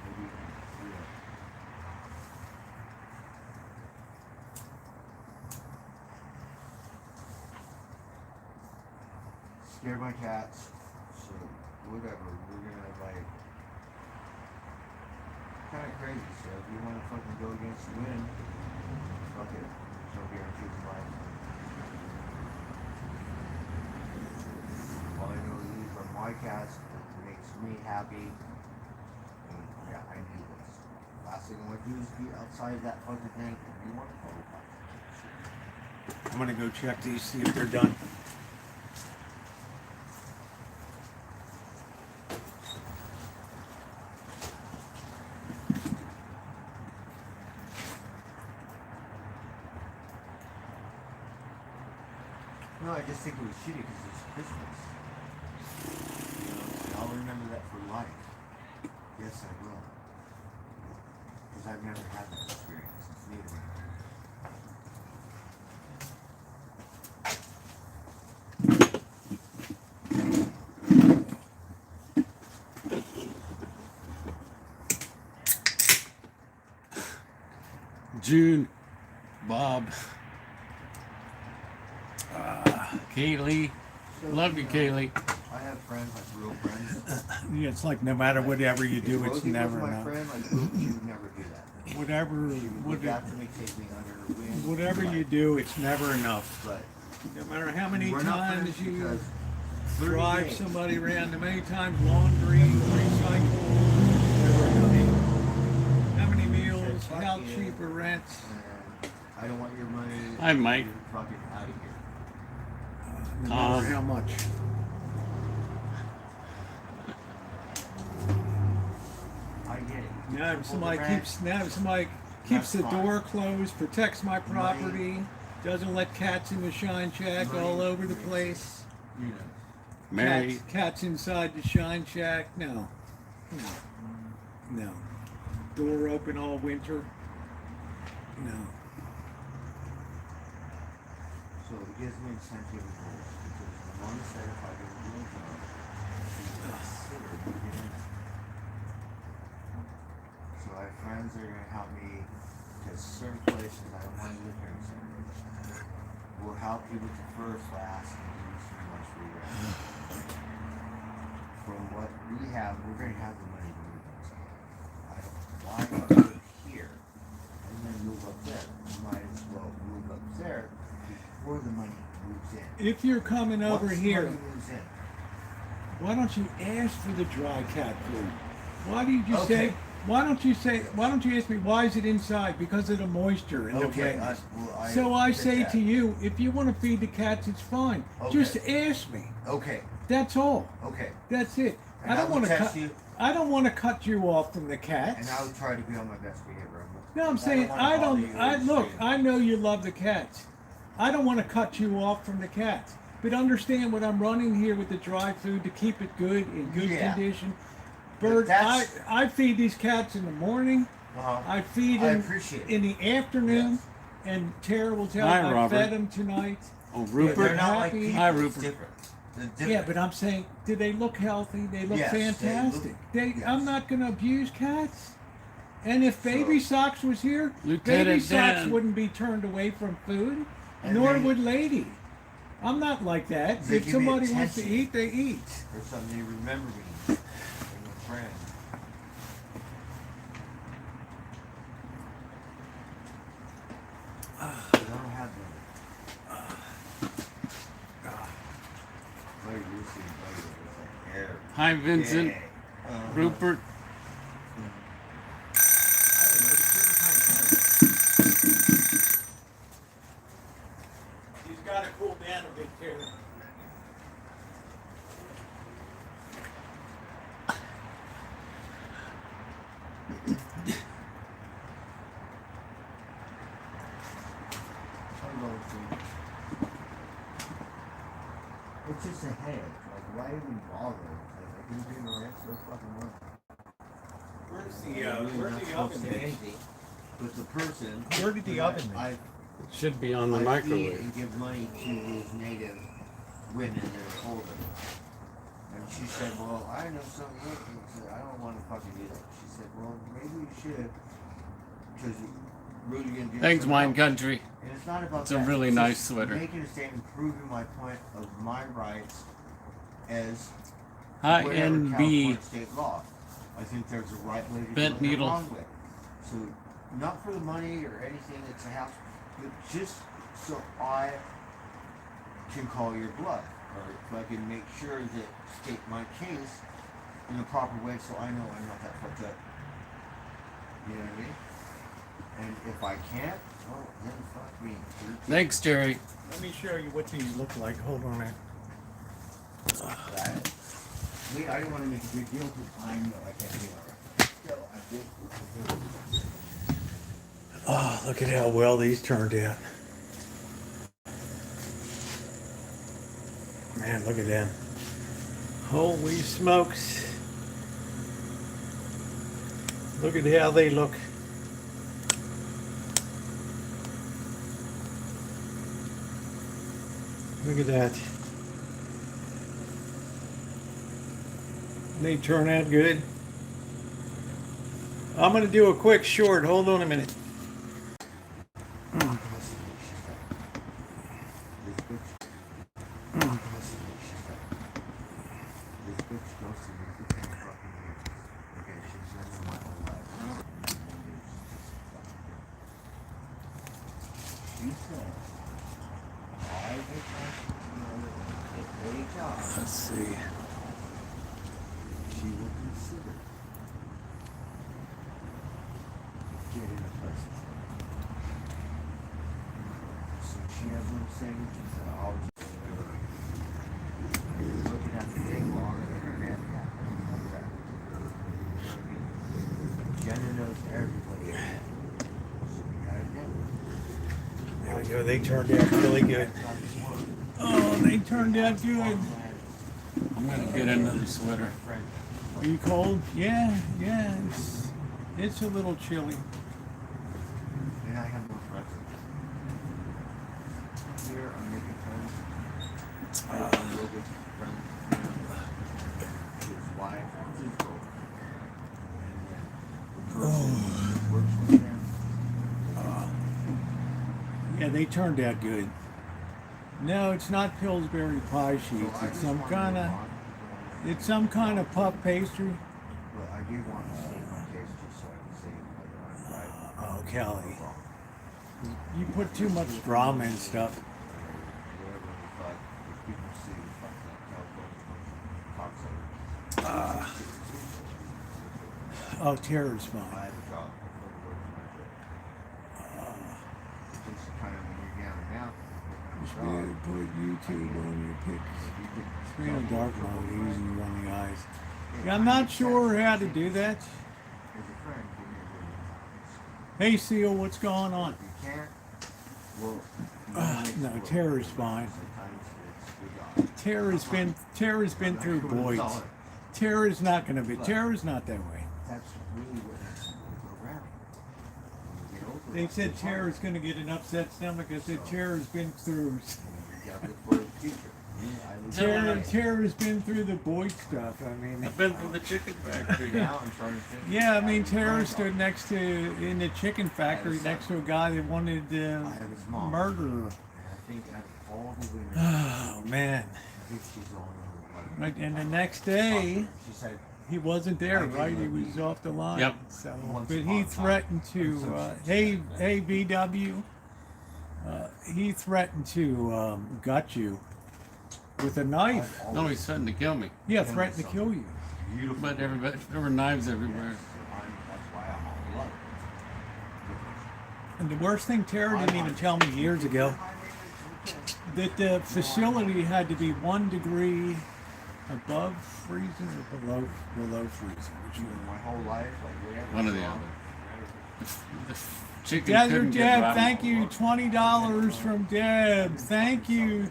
Maybe, yeah. Scared my cats, so whatever. We're gonna like kind of crazy. So if you want to fucking go against the wind, fuck it. There's no guarantees in life. All I know is these are my cats. It makes me happy. And yeah, I do this. Last thing I want to do is be outside that fucking thing and be one I'm gonna go check these, see if they're done. No, I just think it was shitty because it's Christmas. You know, and I'll remember that for life. Yes, I will. Because I've never had that experience. It's new to me. June, Bob, Kaylee. So, Love you, know, Kaylee. I have friends, like real friends. Yeah, it's like no matter whatever you do, If it's Rosie never was my enough. friend, like Rosie, she would never do that. Whatever, She would look whatever, after me, take me under her wing. whatever you like, do, it's never enough. But No matter how many we're not times friends you because 30 drive days. somebody around, how many times laundry, recycle, how many meals, Fuck how you. cheap are rents. And I don't want your money. I Mike. Fucking out of here. No matter how much. I get it. Now if somebody keeps the That's door closed, protects my property, doesn't let cats in the shine shack all over the place. You know. Mary. Cats inside the shine shack. No. Door open all winter. No. So it gives me incentive to go because the one said if I get a real job, she's considered moving in. So I have friends that are gonna help me to certain places I don't want to live here in San We'll help you with the first, last, and give you so much reward. From what we have, we're gonna have the money to move inside. I don't why move here and then move up there. You might as well move up there before the money moves in. If you're coming over Once the here, money moves in, why don't you ask for the dry cat food? Why do you just Okay. say? Why don't you ask me why is it inside? Because of the moisture and the okay, wetness. I So I get say that. to you, if you want to feed the cats, it's fine. Okay. Just ask me. Okay, That's all. okay. That's it. And I don't will want to text cut. you, I don't want to cut you off from the cats. and I'll try to be on my best behavior. No, I'm saying wanna I bother don't. you I or look. say- I know you love the cats. I don't want to cut you off from the cats. But understand what I'm running here with the dry food to keep it good in good Yeah. condition. But Birds. that's- I feed these cats in the morning. I feed I them appreciate it. in the afternoon. Yes. And Tara will tell Hi, you I Robert. fed them tonight. Oh, They're Rupert. not like happy. people. Hi, It's Rupert. different. They're different. Yeah, but I'm saying, do they look healthy? They look Yes, they look- fantastic. yes. I'm not going to abuse cats. And if Baby So- Socks was here, Lieutenant Baby Socks Dan. wouldn't be turned away from food, And nor they- would Lady. I'm not like that. They If give me somebody wants to attention. eat, they eat. Or something, they remember me and a friend. I don't have them. Like Lucy and Buddy, it was like air. Hi, Vincent. Yeah. Rupert. I don't know, it's a different kind of animal. He's got to cool down a bit, too. I'm going to. It's just a headache. Like, why even bother? Like, I can do the rest of the fucking work. Where's the oven? But the person. Where did the oven be? I Should be on the I feed microwave. and give money to these native women that are older. And she said, well, I know something else. And I said, I don't want to fucking do that. She said, well, maybe you should. Because really going to do Thanks, something Wine else. Country. And it's not about It's a that. really It's nice just sweater. Making a statement, proving my point of my rights as Hi, whatever NB. California state law. I think there's a right way to Bent do it and a needle. wrong way. So, not for the money or anything that's a house, but just so I can call your bluff, or if I can make sure that state my case in the proper way, so I know I'm not that fucked up. You know what I mean? And if I can't, well, then fuck me. Thanks, Jerry. Let me show you what these look like. Hold on a minute. That. I didn't want to make a big deal because I know I can't do it. So I did. Oh, look at how well these turned out. Man, look at them. Holy smokes. Look at how they look. Look at that. They turn out good. I'm going to do a quick short. Hold on a minute. Let's see. She will consider getting a place I'm saying? I'll just looking at the thing on the internet. Jenna knows everybody. There we go. They turned out really good. Oh, they turned out good. I'm gonna get another sweater. Are you cold? Yeah, yeah. It's a little chilly. And I have no friends. Here, I'm making friends. I have a real good friend. His wife, his girlfriend. Works with him. Yeah, they turned out good. No, it's not Pillsbury pie sheets. It's some kind of puff pastry. But I do want to save my case just so I can save whether I'm right. Oh, Kelly, you put too much drama and stuff. Whatever, but if people see fucking California cocksucker. Oh, Tara's I fine. had a job. Just kind of when you're down and out. Put YouTube on your pics. Screen and dark mode, easy on the eyes. Yeah, I'm not sure how to do that. As a friend, give me a little Hey, Seal, what's going on? If you can't, well, No, Tara's fine. Tara's been through Boyd's. Tara's not gonna be. Tara's not that way. That's really what it's around. When you get over They it, said it's hard. Tara's gonna get an upset stomach. I said Tara's been through. You gotta look for the future. Tara's been through the Boyd stuff. I mean, I've been through the chicken factory. Now I'm trying to think. yeah, I mean Tara stood next to in the chicken factory next to a guy that wanted I have his mom. murder her. And I think out of all the women, I Oh man! think she's the only one. Right, and the next day She said, he wasn't there. Right, he was off the line. Yep. So, but he threatened to. Hey, VW. He threatened to gut you with a knife. No, he's threatening to kill me. Yeah, threatened to kill you. beautiful. But everybody, there were knives everywhere. That's why I'm all in love. And the worst thing, Tara didn't even tell me years ago that the facility had to be 1 degree above freezing or below freezing. Which you My whole life, like whatever. One or the other. The chicken Desert couldn't get Deb, rotten. thank you. $20 from Deb. Thank you.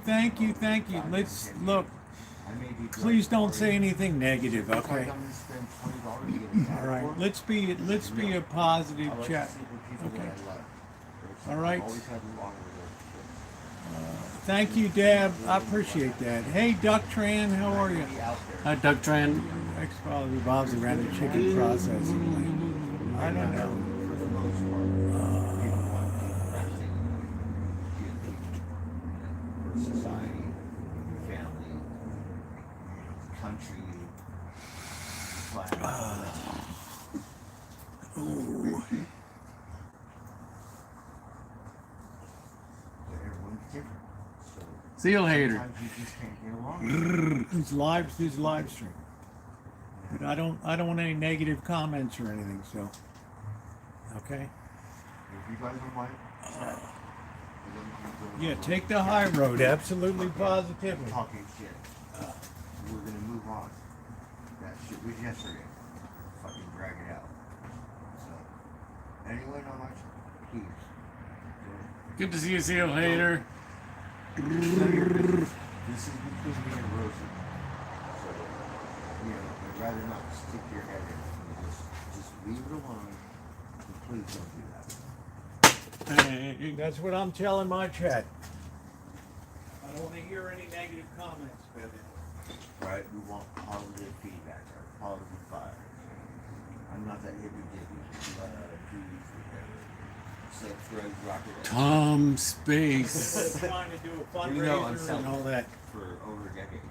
Let's look. Please don't say anything negative, okay? All right. Let's be a positive chat. Okay. All right. Thank you, Deb. I appreciate that. Hey, Duck Tran, how are you? Hi, Doug Tran. Ex-father revolves around the chicken processing. I don't know. Society, family, country, flag. Ooh. But everyone's different. So Seal hater. sometimes you just can't get along. His live stream. But I don't want any negative comments or anything, so okay. If you guys don't like, Yeah, take the high road, absolutely positively. talking shit. We're gonna move on. That shit was yesterday. Fucking drag it out. So, anyway, not much. Please. Good to see you, Seal hater. This is between me and Rosie. So, you know, I'd rather not stick your head in. Just leave it alone. And please don't do that. That's what I'm telling my chat. I don't want to hear any negative comments about it. Right? We want positive feedback or positive fire. I'm not that hippy-dippy. Set thread rocket. Tom Space. Trying to do a You know I'm fundraiser and all selling that. for over a decade.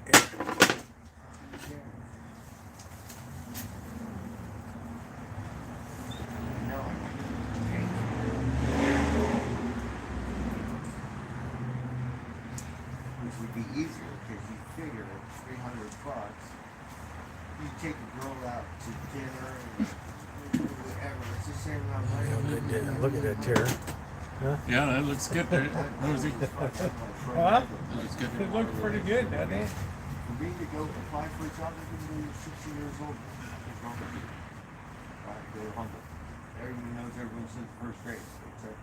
No, I'm not. Which would be easier because you figure at $300, you take a girl out to dinner and whatever. It's the same amount of money. Look at that, Tara. Yeah, that looks good there, Rosie. Huh? That looks good. It looks pretty good, doesn't it? For me to go apply for a job, even though you're 60 years old, what's wrong with you? Right, they're humble. Everyone knows everyone since first grade. Except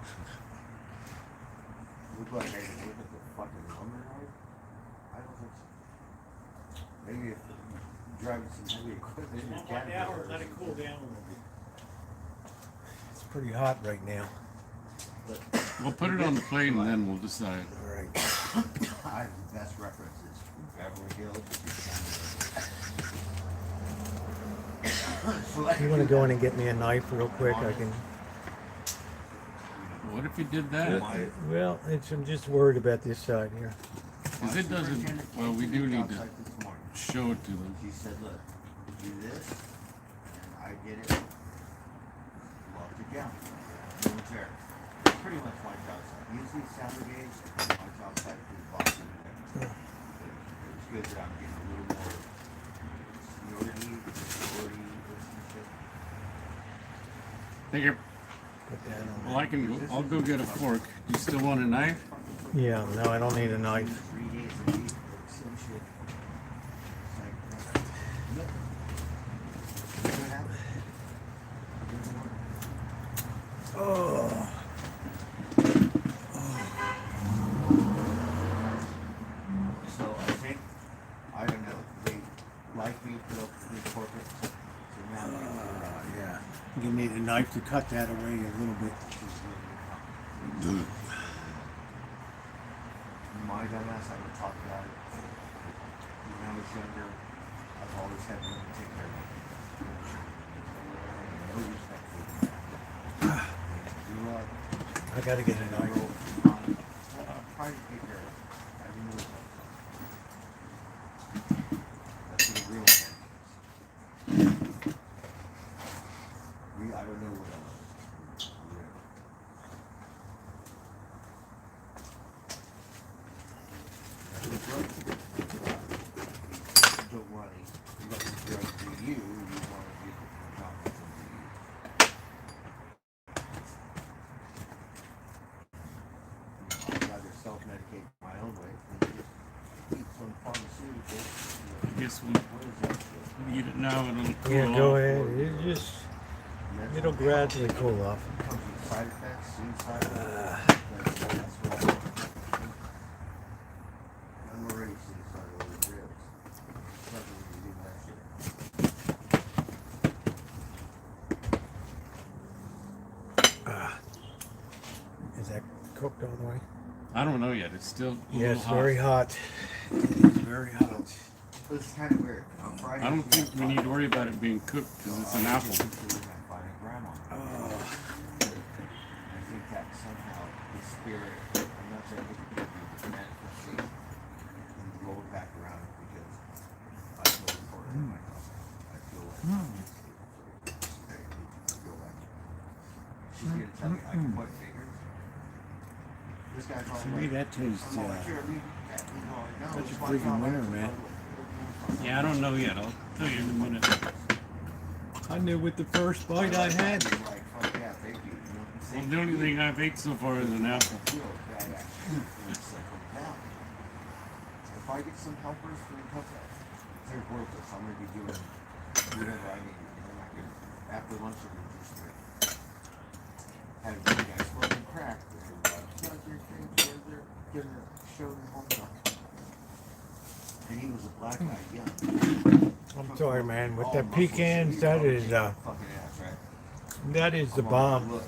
look like I can look at the fucking lumber yard. I don't think so. Maybe if you're driving some heavy equipment, you can. Let it cool down a little bit. It's pretty hot right now. We'll put it on the plate and then we'll decide. All right. I have the best references from Beverly Hills to You want to go in and get me a knife real quick? I can. What if you did that? Well, I'm just worried about this side here. Because it doesn't, well, we do need to show it to them. She said, look, do this, and I get it. Locked it down. No one's there. Pretty much my job site. Usually Saturday days, my job site is boxing and everything. It's good that I'm getting a little more seniority, authority, this and shit. Thank you. Put that on. Well, I'll go get a fork. Do you still want a knife? Yeah, no, I don't need a knife. 3 days a week, like some shit. It's like, look. What happened? Oh. So I think, I don't know, they like me to go through corporate, so now they Yeah. You need a knife to cut that away a little bit. my dumbass, I would talk about it. When I was younger, I've always had women take care of me. No respect for them. Grew up. I gotta get a knife. Trying to take care of it. I didn't know that. That's what a real man is. I don't know what else. Don't want to let the drugs do you. You want to get the comments into you. I'd rather self-medicate my own way than just eat some pharmaceutical. I guess What is that shit? we eat it now and it'll cool Yeah, go off. ahead. It'll gradually cool off. Comes with side effects, suicidal. That's what I'm already suicidal with ribs. Especially when you do that shit. Is that cooked all the way? I don't know yet. It's still a Yeah, little it's hot. very hot. It is very hot. But it's kind of weird. On Friday, I don't think we need to worry about it being cooked because it's an apple. Oh. I think that somehow the spirit, I'm not saying it could be manifestation, and roll it back around because I feel important in myself. I feel like she's gonna tell me I can point fingers. This guy's all To me, that tastes I'm all like, here, leave that. No, such a it's my freaking job. winner, man. Yeah, I don't know yet. I'll tell you in a minute. I knew with the first bite I had. Like, fuck yeah, thank you. Well, the only thing I've ate so far is an apple. If I get some helpers for the company, they're worth it. I'm gonna be doing whatever I need. And I can, after lunch, I can just have a guy smoking crack. They're gonna show them home now. And he was a black guy, young. I'm sorry, man. With the pecans, that is fucking ass, right? that is the I'm all bomb. like, look,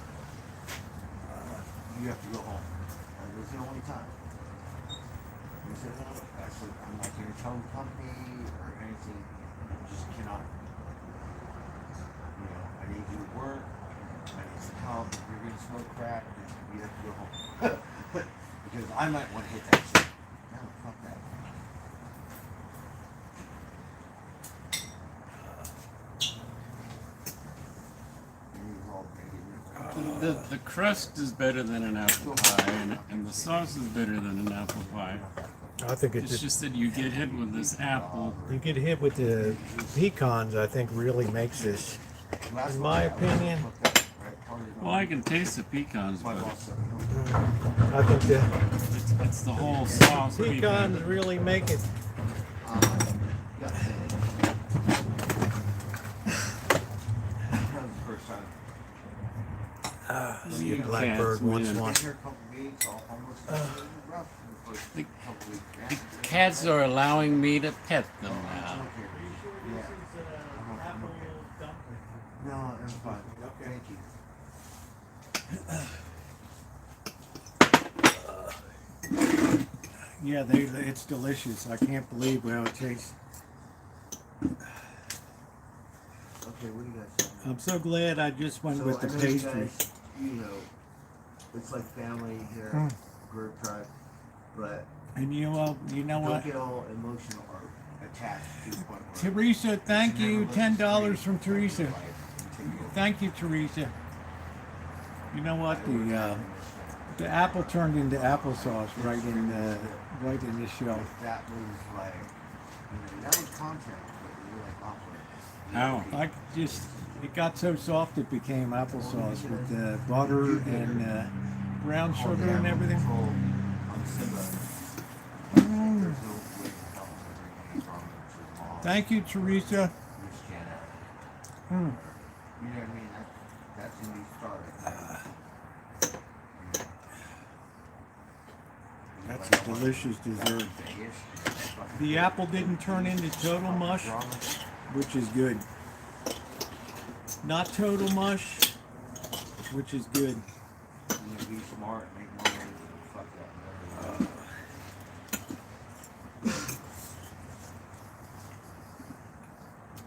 you have to go home. And it was the only time. He said, no, I said, I'm not going to tell the company or anything. You just cannot. You know, I need you to work. I need some help. If you're going to smoke crack, you have to go home. Because I might want to hit that shit. No, fuck that. And he was all big. The crust is better than an apple pie, and the sauce is better than an apple pie. I think It's just that you get hit with this apple. you get hit with the pecans. I think really makes this. In my opinion, Well, I can taste the pecans, My but boss said, I think the it's the whole sauce. pecans really make it. yeah. That was the first time. See a You blackbird cats, once man. more. Been here a couple weeks, almost rough in the first The- couple weeks. The cats are allowing me to pet them I'm now. okay, Reed. Yeah. I'm okay. No, I'm fine. Thank you. Yeah, it's delicious. I can't believe how it tastes. Okay, what do you guys say? I'm so glad I just went with the I know pastry. You guys, you know, it's like family here, Mm. group tribe, but And you know don't what? get all emotional or attached to the point where Teresa, thank you you. never let $10 this from create Teresa. life and take over. Thank you, Teresa. You know what? I work The out in the apple turned into applesauce right in the show. this. That was like, that was content, but we were like awkward. How? It got so soft it became applesauce with the butter and brown sugar and everything. Mm. Thank you, Teresa. Mm. You know what I mean? That's when you start. That's a delicious dessert. The apple didn't turn into total mush, which is good. Not total mush, which is good. You know, be smart, make more money, fuck that.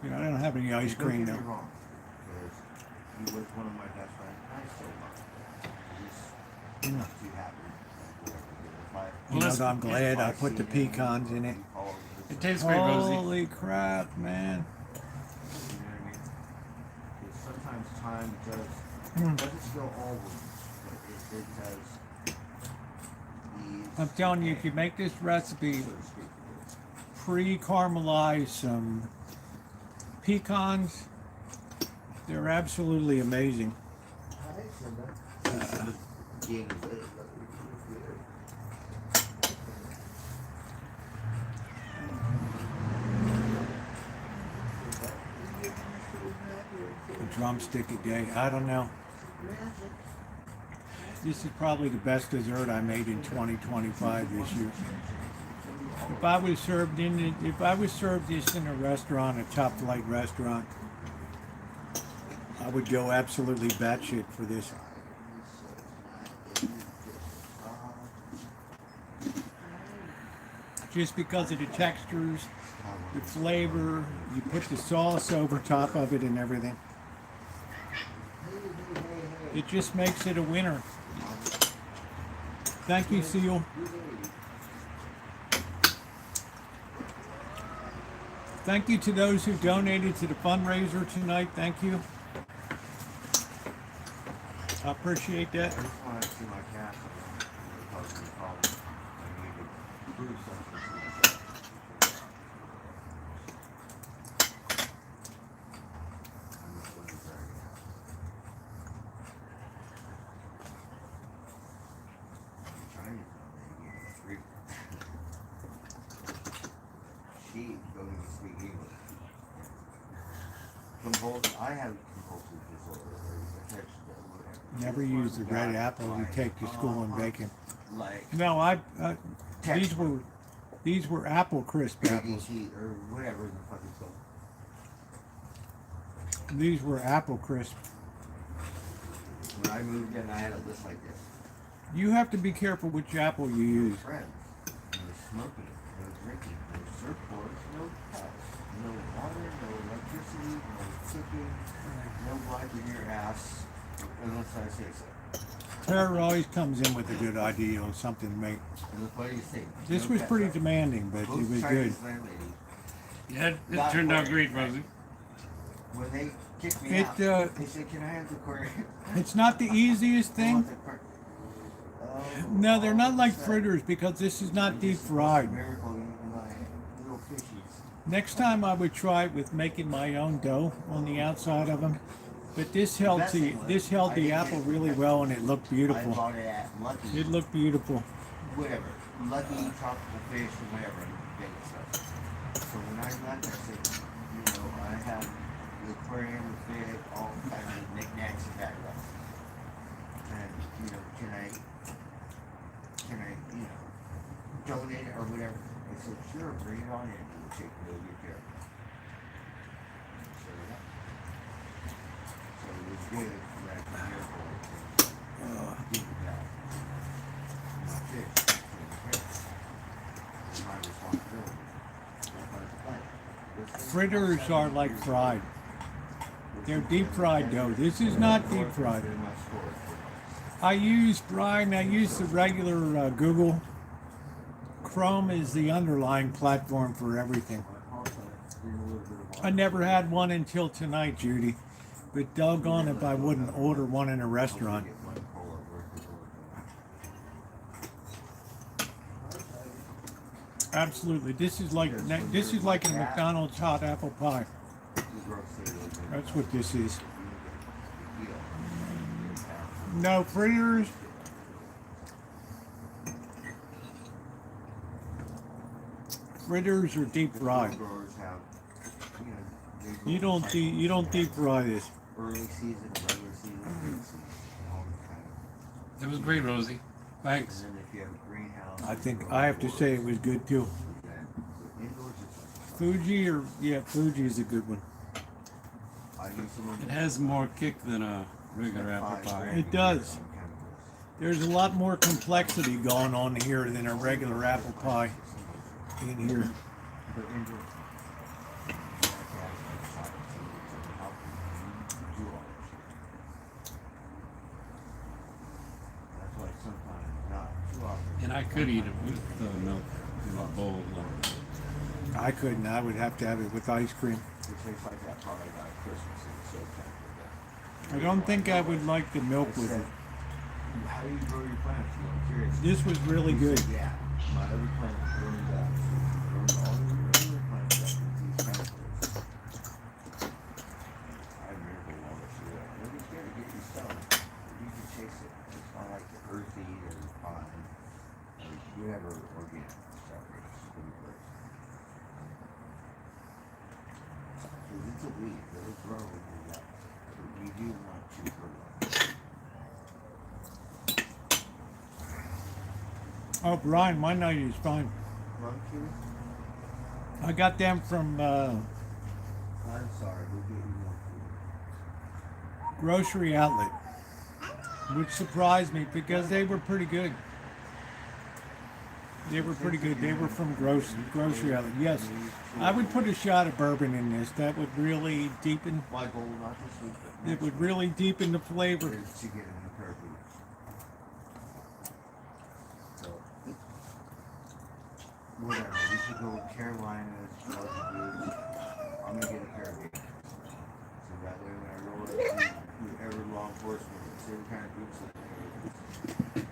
I don't have any ice cream Don't get me though. wrong, because he was one of my best friends. I still love him. I'm not too happy. You know, I'm glad I put the pecans in it. It tastes great, Rosie. Holy crap, man. You know what I mean? Because sometimes time Mm. doesn't still always, but it does. I'm telling you, if you make this recipe, So to speak. pre-caramelize some pecans, they're absolutely amazing. A drumstick a day, I don't know. This is probably the best dessert I made in 2025 this year. If I was served this in a restaurant, a top flight restaurant, I would go absolutely batshit for this. Just because of the textures, the flavor, you put the sauce over top of it and everything. It just makes it a winner. Thank you, Seal. Thank you to those who donated to the fundraiser tonight. Thank you. I appreciate that. I just want to see my cat. Causing me problems. I need to prove something to myself. I'm not one to drag it out. I'm trying to tell her to get a free. She don't even speak English. I have compulsive disorder. Or whatever. Never use the red apple you take to school and bake it. Like No, these were apple crisp apples. ABC or whatever the fuck it's called. These were apple crisp. When I moved in, I had a list like this. You have to be careful which apple you use. Friends, no smoking, no drinking, no surfboards, no pets, no water, no electricity, no cooking, no wiping your ass, unless I say so. Tara always comes in with a good idea or something to make. And look, what do you think? This No was pets, pretty right? demanding, but Both it was good. Chinese landlady, Yeah, it turned out great, Rosie. when they kicked me It, out, they said, "Can I have the corn?" It's not the easiest I thing. want the corn. Oh, No, they're not like sad. fritters because this is not I'm deep just the fried. most miracle eating my little fishies. Next time I would try it with making my own dough on the outside of them But this held the apple really well, and it looked I beautiful. bought it at Lucky, It looked beautiful. whatever, Lucky Tropical Fish or whatever in Vegas. So when I got there, I said, you know, I have the aquarium, the fish, all kinds of knickknacks and that stuff. And, you know, can I, you know, donate it or whatever? I said, sure, bring it on in. We'll take real good care of it. So, yeah. So it was good that I could hear for it. Give it back. My fish, it's my responsibility. Fritters are like fried. They're deep fried dough. This is not deep fried. I use the regular Google. Chrome is the underlying platform for everything. I never had one until tonight, Judy. But doggone if I wouldn't order one in a restaurant. Absolutely. This is like a McDonald's hot apple pie. That's what this is. No fritters. Fritters are deep fried. You don't deep fry this. Early season, regular season, late season, all the kind of. It was great, Rosie. Thanks. And then if you have a greenhouse. I think I have to say it was good too. Indoors, it's Fuji is a good one. I use someone. It has more kick than a regular apple pie. It does. There's a lot more complexity going on here than a regular apple pie in here. But indoors. That's why sometimes not too often. And I could eat it with milk in a bowl. I couldn't. I would have to have it with ice cream. It tastes like that probably about Christmas. It's so tempting. I don't think I would like the milk with it. How do you grow your plants? You know, I'm curious. This was really good. Yeah, my other plant grows up. Grows all your other plants up with these chemicals. I remember all this shit. Nobody's gonna get you stoned. You can chase it. It's not like the earthy or the pine or whatever organic stuff is. It's gonna be great. Because it's a weed. It'll grow when you're young. But you do want to fertilize. Oh, Brian, my night is fine. Rum cues? I got them from I'm sorry, we'll get you more food. Grocery Outlet, which surprised me because they were pretty good. They were pretty good. They were from Grocery Outlet. Yes, I would put a shot of bourbon in this. That would really deepen. My goal, not this week, but It would really deepen the flavor. is to get a new pair of boots. So, whatever, we could go Carolinas, Georgia boots. I'm gonna get a pair of boots. So that way when I roll up to whoever law enforcement, it's every kind of boots that they have.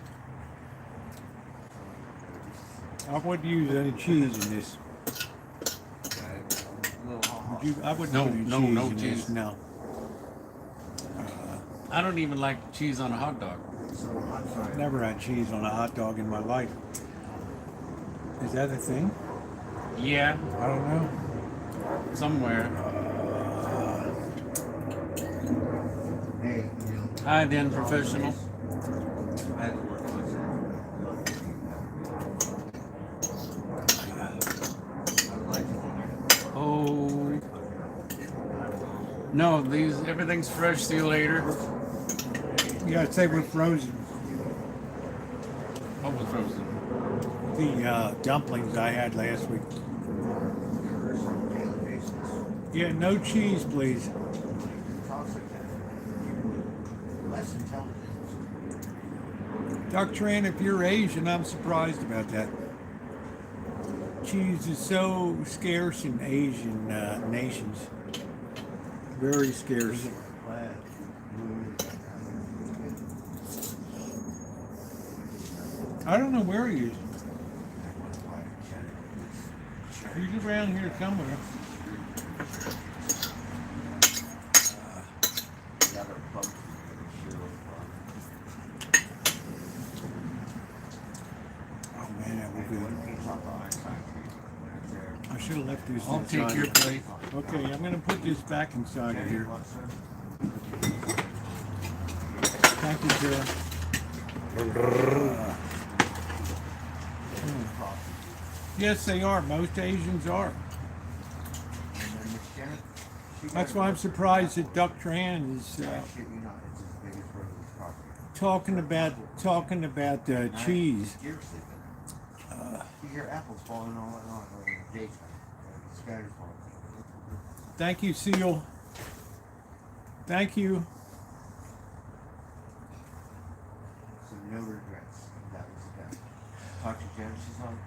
I wouldn't use any cheese in this. I wouldn't No, put any no, cheese no in cheese. this. No. I don't even like cheese on a hot dog. So I'm sorry. Never had cheese on a hot dog in my life. Is that a thing? Yeah, I don't know. somewhere. Hey, you know, Hi, then, professional. I had to work on Oh. No, everything's fresh. See you later. Yeah, I'd say we're frozen. What was frozen? The dumplings I had last week. Yeah, no cheese, please. less intelligent. Dr. Ann, if you're Asian, I'm surprised about that. Cheese is so scarce in Asian nations. Very scarce. I don't know where he is. He's around here somewhere. Yeah, should have left this I'll take inside. your plate. Okay, I'm gonna put this back inside of here. Thank you, sir. Yes, they are. Most Asians are. That's why I'm surprised that Duck Tran is talking about cheese. You hear apples falling all on in the daytime. Scatters falling. Thank you, Seal. Thank you. So no regrets. That was the best. Talk to Jen. She's on.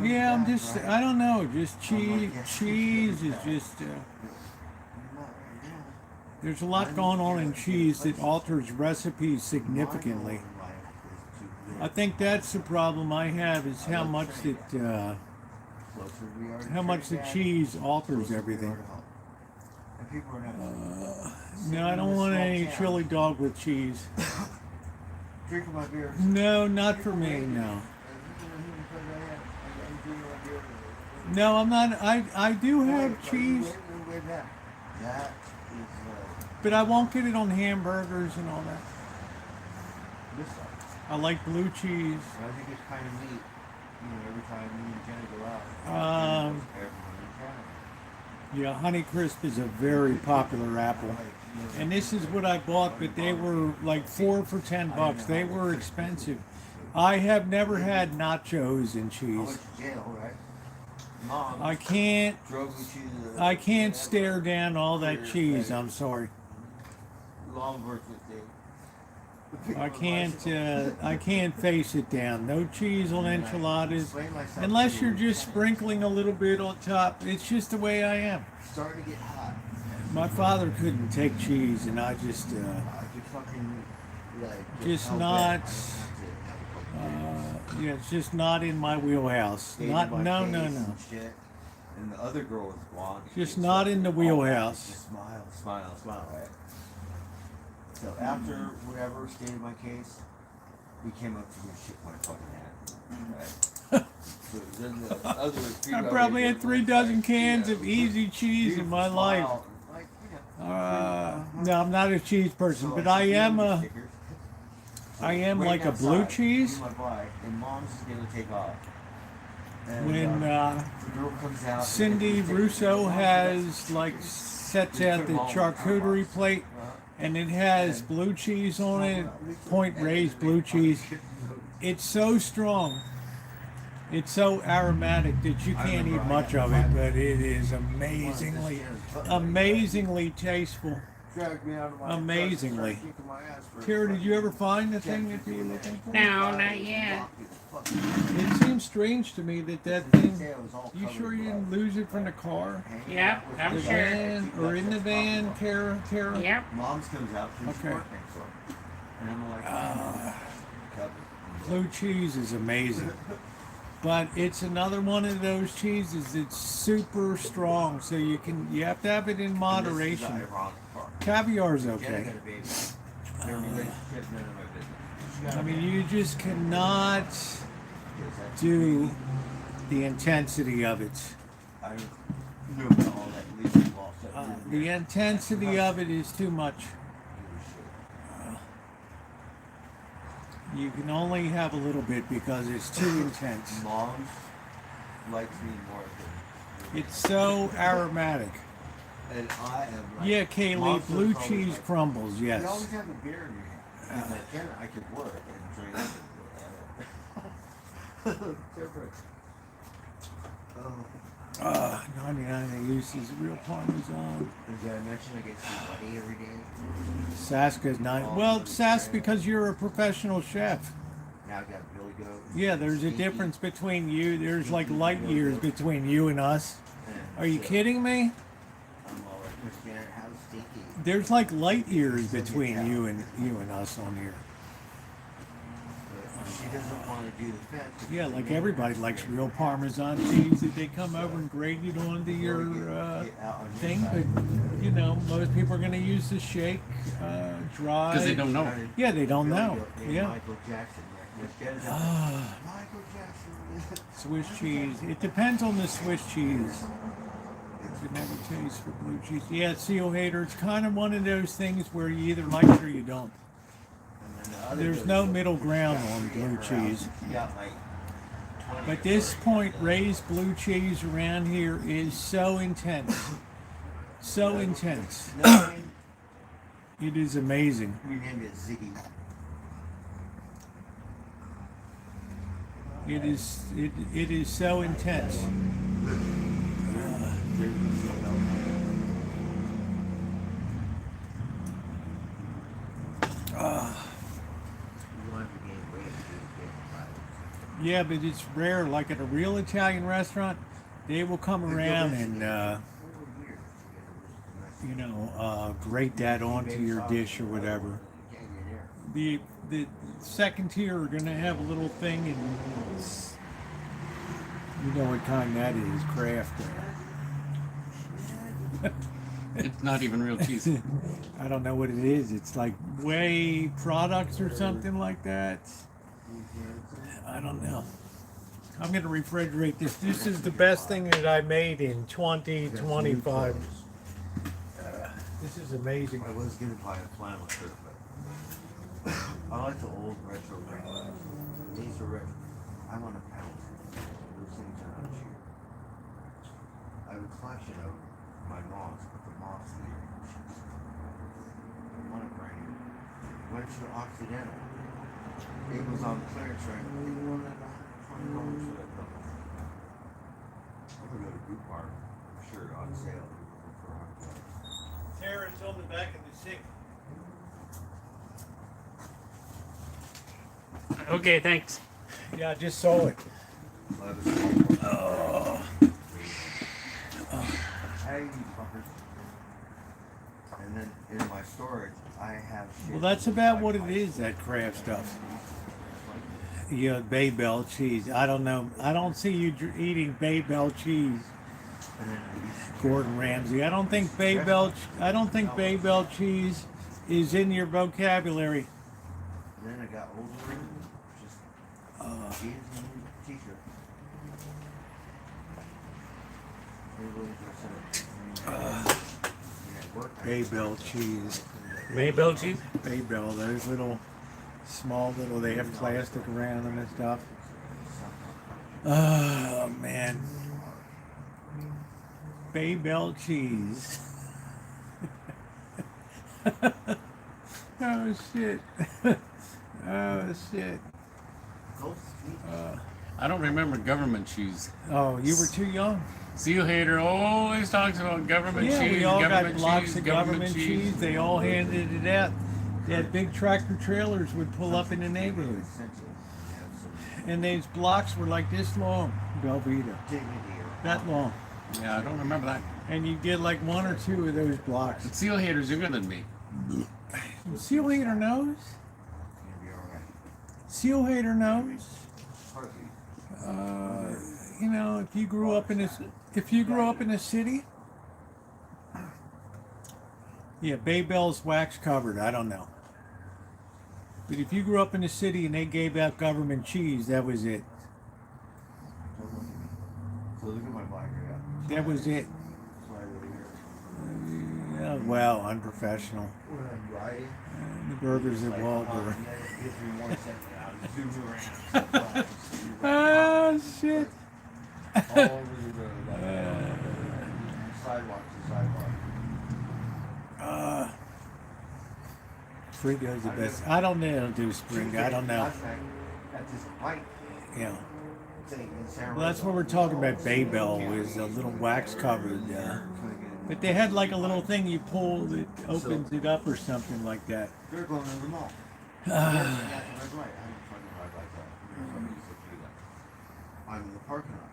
Yeah, I'm just, I don't know, just cheese is just, there's a lot going on in cheese that alters recipes significantly. I think that's the problem I have is how much the cheese alters everything. No, I don't want any chili dog with cheese. Drinking my beer. No, not for me, no. No, I'm not, I do have cheese, That is, but I won't get it on hamburgers and all that. this side. I like blue cheese. I think it's kind of neat, you know, every time me and Jenna go out. Everyone in town. Yeah, Honeycrisp is a very popular apple. And this is what I bought, but they were like 4 for $10. They were expensive. I have never had nachos and I went cheese. to jail, right? Mom I can't drove me to the I can't stare down all that cheese, I'm sorry. long birthday thing. I can't face it down. No cheese on enchiladas. Unless you're just sprinkling a little bit on top. It's just the way I am. Starting to get hot. My father couldn't take cheese and I just I could fucking like Just hell not- bent. I have to have a couple yeah, it's just not in my wheelhouse. days. Not Stayed in no my no face no. and shit. And the other girl was blonde. Just So not in the all wheelhouse. Just smile, right? So after whatever stated my case, we came up to me shit my fucking hat. Right? So then the other I probably had 3 dozen cans of easy cheese in my life. Like, No, I'm not a cheese person, but I am like a blue cheese. My bike, and mom's is gonna take off. And, When the girl comes out, Cindy Russo has like sets out the charcuterie plate, and it has blue cheese on it, point raised blue cheese. It's so strong. It's so aromatic that you can't eat much of it, but it is amazingly tasteful. dragged me out of my Amazingly. truck and started kicking my ass for Tara, did you ever fucking find the thing that you were looking for? No, not yet. It seems strange to me that thing. You sure you didn't lose it from the car? Yep, I'm The sure. van, or in the van, Tara? Yep. Mom's comes out, she's Okay. working for me. And I'm like, Blue cheese is amazing. But it's another one of those cheeses that's super strong, so you have to have it in moderation. Caviar's okay. I mean, you just cannot do the intensity of it. The intensity of it is too much. You can only have a little bit because it's too intense. Mom's likes me more than It's so aromatic. and I am like, Yeah, Kaylee, Mom's blue always cheese like, crumbles, You yes. always have a beer in your hand. And like, then I could work and drink. Different. Oh. 99 uses real Parmesan. Did I mention I get sweaty every day? Saska's not. Well, Sask, because you're a professional chef. Now I got Billy Goat. Yeah, there's a difference between you. There's like light years between you and us. Are you kidding me? I'm all like, Miss Janet, how's stinky? There's like light years between you and us on here. But she doesn't want to do the fence. Yeah, like everybody likes real Parmesan cheese that they come over and grate it onto your thing. But you know, most people are going to use the shake dry. Because they don't know. Yeah, they don't know. Yeah. Michael Jackson Michael Jackson. Swiss cheese. It depends on the Swiss cheese. You never taste for blue cheese. Yeah, seal hater. It's kind of one of those things where you either like it or you don't. There's no middle ground on blue cheese. But this point, raised blue cheese around here is so intense. So intense. It is amazing. We named it Ziggy. It is so intense. Yeah, but it's rare. Like at a real Italian restaurant, they will come around and grate that onto your dish or whatever. The second tier are gonna have a little thing, and you know what kind that is, craft. It's not even real cheese. I don't know what it is. It's like whey products or something like that. I don't know. I'm gonna refrigerate this. This is the best thing that I made in 2025. This is amazing. I was gonna buy a flannel shirt, but I like the old retro brands. These are retro. I want a pound. Those things are not cheap. I have a collection of my mom's, but the mom's here. I want a brand new. Went to Occidental. It was on clearance right. They wanted $20 for that couple. I'm gonna go to Boot Barn. I'm sure on sale. For $100. Tara, it's on the back of the sink. Okay, thanks. Yeah, I just saw it. Hey, fuckers. And then in my storage, I have shit. Well, that's about what it is, that craft stuff. Yeah, Bay Bell cheese. I don't know. I don't see you eating Bay Bell cheese, Gordon Ramsay. I don't think Bay Bell cheese is in your vocabulary. Then I got Old Ring, just jeans and t-shirt. Bay Bell cheese. Maybell cheese? Bay Bell. Those little, small little. They have plastic around them and stuff. Oh man. Bay Bell cheese. Oh shit. Oh shit. I don't remember government cheese. Oh, you were too young. Seal hater always talks about government Yeah, cheese. we all got government blocks cheese, of government cheese. They all handed it out. That big tractor trailers would pull up in the neighborhood, and these blocks were like this long, Velveeta, that long, Yeah, I don't remember that. and you get like one or two of those blocks. But seal haters are younger than me. Seal hater knows. Seal hater knows. If you grew up in a city, yeah, Bay Bell's wax covered. I don't know, but if you grew up in a city and they gave out government cheese, that was it. So look at my black hair. That was it. Yeah, well, unprofessional. When I'm riding, The burgers at Wahlberg. gives me 1 second. I'll zoom around. Oh shit. All over the road. Sidewalk to sidewalk. Fringo's the best. I don't know, do Spring. I don't know. At this white Yeah. thing in San Well, that's what we're talking about. Bay Bell was a little wax covered. But they had like a little thing you pull that opens it up or something like that. They're going to the mall. I'm in the parking lot.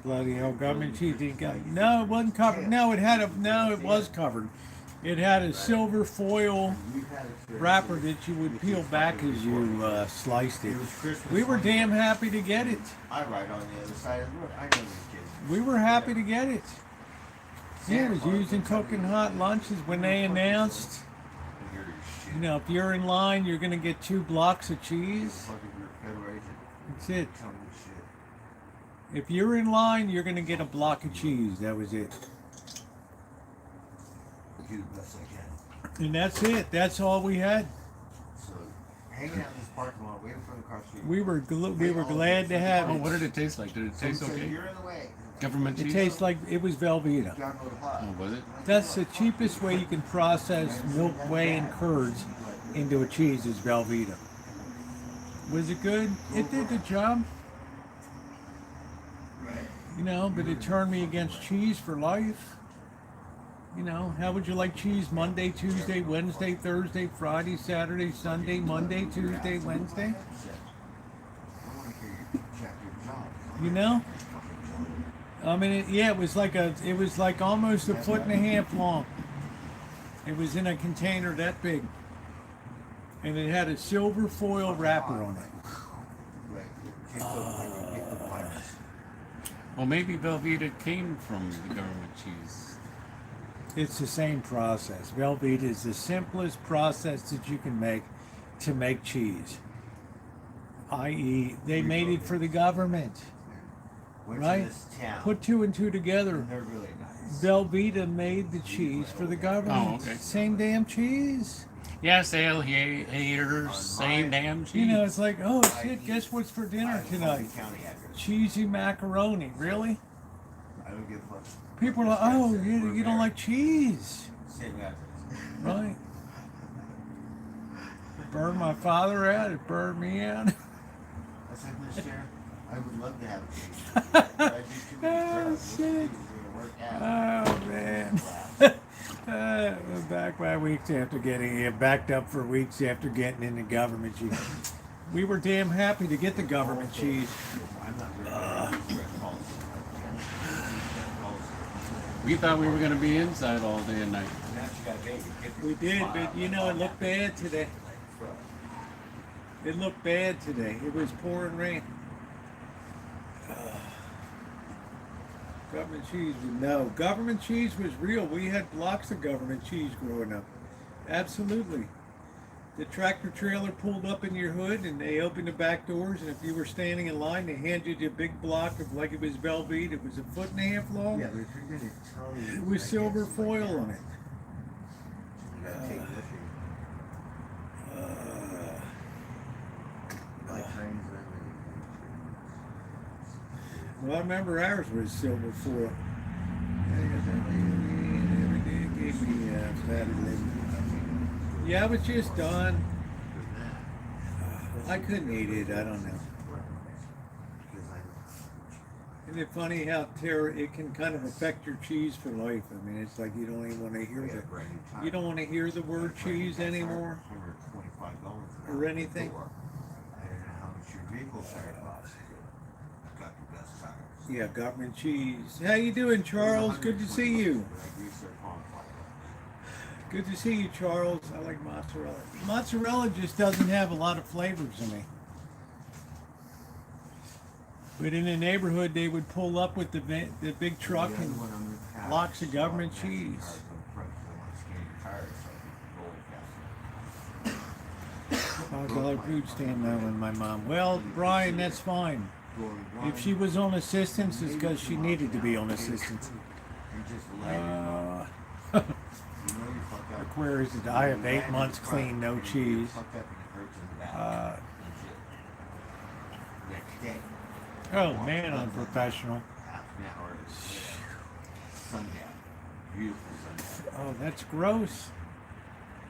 Bloody hell, government cheese. No, it wasn't covered. No, it was covered. It had a silver foil wrapper that you would peel back as you sliced it. We were damn happy to get it. I ride on the other side of the road. I know these kids. We were happy to get it. Yeah, it was used in cooking hot lunches when they announced, if you're in line, you're going to get 2 blocks of cheese. That's it. Tell me shit. If you're in line, you're gonna get a block of cheese. That was it. Do the best I can. And that's it. That's all we had. So, hanging out in this parking lot, waiting for the car street. We were glad to have Oh, it. what did it taste like? Did it taste So okay? you're in the way. Government It cheese? tastes like it was Velveeta. God knows what. Oh, was it? That's the cheapest way you can process milk, whey, and curds into a cheese is Velveeta. Was it good? It did the job. You know, but it turned me against cheese for life. You know, how would you like cheese Monday, Tuesday, Wednesday, Thursday, Friday, Saturday, Sunday, Monday, Tuesday, Wednesday? I want to hear you check your job. You know? I mean, it was like almost a foot and a half long. It was in a container that big. And it had a silver foil wrapper on it. Right. It takes over when you get the virus. Well, maybe Velveeta came from the government cheese. It's the same process. Velveeta is the simplest process that you can make to make cheese. I.e., they made it for the government, Went right? to this town. Put two and two together. And they're really nice. Velveeta made the cheese for the government. Oh, okay. Same damn cheese. Yes, ale haters, same damn cheese. You know, it's like, oh shit, guess what's for dinner tonight? County address. Cheesy macaroni. Really? I don't give a fuck. People are like, oh, you don't like cheese. Same address. Right. Burned my father out, it burned me out. I said, Mr. Sheriff, I would love to have a cheese. But I do too many Oh, drugs. This shit. cheese is gonna work out. Oh man. Back by weeks after getting backed up for weeks after getting into government cheese. We were damn happy to get the government cheese. I'm not really direct policy. We thought we were going to be inside all day and night. Now you got a baby. Get the We did, smile but you know it looked bad today. It looked bad today. It was pouring rain. Government cheese, no. Government cheese was real. We had blocks of government cheese growing up. Absolutely. The tractor trailer pulled up in your hood and they opened the back doors, and if you were standing in line, they handed you a big block of, like it was Velveeta. It was a foot and a half long. Yeah, but if you're gonna tell me It was silver foil on it. you gotta take with you. My trains Well, I remember ours was silver foil. Gave me Saturday. Yeah, I was just done. I couldn't eat it. I don't know. Isn't it funny how it can kind of affect your cheese for life? I mean, it's like you don't even want to hear you don't want to hear the word cheese anymore or anything. I don't know how much your vehicle tire costs. Got the best tires. Yeah, government cheese. How you doing, Charles? Good to see you. Good to see you, Charles. I like mozzarella. Mozzarella just doesn't have a lot of flavor to me. But in the neighborhood, they would pull up with the big truck and blocks of government cheese. $5 food stamp now in my mom. Well, Brian, that's fine. If she was on assistance, it's because she needed to be on assistance. Queries that I have 8 months clean, no cheese. Oh man, unprofessional. Oh, that's gross.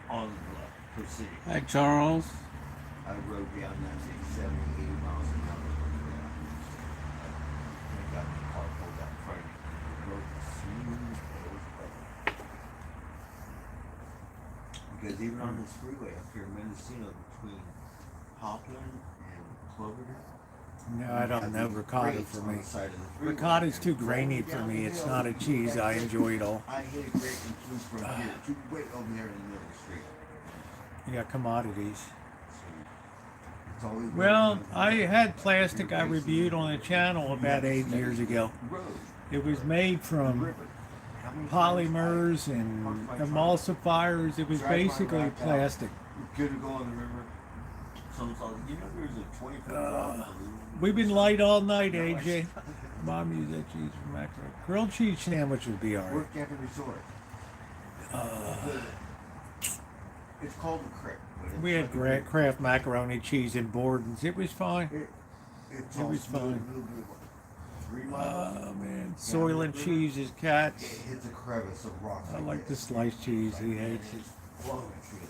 On the city. Hi, Charles. I rode down that thing 70, 80 miles an hour. I got the car pulled out in front of me. The road was smooth as butter. Because even on this freeway up here in Mendocino between Hopland and Cloverdale. No, I don't know ricotta for me. Ricotta's too grainy for me. It's not a cheese. I enjoy it all. I hit a great and flew from here to way over there in the middle of the street. You got commodities. It's always Well, I had plastic I reviewed on the channel about 8 years ago. It was made from polymers and emulsifiers. It was basically plastic. Good to go on the river. Someone's like, you know, there's a 24 We've been light all night, AJ. Mom used that cheese for macaroni. Grilled cheese sandwich would be alright. Worked at the resort. It's called a crepe. We had Kraft macaroni, cheese, and Borden's. It was fine. It's It all was smooth, fine. little bit of 3 miles. Oh man, Soylent cheese is cats. It hits a crevice of rocks. I like the sliced cheese. He hates it. Flowing through it.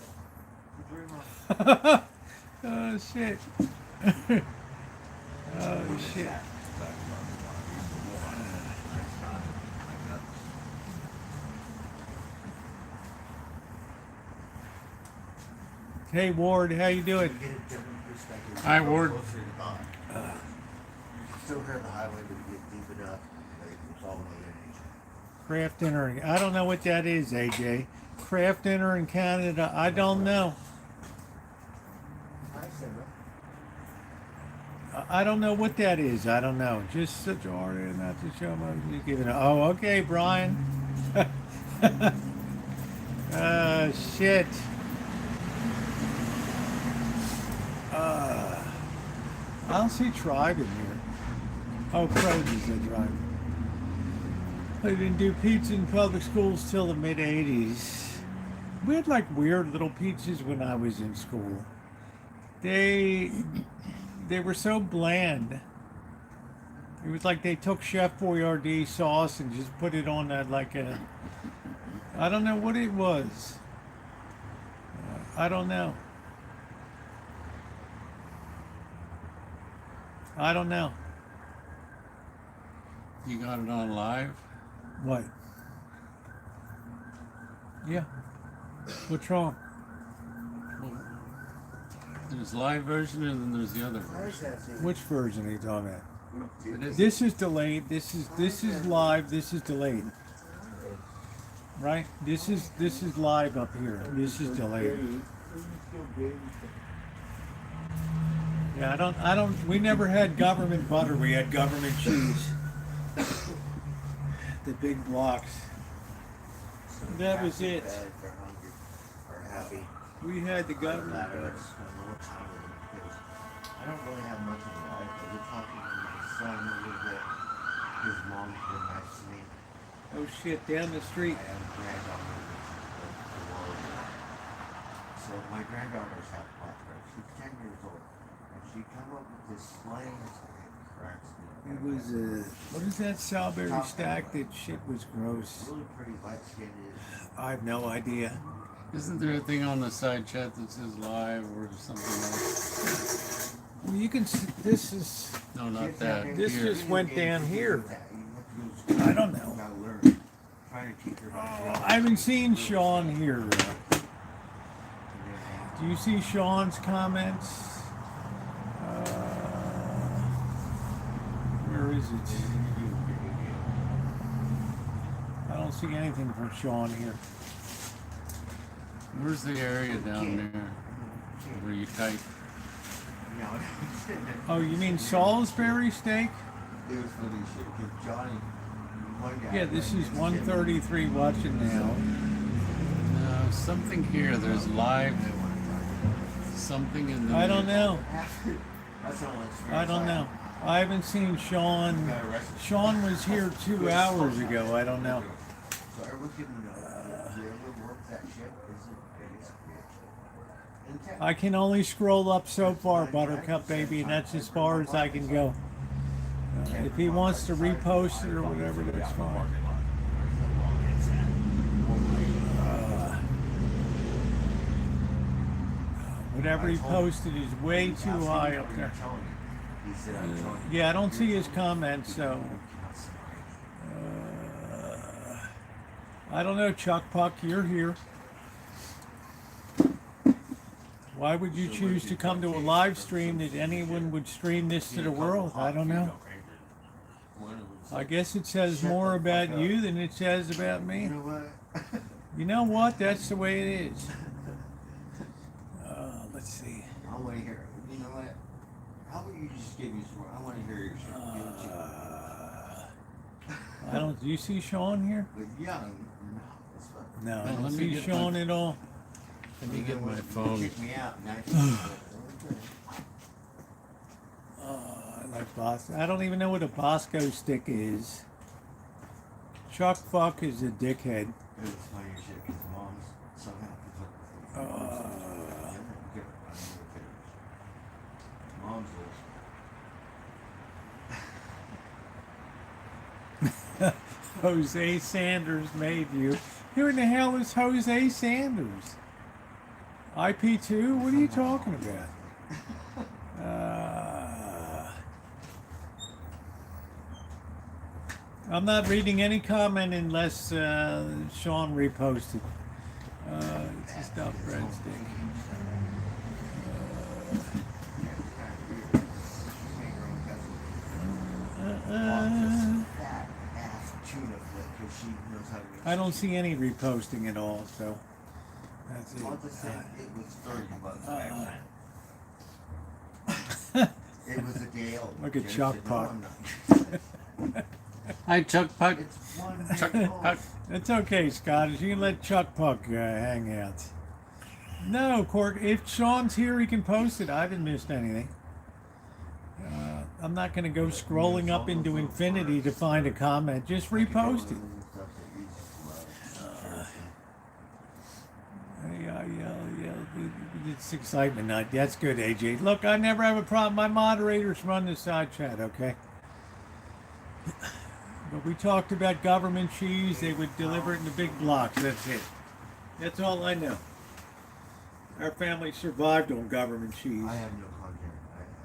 Oh shit. Oh shit. Hey Ward, how you doing? Get a different perspective. Hi, Ward. Closer to God. You still hear the highway, but you get deep enough. Like, it's all Mother Nature. Craft dinner. I don't know what that is, AJ. Craft dinner in Canada. I don't know. I said that. I don't know what that is. I don't know. Just such a hard not to show my giving. Oh, okay, Brian. Shit. I don't see Tribe in here. Oh, Produce is Tribe. They didn't do pizza in public schools till the mid '80s. We had like weird little pizzas when I was in school. They were so bland. It was like they took Chef Boyardee sauce and just put it on that like a. I don't know what it was. I don't know. I don't know. You got it on live? What? Yeah. What's wrong? There's live version and then there's the other Why is version. that thing? Which version are you talking about? It is. This is delayed. This is live. This is delayed. Right? This is live up here. This is delayed. Yeah, I don't we never had government butter, we had government cheese. The big blocks. That was it. Bad for hungry or happy. We had the government Ladder, butter. I spend a little time with them because I don't really have much of a life. But we're talking to my son a little bit. His mom's been nice to me. Oh shit, down the street. I have a granddaughter of 4. So my granddaughter's half black, right? She's 10 years old. And she come up with this slang that cracks me. It was what is that strawberry stack? That shit was gross. Really pretty light skinned is. I have no idea. Isn't there a thing on the side chat that says live or something else? Well, you can see, this is, No, not that. This Here. just went down here. I don't know. Gotta learn. Trying to keep her I haven't seen Sean here. Do you see Sean's comments? Where is it? I don't see anything from Sean here. Where's the area down there where you type? Oh, you mean Salisbury steak? It was funny shit because Johnny, one guy. Yeah, this is 133 watching now. No, something here. There's live. Something in the. I don't know. That's the only experience I don't know. I haven't seen Sean. Sean was here 2 hours ago. I don't know. So everyone can know whoever worked that ship is the biggest bitch. I can only scroll up so far, Buttercup baby, and that's as far as I can go. If he wants to repost it or whatever, that's fine. Whatever he posted is way too high up there. Yeah, I don't see his comments, so. I don't know, Chuck Puck, you're here. Why would you choose to come to a live stream that anyone would stream this to the world? I don't know. I guess it says more about you than it says about me. You know what? You know what? That's the way it is. Let's see. I want to hear. You know what? How about you just give me some? I want to hear your shit. I don't. Do you see Sean here? But yeah, no, it's fun. No, I Well, don't let me see get Sean at all. Let me get my phone. Kick me out. I like Bosco. I don't even know what a Bosco stick is. Chuck Fuck is a dickhead. It was funny as shit because mom's somehow could look with mom's Jose Sanders made you. Who in the hell is Jose Sanders? IP2? What are you talking about? I'm not reading any comment unless Sean reposted. It's just stuff breadstick. I don't see any reposting at all, so that's it. Martha said it was 30 bucks back. It was a day old. Look at Jen Chuck said, Puck. "No, I'm not." Hi, Chuck Puck. It's one Chuck day Puck. It's okay, Scottish. You can let Chuck Puck hang out. No, Cork. If Sean's here, he can post it. I haven't missed anything. I'm not going to go scrolling up into infinity to find a comment. Just repost it. It's excitement night. That's good, AJ. Look, I never have a problem. My moderators run the side chat, okay? But we talked about government cheese. They would deliver it in the big blocks. That's it. That's all I know. Our family survived on government cheese. I have no content.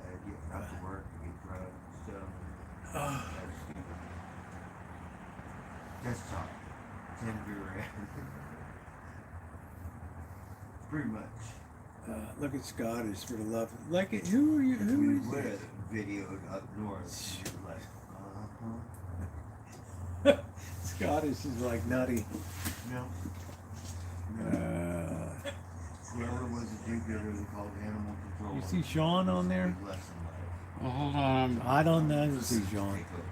I get out to work, I get drugs, desktop, 10 grand. Pretty much. Look at Scottish for the love. Like it. Who are you? Who We is would that? have videoed up north. And you're like, Scottish is like nutty. no. Whoever was a do-gooder they called animal control. You see Sean on there? Big lesson life. Well, hold on. I don't know. You see Sean. Take over.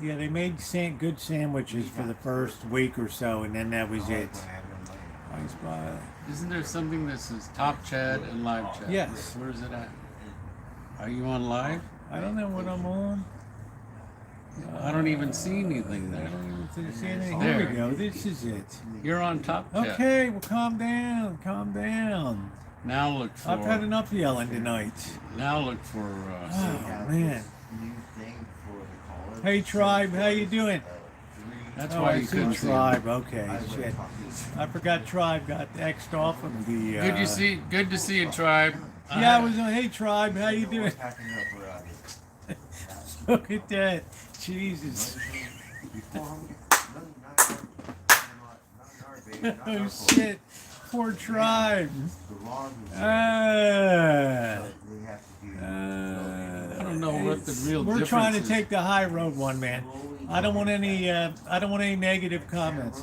Yeah, they made good sandwiches for the first week or so, and then that was it. Nice spot. Isn't there something that says Top Chat and Live Chat? Yes. Where is it at? Are you on live? I don't know what I'm on. I don't even see anything I there. don't even see anything. Here we go. This is it. You're on Top Chat. Okay, well, calm down. Calm down. Now look for. I've had enough yelling tonight. Now look for. Oh, man. New thing for the college. Hey, Tribe, how you doing? That's Oh, why I you see couldn't see. Tribe. Okay, shit. I forgot Tribe got X'd off of the. Good to see. Good to see you, Tribe. Yeah, I was on. Hey, Tribe, how you doing? Packing up around here. Look at that. Jesus. Oh, shit. Poor Tribe. I don't know what the real We're difference trying to is. take the high road, one man. I don't want any. I don't want any negative comments.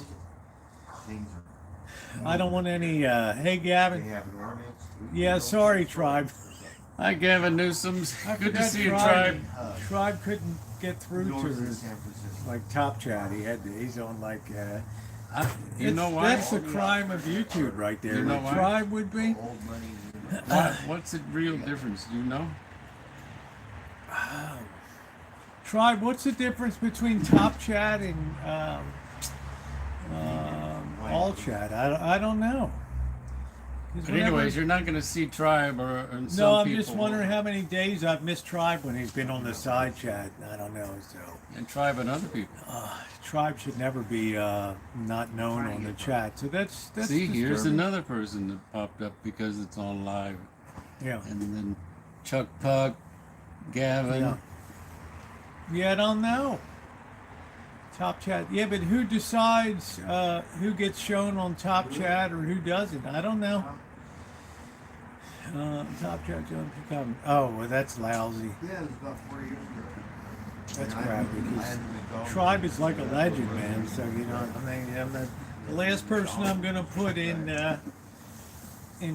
I don't want any. Hey, Gavin. Yeah, sorry, Tribe. Hi, Gavin Newsome's. I Good to forgot see you, Tribe. Tribe couldn't get through to like Top Chat. He's on like. You know why? That's the crime of YouTube right there. You know Like why? Tribe would be. What's the real difference? Do you know? Tribe, what's the difference between Top Chat and All Chat? I don't know. 'Cause But whenever- anyways, you're not going to see Tribe or some no, I'm people. just wondering how many days I've missed Tribe when he's been on the side chat. I don't know. So And Tribe and other people. Tribe should never be not known on the chat. So that's See, here's disturbing. another person that popped up because it's on live. Yeah. And then Chuck Puck, Gavin. Yeah. Yeah, I don't know. Top Chat. Yeah, but who decides who gets shown on Top Chat or who doesn't? I don't know. Top Chat, oh, well, that's lousy. Yeah, it was about 4 years ago. That's And I crap haven't because been gone. Tribe is like a legend, man. So you know, I mean, the last person I'm gonna put in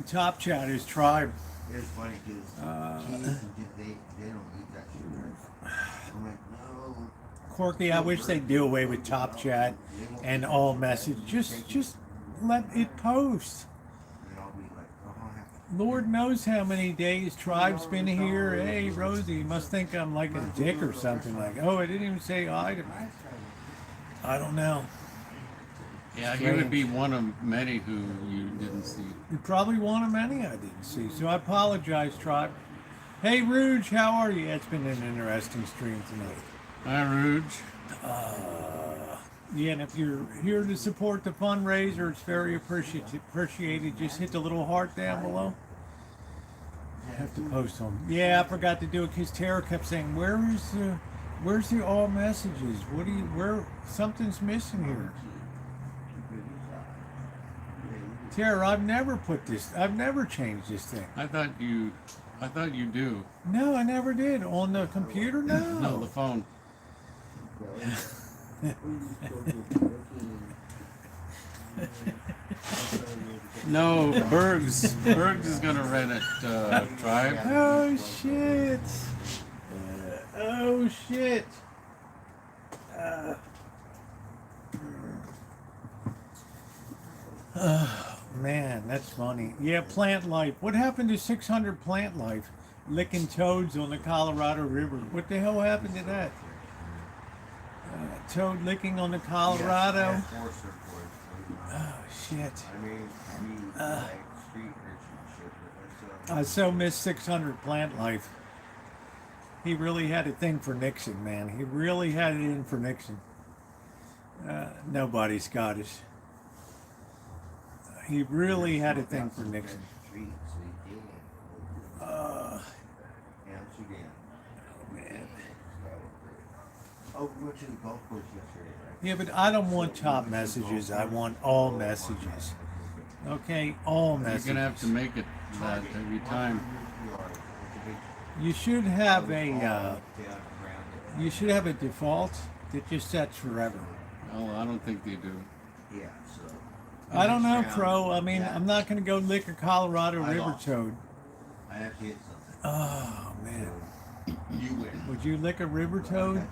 Top Chat is Tribe. It's funny because they don't eat that shit. I'm like, no. Corky, I wish they'd do away with Top Chat and all message. Just let it post. And I'll be like, oh, Lord knows how many days Tribe's been here. Hey, Rosie, you must think I'm like a dick or something. Like, oh, I didn't even say hi to me. I don't know. Yeah, he would be one of many who you didn't see. You probably one of many I didn't see, so I apologize, Tribe. Hey, Rouge, how are you? It's been an interesting stream tonight. Hi, Rouge. Yeah, and if you're here to support the fundraiser, it's very appreciated. Just hit the little heart down below. I have to post them. Yeah, I forgot to do it because Tara kept saying, where's the all messages? Something's missing here. Tara, I've never changed this thing. I thought you do. No, I never did. On the computer? No. No, the phone. No, Bergs is gonna rent it, Tribe. Oh shit. Oh shit. Oh man, that's funny. Yeah, plant life. What happened to 600 plant life? Licking toads on the Colorado River. What the hell happened to that? Toad licking on the Colorado. Oh shit. I so miss 600 plant life. He really had a thing for Nixon, man. He really had it in for Nixon. Nobody's Scottish. He really had a thing for Nixon. Man. Oh, we went to the golf course yesterday, right? Yeah, but I don't want top messages. I want all messages. Okay, all messages. You're gonna have to make it that every time. You should have a default that just sets forever. Well, I don't think they do. Yeah, so. I don't know, Crow. I mean, I'm not going to go lick a Colorado River toad. I have to hit something. Oh man, You win. would you lick a river toad?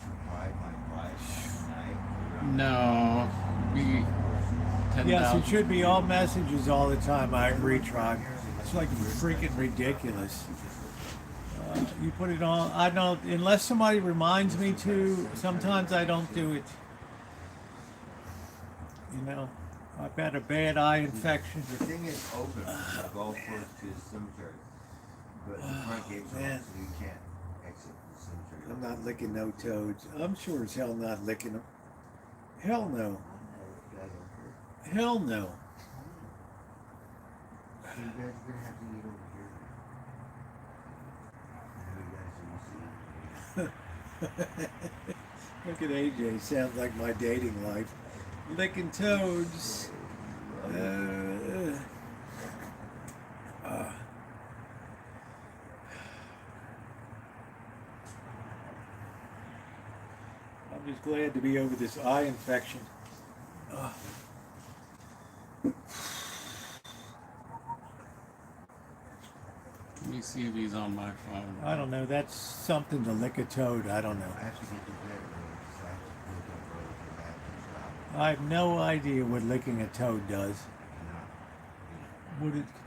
No, be 10,000. Yes, it should be all messages all the time. I agree, Tribe. It's like freaking ridiculous. You put it on. I don't, unless somebody reminds me to. Sometimes I don't do it. You know, I've had a bad eye infection. The thing is open from the golf course to the cemetery, but the front gate's man. open, so you can't exit the cemetery. I'm not licking no toads. I'm sure as hell not licking them. Hell no. Hell no. So you guys are gonna have to eat over here. Look at AJ. Sounds like my dating life. Licking toads. I'm just glad to be over this eye infection. Let me see if he's on my phone. I don't know. That's something to lick a toad. I don't know. I have to get to bed early, so I have to wake up early for that job. I have no idea what licking a toad does.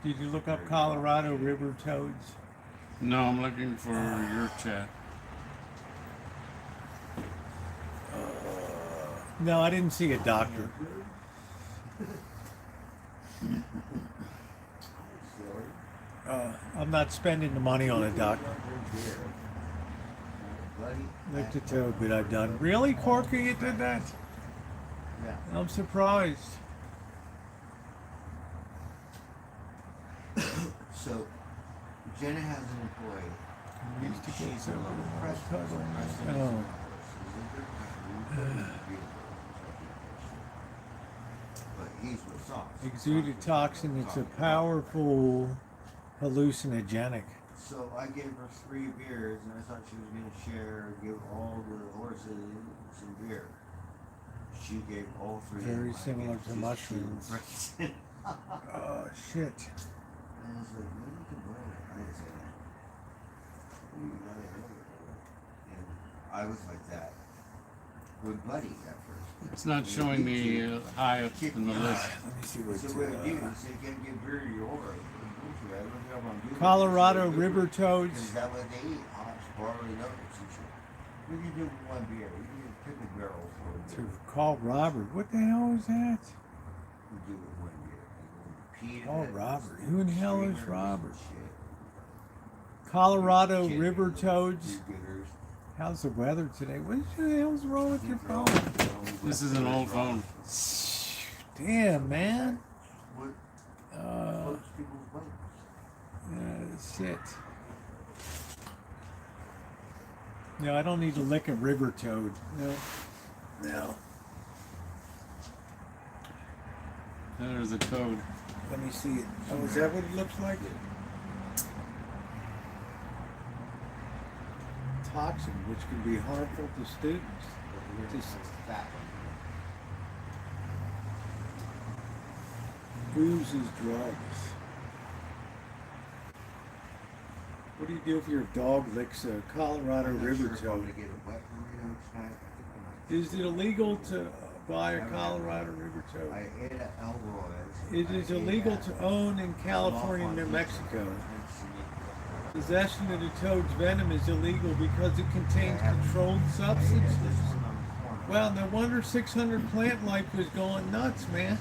Did you look up Colorado River toads? No, I'm looking for your chat. No, I didn't see a doctor. I'm not spending the money on a doctor. Licked a toad, but I've done. Really, Corky, you did that? Yeah. I'm surprised. So, Jenna has an employee. Used to get She's so a little pressed. Oh. But he's with socks. Exuded toxin. It's a powerful hallucinogenic. So I gave her 3 beers, and I thought she was going to give all the horses some beer. She gave all 3. Very of them. similar I to gave mushrooms. just 2 Brexit. Oh shit. And I was like, maybe you can roll it. I didn't say that. You gotta roll it. And I was like that. with Buddy at first. It's not showing me high up in the list. Let me see So what it did what. is it can't get very or Colorado river toads. Is that what they eat? Hops, barley, nuts. We can do one beer. We can pick a barrel for a beer. To call Robert. What the hell is that? We do it one beer. Call Robert. Who in the hell is Robert? Colorado river toads. How's the weather today? What the hell's wrong with your phone? This is an old phone. Damn, man. What Uh, floats people's boats? shit. No, I don't need to lick a river toad. No. No. There's a code. Let me see it. Oh, is that what it looks like? Toxin, which can be harmful to students. Just That booze is drugs. What do you do if your dog licks a Colorado river toad? Is it illegal to buy a Colorado river toad? I ate at Elroy's. It is illegal to own in California and New Mexico. Possession of the toad's venom is illegal because it contains controlled substances. Well, no wonder 600 Plant Life was going nuts, man.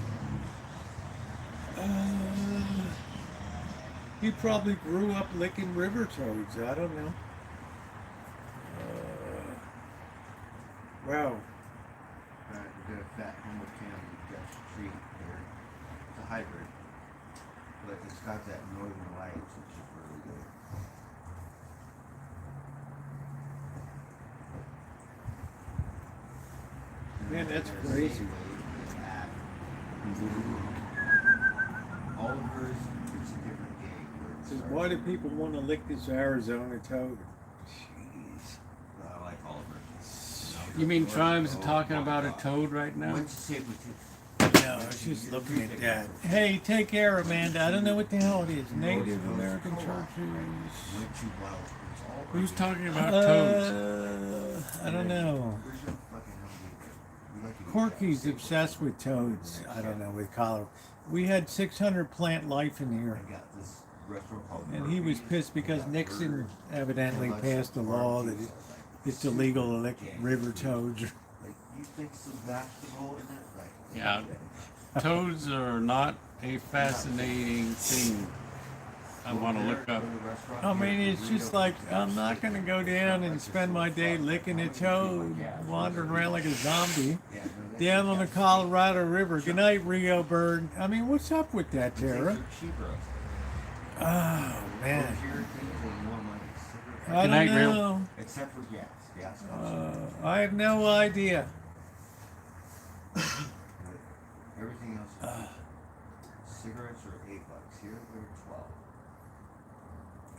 He probably grew up licking river toads. I don't know. Wow. We got a fat Humboldt County Dutch tree here. It's a hybrid. But it's got that northern lights, which is really good. Man, that's crazy. Oliver's, it's a different game. Says, why do people want to lick this Arizona toad? Jeez. I like Oliver. You mean Tribes are talking about a toad right now? What's the shape with you? No, I was just looking at that. Hey, take care, Amanda. I don't know what the hell it is. Native American churches. Who's talking about toads? I don't know. Corky's obsessed with toads. I don't know, with Colorado. We had 600 Plant Life in here. And he was pissed because Nixon evidently passed a law that it's illegal to lick river toads. Yeah, toads are not a fascinating thing. I want to look up. I mean, it's just like, I'm not going to go down and spend my day licking a toad, wandering around like a zombie, down on the Colorado River. Good night, Rio Bird. I mean, what's up with that, Tara? Oh, man. I Good night, don't Rio. know. Except for gas. Gas. I have no idea. Everything else is cigarettes are $8. Here they're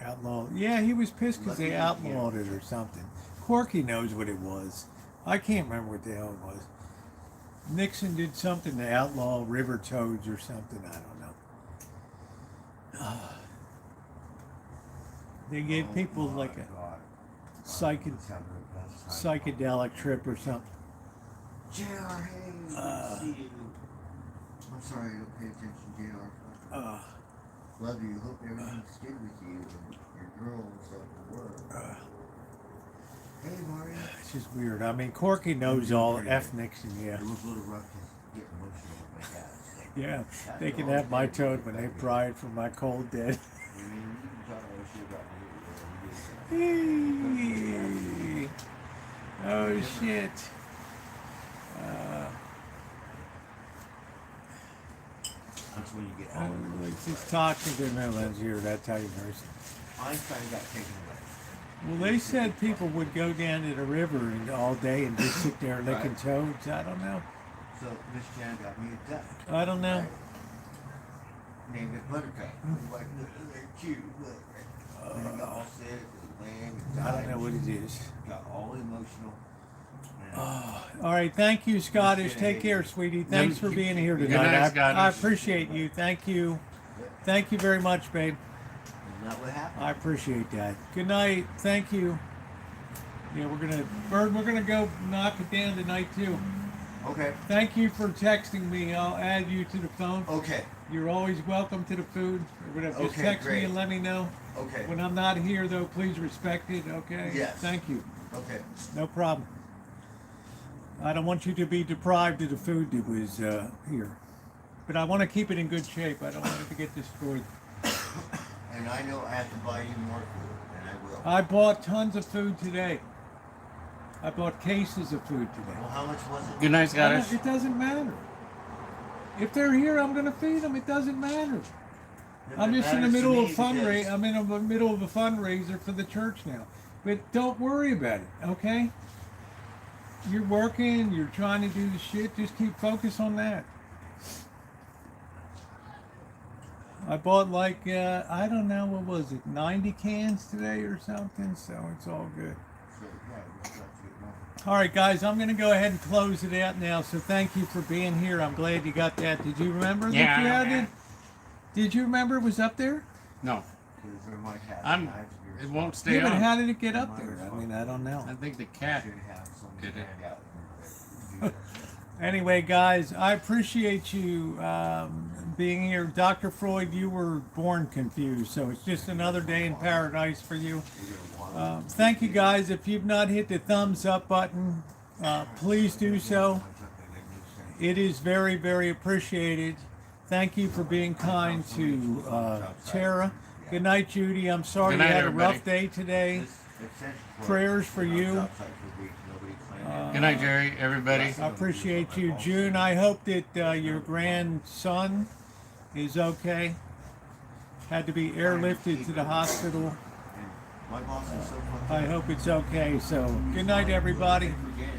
12. Outlaw. Yeah, he was pissed because they outlawed it or something. Corky knows what it was. I can't remember what the hell it was. Nixon did something to outlaw river toads or something. I don't know. They gave people like a psychedelic trip or something. JR, hey, good to see you. I'm sorry, I don't pay attention, JR. Love you. Hope everything's good with you and your girls at work. Hey, Mario. It's just weird. I mean, Corky knows all F Nixon, yeah. It was a little rough to get emotional with my dad. Yeah, they can have my toad when they pry it from my cold dead. Hey. Oh, shit. That's when you get all the Let's just talk to the Netherlands here. That's how you nurse it. Einstein got taken away. Well, they said people would go down to the river and all day and just sit there licking toads. I don't know. So Miss Jan got me a duck. I don't know. Named it Buttercup. Like, look, they're cute. Look. And it got all sick and lamb and died. I don't know what it is. Got all emotional. All right, thank you, Scottish. Take care, sweetie. Thanks for being here Good tonight. night, Scottish. I appreciate you. Thank you. Thank you very much, babe. Isn't that what happened? I appreciate that. Good night. Thank you. Yeah, Bird, we're gonna go knock it down tonight too. Okay. Thank you for texting me. I'll add you to the phone. Okay. You're always welcome to the food. Or whatever. Just Okay, text me great. and let me know. Okay. When I'm not here, though, please respect it. Okay. Yes. Thank you. Okay. No problem. I don't want you to be deprived of the food that was here, but I want to keep it in good shape. I don't want it to get destroyed. And I know I have to buy you more food, and I will. I bought tons of food today. I bought cases of food today. Well, how much was it? Good night, I don't- Scottish. It doesn't matter. If they're here, I'm going to feed them. It doesn't matter. I'm just in the middle of fundraiser. I'm in the middle of a fundraiser for the church now. But don't worry about it, okay? You're working. You're trying to do the shit. Just keep focus on that. I bought like I don't know, what was it, 90 cans today or something. So it's all good. All right, guys, I'm going to go ahead and close it out now. So thank you for being here. I'm glad you got that. Did you remember that you had it? Did you remember it was up there? No, I'm. it won't stay Yeah, but on. how did it get up there? I mean, I don't know. I think the cat did it. Anyway, guys, I appreciate you being here. Dr. Freud, you were born confused, so it's just another day in paradise for you. Thank you, guys. If you've not hit the thumbs up button, please do so. It is very, very appreciated. Thank you for being kind to Tara. Good night, Judy. I'm sorry Good night, you had everybody. a rough day today. Prayers for you. Good night, Jerry. Everybody. I appreciate you, June. I hope that your grandson is okay. Had to be airlifted to the hospital. My boss is so fucking. I hope it's okay. So, good night, everybody. Forget it.